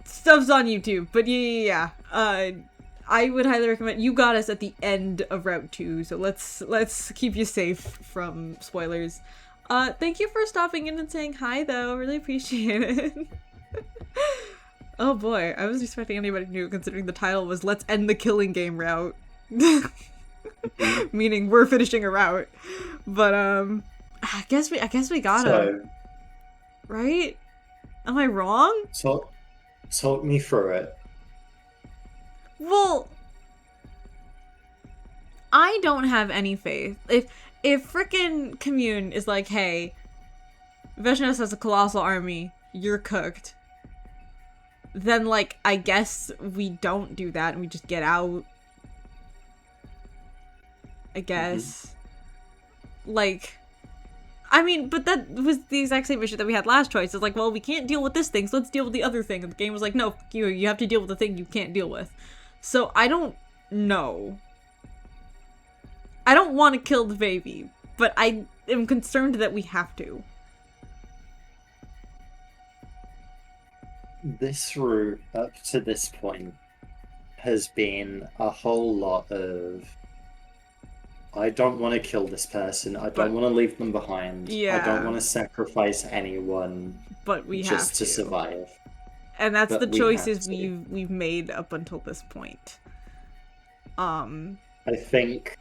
stuff's on YouTube. But yeah, I would highly recommend. You got us at the end of Route 2, so let's keep you safe from spoilers. Thank you for stopping in and saying hi, though. Really appreciate it. Oh boy, I wasn't expecting anybody new, considering the title was "Let's End the Killing Game Route," meaning we're finishing a route. But I guess we got him. Right? Am I wrong? Talk me through it. Well, I don't have any faith. If frickin' Commune is like, hey, Veshness has a colossal army, you're cooked, then, like, I guess we don't do that and we just get out. I guess. Like, I mean, but that was the exact same issue that we had last choice. It's like, well, we can't deal with this thing, so let's deal with the other thing. And the game was like, no, you have to deal with the thing you can't deal with. So, I don't know. I don't want to kill the baby, but I am concerned that we have to. This route up to this point has been a whole lot of, I don't want to kill this person, I don't want to leave them behind, yeah. I don't want to sacrifice anyone, but we just have to survive. And that's but the choices we've made up until this point. I think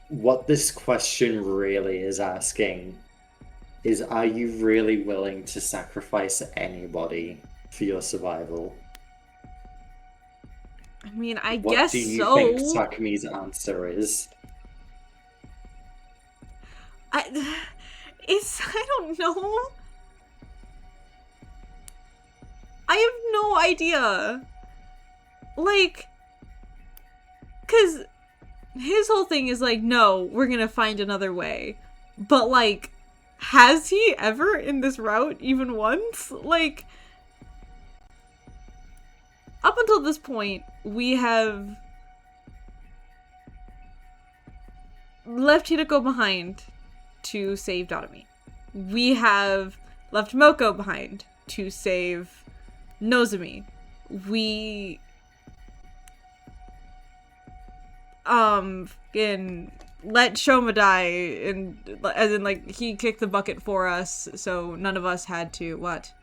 what this question really is asking is, are you really willing to sacrifice anybody for your survival? I mean, I what guess do you so. think Takumi's answer is? I don't know. I have no idea. like, because his whole thing is like, no, we're gonna find another way. But, like, has he ever in this route even once? Like, up until this point, we have left Hideko behind to save Doremi. We have left Moko behind to save Nozomi. We let Shoma die, and as in, like, he kicked the bucket for us, so none of us had to what?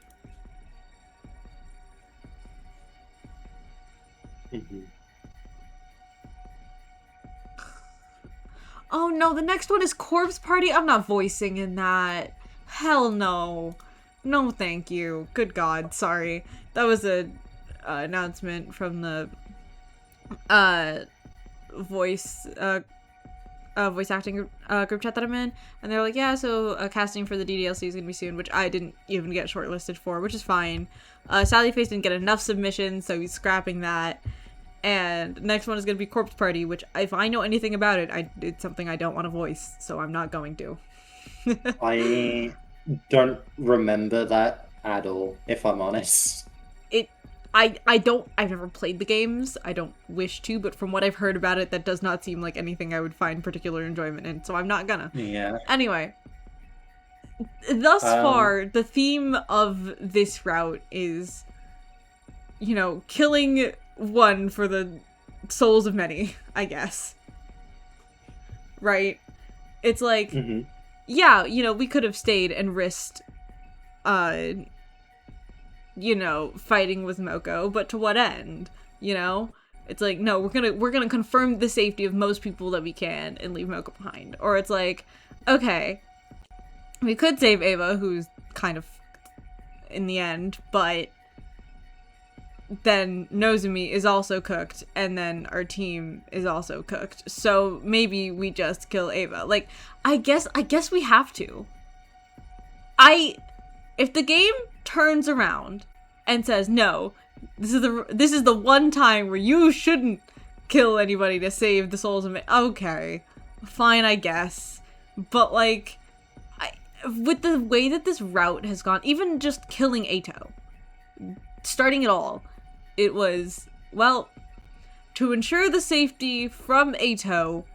Oh no, the next one is Corpse Party. I'm not voicing in that. Hell no. No, thank you. Good God, sorry. That was a announcement from the voice acting group chat that I'm in, and they're like, yeah, so casting for the DDLC is gonna be soon, which I didn't even get shortlisted for, which is fine. Sally Face didn't get enough submissions, so he's scrapping that. And next one is gonna be Corpse Party, which if I know anything about it, it's something I don't want to voice, so I'm not going to. I don't remember that at all, if I'm honest. I've never played the games. I don't wish to, but from what I've heard about it, that does not seem like anything I would find particular enjoyment in, so I'm not gonna. Yeah. Anyway. Thus far, the theme of this route is, you know, killing one for the souls of many, I guess. Right? It's like, yeah, you know, we could have stayed and risked, you know, fighting with Moko, but to what end? You know? It's like, no, we're gonna confirm the safety of most people that we can and leave Moko behind. Or it's like, okay, we could save Ava, who's kind of in the end, but then Nozomi is also cooked, and then our team is also cooked. So maybe we just kill Ava. Like, I guess we have to. If the game turns around and says, no, this is the one time where you shouldn't kill anybody to save the souls of okay, fine, I guess. But, like, with the way that this route has gone, even just killing Ato, starting it all, it was, well, to ensure the safety from Ato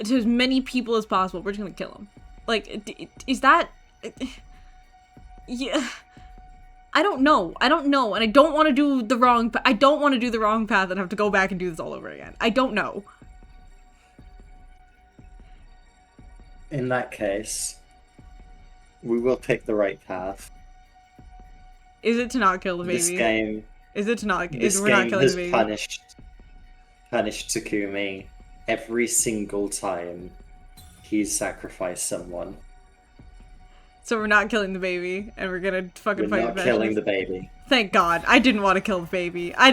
to as many people as possible, we're just gonna kill him. Like, is that... Yeah, I don't know, and I don't want to do the wrong path and have to go back and do this all over again. I don't know. In that case, we will pick the right path. Is it to not kill the baby? This game Is it to not? This We're not game killing has the baby. punished Takumi every single time he's sacrificed someone. So we're not killing the baby, and we're gonna fucking We're fight not the killing Vengers. the baby. Thank God. I didn't want to kill the baby. I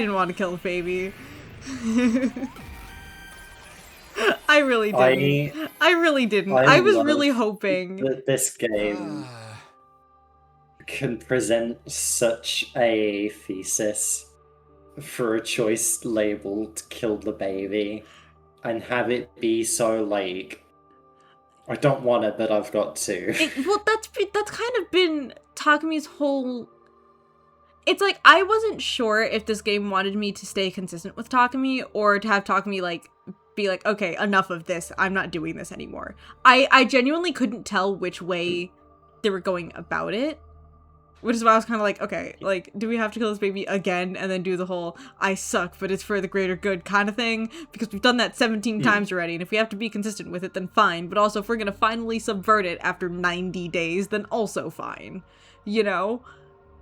really didn't. I really didn't. I was really hoping that this game can present such a thesis for a choice labeled "kill the baby" and have it be so like, I don't want it, but I've got to. Well, that's kind of been Takumi's whole... It's like, I wasn't sure if this game wanted me to stay consistent with Takumi, or to have Takumi, like, be like, okay, enough of this, I'm not doing this anymore. I genuinely couldn't tell which way they were going about it, which is why I was kind of like, okay, like, do we have to kill this baby again and then do the whole I suck but it's for the greater good kind of thing? Because we've done that 17 times already, and if we have to be consistent with it, then fine. But also, if we're gonna finally subvert it after 90 days, then also fine. You know?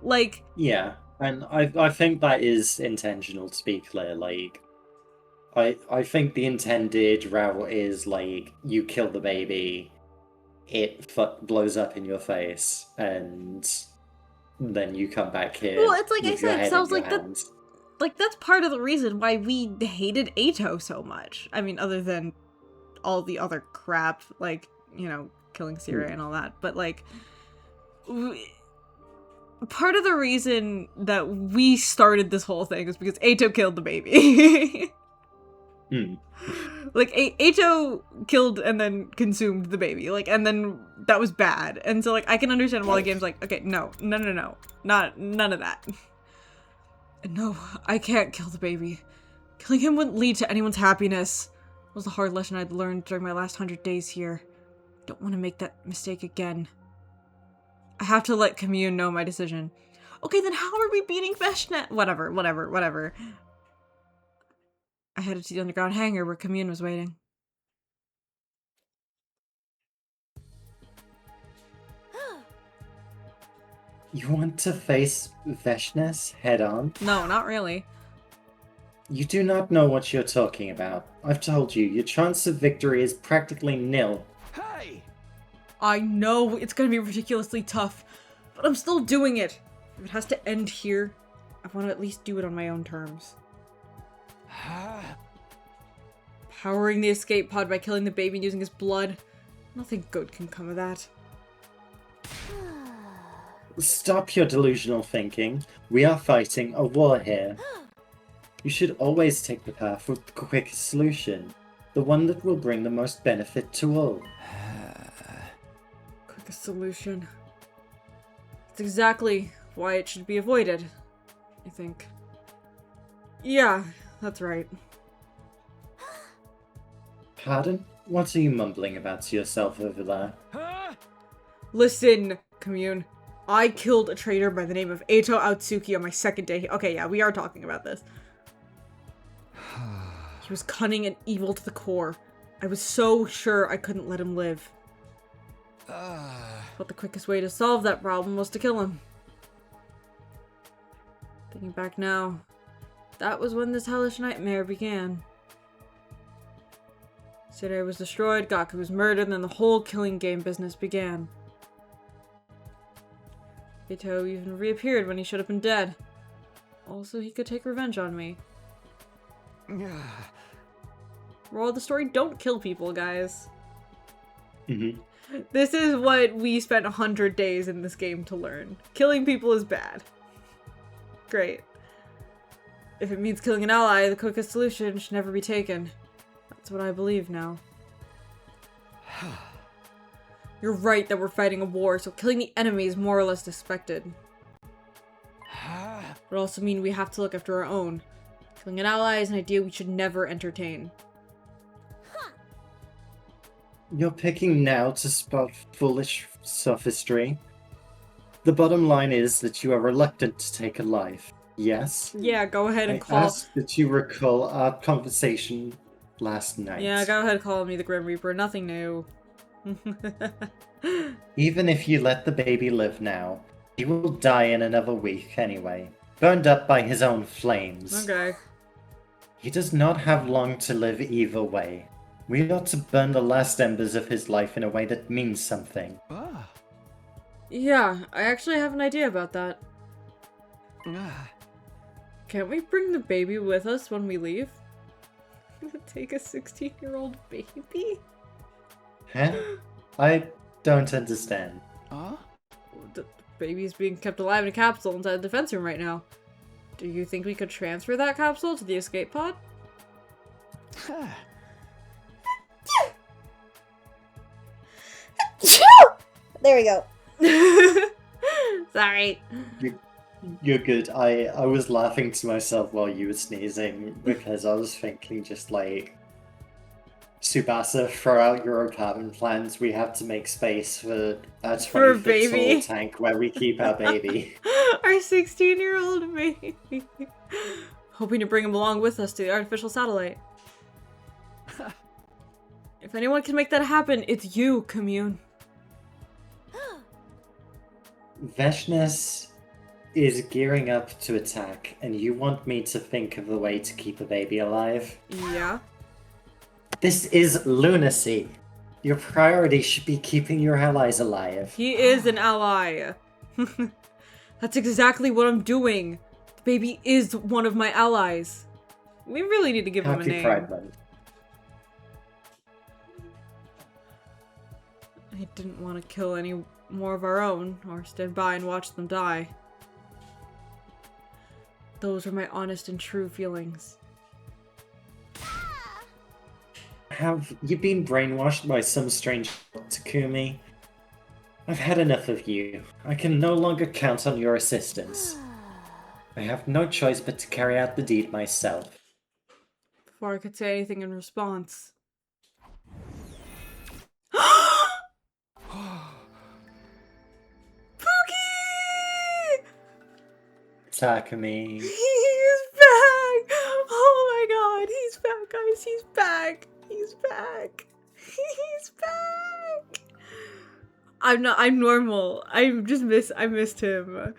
Like... Yeah, and I think that is intentional, to be clear. Like, I think the intended route is, like, you kill the baby, it blows up in your face, and then you come back here. Well, it's like I with your said, head sounds in your like that. hands. Like, that's part of the reason why we hated Ato so much. I mean, other than all the other crap, like, you know, killing Sira and all that. But, like, part of the reason that we started this whole thing is because Ato killed the baby. Like, Ato killed and then consumed the baby, like, and then that was bad. And so, like, I can understand why the game's like, okay, no, none of that. And no, I can't kill the baby. Killing him wouldn't lead to anyone's happiness. It was a hard lesson I'd learned during my last 100 days here. Don't want to make that mistake again. I have to let Commune know my decision. Okay, then how are we beating Veshnet? Whatever. I headed to the underground hangar where Commune was waiting. You want to face Veshnes head on? No, not really. You do not know what you're talking about. I've told you, your chance of victory is practically nil. Hey! I know it's gonna be ridiculously tough, but I'm still doing it. If it has to end here, I want to at least do it on my own terms. Powering the escape pod by killing the baby and using his blood. Nothing good can come of that. Stop your delusional thinking. We are fighting a war here. You should always take the path with the quickest solution. The one that will bring the most benefit to all. Quickest solution. It's exactly why it should be avoided, I think. Yeah, that's right. Pardon? What are you mumbling about to yourself over there? Listen, Commune. I killed a traitor by the name of Ato Aotsuki on my second day. Okay, yeah, we are talking about this. He was cunning and evil to the core. I was so sure I couldn't let him live. But the quickest way to solve that problem was to kill him. Thinking back now, that was when this hellish nightmare began. Sudare was destroyed, Gaku was murdered, and then the whole killing game business began. Ato even reappeared when he should have been dead. Also, he could take revenge on me. Moral of the story, don't kill people, guys. This is what we spent 100 days in this game to learn. Killing people is bad. Great. If it means killing an ally, the quickest solution should never be taken. That's what I believe now. You're right that we're fighting a war, so killing the enemy is more or less expected. It also means we have to look after our own. Killing an ally is an idea we should never entertain. You're picking now to spout foolish sophistry. The bottom line is that you are reluctant to take a life. Yes? Yeah, go ahead and I call... ask that you recall our conversation last night. Yeah, go ahead and call me the Grim Reaper. Nothing new. Even if you let the baby live now, he will die in another week anyway. Burned up by his own flames. Okay. He does not have long to live either way. We ought to burn the last embers of his life in a way that means something. Yeah, I actually have an idea about that. Can't we bring the baby with us when we leave? Take a 16-year-old baby? Huh? I don't understand. The baby's being kept alive in a capsule inside the defense room right now. Do you think we could transfer that capsule to the escape pod? There we go. Sorry. You're good. I was laughing to myself while you were sneezing because I was thinking just like, Tsubasa, throw out your apartment plans. We have to make space for a 20-foot tall tank where we keep our baby. Our 16-year-old baby. Hoping to bring him along with us to the artificial satellite. If anyone can make that happen, it's you, Commune. Veshnes is gearing up to attack, and you want me to think of a way to keep a baby alive? Yeah. This is lunacy. Your priority should be keeping your allies alive. He is an ally. That's exactly what I'm doing. The baby is one of my allies. We really need to give him a name. Pride Month. I didn't want to kill any more of our own, or stand by and watch them die. Those are my honest and true feelings. Have you been brainwashed by some strange Takumi? I've had enough of you. I can no longer count on your assistance. I have no choice but to carry out the deed myself. Before I could say anything in response. Pookie! Takumi. He's back! Oh my god, he's back, guys. He's back. He's back. He's back. I'm normal. I missed him.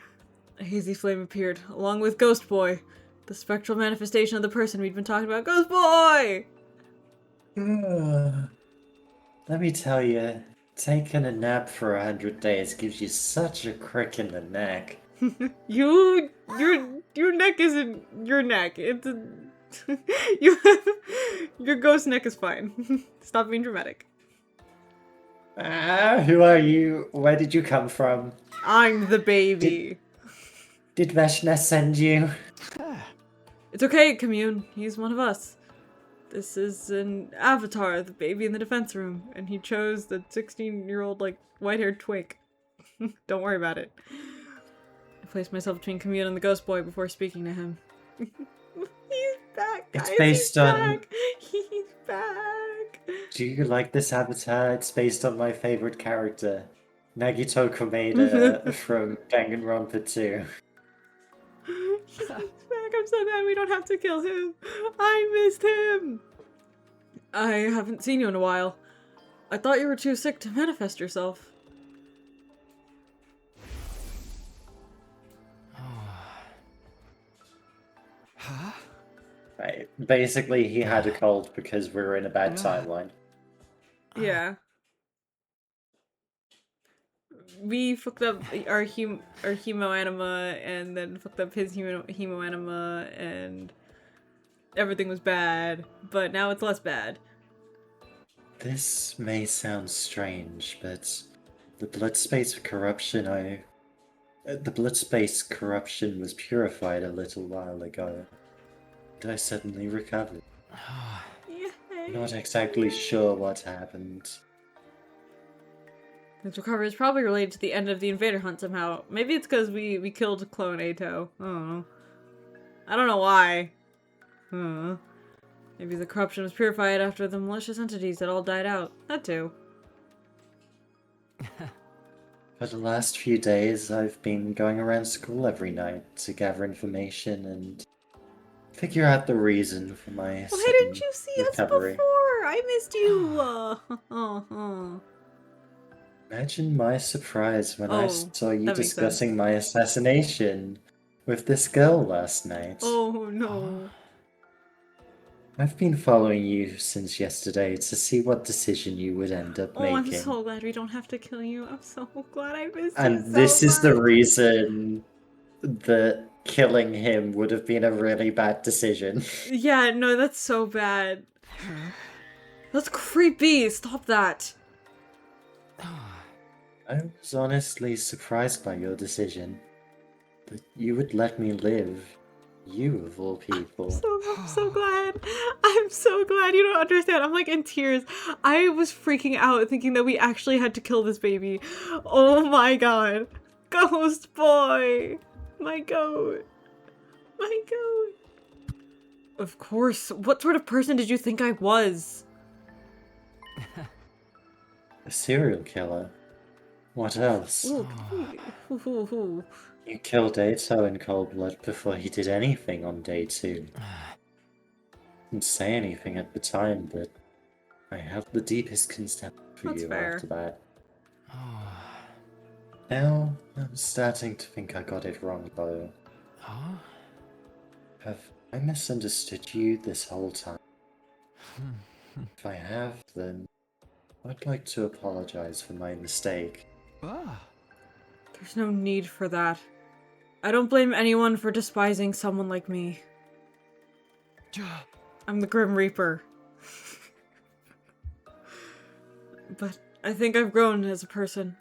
A hazy flame appeared, along with Ghost Boy, the spectral manifestation of the person we'd been talking about. Ghost Boy! Let me tell you, taking a nap for 100 days gives you such a crick in the neck. Your neck isn't your neck. It's a, your ghost neck is fine. Stop being dramatic. Who are you? Where did you come from? I'm the baby. Did Veshna send you? It's okay, Commune. He's one of us. This is an avatar, the baby in the defense room, and he chose the 16-year-old, like, white-haired twink. Don't worry about it. I placed myself between Commune and the Ghost Boy before speaking to him. He's back, guys. It's based on... Back. He's back. Do you like this avatar? It's based on my favorite character, Nagito Komeda from Danganronpa 2. He's back. I'm so glad we don't have to kill him. I missed him. I haven't seen you in a while. I thought you were too sick to manifest yourself. Huh? Right. Basically, he had a cold because we were in a bad timeline. Yeah. We fucked up our hemo anima, and then fucked up his hemo anima, and everything was bad. But now it's less bad. This may sound strange, but the blood space corruption was purified a little while ago. And I suddenly recovered. Yay. Not exactly sure what happened. This recovery is probably related to the end of the invader hunt somehow. Maybe it's because we killed Clone Ato. I don't know. I don't know why. Maybe the corruption was purified after the malicious entities had all died out. That too. For the last few days, I've been going around school every night to gather information and figure out the reason for my Why didn't you see recovery. us before? I missed you. Imagine my surprise when I saw you that makes discussing my assassination with this girl last night. Oh no. I've been following you since yesterday to see what decision you would end up Oh, making. I'm so glad we don't have to kill you. I'm so glad I missed you. And so this is the much. reason that killing him would have been a really bad decision. Yeah, no, that's so bad. That's creepy. Stop that. I was honestly surprised by your decision. That you would let me live. You, of all people. I'm so glad. I'm so glad. You don't understand. I'm like in tears. I was freaking out thinking that we actually had to kill this baby. Oh my god. Ghost boy. My goat. My goat. Of course. What sort of person did you think I was? A serial killer. What else? Ooh. You killed Ato in cold blood before he did anything on day 2. Didn't say anything at the time, but I have the deepest contempt for That's you fair. after that. Now, I'm starting to think I got it wrong, though. Have I misunderstood you this whole time? If I have, then I'd like to apologize for my mistake. There's no need for that. I don't blame anyone for despising someone like me. I'm the Grim Reaper. But I think I've grown as a person.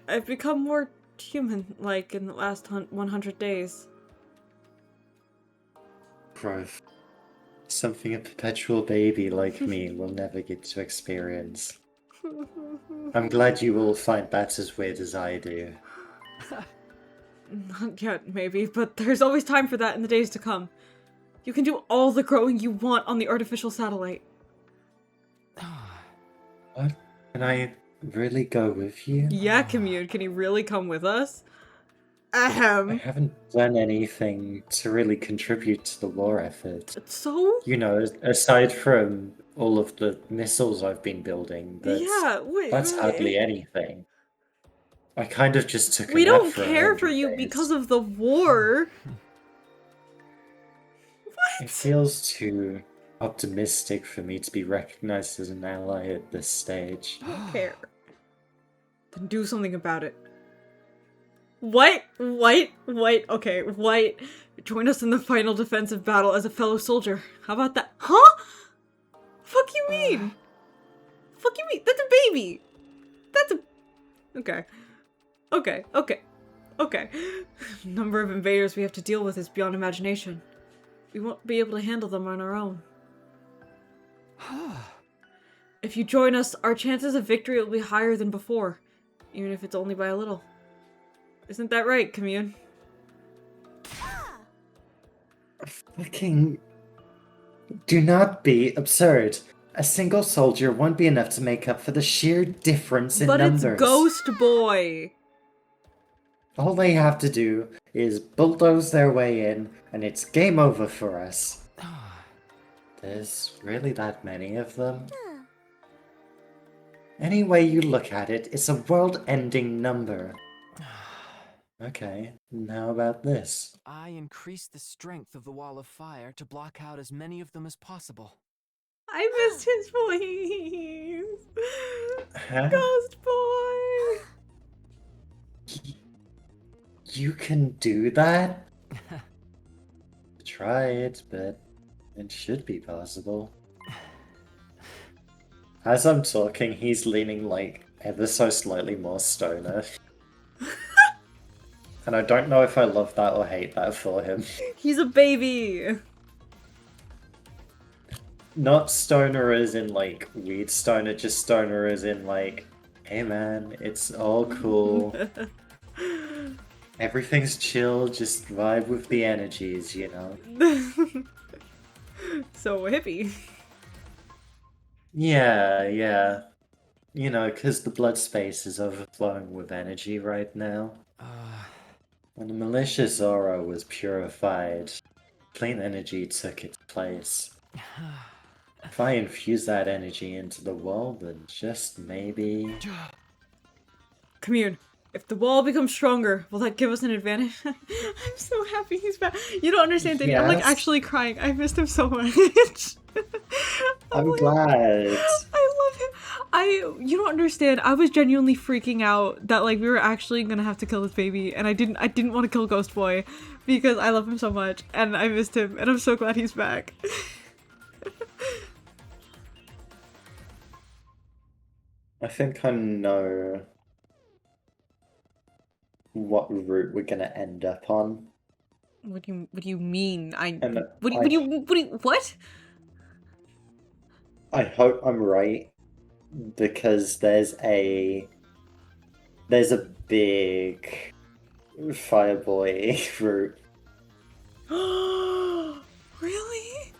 I've become more human-like in the last 100 days. growth. Something a perpetual baby like me will never get to experience. I'm glad you will find that as weird as I do. Not yet, maybe, but there's always time for that in the days to come. You can do all the growing you want on the artificial satellite. What? Can I really go with you? Yeah, Commune, can you really come with us? I haven't done anything to really contribute to the war effort. So? You know, aside from all of the missiles I've been building, that's hardly anything. I kind of just took a We nap don't for care 100 for you days. because of the war. It feels too optimistic for me to be recognized as an ally at this stage. I don't care. Then do something about it. White, okay, White, join us in the final defensive battle as a fellow soldier. How about that? Huh? Fuck you mean? Fuck you mean? That's a baby! That's a... Okay. Number of invaders we have to deal with is beyond imagination. We won't be able to handle them on our own. If you join us, our chances of victory will be higher than before, even if it's only by a little. Isn't that right, Commune? Fucking... Do not be absurd. A single soldier won't be enough to make up for the sheer difference in numbers. But it's Ghost Boy! All they have to do is bulldoze their way in, and it's game over for us. There's really that many of them? Any way you look at it, it's a world-ending number. Okay, now about this. I increased the strength of the wall of fire to block out as many of them as possible. I missed his voice! Huh? Ghost Boy! You can do that? Try it, but it should be possible. As I'm talking, he's leaning like ever so slightly more stoner. And I don't know if I love that or hate that for him. He's a baby! Not stoner as in like weed stoner, just stoner as in like, hey man, it's all cool. Everything's chill, just vibe with the energies, you know? So hippie. Yeah. You know, because the blood space is overflowing with energy right now. When the malicious aura was purified, clean energy took its place. If I infuse that energy into the wall, then just maybe... Commune, if the wall becomes stronger, will that give us an advantage? I'm so happy he's back. You don't understand, Danny. I'm like Yes. actually crying. I missed him so much. I'm glad. I love him. You don't understand. I was genuinely freaking out that like we were actually gonna have to kill this baby, and I didn't want to kill Ghost Boy because I love him so much and I missed him, and I'm so glad he's back. I think I know what route we're gonna end up on. What do you mean? And What? I hope I'm right, because there's a big Fireboy route. Really?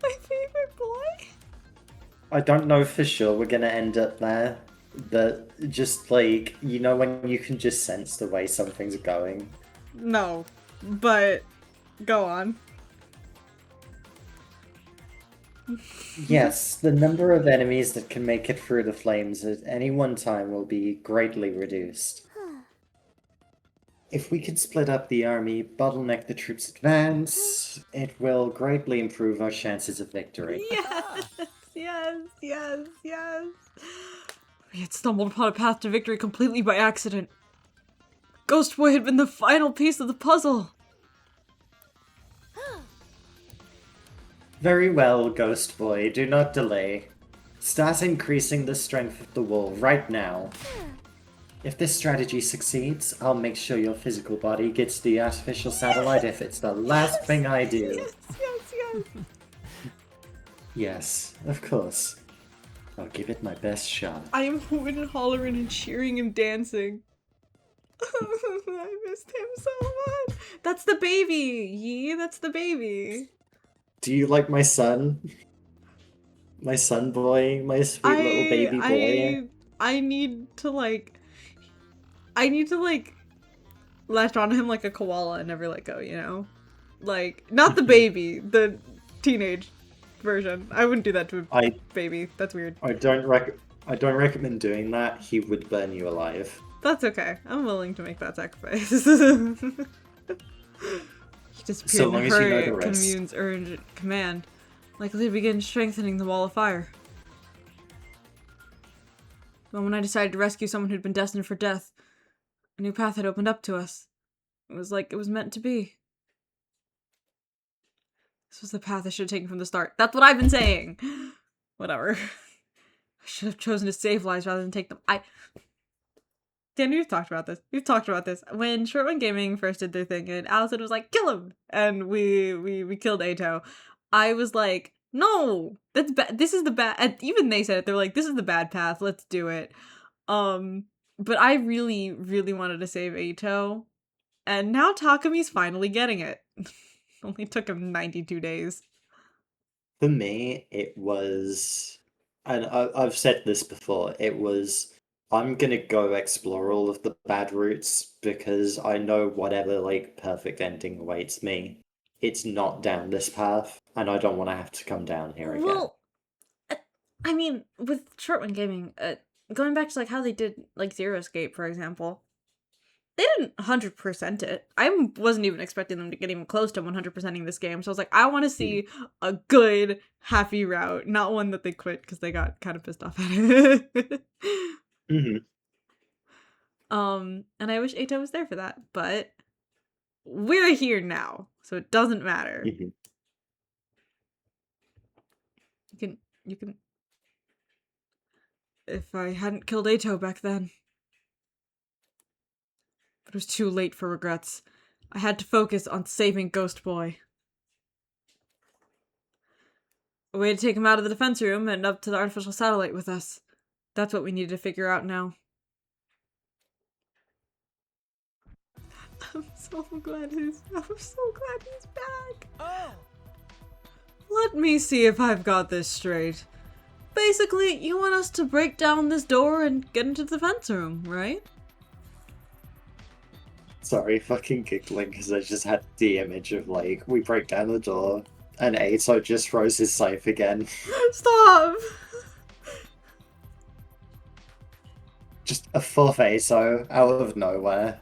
My favorite boy? I don't know for sure we're gonna end up there, but just like, you know when you can just sense the way something's going? No, but go on. Yes, the number of enemies that can make it through the flames at any one time will be greatly reduced. If we could split up the army, bottleneck the troops' advance, it will greatly improve our chances of victory. Yes. We had stumbled upon a path to victory completely by accident. Ghost Boy had been the final piece of the puzzle. Very well, Ghost Boy, do not delay. Start increasing the strength of the wall right now. If this strategy succeeds, I'll make sure your physical body gets the artificial satellite if it's the last thing I do. Yes. Yes, of course. I'll give it my best shot. I am hooting and hollering and cheering and dancing. I missed him so much. That's the baby. Yee, that's the baby. Do you like my son? My son boy? My sweet little baby boy? I need to latch onto him like a koala and never let go, you know? Like, not the baby, the teenage version. I wouldn't do that to a baby. That's weird. I don't recommend doing that. He would burn you alive. That's okay. I'm willing to make that sacrifice. He disappeared So long in as a you know hurry the at rest. Commune's urgent command. Likely to begin strengthening the wall of fire. But when I decided to rescue someone who'd been destined for death, a new path had opened up to us. It was like it was meant to be. This was the path I should have taken from the start. That's what I've been saying! Whatever. I should have chosen to save lives rather than take them. Dan, we've talked about this. We've talked about this. When Short One Gaming first did their thing and Allison was like, kill him! And we killed Ato. I was like, no! That's bad. This is the bad. And even they said it. They were like, this is the bad path. Let's do it. But I really, really wanted to save Ato. And now Takami's finally getting it. Only took him 92 days. For me, it was, and I've said this before, it was, I'm gonna go explore all of the bad routes because I know whatever, like, perfect ending awaits me. It's not down this path, and I don't want to have to come down here again. Well, I mean, with Short One Gaming, going back to, like, how they did, like, Zero Escape, for example, they didn't 100% it. I wasn't even expecting them to get even close to 100%ing this game, so I was like, I want to see a good, happy route, not one that they quit because they got kind of pissed off at it. And I wish Ato was there for that, but we're here now, so it doesn't matter. You can... If I hadn't killed Ato back then. But it was too late for regrets. I had to focus on saving Ghost Boy. A way to take him out of the defense room and up to the artificial satellite with us. That's what we needed to figure out now. I'm so glad he's back. Oh! Let me see if I've got this straight. Basically, you want us to break down this door and get into the defense room, right? Sorry, fucking giggling because I just had the image of, like, we break down the door and Ato just throws his scythe again. Stop! Just a fourth Ato out of nowhere.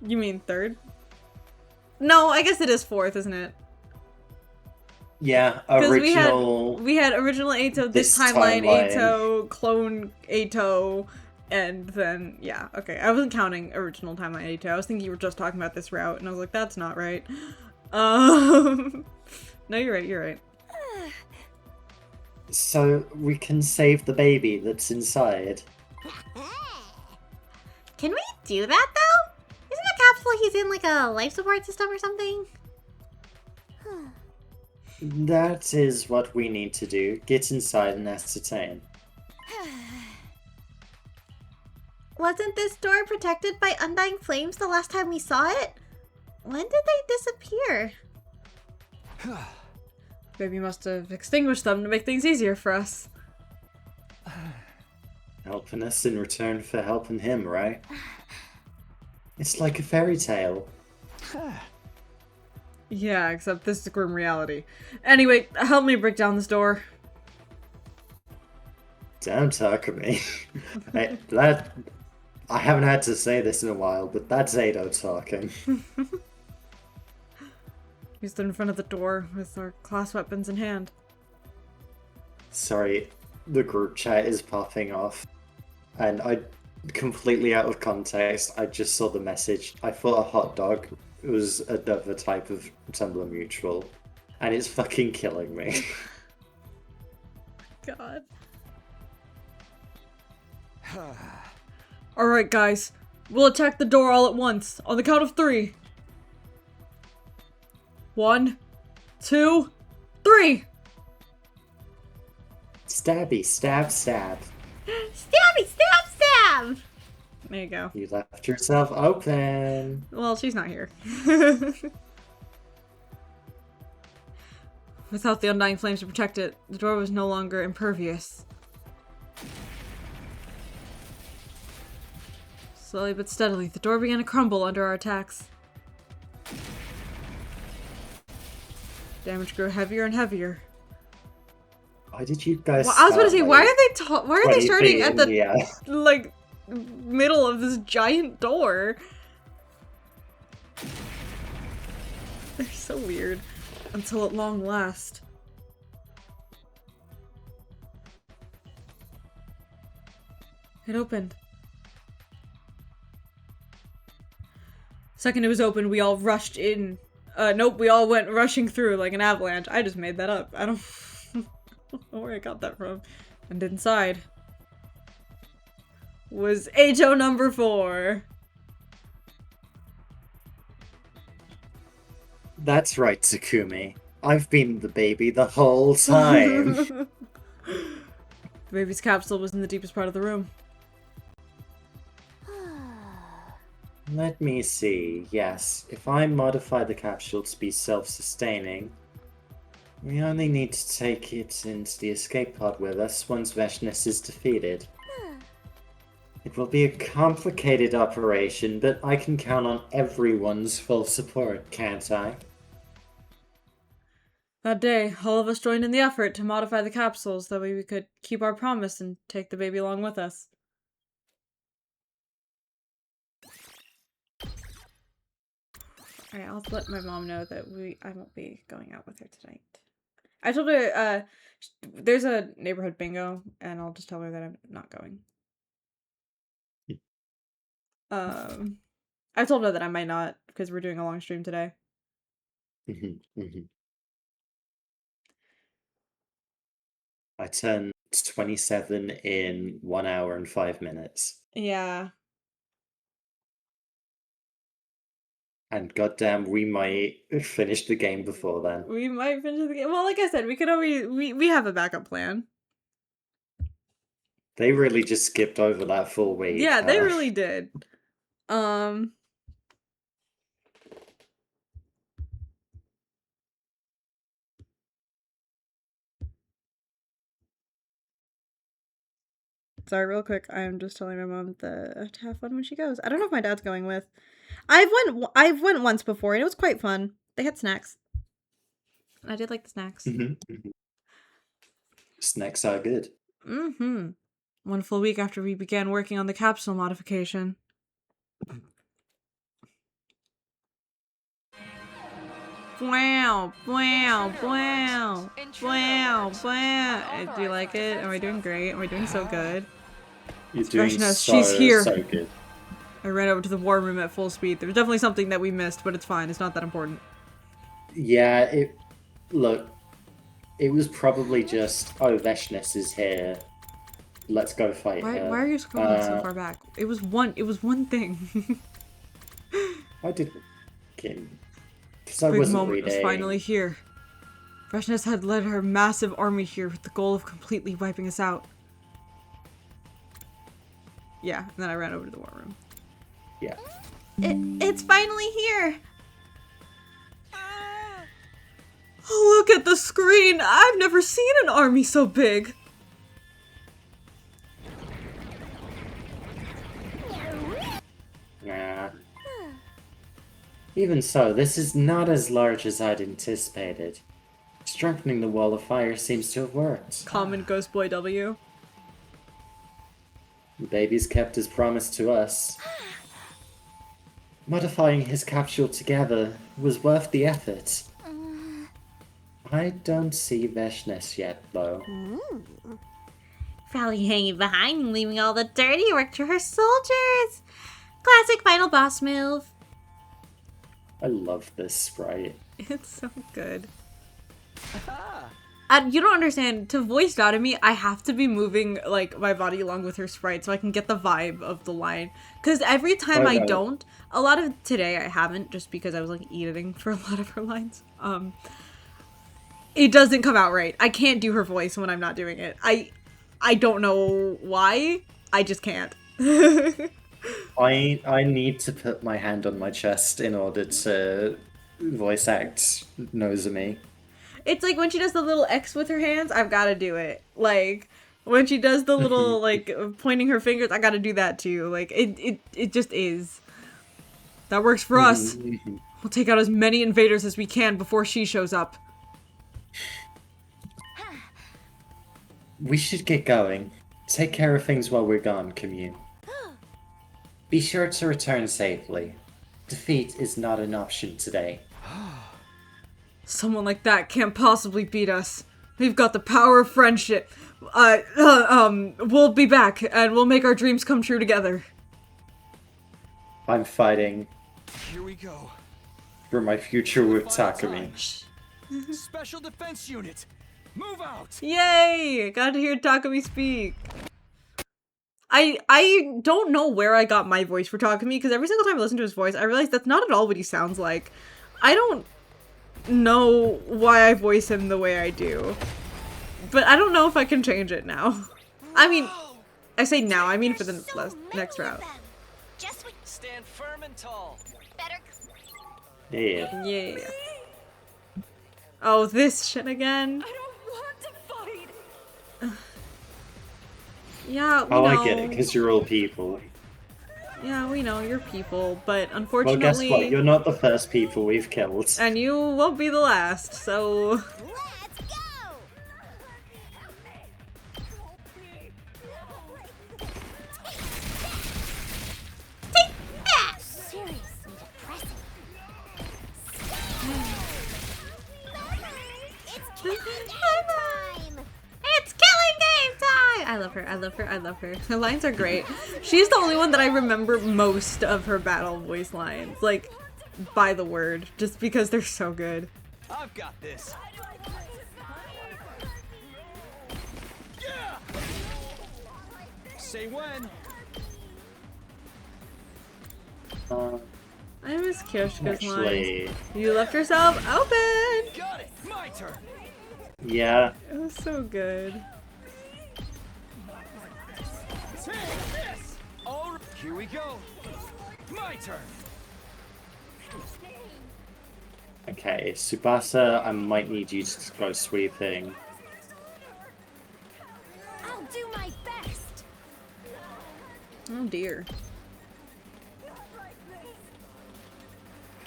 You mean third? No, I guess it is fourth, isn't it? Yeah, Because original. we had original Ato, this timeline Ato, clone Ato, and then, yeah, okay. I wasn't counting original timeline Ato. I was thinking you were just talking about this route, and I was like, that's not right. No, you're right. So we can save the baby that's inside. Can we do that, though? Isn't the capsule he's in like a life support system or something? That is what we need to do. Get inside and ascertain. Wasn't this door protected by undying flames the last time we saw it? When did they disappear? Baby must have extinguished them to make things easier for us. Helping us in return for helping him, right? It's like a fairy tale. Yeah, except this is grim reality. Anyway, help me break down this door. Damn Takami. I haven't had to say this in a while, but that's Ato talking. We stood in front of the door with our class weapons in hand. Sorry, the group chat is popping off. And I, completely out of context, I just saw the message. I thought a hot dog was another type of Tumblr mutual. And it's fucking killing me. God. Alright, guys. We'll attack the door all at once. On the count of 3. 1, 2, 3! Stabby, stab, stab. Stabby, stab, stab! There you go. You left yourself open. Well, she's not here. Without the undying flames to protect it, the door was no longer impervious. Slowly but steadily, the door began to crumble under our attacks. Damage grew heavier and heavier. Why did you guys? Well, I was about to say, start, why like, are they why are they 20 starting feet at in the air? like middle of this giant door? They're so weird. Until at long last. It opened. Second it was open, we all rushed in. Nope, we all went rushing through like an avalanche. I just made that up. I don't know where I got that from. And inside was HO number 4. That's right, Tsukumi. I've been the baby the whole time. The baby's capsule was in the deepest part of the room. Let me see. Yes, if I modify the capsule to be self-sustaining, we only need to take it into the escape pod with us once Veshness is defeated. It will be a complicated operation, but I can count on everyone's full support, can't I? That day, all of us joined in the effort to modify the capsules so that we could keep our promise and take the baby along with us. Alright, I'll let my mom know that I won't be going out with her tonight. I told her, there's a neighborhood bingo, and I'll just tell her that I'm not going. I told her that I might not, because we're doing a long stream today. I turn 27 in 1 hour and 5 minutes. Yeah. And goddamn, we might finish the game before then. We might finish the game. Well, like I said, we could always, we have a backup plan. They really just skipped over that full week. Yeah, they really did. Sorry, real quick. I'm just telling my mom to have fun when she goes. I don't know if my dad's going with. I've went once before and it was quite fun. They had snacks. I did like the snacks. Snacks are good. 1 full week after we began working on the capsule modification. Wow, wow, wow, wow, wow. Do you like it? Am I doing great? Am I doing so good? You're doing Veshness, so, she's here. so good. I ran over to the war room at full speed. There's definitely something that we missed, but it's fine. It's not that important. Yeah, look, it was probably just, oh, Veshness is here. Let's go fight her. Why are you scrolling so far back? It was one thing. I didn't. Because I Big wasn't moment was reading. finally here. Veshness had led her massive army here with the goal of completely wiping us out. Yeah, and then I ran over to the war room. Yeah. It's finally here! Oh, look at the screen! I've never seen an army so big! Yeah. Even so, this is not as large as I'd anticipated. Strengthening the wall of fire seems to have worked. Common Ghost Boy W. The baby's kept his promise to us. Modifying his capsule together was worth the effort. I don't see Veshness yet, though. Probably hanging behind, leaving all the dirty work to her soldiers. Classic final boss move. I love this sprite. It's so good. Aha! You don't understand. To voice Dotomi, I have to be moving like my body along with her sprite so I can get the vibe of the line. Because every time I don't, a lot of today I haven't, just because I was like editing for a lot of her lines. It doesn't come out right. I can't do her voice when I'm not doing it. I don't know why. I just can't. I need to put my hand on my chest in order to voice act Nozomi. It's like when she does the little X with her hands, I've got to do it. Like when she does the little like pointing her fingers, I got to do that too. Like it just is. That works for us. We'll take out as many invaders as we can before she shows up. We should get going. Take care of things while we're gone, Commune. Be sure to return safely. Defeat is not an option today. Someone like that can't possibly beat us. We've got the power of friendship. We'll be back, and we'll make our dreams come true together. I'm fighting Here we go. for my future with Takumi. Special Defense Unit, move out! Yay! Got to hear Takumi speak. I don't know where I got my voice for Takumi, because every single time I listen to his voice, I realize that's not at all what he sounds like. I don't know why I voice him the way I do. But I don't know if I can change it now. I mean, I say now, I mean for the next round. Stand firm and tall. Yeah. Yeah. Oh, this shit again. I don't want to fight. Yeah, we Oh, know. I get it, because you're all people. Yeah, we know, you're people, but Well, unfortunately... guess what? You're not the first people we've killed. And you won't be the last, so... Seriously depressing. It's killing game time! It's killing game time! I love her, I love her, I love her. Her lines are great. She's the only one that I remember most of her battle voice lines. Like, by the word. Just because they're so good. I've got this. Say when. I miss Kyoshika's Actually- lines. You left yourself open! Got it. My turn. Yeah. It was so good. Take this. All here we go. My turn. Okay, Tsubasa, I might need you to go sweeping. I'll do my best. Oh dear.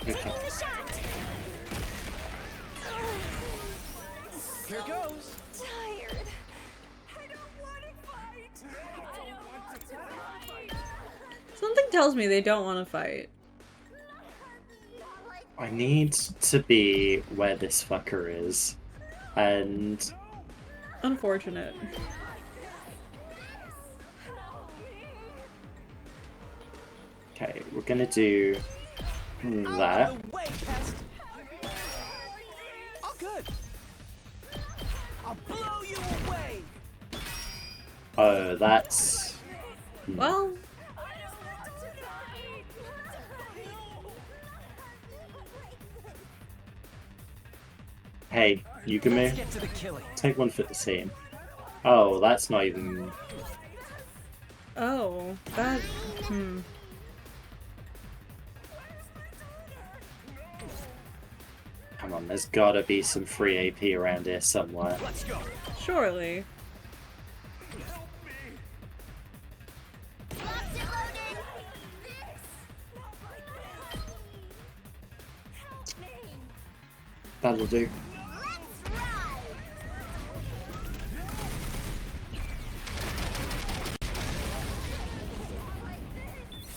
Okay. Here goes. Tired. I don't want to fight. I don't want to fight. Something tells me they don't want to fight. I need to be where this fucker is. And Unfortunate. okay, we're gonna do that. Away, pest. Oh, good. I'll blow you away. Oh, that's Well, hey, Let's Yugame, get to the killing. take one for the team. Oh, that's not even. oh, that, Come on, there's gotta be some free AP around here somewhere. Let's go. surely. That'll do.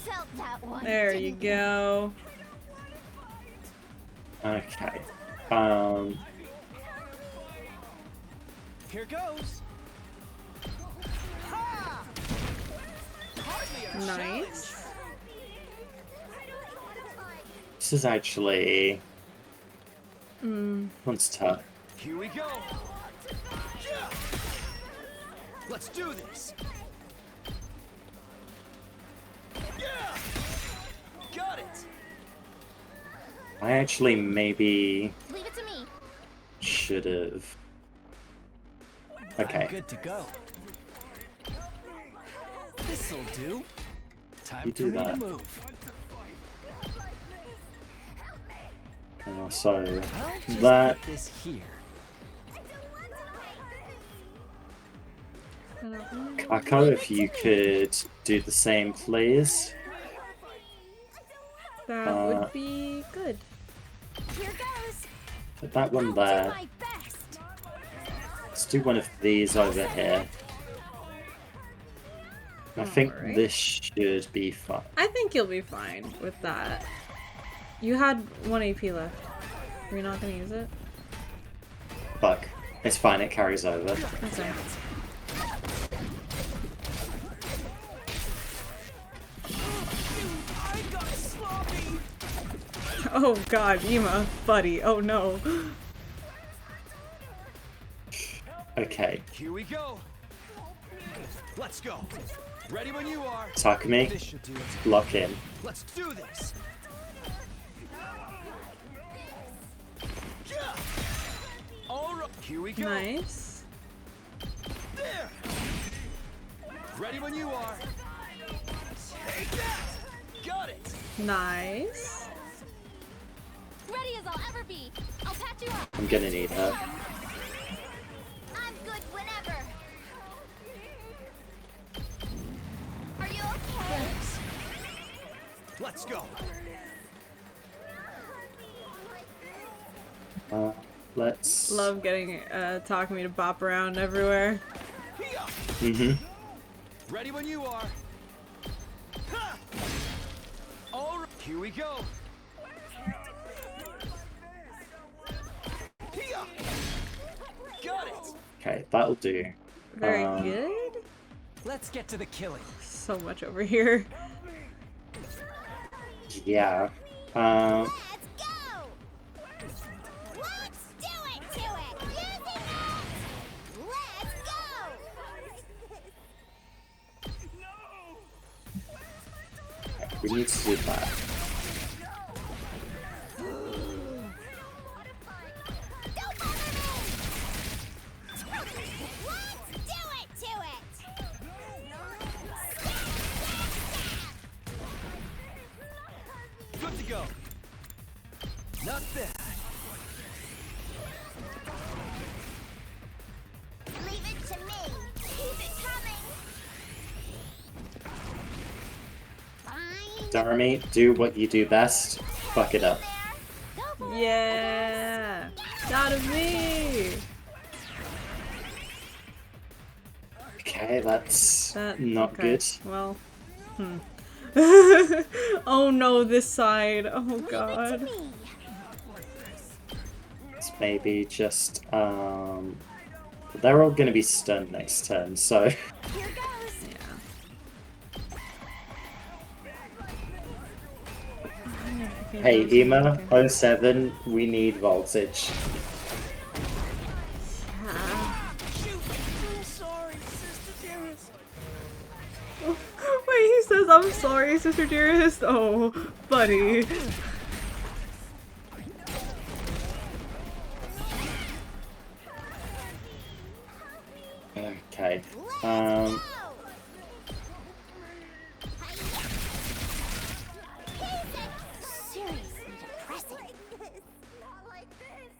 Felt that one. There you go. Okay. Here goes. Nice. This is actually one's tough. Here we go. Let's do this. Yeah! Got it. I actually maybe Leave it to me. should have. Okay. I'm good to go. This'll do. Time You for do me that. to move. And also I'll just that. put this here. Kako, if you could do the same, please. That would be good. Here goes. Put that one I'll there. do my best. Let's do one of these over here. I think Alright. this should be fun. I think you'll be fine with that. You had 1 AP left. Are you not gonna use it? Fuck. It's fine, it carries over. Okay. Oh god, Ema, buddy, oh no. Okay. Here we go. Let's go. Ready when you are. This Takumi, should do it. lock in. Let's do this. Yeah. All right. Here we go. Nice. There. Ready when you are. Take that. Got it. Nice. Ready as I'll ever be. I'll patch you up. I'm gonna need her. I'm good whenever. Are you okay? Let's go. Let's. Love getting Takumi to bop around everywhere. Mm-hmm. Ready when you are. Ha! All right. Here we go. Here. Got it. Okay, that'll do. Very Um, good. Let's get to the killing. So much over here. Yeah. Let's go! Let's do it to it! Using it! Let's go! We need to do that. Don't bother me! Let's do it to it! Good to go. Not bad. Leave it to me! Keep it coming! Fine! Darami, do what you do best. Fuck it up. Yeah. Gotta be. Okay, that's That, not okay. good. Well. Oh no, this side. Oh god. It's maybe just they're all gonna be stunned next turn, so Here goes! hey Ema 07, we need voltage. I'm sorry, Sister Dearest. Wait, he says, I'm sorry, Sister Dearest. Oh, buddy. Okay. Seriously depressing. Not like this.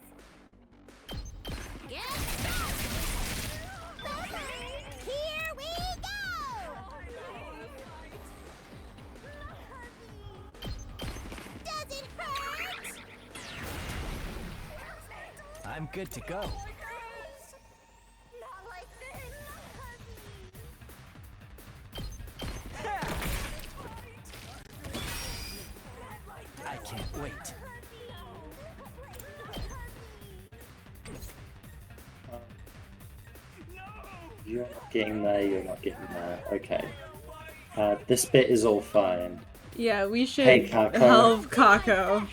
Get back! Here we go! Does it hurt? I'm good to go. Not like this. I can't wait. You're not getting there, you're not getting there. Okay. This bit is all fine. Yeah, we should Hey, Kako. help Kako.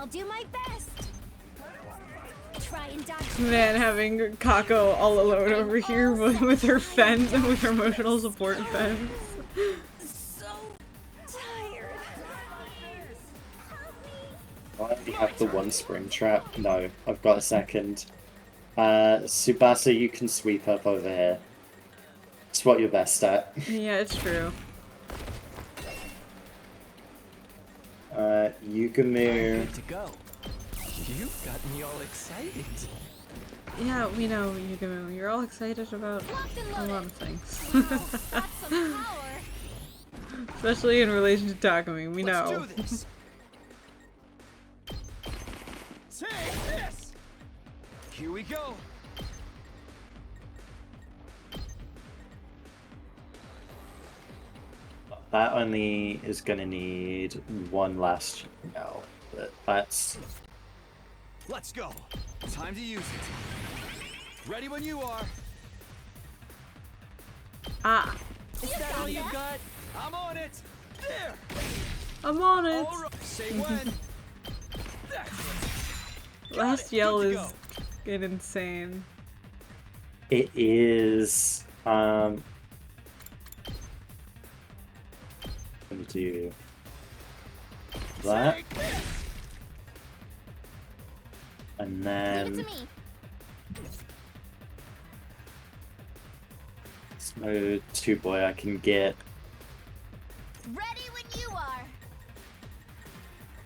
I'll do my best. Try and dodge. Man, having Kako all alone over here with her fence and with her emotional support fence. So tired. I only have the one spring trap. No, I've got a second. Tsubasa, you can sweep up over here. It's what you're best at. Yeah, it's true. Yugumu. Good to go. You've got me all excited. Yeah, we know, Yugumu. You're all excited about a lot of things. Especially in relation to Takumi, we know. Let's do this. Take this. Here we go. That only is gonna need one last yell, but that's... Let's go. Time to use it. Ready when you are. Ah, Is that all you got? I'm on it. There. I'm on it. All right. Say when. Last yell is getting insane. It is, let me do that. And Leave it then to me. Mode 2 boy I can get. Ready when you are.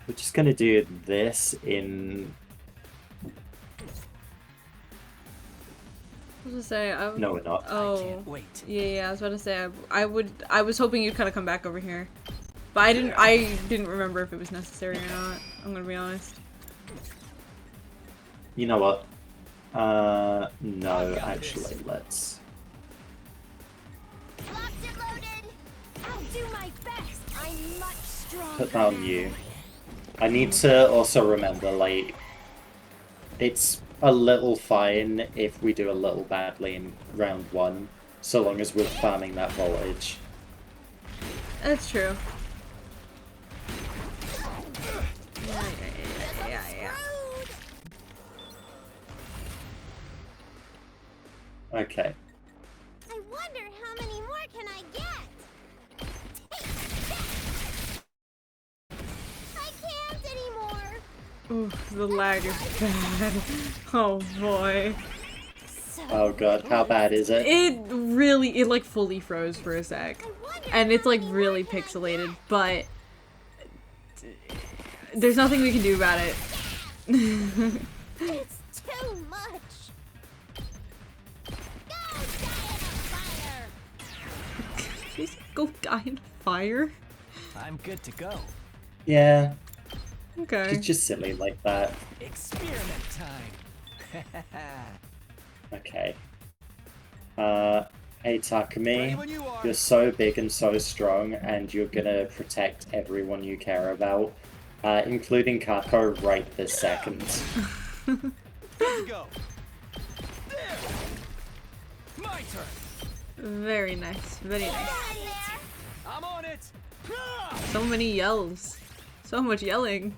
We're just gonna do this in... I was gonna say, No, we're not. Oh, wait. yeah, I was about to say, I was hoping you'd kind of come back over here. But I didn't remember if it was necessary or not, I'm gonna be honest. You know what? No, actually, let's... Locked and loaded. I'll do my best. I'm much stronger. Put that on you. I need to also remember, like, it's a little fine if we do a little badly in round 1, so long as we're farming that voltage. That's true. Yeah. Okay. I wonder how many more can I get? I can't anymore. Ooh, the lag is bad. Oh boy. Oh god, how bad is it? It like fully froze for a sec. And it's like really pixelated, but there's nothing we can do about it. It's too much. Please go die in fire. I'm good to go. Yeah, Okay. it's just silly like that. Experiment time. Okay. Hey Takumi, when you are. you're so big and so strong, and you're gonna protect everyone you care about, including Kako right this second. Good to go. There. My turn. Very nice. Very nice. I'm on it. So many yells. So much yelling.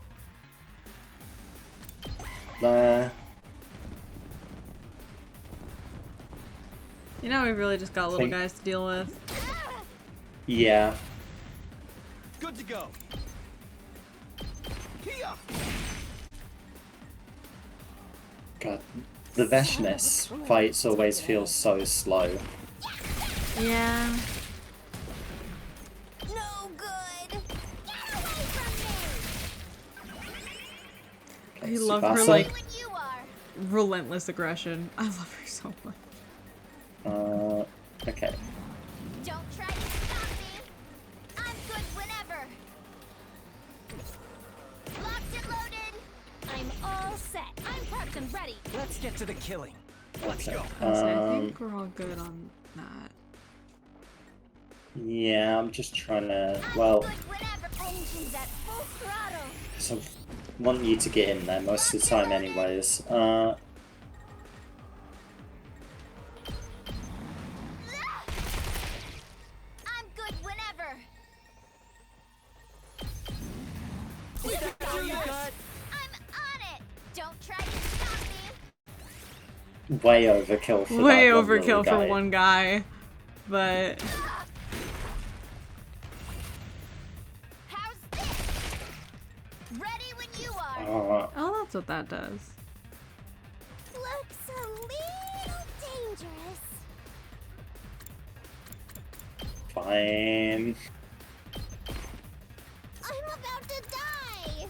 You know, we've really just got little guys to deal with. Yeah. Good to go. Here. God, the Veshness fights always feel so slow. Yeah. No good. Get away from me. I love her, Tsubasa? like, When you are. relentless aggression. I love her so much. Okay. Don't try to stop me. I'm good whenever. Locked and loaded. I'm all set. I'm prepped and ready. Let's get to the killing. Let's Okay. go. I think we're all good on that. Yeah, I'm just trying to, well, Good whenever. Engines at full throttle. 'cause I want you to get in there most of the time anyways. I'm good whenever. Is that all you got? I'm way overkill for Way that one little overkill for guy. one guy, but How's this? Ready when you are. oh, that's what that does. Looks a little dangerous. Fine. I'm about to die.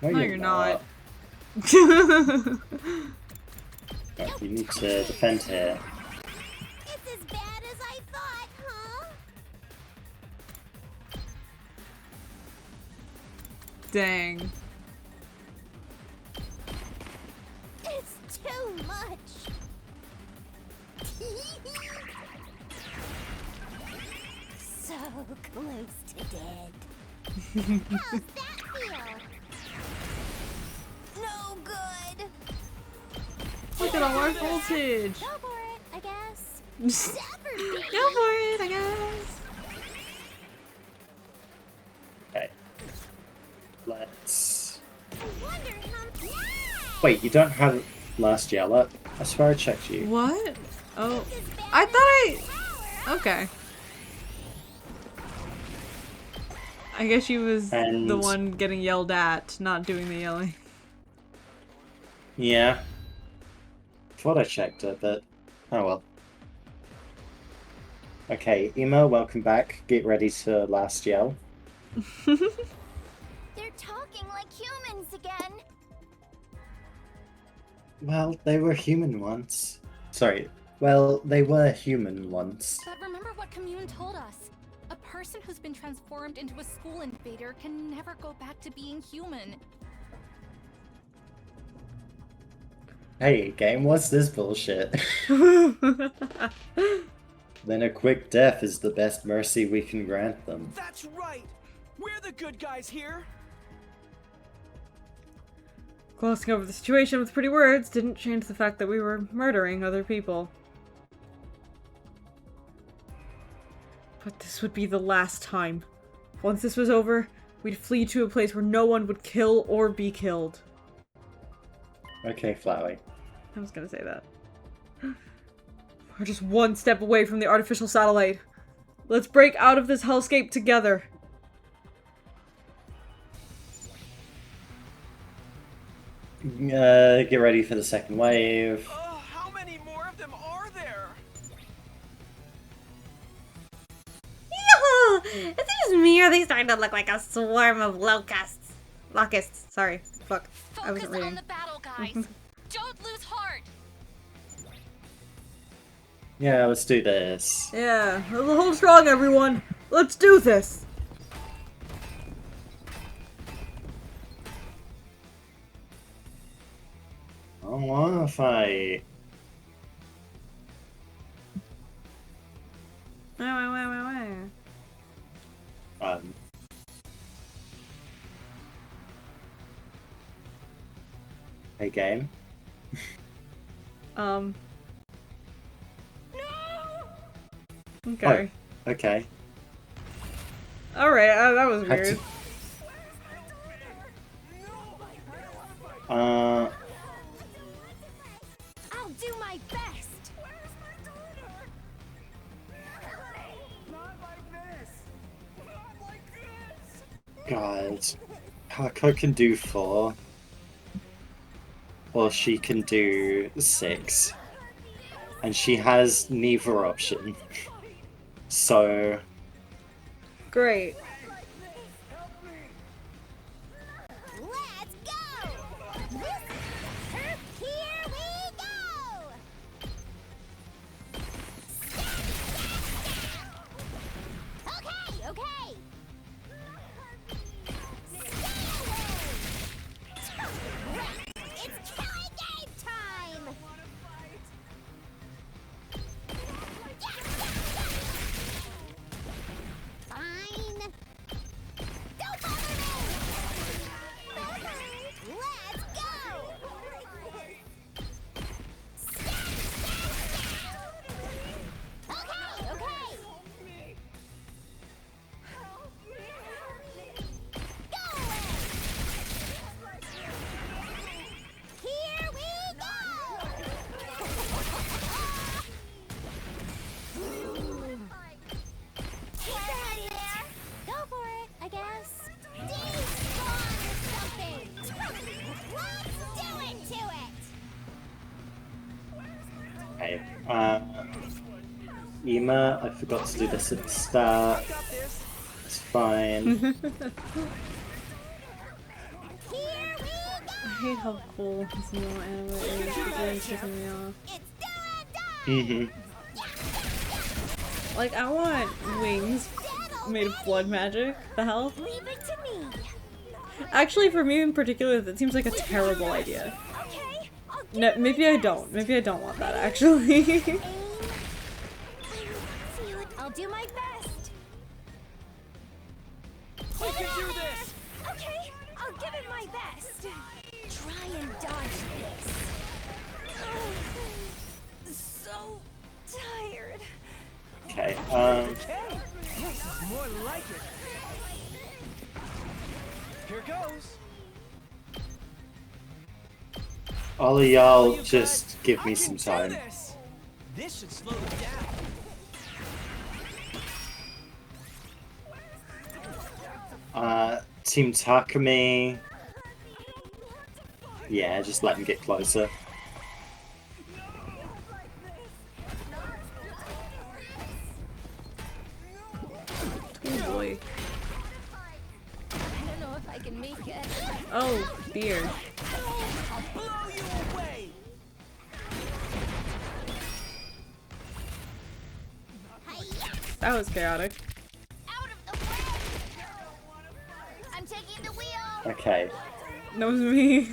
No, No, you're you're not. Right, you need to defend here. It's as bad as I thought, huh? Dang. It's too much. So close to dead. How's that feel? No good. Look at all our voltage. Go for it, I guess. Go for it, I guess. Okay. Let's... I wonder how... Wait, you don't have last yell up? I swear I checked you. What? Oh, I thought okay. I guess she was the And- one getting yelled at, not doing the yelling. Yeah. Thought I checked it, but oh well. Okay, Emo, welcome back. Get ready to last yell. They're talking like humans again. Well, they were human once. Sorry. Well, they were human once. But remember what Commune told us. A person who's been transformed into a school invader can never go back to being human. Hey, game, what's this bullshit? Then a quick death is the best mercy we can grant them. That's right! We're the good guys here! Glossing over the situation with pretty words didn't change the fact that we were murdering other people. But this would be the last time. Once this was over, we'd flee to a place where no one would kill or be killed. Okay, Flowey. I was gonna say that. We're just one step away from the artificial satellite. Let's break out of this hellscape together. Get ready for the second wave. How many more of them are there? Is it just me or are they starting to look like a swarm of locusts? Locusts, sorry. Fuck. I wasn't Focus on reading. the battle, guys. Don't lose heart. Yeah, let's do this. Yeah, hold strong, everyone. Let's do this. I don't wanna fight. Hey, game. Okay. Oh, okay. Alright, that was Had weird. Uh, I'll do my best. God. Hako can do 4. Or she can do 6. And she has neither option. So... Great. Let's go. Here we go. Okay, okay. It's killing game time. Fine. Ema, I forgot to do this at the start. It's fine. I hate how cool this new anime is. It's really pissing me off. Like, I want wings made of blood magic. The hell? Leave it to me. Actually, for me in particular, that seems like a terrible idea. Okay, No, maybe I don't. Maybe I don't want that, actually. I'll do my best. We can do this! Okay, I'll give it my best. Try and dodge this. So tired. Okay, Okay, this is more like it. Here goes. all of y'all just give me some Do time. this. This should slow it down. Team Takumi. Yeah, just let him get closer. Oh boy. I don't know if I can make it. Oh, beard. I'll blow you away. That was chaotic. Out of the way! I'm taking the wheel! Okay. That was me.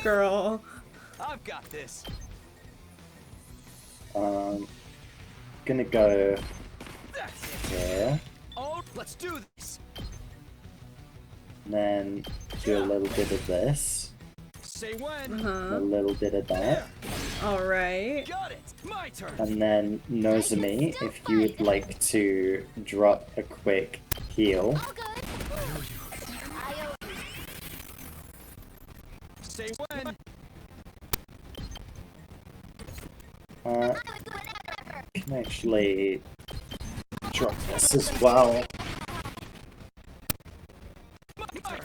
Girl. I've got this. Gonna go That's it. here, Oh, let's do this. and then do a little bit of this, Say when. and a Uh-huh. little bit of that, Alright. Got it. My turn. and then Nozomi, if you would like to drop a quick heal. All good. I owe you. Say when. Can actually drop this as well. My turn.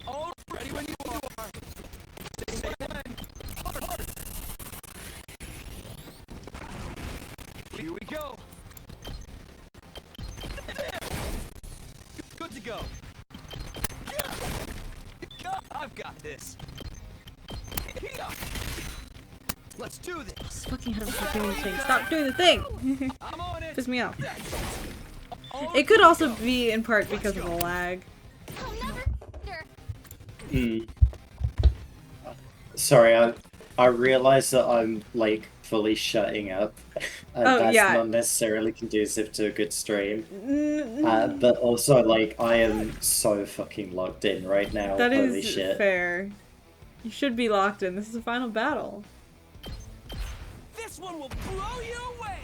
Oh, ready when you are. Say when. Here we go. Good to go. I've got this. Let's do this. Fucking head of doing the thing. Stop doing the thing! I'm on it. Piss me off. Oh, It could also be in part because of the lag. I'll never. Sorry, I realize that I'm like fully shutting up, and Oh, that's yeah. not necessarily conducive to a good stream. Mm, But also, like, I am so fucking locked in right now. that Holy is shit! fair. You should be locked in. This is the final battle. This one will blow you away.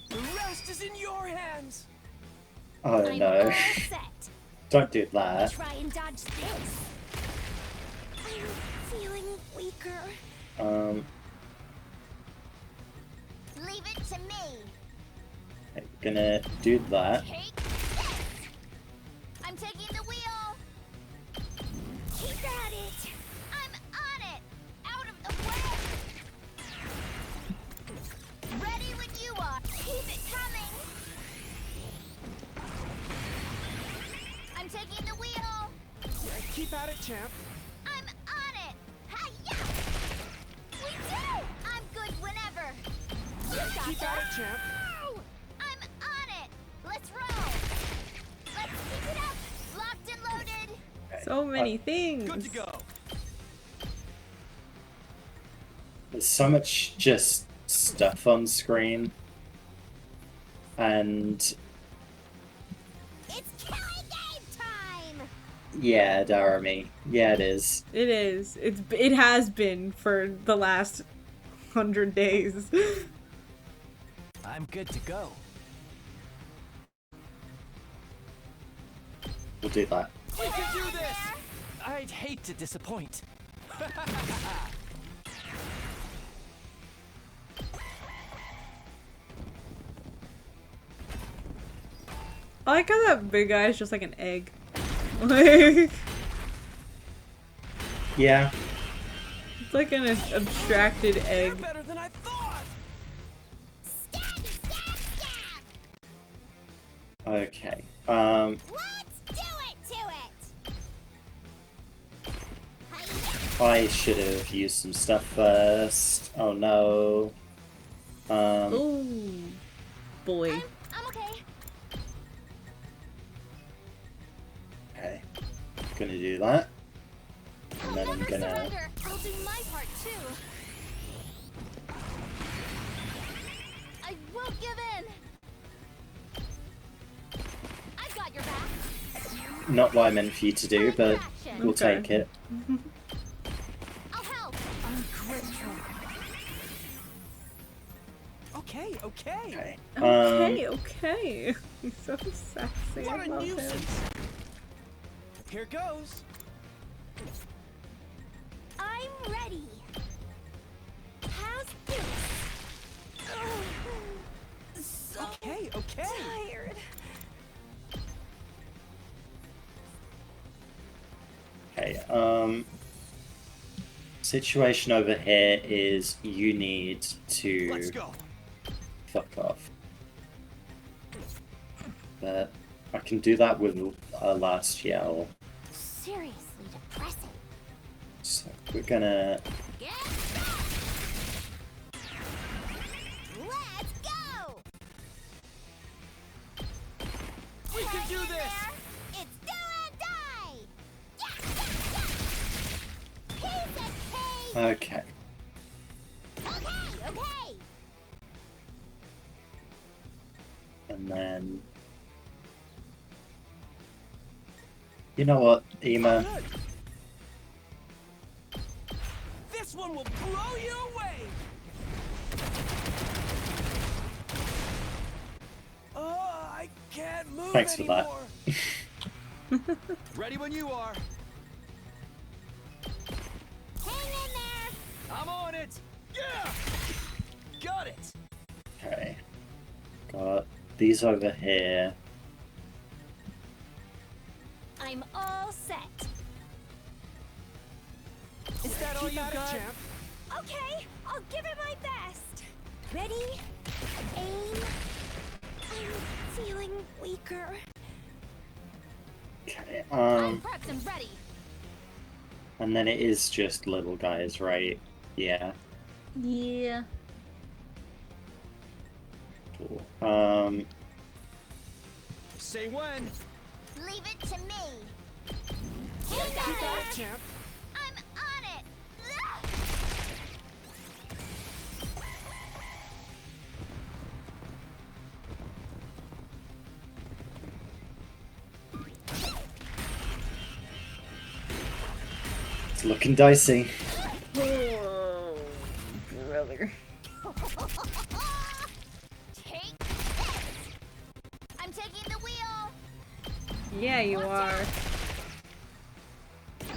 The rest is in your hands. Oh I'm no! all set. Don't do that. Try and dodge this. I'm feeling weaker. Leave it to me. Gonna do that. Take this. I'm taking the wheel. Keep at it. I'm on it. Out of the way. Ready when you are. Keep it coming. I'm taking the wheel. Keep at it, champ. I'm on it. Hi-ya! We did it! I'm good whenever. You got Keep that. at it, champ. I'm on it. Let's roll. Let's keep it up. Locked and loaded. So many things. Good to go. There's so much just stuff on screen, and It's killing game time. yeah, Darami. Yeah, it is. It is. It has been for the last 100 days. I'm good to go. We'll do that. We can do this. I'd hate to disappoint. I like how that big guy is just like an egg. Like, Yeah. it's like an abstracted egg. Better than I thought. Okay. Let's do it to it. I should have used some stuff first. Oh no. Oh boy. I'm okay. Okay. Gonna do that. And I'll then I'm never gonna. surrender. I'll do my part too. I won't give in. I've got your back. Not what I meant for you to do, but we'll Okay. take it. I'll help. I'm grateful. Okay, okay. Okay. Okay, okay. He's so sexy. What I a love him. nuisance. Here goes. I'm ready. How's this? So Okay, okay. tired. Okay. Situation over here is you need to Let's go. fuck off. But I can do that with a last yell. Seriously depressing. So we're gonna. Get set. Let's go. We can do this. It's do or die. Yeah, yeah, yeah. Piece of cake. Okay. Okay, okay. And then. You know what, Ema? Good. This one will blow you away. Oh, I can't move Thanks for that. anymore. Ready when you are. Hang in there. I'm on it. Yeah. Got it. Okay. Got these over here. I'm all set. Is that all you got? Champ? Okay, I'll give it my best. Ready? Aim. I'm feeling weaker. Okay. I'm prepped and ready. And then it is just little guys, right? Yeah. Yeah. Cool. Say when. Leave it to me. You Hang got in it, there. champ. I'm on it. It's looking dicey. Oh, brother. Take this. I'm taking the wheel. Yeah, you are.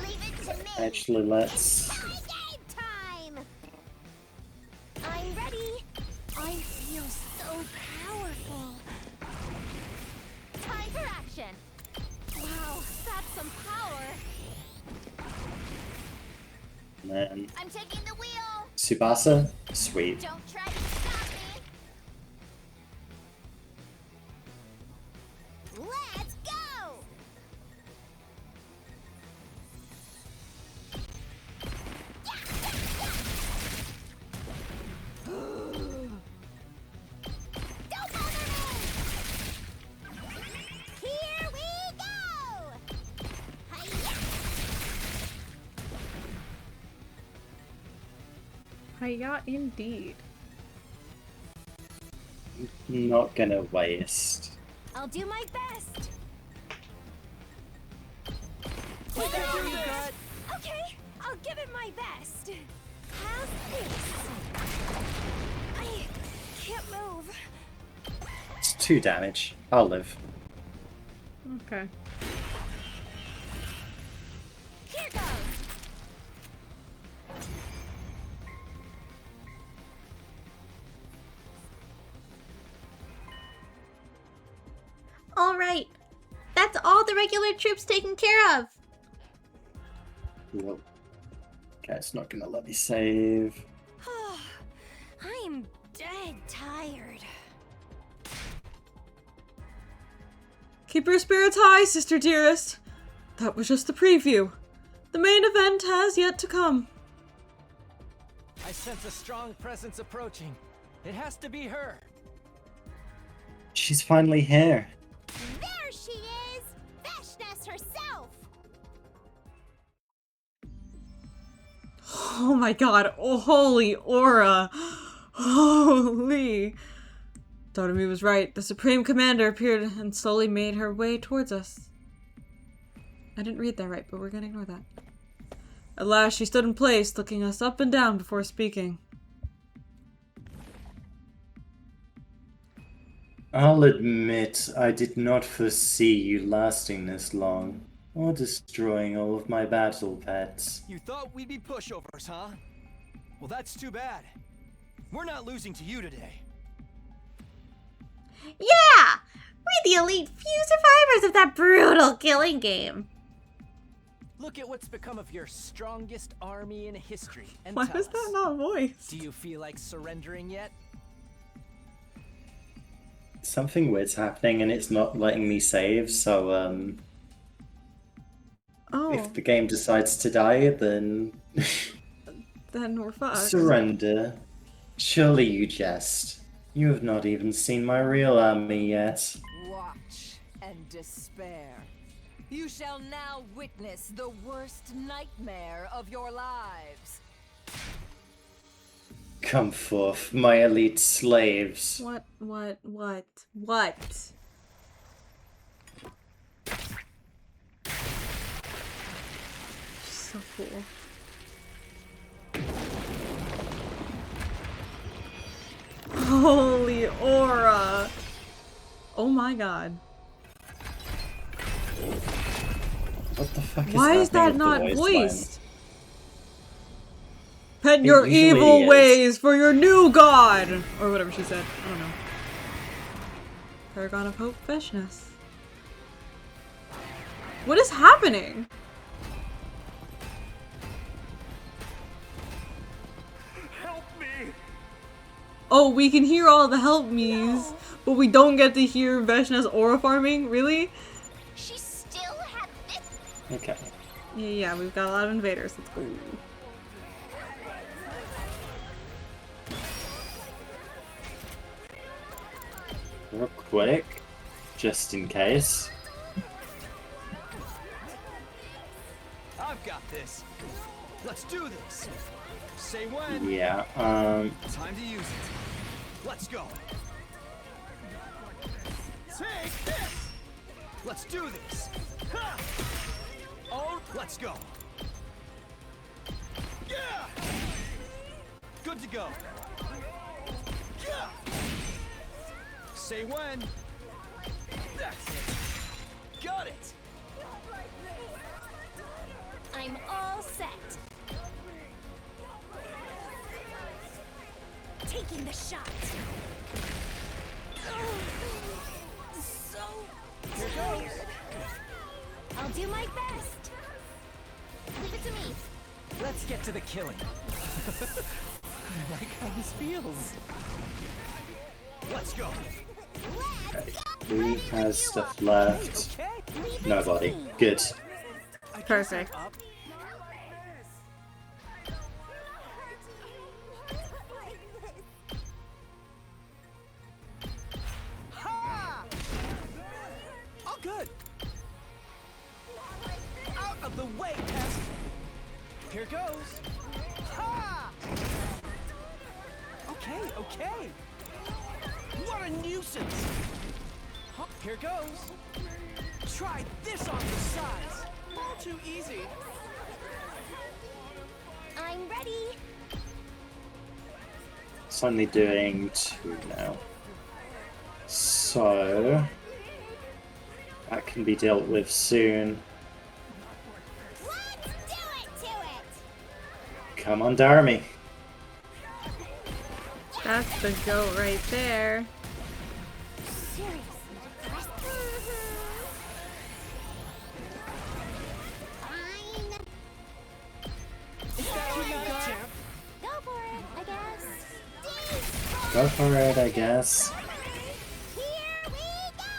Leave it to me. Actually, let's. My game time. I'm ready. I feel so powerful. Time for action. Wow, that's some power. And then I'm taking the wheel. Tsubasa. Sweet. Don't try to stop me. Let's go. Don't bother me. Here we go. Hi-ya. Hiya, indeed. Not gonna waste. I'll do my best. We can do this. Okay, I'll give it my best. How's this? I can't move. It's 2 damage. I'll live. Okay. Here goes. Alright, that's That's all the regular troops taken care of. Well, okay, it's not gonna let me save. I'm dead tired. Keep your spirits high, sister dearest. That was just the preview. The main event has yet to come. I sense a strong presence approaching. It has to be her. She's finally here. There she is! Vashnes herself! Oh my god, oh, holy aura. Holy. Dotomi was right. The Supreme Commander appeared and slowly made her way towards us. I didn't read that right, but we're gonna ignore that. At last, she stood in place, looking us up and down before speaking. I'll admit, I did not foresee you lasting this long, or destroying all of my battle pets. You thought we'd be pushovers, huh? Well, that's too bad. We're not losing to you today. Yeah! We're the elite few survivors of that brutal killing game. Look at what's become of your strongest army in history. And Why tell is that us, not voiced? do you feel like surrendering yet? Something weird's happening and it's not letting me save, so Oh, if the game decides to die, then then we're fucked. surrender. Surely you jest. You have not even seen my real army yet. Watch and despair. You shall now witness the worst nightmare of your lives. Come forth, my elite slaves. What? So cool. Holy aura! Oh my god. What the fuck is Why is that happening not with the voice line? voiced? Pet It your usually evil is. ways for your new god! Or whatever she said. I don't know. Paragon of Hope Vashnes. What is happening? Help me! Oh, we can hear all the help me's, but we don't get to hear Vashnes aura farming? Really? She still had this. Okay. Yeah, we've got a lot of invaders. Let's go. Real quick, just in case. I've got this. Let's do this. Say when. Yeah, Time to use it. Let's go. Take this. Let's do this. Ha! Oh, let's go. Yeah. Good to go. Yeah. Say when. That's it. Got it. I'm all set. Taking the shot. So tired. I'll do my best. Leave it to me. Let's get to the killing. I like how this feels. Let's go. who has stuff left? Nobody. Good. Perfect. Ha! All good. Out of the way, pest. Here goes. Ha! Okay, okay. What a nuisance. Huh, here goes. Try this on the sides. All too easy. I'm ready. It's only doing 2 now. So that can be dealt with soon. Let's do it to it! Come on, Darmy. That's the goat right there. Seriously, Go for it, I guess. Go for it, I guess. Here we go!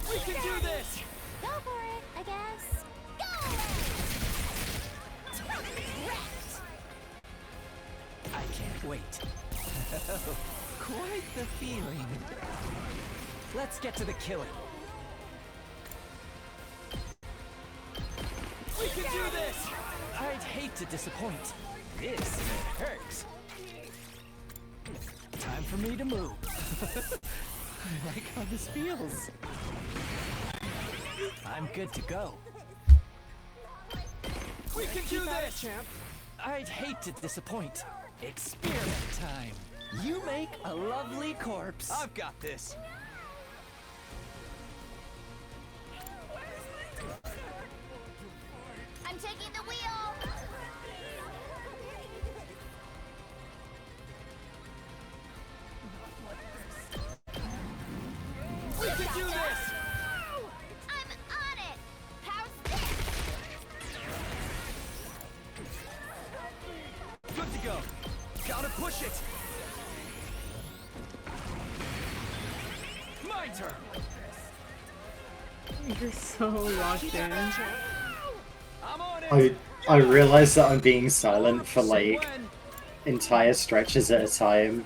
We can do this! Go for it, I guess. Go! I can't wait. Quite the feeling. Let's get to the killing. We can do this! I'd hate to disappoint. This hurts. Time for me to move. I like how this feels. I'm good to go. We can do this! I'd hate to disappoint. Experiment time. You make a lovely corpse. I've got this. I'm taking the wheel! We can do this! I'm on it! How's this? Good to go. Gotta push it. My turn. You're so locked in. I'm on it. I realize that I'm being silent for like entire stretches at a time,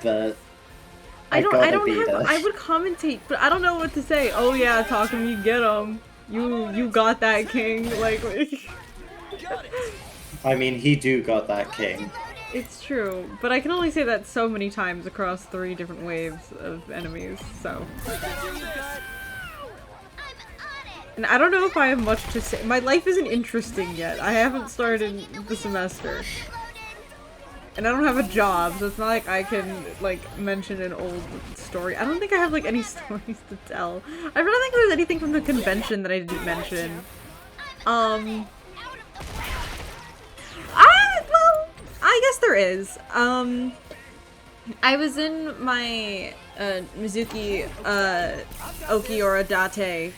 but I don't be have, there. I would commentate, but I don't know what to say. Oh yeah, Takumi, you get him. You got that king. Like, Got it. I mean, he do got that king. it's true, but I can only say that so many times across 3 different waves of enemies, so. And I don't know if I have much to say. My life isn't interesting yet. I haven't started the semester. And I don't have a job, so it's not like I can, like, mention an old story. I don't think I have, like, any stories to tell. I don't think there's anything from the convention that I didn't mention. Well, I guess there is. I was in my, Mizuki, Okiura Date,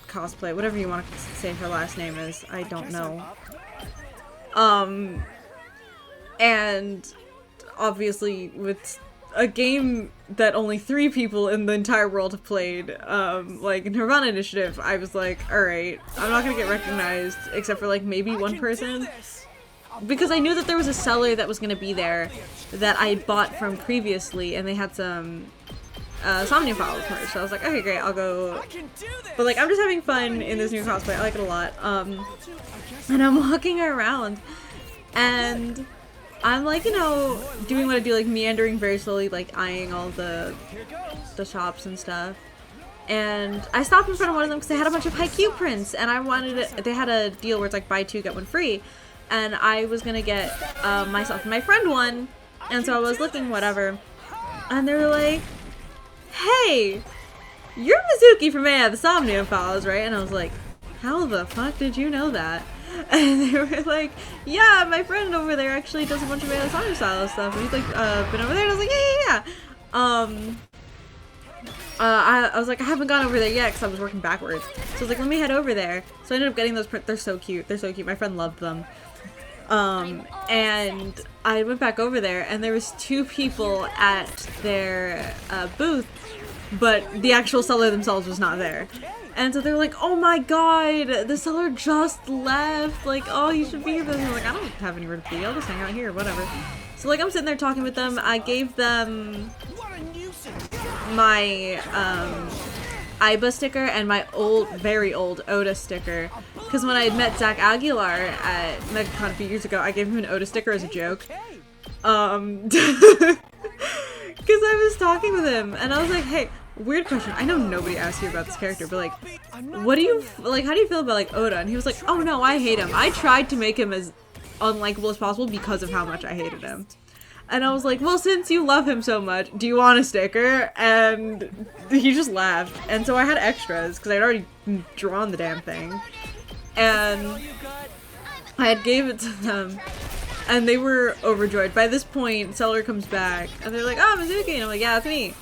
cosplay, whatever you want to say her last name is. I don't know. And obviously with a game that only 3 people in the entire world have played, like Nirvana Initiative, I was like, alright, I'm not gonna get recognized except for like maybe one person. Because I knew that there was a seller that was gonna be there that I had bought from previously, and they had some Somnia Files merch, so I was like, okay, great, I'll go. But like, I'm just having fun in this new cosplay, I like it a lot. And I'm walking around, and I'm like, you know, doing what I do, like meandering very slowly, like eyeing all the shops and stuff. And I stopped in front of one of them because they had a bunch of Haikyuu prints, and I wanted it. They had a deal where it's like buy 2 get 1 free, and I was gonna get myself and my friend one, and so I was looking whatever, and they were like, hey, you're Mizuki from the Somnia Files, right? And I was like, how the fuck did you know that? And they were like, yeah, my friend over there actually does a bunch of Somnia Files stuff. And he's like, been over there? And I was like, yeah. I was like, I haven't gone over there yet because I was working backwards. So I was like, let me head over there. So I ended up getting those prints. They're so cute. They're so cute. My friend loved them. And I went back over there, and there was 2 people at their booth, but the actual seller themselves was not there. And so they were like, oh my god, the seller just left, like, oh, you should be here. And I was like, I don't have anywhere to be, I'll just hang out here, whatever. So like, I'm sitting there talking with them. I gave them my Aiba sticker and my old, very old Oda sticker, because when I had met Zach Aguilar at MegaCon a few years ago, I gave him an Oda sticker as a joke. Because I was talking with him, and I was like, hey, weird question, I know nobody asked you about this character, but like, what do you, like, how do you feel about like Oda? And he was like, oh no, I hate him. I tried to make him as unlikable as possible because of how much I hated him. And I was like, well, since you love him so much, do you want a sticker? And he just laughed. And so I had extras, because I'd already drawn the damn thing. And I had gave it to them. and they were overjoyed. By this point, Seller comes back, and they're like, "Oh, Mizuki," and I'm like, "Yeah, it's me."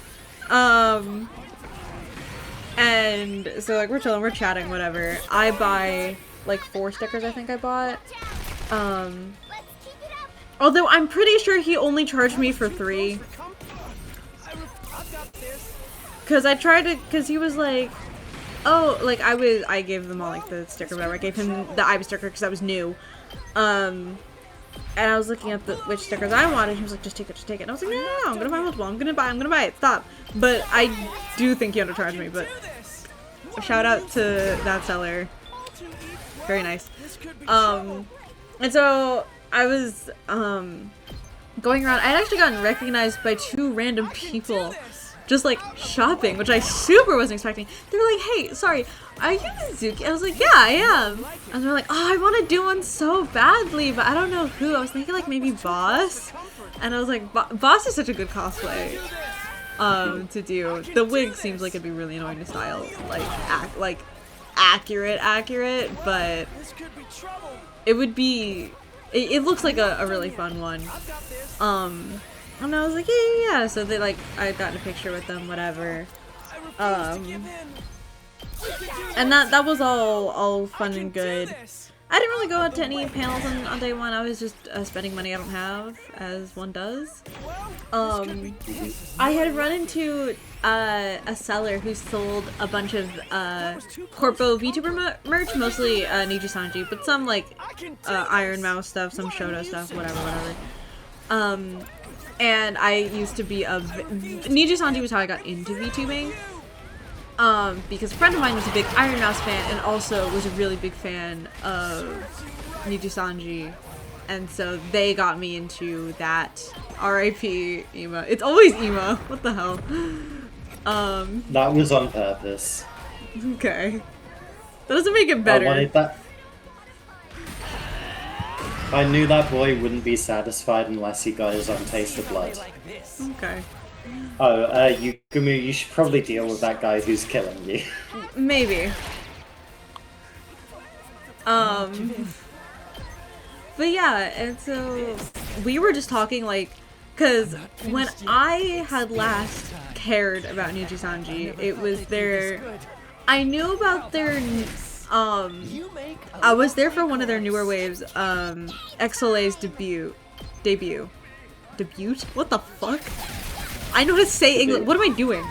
And so like we're chilling, we're chatting, whatever. I buy like 4 stickers, I think I bought. Although I'm pretty sure he only charged me for 3. Cause I tried to, cause he was like, oh, like I gave them all like the sticker, whatever. I gave him the Iva sticker because I was new. And I was looking at which stickers I wanted. He was like, just take it, just take it. And I was like, no, I'm gonna buy multiple. I'm gonna buy it. Stop. But I do think he undercharged me. But shout out to that seller. Very nice. And so I was going around. I had actually gotten recognized by 2 random people. Just like shopping, which I super wasn't expecting. They were like, "Hey, sorry, are you Mizuki?" I was like, "Yeah, I am." And they're like, "Oh, I want to do one so badly, but I don't know who." I was thinking like maybe Boss, and I was like, "Boss is such a good cosplay to do." The wig seems like it'd be really annoying to style, like accurate, but it would be. It looks like a really fun one. And I was like, yeah. So they like, I got in a picture with them, whatever. And that was all fun and good. I didn't really go out to any panels on day 1. I was just spending money I don't have, as one does. I had run into a seller who sold a bunch of Corpo VTuber merch, mostly Niji Sanji, but some like Iron Mouse stuff, some Shoto stuff, whatever. And I used to be Niji Sanji was how I got into VTubing. Because a friend of mine was a big Iron Mouse fan and also was a really big fan of Niji Sanji. And so they got me into that. R.I.P. Ema. It's always Ema. What the hell? That was on purpose. Okay. That doesn't make it better. I wanted that. I knew that boy wouldn't be satisfied unless he got his own taste of blood. Okay. Oh, Yugumu, you should probably deal with that guy who's killing you. Maybe. But yeah, and so we were just talking like, cause when I had last cared about Niji Sanji, it was I knew about their, I was there for one of their newer waves, XLA's debut? What the fuck? I know how to say English. What am I doing?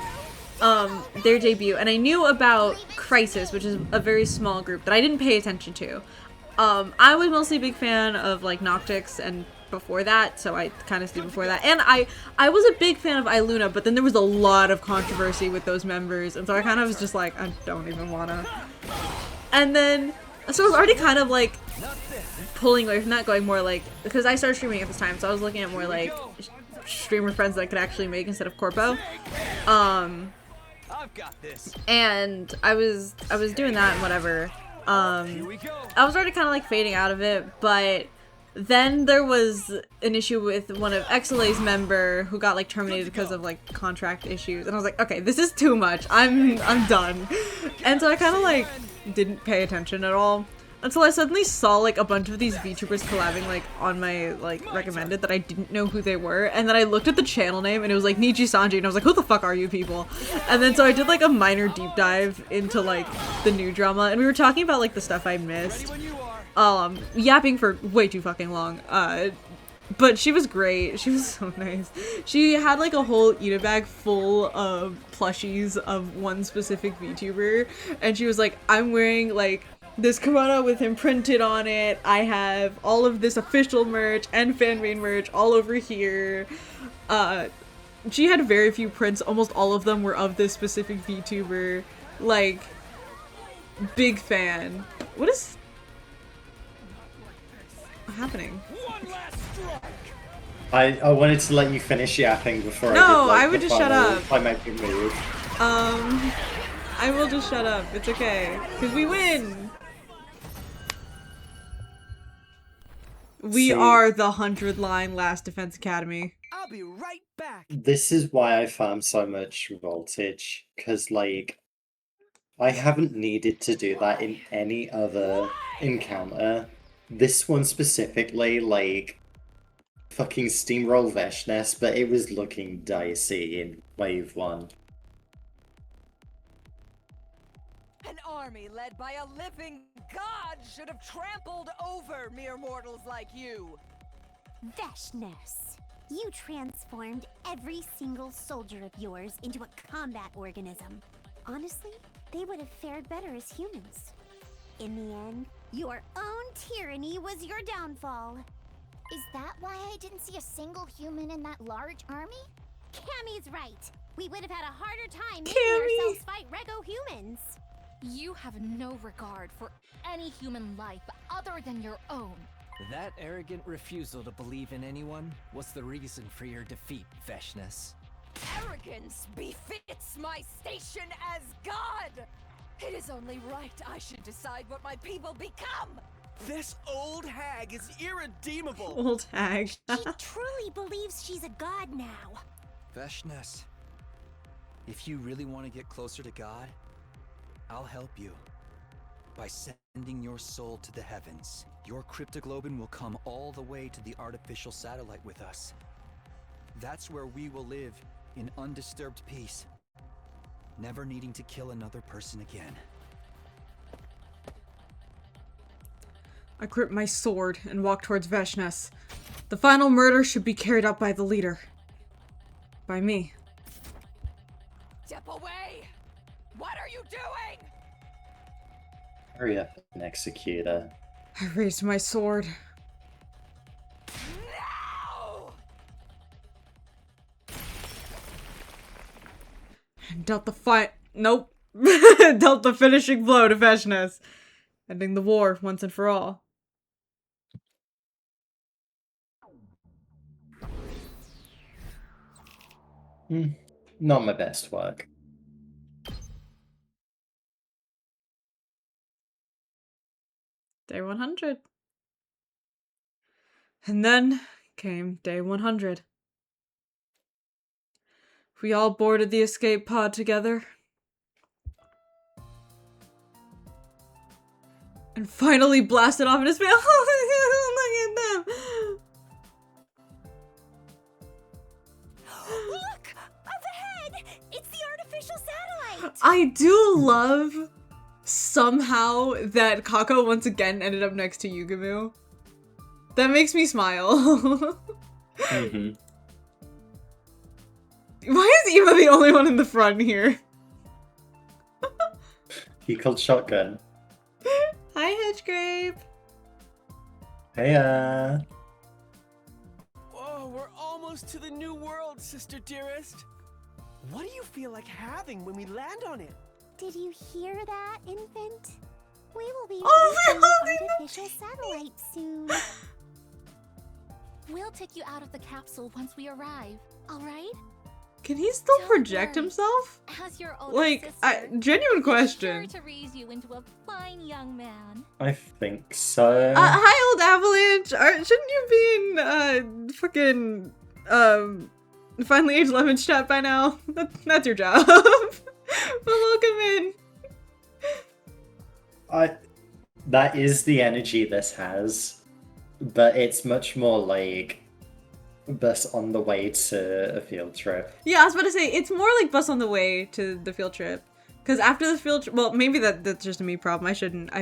Their debut, and I knew about Crisis, which is a very small group that I didn't pay attention to. I was mostly a big fan of like Noctix and before that, so I kind of stayed before that. And I was a big fan of Iluna, but then there was a lot of controversy with those members, and so I kind of was just like, I don't even wanna. And then, so I was already kind of like pulling away from that, going more like, because I started streaming at this time, so I was looking at more like streamer friends that I could actually make instead of Corpo. I've got this. And I was doing that and whatever. I was already kind of like fading out of it, but then there was an issue with one of XLA's member who got like terminated because of like contract issues, and I was like, okay, this is too much. I'm done. And so I kind of like didn't pay attention at all until I suddenly saw like a bunch of these VTubers collabing like on my like recommended that I didn't know who they were, and then I looked at the channel name and it was like Niji Sanji, and I was like, who the fuck are you people? And then so I did like a minor deep dive into like the new drama, and we were talking about like the stuff I missed, yapping for way too fucking long. But she was great. She was so nice. She had like a whole Ida bag full of plushies of one specific VTuber, and she was like, I'm wearing like this kimono with him printed on it. I have all of this official merch and fan-made merch all over here. She had very few prints. Almost all of them were of this specific VTuber. Like, big fan. What is happening? I wanted to let you finish yapping before No, I did, like, I would the just shut final up. climactic move. I will just shut up. It's okay. Because we win! We are the 100-line Last Defense Academy. I'll be right back. This is why I farm so much voltage, because, like, I haven't needed to do that in any other encounter. This one specifically, like, fucking steamroll Veshness, but it was looking dicey in Wave 1. An army led by a living god should have trampled over mere mortals like you. Veshness, you transformed every single soldier of yours into a combat organism. Honestly, they would have fared better as humans. In the end, your own tyranny was your downfall. Is that why I didn't see a single human in that large army? Cammy's right. We would have had a harder time making Cammy! ourselves fight Rego humans. You have no regard for any human life other than your own. That arrogant refusal to believe in anyone was the reason for your defeat, Veshness. Arrogance befits my station as god! It is only right I should decide what my people become! This old hag is irredeemable. Old hag. She truly believes she's a god now. Veshness, if you really want to get closer to God, I'll help you. By sending your soul to the heavens, your cryptoglobin will come all the way to the artificial satellite with us. That's where we will live in undisturbed peace, never needing to kill another person again. I grip my sword and walk towards Veshness. The final murder should be carried out by the leader. By me. Step away! What are you doing? Hurry up and execute her. I raised my sword. No! And dealt the Nope. Dealt the finishing blow to Veshness. Ending the war once and for all. Not my best work. Day 100. And then came day 100. We all boarded the escape pod together. And finally blasted off in his face. Look at them! Look! Up ahead! It's the artificial satellite! I do love somehow that Kako once again ended up next to Yugamu. That makes me smile. Mm-hmm. Why is Eva the only one in the front here? He called shotgun. Hi, Hedgegrape. Hey, Oh, we're almost to the new world, sister dearest. What do you feel like having when we land on it? Did you hear that, infant? We will be Oh, releasing we're the holding artificial satellite soon. We'll take you out of the capsule once we arrive, alright? Can he still Don't project worry. himself? As your older Like, sister, genuine be question. sure to raise you into a fine young man. I think so. Hi, old Avalanche. Shouldn't you be in, fucking, finally age 11 chat by now? That's your job. But welcome in. That is the energy this has, but it's much more like bus on the way to a field trip. Yeah, I was about to say, it's more like bus on the way to the field trip. Because after the field trip, well, maybe that's just a me problem. I shouldn't. I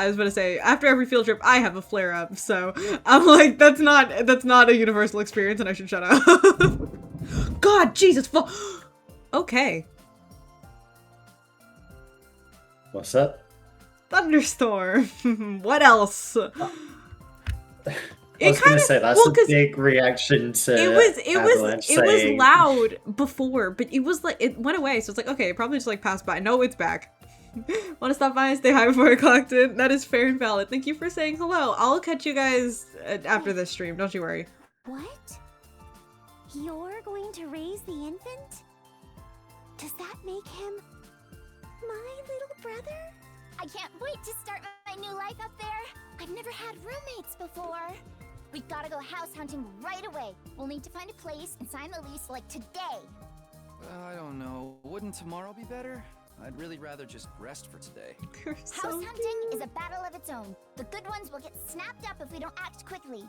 was about to say, after every field trip, I have a flare up. So I'm like, that's not a universal experience, and I should shut up. God, Jesus, okay. What's up? Thunderstorm. What else? I was gonna say that's a big reaction to Avalanche it was saying- loud before, but it was like it went away, so it's like, okay, it probably just like passed by. No, it's back. Want to stop by and stay high before I clocked in? That is fair and valid. Thank you for saying hello. I'll catch you guys after this stream. Don't you worry. What? You're going to raise the infant? Does that make him my little brother? I can't wait to start my new life up there. I've never had roommates before. We've gotta go house hunting right away. We'll need to find a place and sign the lease like today. I don't know. Wouldn't tomorrow be better? I'd really rather just rest for today. House hunting is a battle of its own. The good ones will get snapped up if we don't act quickly.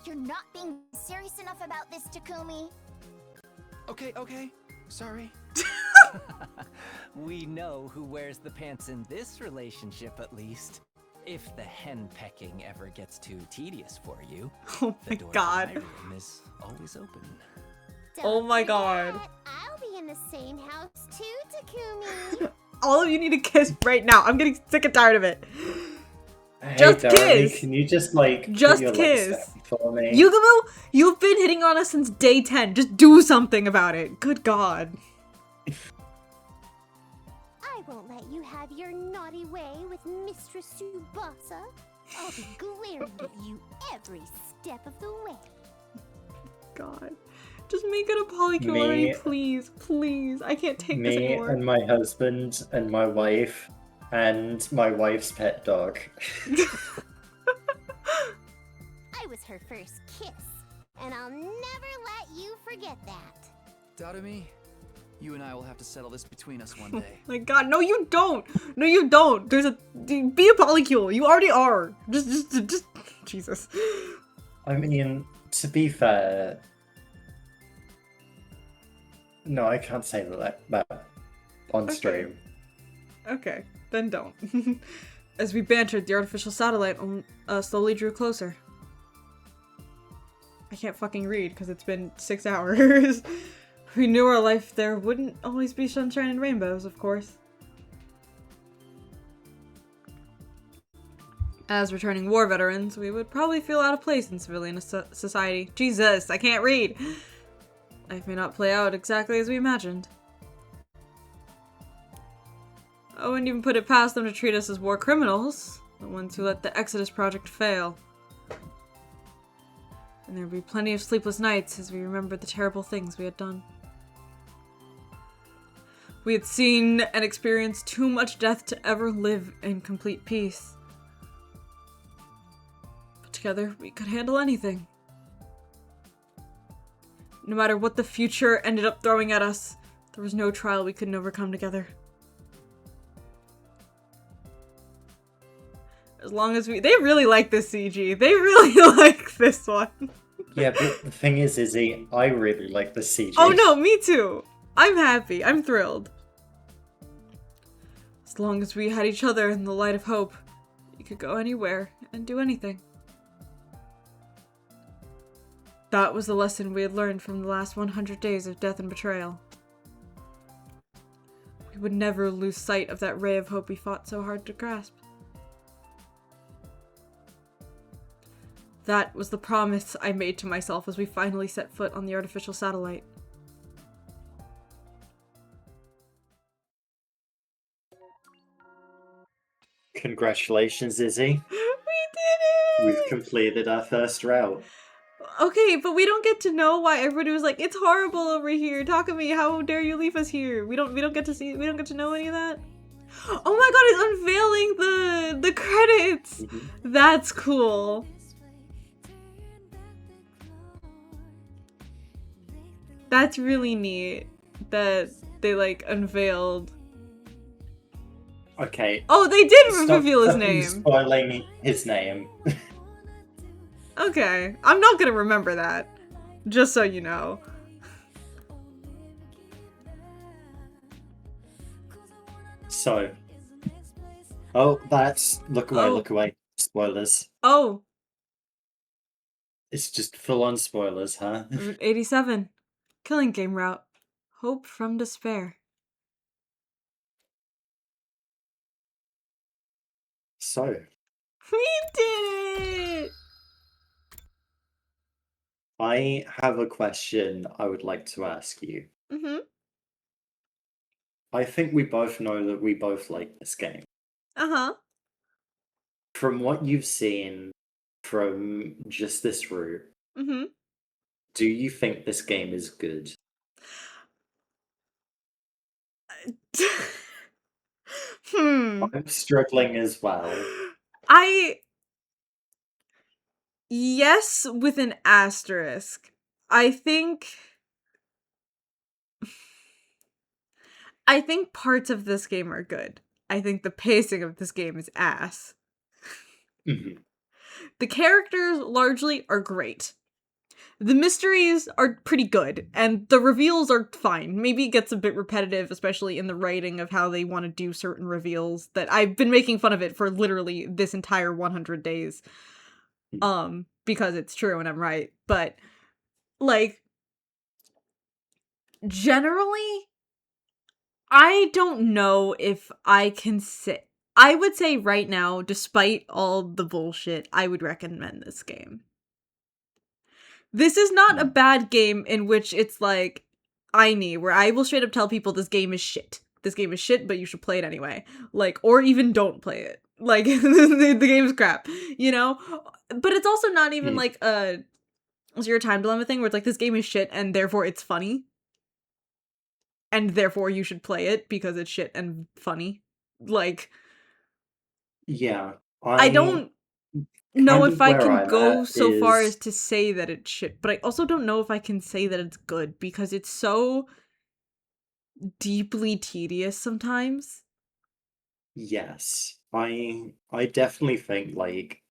You're not being serious enough about this, Takumi. Okay. Sorry. We know who wears the pants in this relationship, at least. If the hen-pecking ever gets too tedious for you, Oh my the door god. to my room is always open. Oh my god. I'll be in the same house too, Takumi. All of you need to kiss right now. I'm getting sick and tired of it. Hey, Just Darby, kiss. can you just like Just put your legs kiss. down for me? Yugamu, you've been hitting on us since day 10. Just do something about it. Good god. I won't let you have your naughty way with Mistress Tsubasa. I'll be glaring at you every step of the way. God. Just make it a polycularity, Me- please. Please. I can't take this Me anymore. and my husband and my wife and my wife's pet dog. I was her first kiss, and I'll never let you forget that. Darumi, you and I will have to settle this between us one day. My god, no you don't. No you don't. Be a polycule. You already are. Just Jesus. I mean, to be fair, no, I can't say that on stream. Okay, then don't. As we bantered, the artificial satellite slowly drew closer. I can't fucking read because it's been 6 hours. We knew our life there wouldn't always be sunshine and rainbows, of course. As returning war veterans, we would probably feel out of place in civilian society. Jesus, I can't read! Life may not play out exactly as we imagined. I wouldn't even put it past them to treat us as war criminals, the ones who let the Exodus Project fail. And there would be plenty of sleepless nights as we remembered the terrible things we had done. We had seen and experienced too much death to ever live in complete peace. But together, we could handle anything. No matter what the future ended up throwing at us, there was no trial we couldn't overcome together. As long as they really like this CG. They really like this one. Yeah, but the thing is, Izzy, I really like the CG. Oh no, me too. I'm happy. I'm thrilled. As long as we had each other in the light of hope, you could go anywhere and do anything. That was the lesson we had learned from the last 100 days of death and betrayal. We would never lose sight of that ray of hope we fought so hard to grasp. That was the promise I made to myself as we finally set foot on the artificial satellite. Congratulations, Izzy. We did it! We've completed our first route. Okay, but we don't get to know why everybody was like, it's horrible over here. Takumi, how dare you leave us here? We don't get to know any of that. Oh my god, it's unveiling the credits. Mm-hmm. That's cool. That's really neat that they like unveiled. Okay. Oh, they did Stop reveal his fucking name. Spoiling his name. Okay, I'm not gonna remember that. Just so you know. So. Oh, that's... Look away, Oh. look away. Spoilers. Oh, It's just full-on spoilers, huh? Route 87. Killing game route. Hope from despair. So, We did it! I have a question I would like to ask you. Mm-hmm. I think we both know that we both like this game. Uh-huh. From what you've seen from just this route, Mm-hmm. do you think this game is good? I'm struggling as well. Yes, with an asterisk. I think parts of this game are good. I think the pacing of this game is ass. Mhm. The characters largely are great. The mysteries are pretty good, and the reveals are fine. Maybe it gets a bit repetitive, especially in the writing of how they want to do certain reveals, that I've been making fun of it for literally this entire 100 days. Because it's true and I'm right. But, like, generally, I don't know if I can say... I would say right now, despite all the bullshit, I would recommend this game. This is not a bad game in which it's like where I will straight up tell people this game is shit. This game is shit, but you should play it anyway. Like, or even don't play it. Like, the game's crap, you know? But it's also not even like a Zero Time Dilemma thing where it's like, this game is shit and therefore it's funny. And therefore you should play it because it's shit and funny. Like... Yeah. I don't know kind if of I where can I'm go at so far is- as to say that it's shit, but I also don't know if I can say that it's good because it's so deeply tedious sometimes. Yes. I definitely think like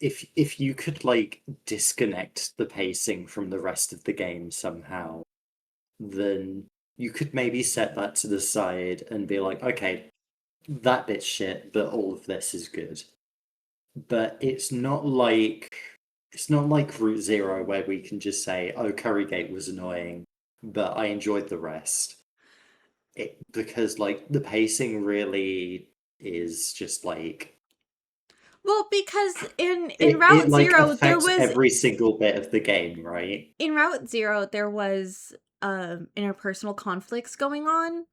if you could like disconnect the pacing from the rest of the game somehow, then you could maybe set that to the side and be like, okay, that bit's shit, but all of this is good. But it's not like Route Zero where we can just say, oh, Currygate was annoying, but I enjoyed the rest. Because like the pacing really is just like Well, because in it Route like Zero there affects was every single bit of the game, right? in Route Zero there was interpersonal conflicts going on,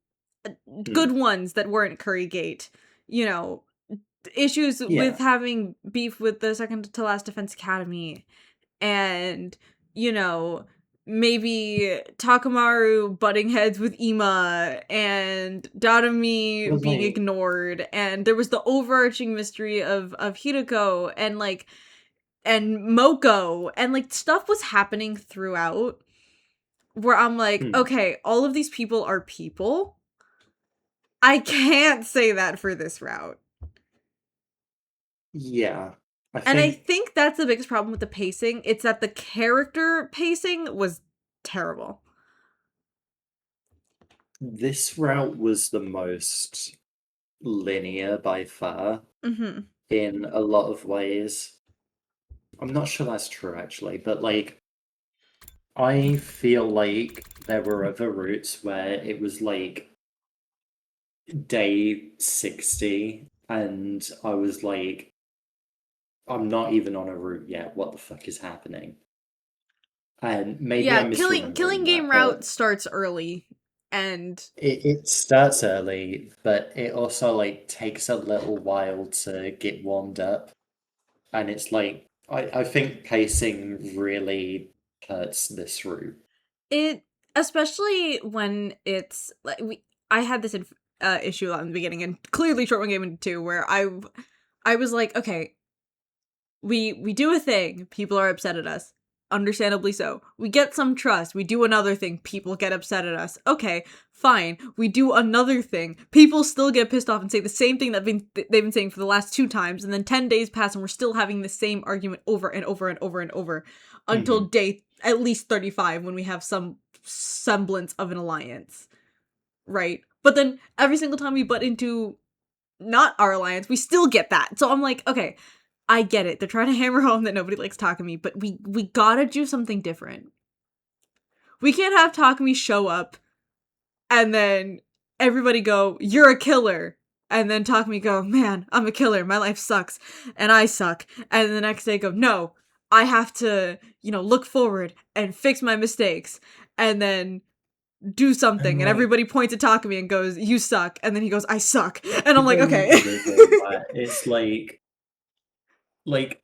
good ones that weren't Currygate, you know, issues with having beef with the second to last Defense Academy, and you know, maybe Takamaru butting heads with Ima and Dadami Well, being like- ignored, and there was the overarching mystery of Hirako and like and Moko, and like stuff was happening throughout where I'm like, okay, all of these people are people. I can't say that for this route. Yeah. And I think that's the biggest problem with the pacing. It's that the character pacing was terrible. This route was the most linear by far Mm-hmm. in a lot of ways. I'm not sure that's true actually, but like I feel like there were other routes where it was like day 60 and I was like, I'm not even on a route yet. What the fuck is happening? And maybe I'm killing misremembering game that, but route starts early, and it starts early, but it also like takes a little while to get warmed up. And it's like I think pacing really hurts this route. it, especially when it's like I had this issue in the beginning, and clearly Short One Game into 2, where I was like, okay, we do a thing, people are upset at us. Understandably so. We get some trust. We do another thing. People get upset at us. Okay, fine. We do another thing. People still get pissed off and say the same thing that they've been saying for the last 2 times. And then 10 days pass and we're still having the same argument over and over and over and over until day at least 35 when we have some semblance of an alliance. Right? But then every single time we butt into not our alliance, we still get that. So I'm like, okay, I get it. They're trying to hammer home that nobody likes Takumi, but we gotta do something different. We can't have Takumi show up and then everybody go, you're a killer. And then Takumi go, man, I'm a killer. My life sucks. And I suck. And the next day go, no, I have to, look forward and fix my mistakes. And then do something. And everybody points at Takumi and goes, you suck. And then he goes, I suck. And I'm like, okay. It's like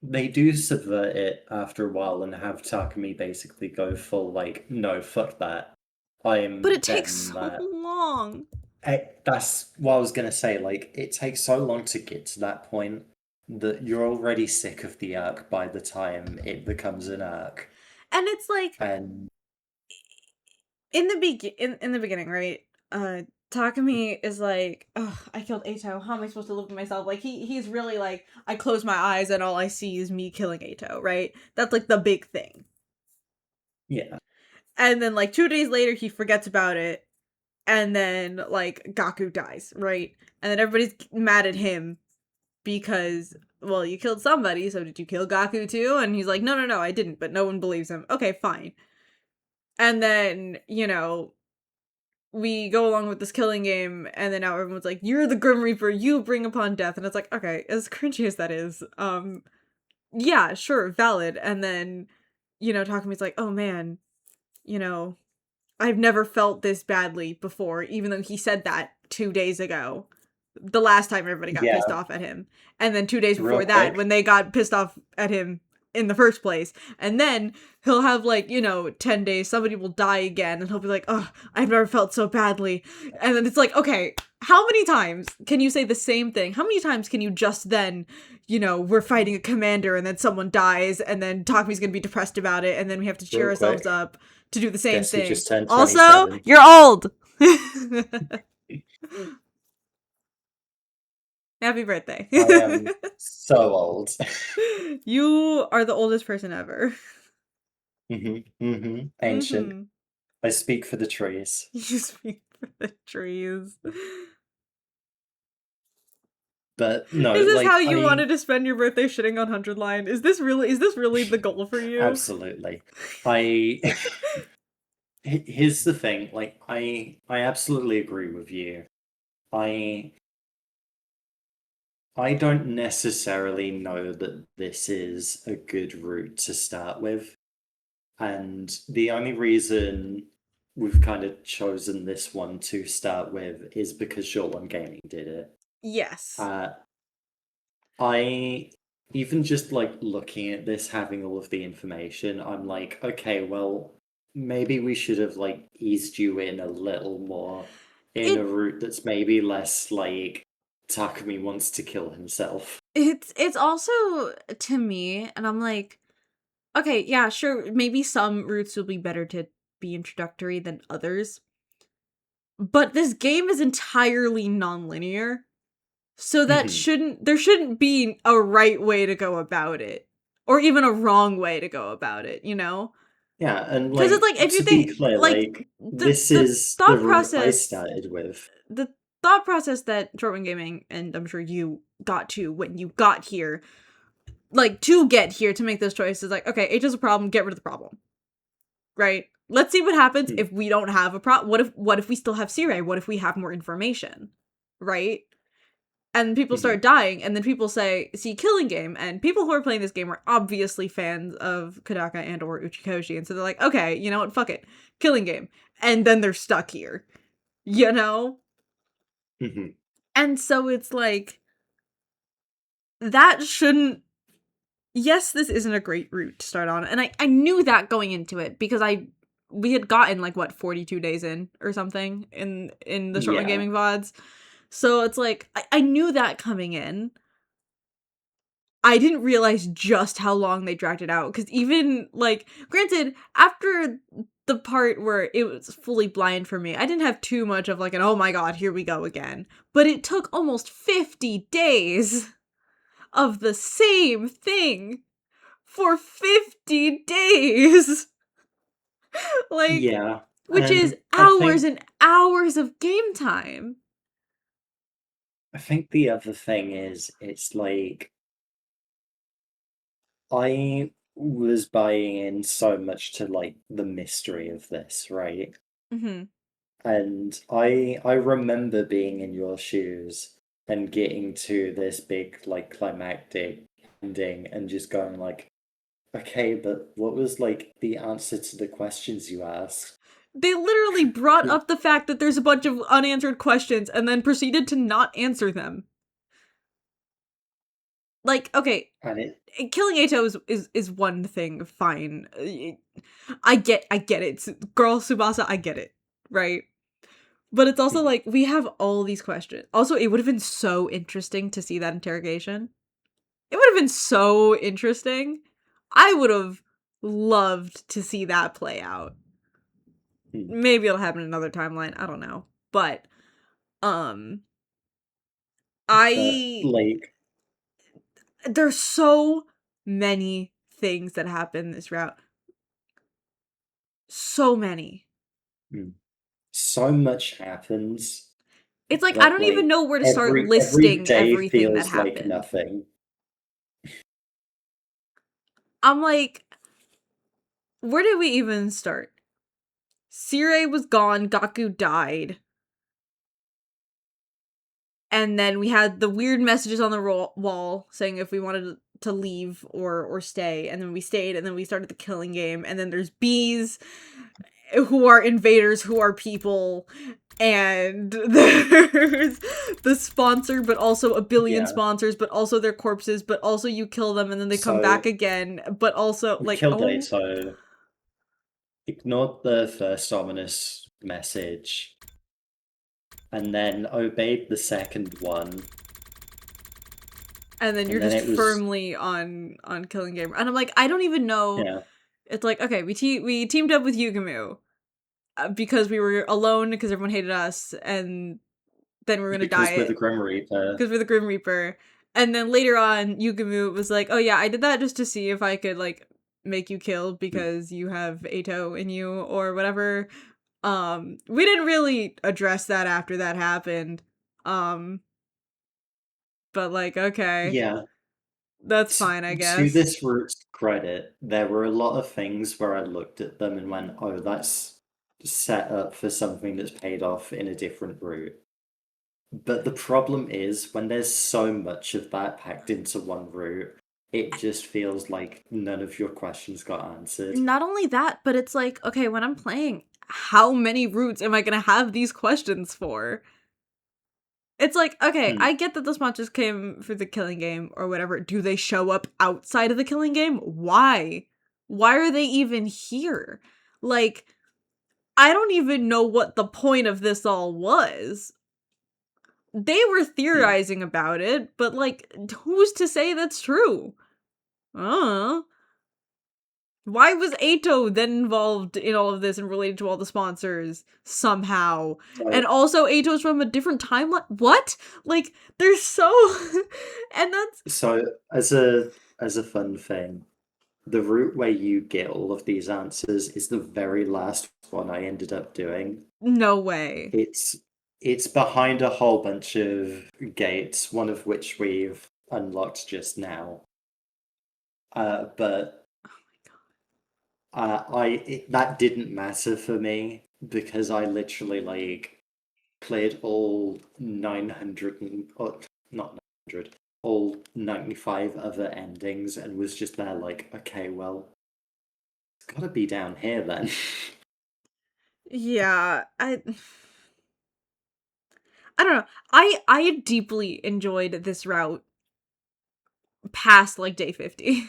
they do subvert it after a while and have Takumi basically go full like, no, fuck that. But it takes so long. That's what I was gonna say. Like, it takes so long to get to that point that you're already sick of the arc by the time it becomes an arc. And it's like, and in the beginning, right? Takumi is like, ugh, I killed Ato. How am I supposed to live with myself? Like, he's really like, I close my eyes and all I see is me killing Ato, right? That's like the big thing. Yeah. And then like 2 days later, he forgets about it. And then like Gaku dies, right? And then everybody's mad at him because, well, you killed somebody, so did you kill Gaku too? And he's like, no, I didn't, but no one believes him. Okay, fine. And then, you know, we go along with this killing game, and then now everyone's like, you're the Grim Reaper, you bring upon death. And it's like, okay, as cringy as that is, yeah, sure, valid. And then, you know, Takumi's like, oh man, you know, I've never felt this badly before, even though he said that 2 days ago. The last time everybody got pissed off at him. And then 2 days before that, when they got pissed off at him in the first place. And then he'll have, like, you know, 10 days, somebody will die again, and he'll be like, oh, I've never felt so badly. And then it's like, okay, how many times can you say the same thing? How many times can you just then, you know, we're fighting a commander, and then someone dies, and then Takumi's gonna be depressed about it, and then we have to cheer ourselves up to do the same Guess who thing. just turned Also, 27. you're old! Happy birthday. I am so old. You are the oldest person ever. Ancient. I speak for the trees. You speak for the trees. But no, Is this like, how you wanted to spend your birthday shitting on 100 Line? Is this really the goal for you? Absolutely. Here's the thing, like, I absolutely agree with you. I don't necessarily know that this is a good route to start with. And the only reason we've kind of chosen this one to start with is because Short One Gaming did it. Yes. I even just like looking at this, having all of the information, I'm like, okay, well, maybe we should have like eased you in a little more in a route that's maybe less like Takumi wants to kill himself. It's also, to me, and I'm like, okay, yeah, sure, maybe some routes will be better to be introductory than others. But this game is entirely non-linear. So that there shouldn't be a right way to go about it. Or even a wrong way to go about it, you know? Yeah, and Because like, it's like, if you to think, be clear, like, this is the thought route I process, started with. the thought process that Short One Gaming, and I'm sure you got to when you got here, like, to get here to make this choice is like, okay, H is a problem, get rid of the problem. Right? Let's see what happens if we don't have a problem. What if we still have Sirei? What if we have more information? Right? And people start dying, and then people say, see, Killing Game, and people who are playing this game are obviously fans of Kodaka and or Uchikoshi, and so they're like, okay, you know what, fuck it, Killing Game. And then they're stuck here. You know? And so it's like, that shouldn't, yes, this isn't a great route to start on, and I knew that going into it, because we had gotten, like, what, 42 days in, or something, in the Short One Gaming VODs. So it's like, I knew that coming in. I didn't realize just how long they dragged it out. Because even, like, granted, after the part where it was fully blind for me, I didn't have too much of, like, an, oh my god, here we go again. But it took almost 50 days of the same thing for 50 days. Like, which is hours and hours of game time. I think the other thing is, it's like, I was buying in so much to like the mystery of this, right? And I remember being in your shoes and getting to this big like climactic ending and just going like, okay, but what was like the answer to the questions you asked? They literally brought up the fact that there's a bunch of unanswered questions and then proceeded to not answer them. Like, okay, killing Ato is one thing, fine. I get it. Girl Tsubasa, I get it, right? But it's also like, we have all these questions. Also, it would have been so interesting to see that interrogation. It would have been so interesting. I would have loved to see that play out. Maybe it'll happen in another timeline, I don't know. But Like, there's so many things that happen this route. So many. so much happens. It's like, I that, don't even know where to start every listing day everything that feels like happened. nothing. I'm like, where did we even start? Sirei was gone, Gaku died. And then we had the weird messages on the wall saying if we wanted to leave or stay. And then we stayed, and then we started the killing game. And then there's bees who are invaders, who are people. And there's the sponsor, but also a billion sponsors, but also their corpses, but also you kill them and then they come back again. But also, like, killed Ato. Ignored the first ominous message. And then obeyed the second one. And then you're just firmly on killing game. And I'm like, I don't even know. Yeah. It's like, okay, we teamed up with Yugumu because we were alone because everyone hated us, and then we were gonna die. Because we're the Grim Reaper. Because we're the Grim Reaper. And then later on, Yugumu was like, oh yeah, I did that just to see if I could, like, make you killed because you have Ato in you or whatever. We didn't really address that after that happened. But, like, okay. Yeah. That's fine, I guess. To this route's credit, there were a lot of things where I looked at them and went, oh, that's set up for something that's paid off in a different route. But the problem is, when there's so much of that packed into one route, it just feels like none of your questions got answered. Not only that, but it's like, okay, when I'm playing, how many routes am I gonna have these questions for? It's like, okay, I get that the sponsors came for the killing game or whatever. Do they show up outside of the killing game? Why? Why are they even here? Like, I don't even know what the point of this all was. They were theorizing about it, but, like, who's to say that's true? Why was Ato then involved in all of this and related to all the sponsors somehow? Right. And also Ato's from a different timeline? What? Like, they're so... and that's... So, as a fun thing, the route where you get all of these answers is the very last one I ended up doing. No way. It's behind a whole bunch of gates, one of which we've unlocked just now. But that didn't matter for me because I literally, like, cleared all 900 not 900, all 95 other endings and was just there like, okay, well, it's gotta be down here then. Yeah, I don't know. I deeply enjoyed this route past, like, day 50.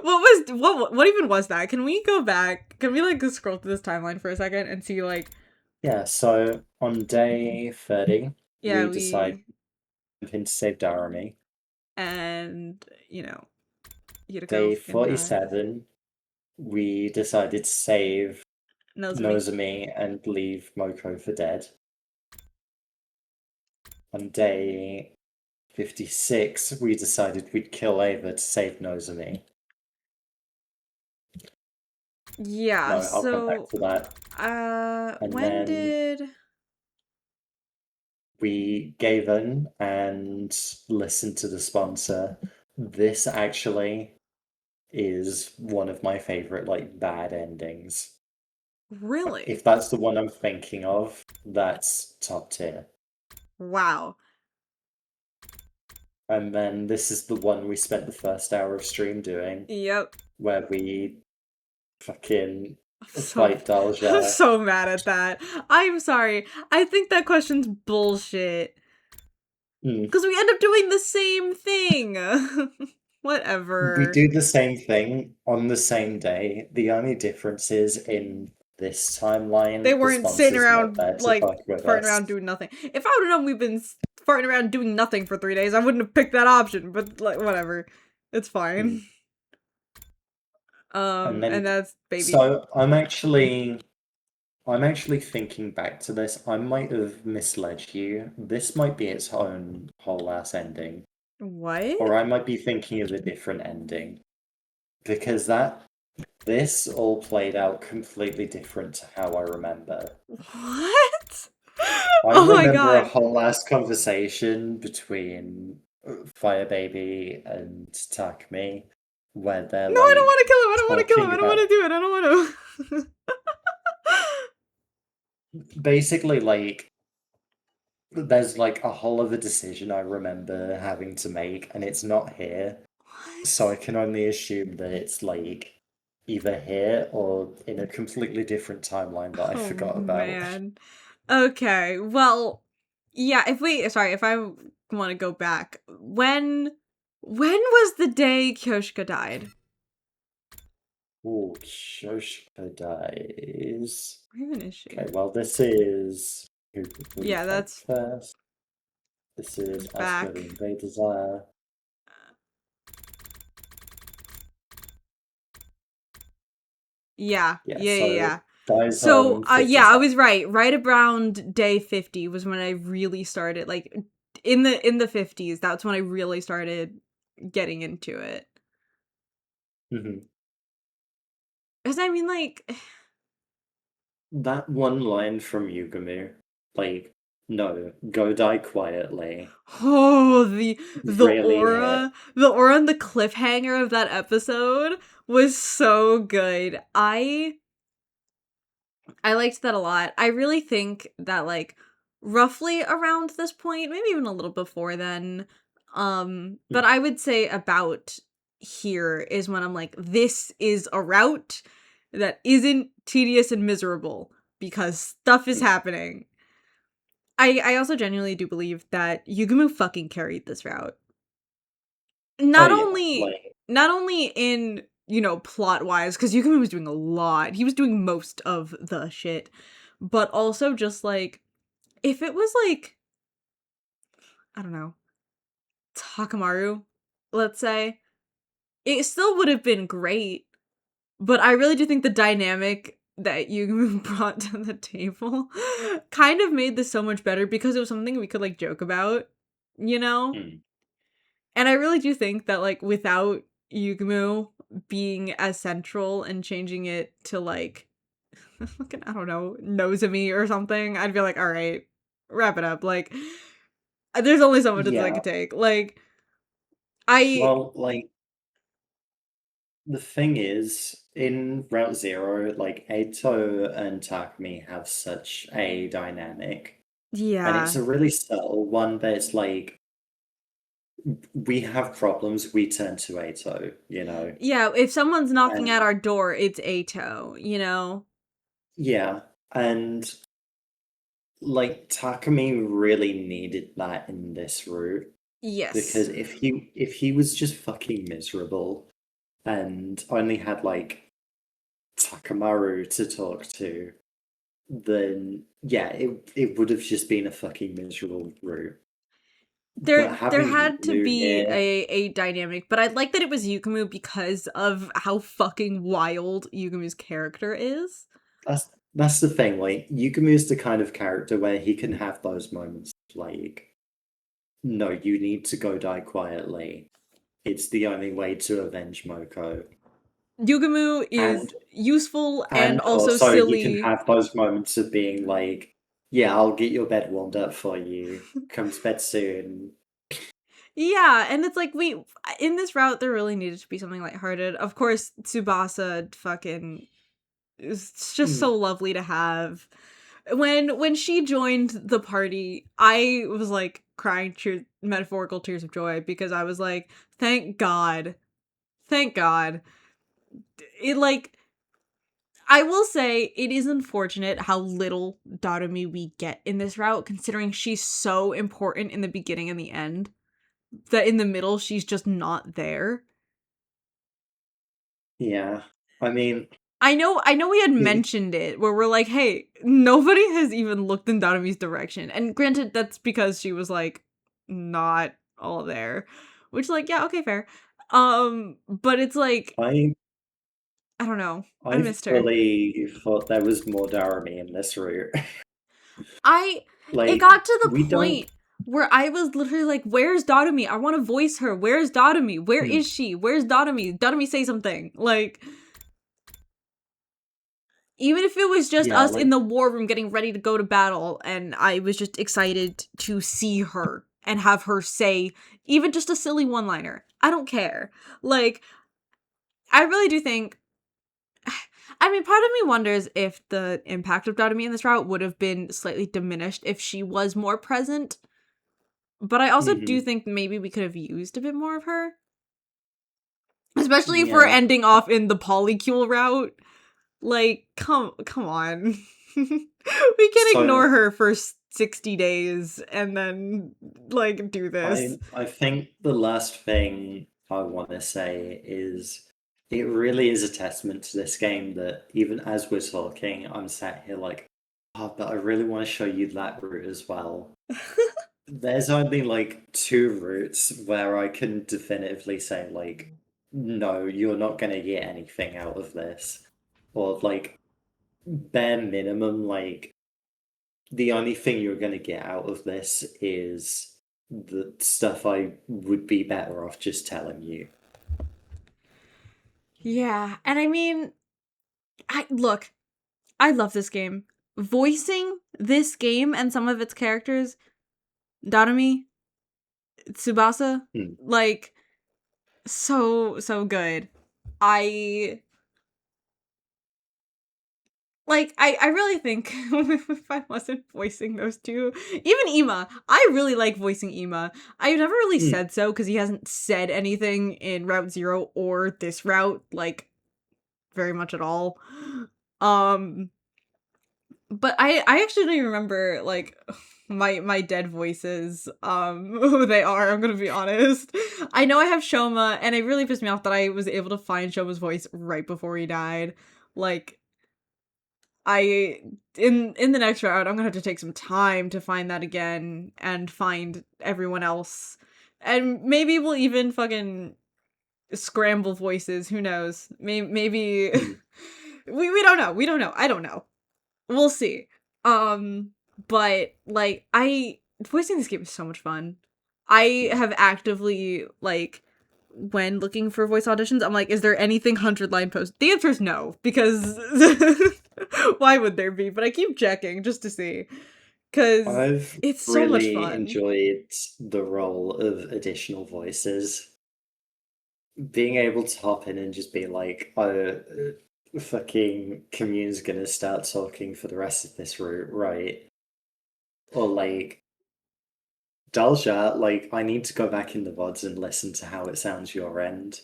What even was that? Can we go back? Can we, like, scroll through this timeline for a second and see, like... Yeah, so on day 30, Yeah, we decide to save Darami. And, you know, Day 47, we decided to save Nozomi and leave Moko for dead. On day 56, we decided we'd kill Ava to save Nozomi. Yeah, No, I'll come back to that. And when then did... we gave in and listened to the sponsor. This actually is one of my favorite, like, bad endings. Really? If that's the one I'm thinking of, that's top tier. Wow. And then this is the one we spent the first hour of stream doing. Yep. Where we fucking fight Dalja. I'm so mad at that. I'm sorry. I think that question's bullshit. Because we end up doing the same thing. Whatever. We do the same thing on the same day. The only difference is in this timeline, they weren't sitting around, like, farting us. around doing nothing. If I would have known we've been farting around doing nothing for 3 days, I wouldn't have picked that option, but, like, whatever. It's fine. And that's baby. So I'm actually I'm actually thinking back to this. I might have misled you. This might be its own whole ass ending. What? Or I might be thinking of a different ending. Because this all played out completely different to how I remember. What? I Oh my remember a god. whole ass conversation between Fire Baby and Takumi where they're No, I don't want like to kill him. I don't want to kill him. talking I don't want about to do it. I don't want to. basically like there's like a whole other decision I remember having to make and it's not here. So I can only assume that it's like either here or in a completely different timeline that I Oh forgot about. man. Okay. Well, yeah, if I want to go back. When was the day Kyoshika died? Oh, Shoshka dies. Where even is she? Okay, well this is Yeah, that's first. This is back. Asper the Invader Desire. Yeah. Yeah, Yeah. dies So, on 5th yeah, I of was right. Right around day 50 was when I really started, like, in the 50s, that's when I really started getting into it. Mhm. Because, I mean, like, That one line from Yugumu, like, no, go die quietly. oh, the Really aura, the aura and the cliffhanger of that episode was so good. I liked that a lot. I really think that, like, roughly around this point, maybe even a little before then, but I would say about here is when I'm like, this is a route that isn't tedious and miserable because stuff is happening. I also genuinely do believe that Yugumu fucking carried this route. Not Oh, yeah, only like- not only in, you know, plot wise, because Yugumu was doing a lot. He was doing most of the shit. But also just like if it was like, I don't know, Takamaru, let's say, it still would have been great. But I really do think the dynamic that Yugumu brought to the table kind of made this so much better because it was something we could like joke about, you know? And I really do think that like without Yugumu being as central and changing it to like fucking, I don't know, Nozomi or something, I'd be like, all right, wrap it up. Like, there's only so much that I Yeah. could take. Like, I Well, like, the thing is, in Route Zero, like, Eito and Takumi have such a dynamic. And it's yeah. a really subtle one, but it's like, we have problems, we turn to Eito, you know? Yeah, if someone's knocking And at our door, it's Eito, you know? yeah, and like Takumi really needed that in this route. Yes. Because if he was just fucking miserable and only had like Takamaru to talk to, then yeah, it would have just been a fucking miserable route. There But having had to Yugumu be here, a dynamic, but I like that it was Yugumu because of how fucking wild Yugumu's character is. that's the thing. Like Yugumu's the kind of character where he can have those moments like, no, you need to go die quietly. It's the only way to avenge Moko. Yugumu is And useful and also you can silly. have those moments of being like, yeah, I'll get your bed warmed up for you. Come to bed soon. Yeah, and it's like we in this route there really needed to be something lighthearted. Of course, Tsubasa fucking it's just so lovely to have. When she joined the party, I was like crying metaphorical tears of joy because I was like, thank God. Thank God. It like I will say it is unfortunate how little Darumi we get in this route, considering she's so important in the beginning and the end. That in the middle she's just not there. Yeah. I mean, I know we had mentioned it where we're like, hey, nobody has even looked in Darumi's direction. And granted, that's because she was like not all there. Which like, yeah, okay, fair. But it's like I I don't know. I I missed her. fully thought there was more Darami in this route. It Like, got to we the don't- point where I was literally like, where's Dotomi? I want to voice her. Where's Dotomi? Where is she? Where's Dotomi? Dotomi, say something. Like, even if it was just Yeah, us like- in the war room getting ready to go to battle, and I was just excited to see her and have her say even just a silly one-liner. I don't care. Like, I really do think... I mean, part of me wonders if the impact of Dotomi in this route would have been slightly diminished if she was more present. But I also do think maybe we could have used a bit more of her. Especially if we're Yeah. ending off in the Polycule route. Like, come on. We can So- ignore her for 60 days and then, like, do this. I think the last thing I want to say is it really is a testament to this game that even as we're talking, I'm sat here like, oh, but I really want to show you that route as well. There's only like 2 routes where I can definitively say, like, no, you're not going to get anything out of this. Or, like, bare minimum, like, the only thing you're going to get out of this is the stuff I would be better off just telling you. Yeah, and I mean, I love this game. Voicing this game and some of its characters, Dotomi, Tsubasa, like, so good. I really think if I wasn't voicing those two, even Ima, I really like voicing Ima. I've never really said so because he hasn't said anything in Route 0 or this route, like, very much at all. But I actually don't even remember, like, my dead voices, who they are, I'm gonna be honest. I know I have Shoma, and it really pissed me off that I was able to find Shoma's voice right before he died. Like, in the next round, I'm gonna have to take some time to find that again and find everyone else. And maybe we'll even fucking scramble voices, who knows? Maybe we don't know. We don't know. I don't know. We'll see. But like, voicing this game is so much fun. I have actively, like, when looking for voice auditions, I'm like, is there anything 100-line post? The answer is no, because why would there be? But I keep checking just to see, because it's so much really fun. enjoyed the role of additional voices. Being able to hop in and just be like, oh, fucking Commune's gonna start talking for the rest of this route, right? Or like, Dalja, like, I need to go back in the VODs and listen to how it sounds your end.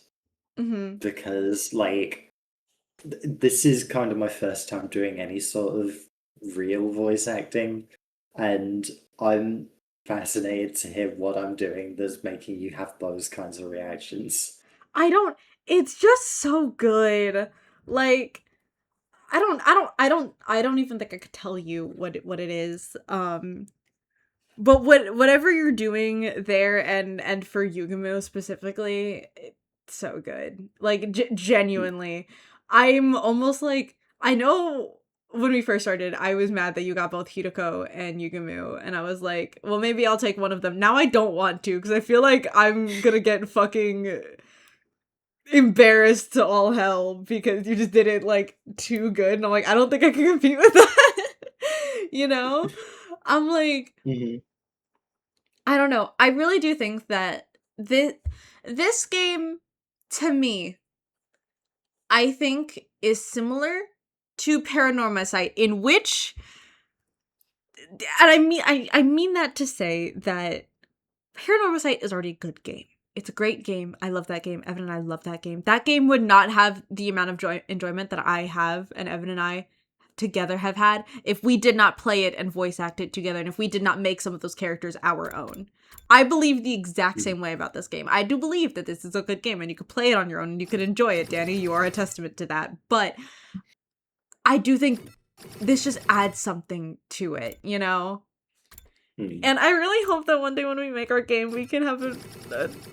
Mm-hmm. Because, like, this is kind of my first time doing any sort of real voice acting, and I'm fascinated to hear what I'm doing that's making you have those kinds of reactions. It's just so good. Like, I don't even think I could tell you what it is. But whatever you're doing there and for Yugumo specifically, it's so good. Like, genuinely. I'm almost like, I know when we first started, I was mad that you got both Hideko and Yugumo, and I was like, well, maybe I'll take one of them. Now I don't want to, because I feel like I'm gonna get fucking embarrassed to all hell because you just did it, like, too good, and I'm like, I don't think I can compete with that. You know? I'm like, I don't know. I really do think that this game, to me, I think is similar to Paranorma Sight, in which, and I mean that to say that Paranorma Sight is already a good game. It's a great game. I love that game. Evan and I love that game. That game would not have the amount of enjoyment that I have and Evan and I together have had if we did not play it and voice act it together, and if we did not make some of those characters our own. I believe the exact same way about this game. I do believe that this is a good game and you could play it on your own and you could enjoy it, Danny. You are a testament to that. But I do think this just adds something to it, you know? And I really hope that one day when we make our game, we can have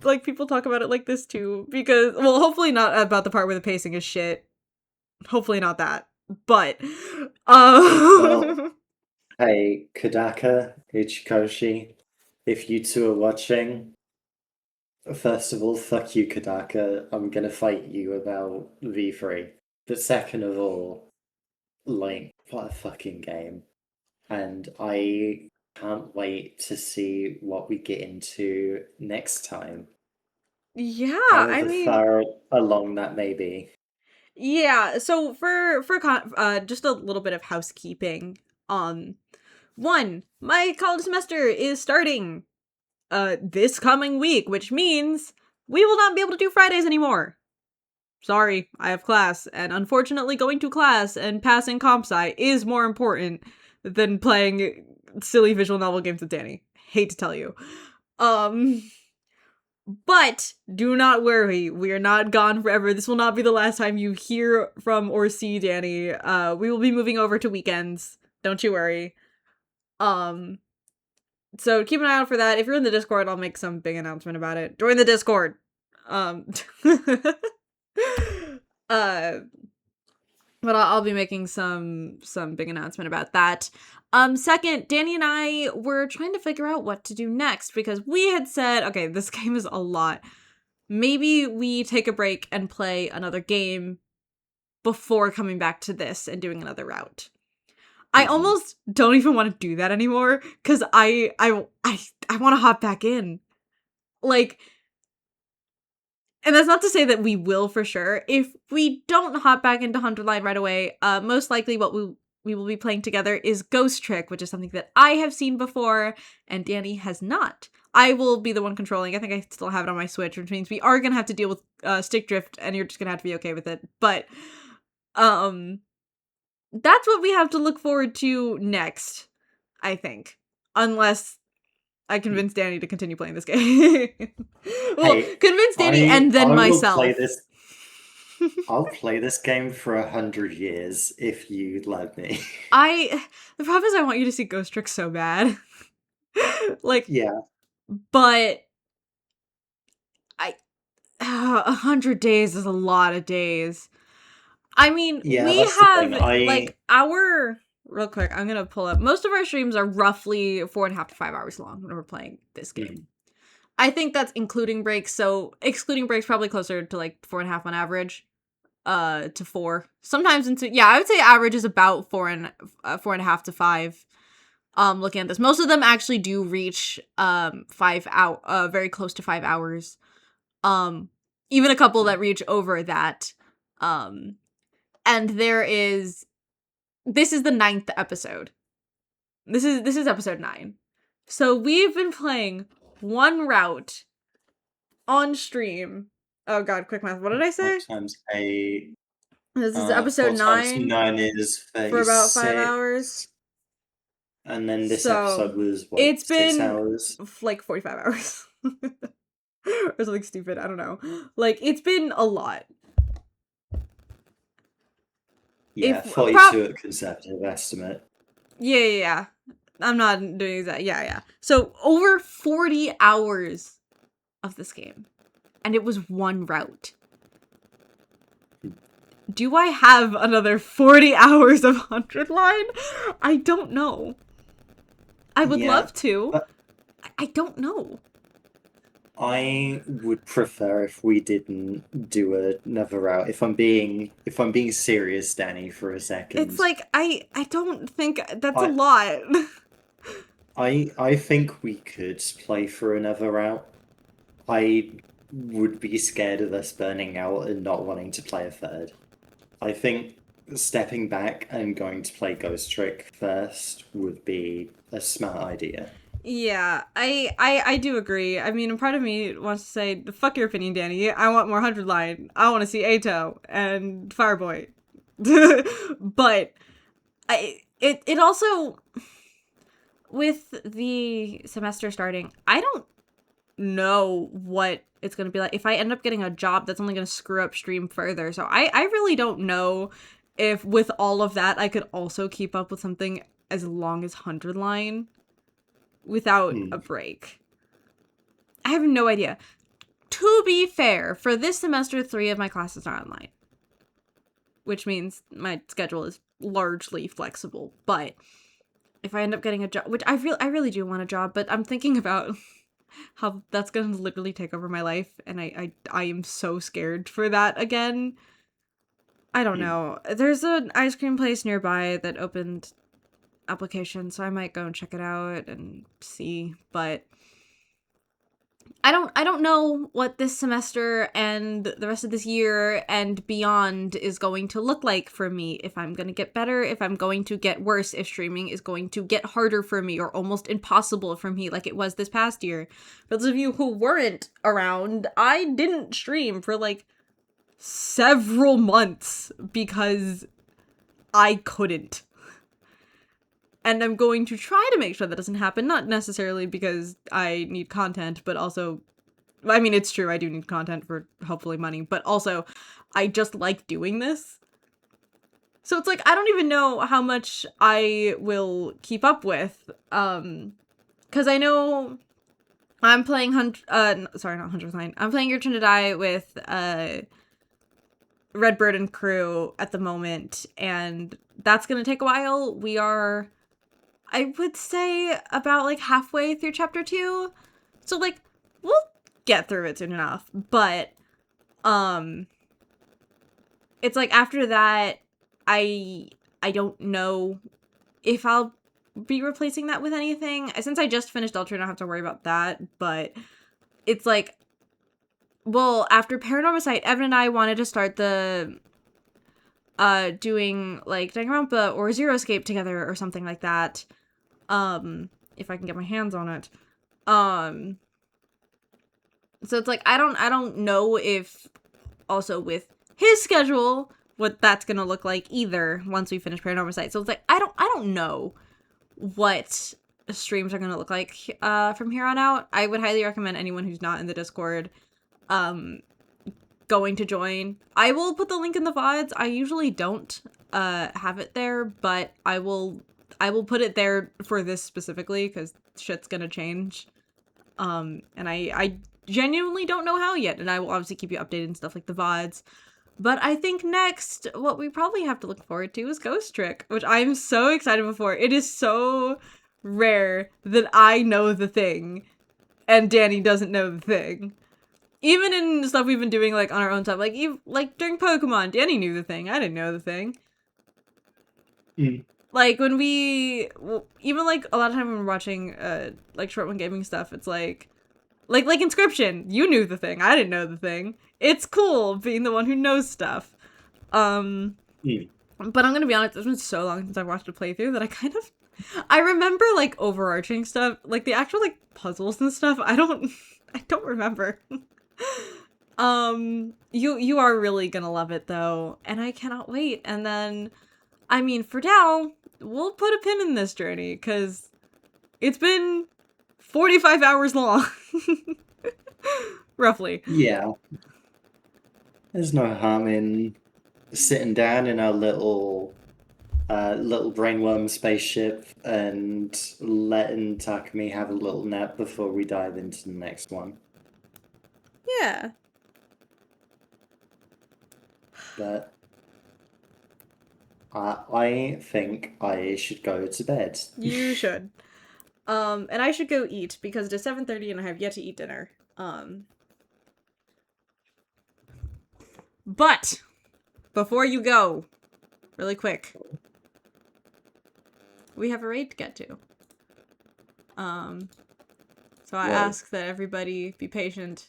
like, people talk about it like this too. Because, well, hopefully not about the part where the pacing is shit. Hopefully not that. But, Well, hey, Kodaka, Ichikoshi, if you two are watching, first of all, fuck you, Kodaka. I'm gonna fight you about V3. But second of all, like, what a fucking game. And I can't wait to see what we get into next time. yeah, However I mean, far along that may be. yeah, so for just a little bit of housekeeping. One, my college semester is starting this coming week, which means we will not be able to do Fridays anymore. Sorry, I have class, and unfortunately going to class and passing comp sci is more important than playing silly visual novel games with Danny. Hate to tell you. But do not worry, we are not gone forever. This will not be the last time you hear from or see Danny. We will be moving over to weekends. Don't you worry. So keep an eye out for that. If you're in the Discord, I'll make some big announcement about it. Join the Discord. But I'll be making some big announcement about that. Second, Danny and I were trying to figure out what to do next because we had said, okay, this game is a lot. Maybe we take a break and play another game before coming back to this and doing another route. I almost don't even want to do that anymore because I want to hop back in. Like, and that's not to say that we will for sure. If we don't hop back into 100 Line right away, most likely what we will be playing together is Ghost Trick, which is something that I have seen before and Danny has not. I will be the one controlling. I think I still have it on my Switch, which means we are going to have to deal with stick drift and you're just going to have to be okay with it. But that's what we have to look forward to next, I think. Unless I convince Danny to continue playing this game. Well, Hey, convince Danny and then I will myself. I'll play this game for 100 years if you let me. The problem is I want you to see Ghost Trick so bad. Like, yeah. But 100 days is a lot of days. I mean, Yeah, we that's the have thing. like our real quick. I'm gonna pull up. Most of our streams are roughly 4.5 to 5 hours long when we're playing this game. I think that's including breaks. So excluding breaks, probably closer to like 4.5 on average, to 4. Sometimes I would say average is about 4.5 to 5. Looking at this, most of them actually do reach 5 out, very close to 5 hours. Even a couple that reach over that. And this is the 9th episode. This is episode 9. So we've been playing one route on stream. Oh god, quick math. What did I say? 4 times 8. This is episode 4 times 9. 9 is 36. For about 5 hours. And then this So, episode was, what, it's 6 been hours? like 45 hours. Or something stupid, I don't know. Like, it's been a lot. Yeah, If- 42 at conservative estimate. Yeah. I'm not doing that. Yeah. So over 40 hours of this game. And it was one route. Do I have another 40 hours of 100 Line? I don't know. I would love to. I don't know. I would prefer if we didn't do another route. If I'm being serious, Danny, for a second. It's like I don't think that's a lot. I think we could play for another route. I would be scared of us burning out and not wanting to play a third. I think stepping back and going to play Ghost Trick first would be a smart idea. Yeah, I do agree. I mean, part of me wants to say, fuck your opinion, Danny. I want more 100 Line. I want to see Ato and Fireboy. But it also, with the semester starting, I don't know what it's going to be like. If I end up getting a job, that's only going to screw up stream further. So I really don't know if with all of that, I could also keep up with something as long as 100 Line without a break. I have no idea. To be fair, for this semester, 3 of my classes are online. which means my schedule is largely flexible. But if I end up getting a job, which I really do want a job, but I'm thinking about how that's going to literally take over my life, and I am so scared for that again. I don't know. There's an ice cream place nearby that opened application, so I might go and check it out and see, but I don't know what this semester and the rest of this year and beyond is going to look like for me. If I'm going to get better, if I'm going to get worse, if streaming is going to get harder for me or almost impossible for me like it was this past year. For those of you who weren't around, I didn't stream for like several months because I couldn't. And I'm going to try to make sure that doesn't happen, not necessarily because I need content, but also, I mean, it's true, I do need content for hopefully money, but also, I just like doing this. So it's like, I don't even know how much I will keep up with, because I know I'm playing sorry, not Hunter's Line, I'm playing Your Turn to Die with, Redbird and crew at the moment, and that's gonna take a while. We are, I would say, about like halfway through chapter 2. So like we'll get through it soon enough. But it's like after that I don't know if I'll be replacing that with anything. Since I just finished Ultra, I don't have to worry about that, but it's like, well, after Paranormal Sight, Evan and I wanted to start the doing like Danganronpa or Zero Escape together or something like that. If I can get my hands on it. So it's like I don't know if also with his schedule what that's gonna look like either once we finish Paranormal Sight. So it's like I don't know what streams are gonna look like from here on out. I would highly recommend anyone who's not in the Discord going to join. I will put the link in the VODs. I usually don't have it there, but I will put it there for this specifically because shit's gonna change. And I genuinely don't know how yet, and I will obviously keep you updated and stuff like the VODs. But I think next, what we probably have to look forward to is Ghost Trick, which I'm so excited for. It is so rare that I know the thing and Danny doesn't know the thing. Even in stuff we've been doing like on our own time, like during Pokemon, Danny knew the thing. I didn't know the thing. Like when even like a lot of time when we're watching like Short One Gaming stuff, it's like Inscription, you knew the thing. I didn't know the thing. It's cool being the one who knows stuff. But I'm gonna be honest, it's been so long since I watched a playthrough that I remember like overarching stuff, like the actual like puzzles and stuff. I don't remember. You are really gonna love it though, and I cannot wait. And then, I mean, for now, we'll put a pin in this journey because it's been 45 hours long. Roughly. Yeah. There's no harm in sitting down in our little brainworm spaceship and letting Takumi have a little nap before we dive into the next one. Yeah. But I think I should go to bed. You should. And I should go eat because it is 7:30 and I have yet to eat dinner. But before you go, really quick, we have a raid to get to. So I ask that everybody be patient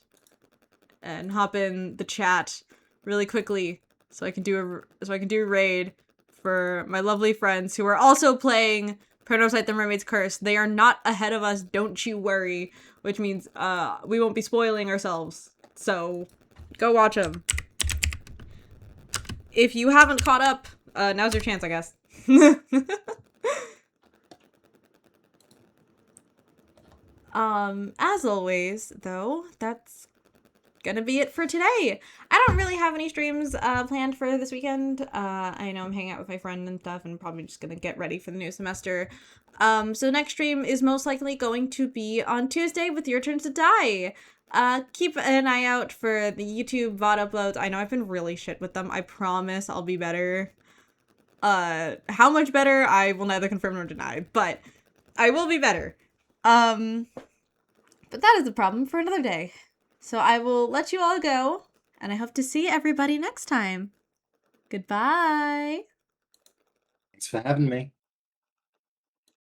and hop in the chat really quickly so I can do a raid for my lovely friends who are also playing Paranormal Sight: The Mermaid's Curse. They are not ahead of us, don't you worry, which means we won't be spoiling ourselves. So go watch them. If you haven't caught up, now's your chance, I guess. As always, though, that's gonna be it for today. I don't really have any streams planned for this weekend. I know I'm hanging out with my friend and stuff and probably just gonna get ready for the new semester. So next stream is most likely going to be on Tuesday with Your Turn to Die. Keep an eye out for the YouTube VOD uploads. I know I've been really shit with them. I promise I'll be better. How much better, I will neither confirm nor deny, but I will be better. But that is a problem for another day. So I will let you all go, and I hope to see everybody next time. Goodbye. Thanks for having me.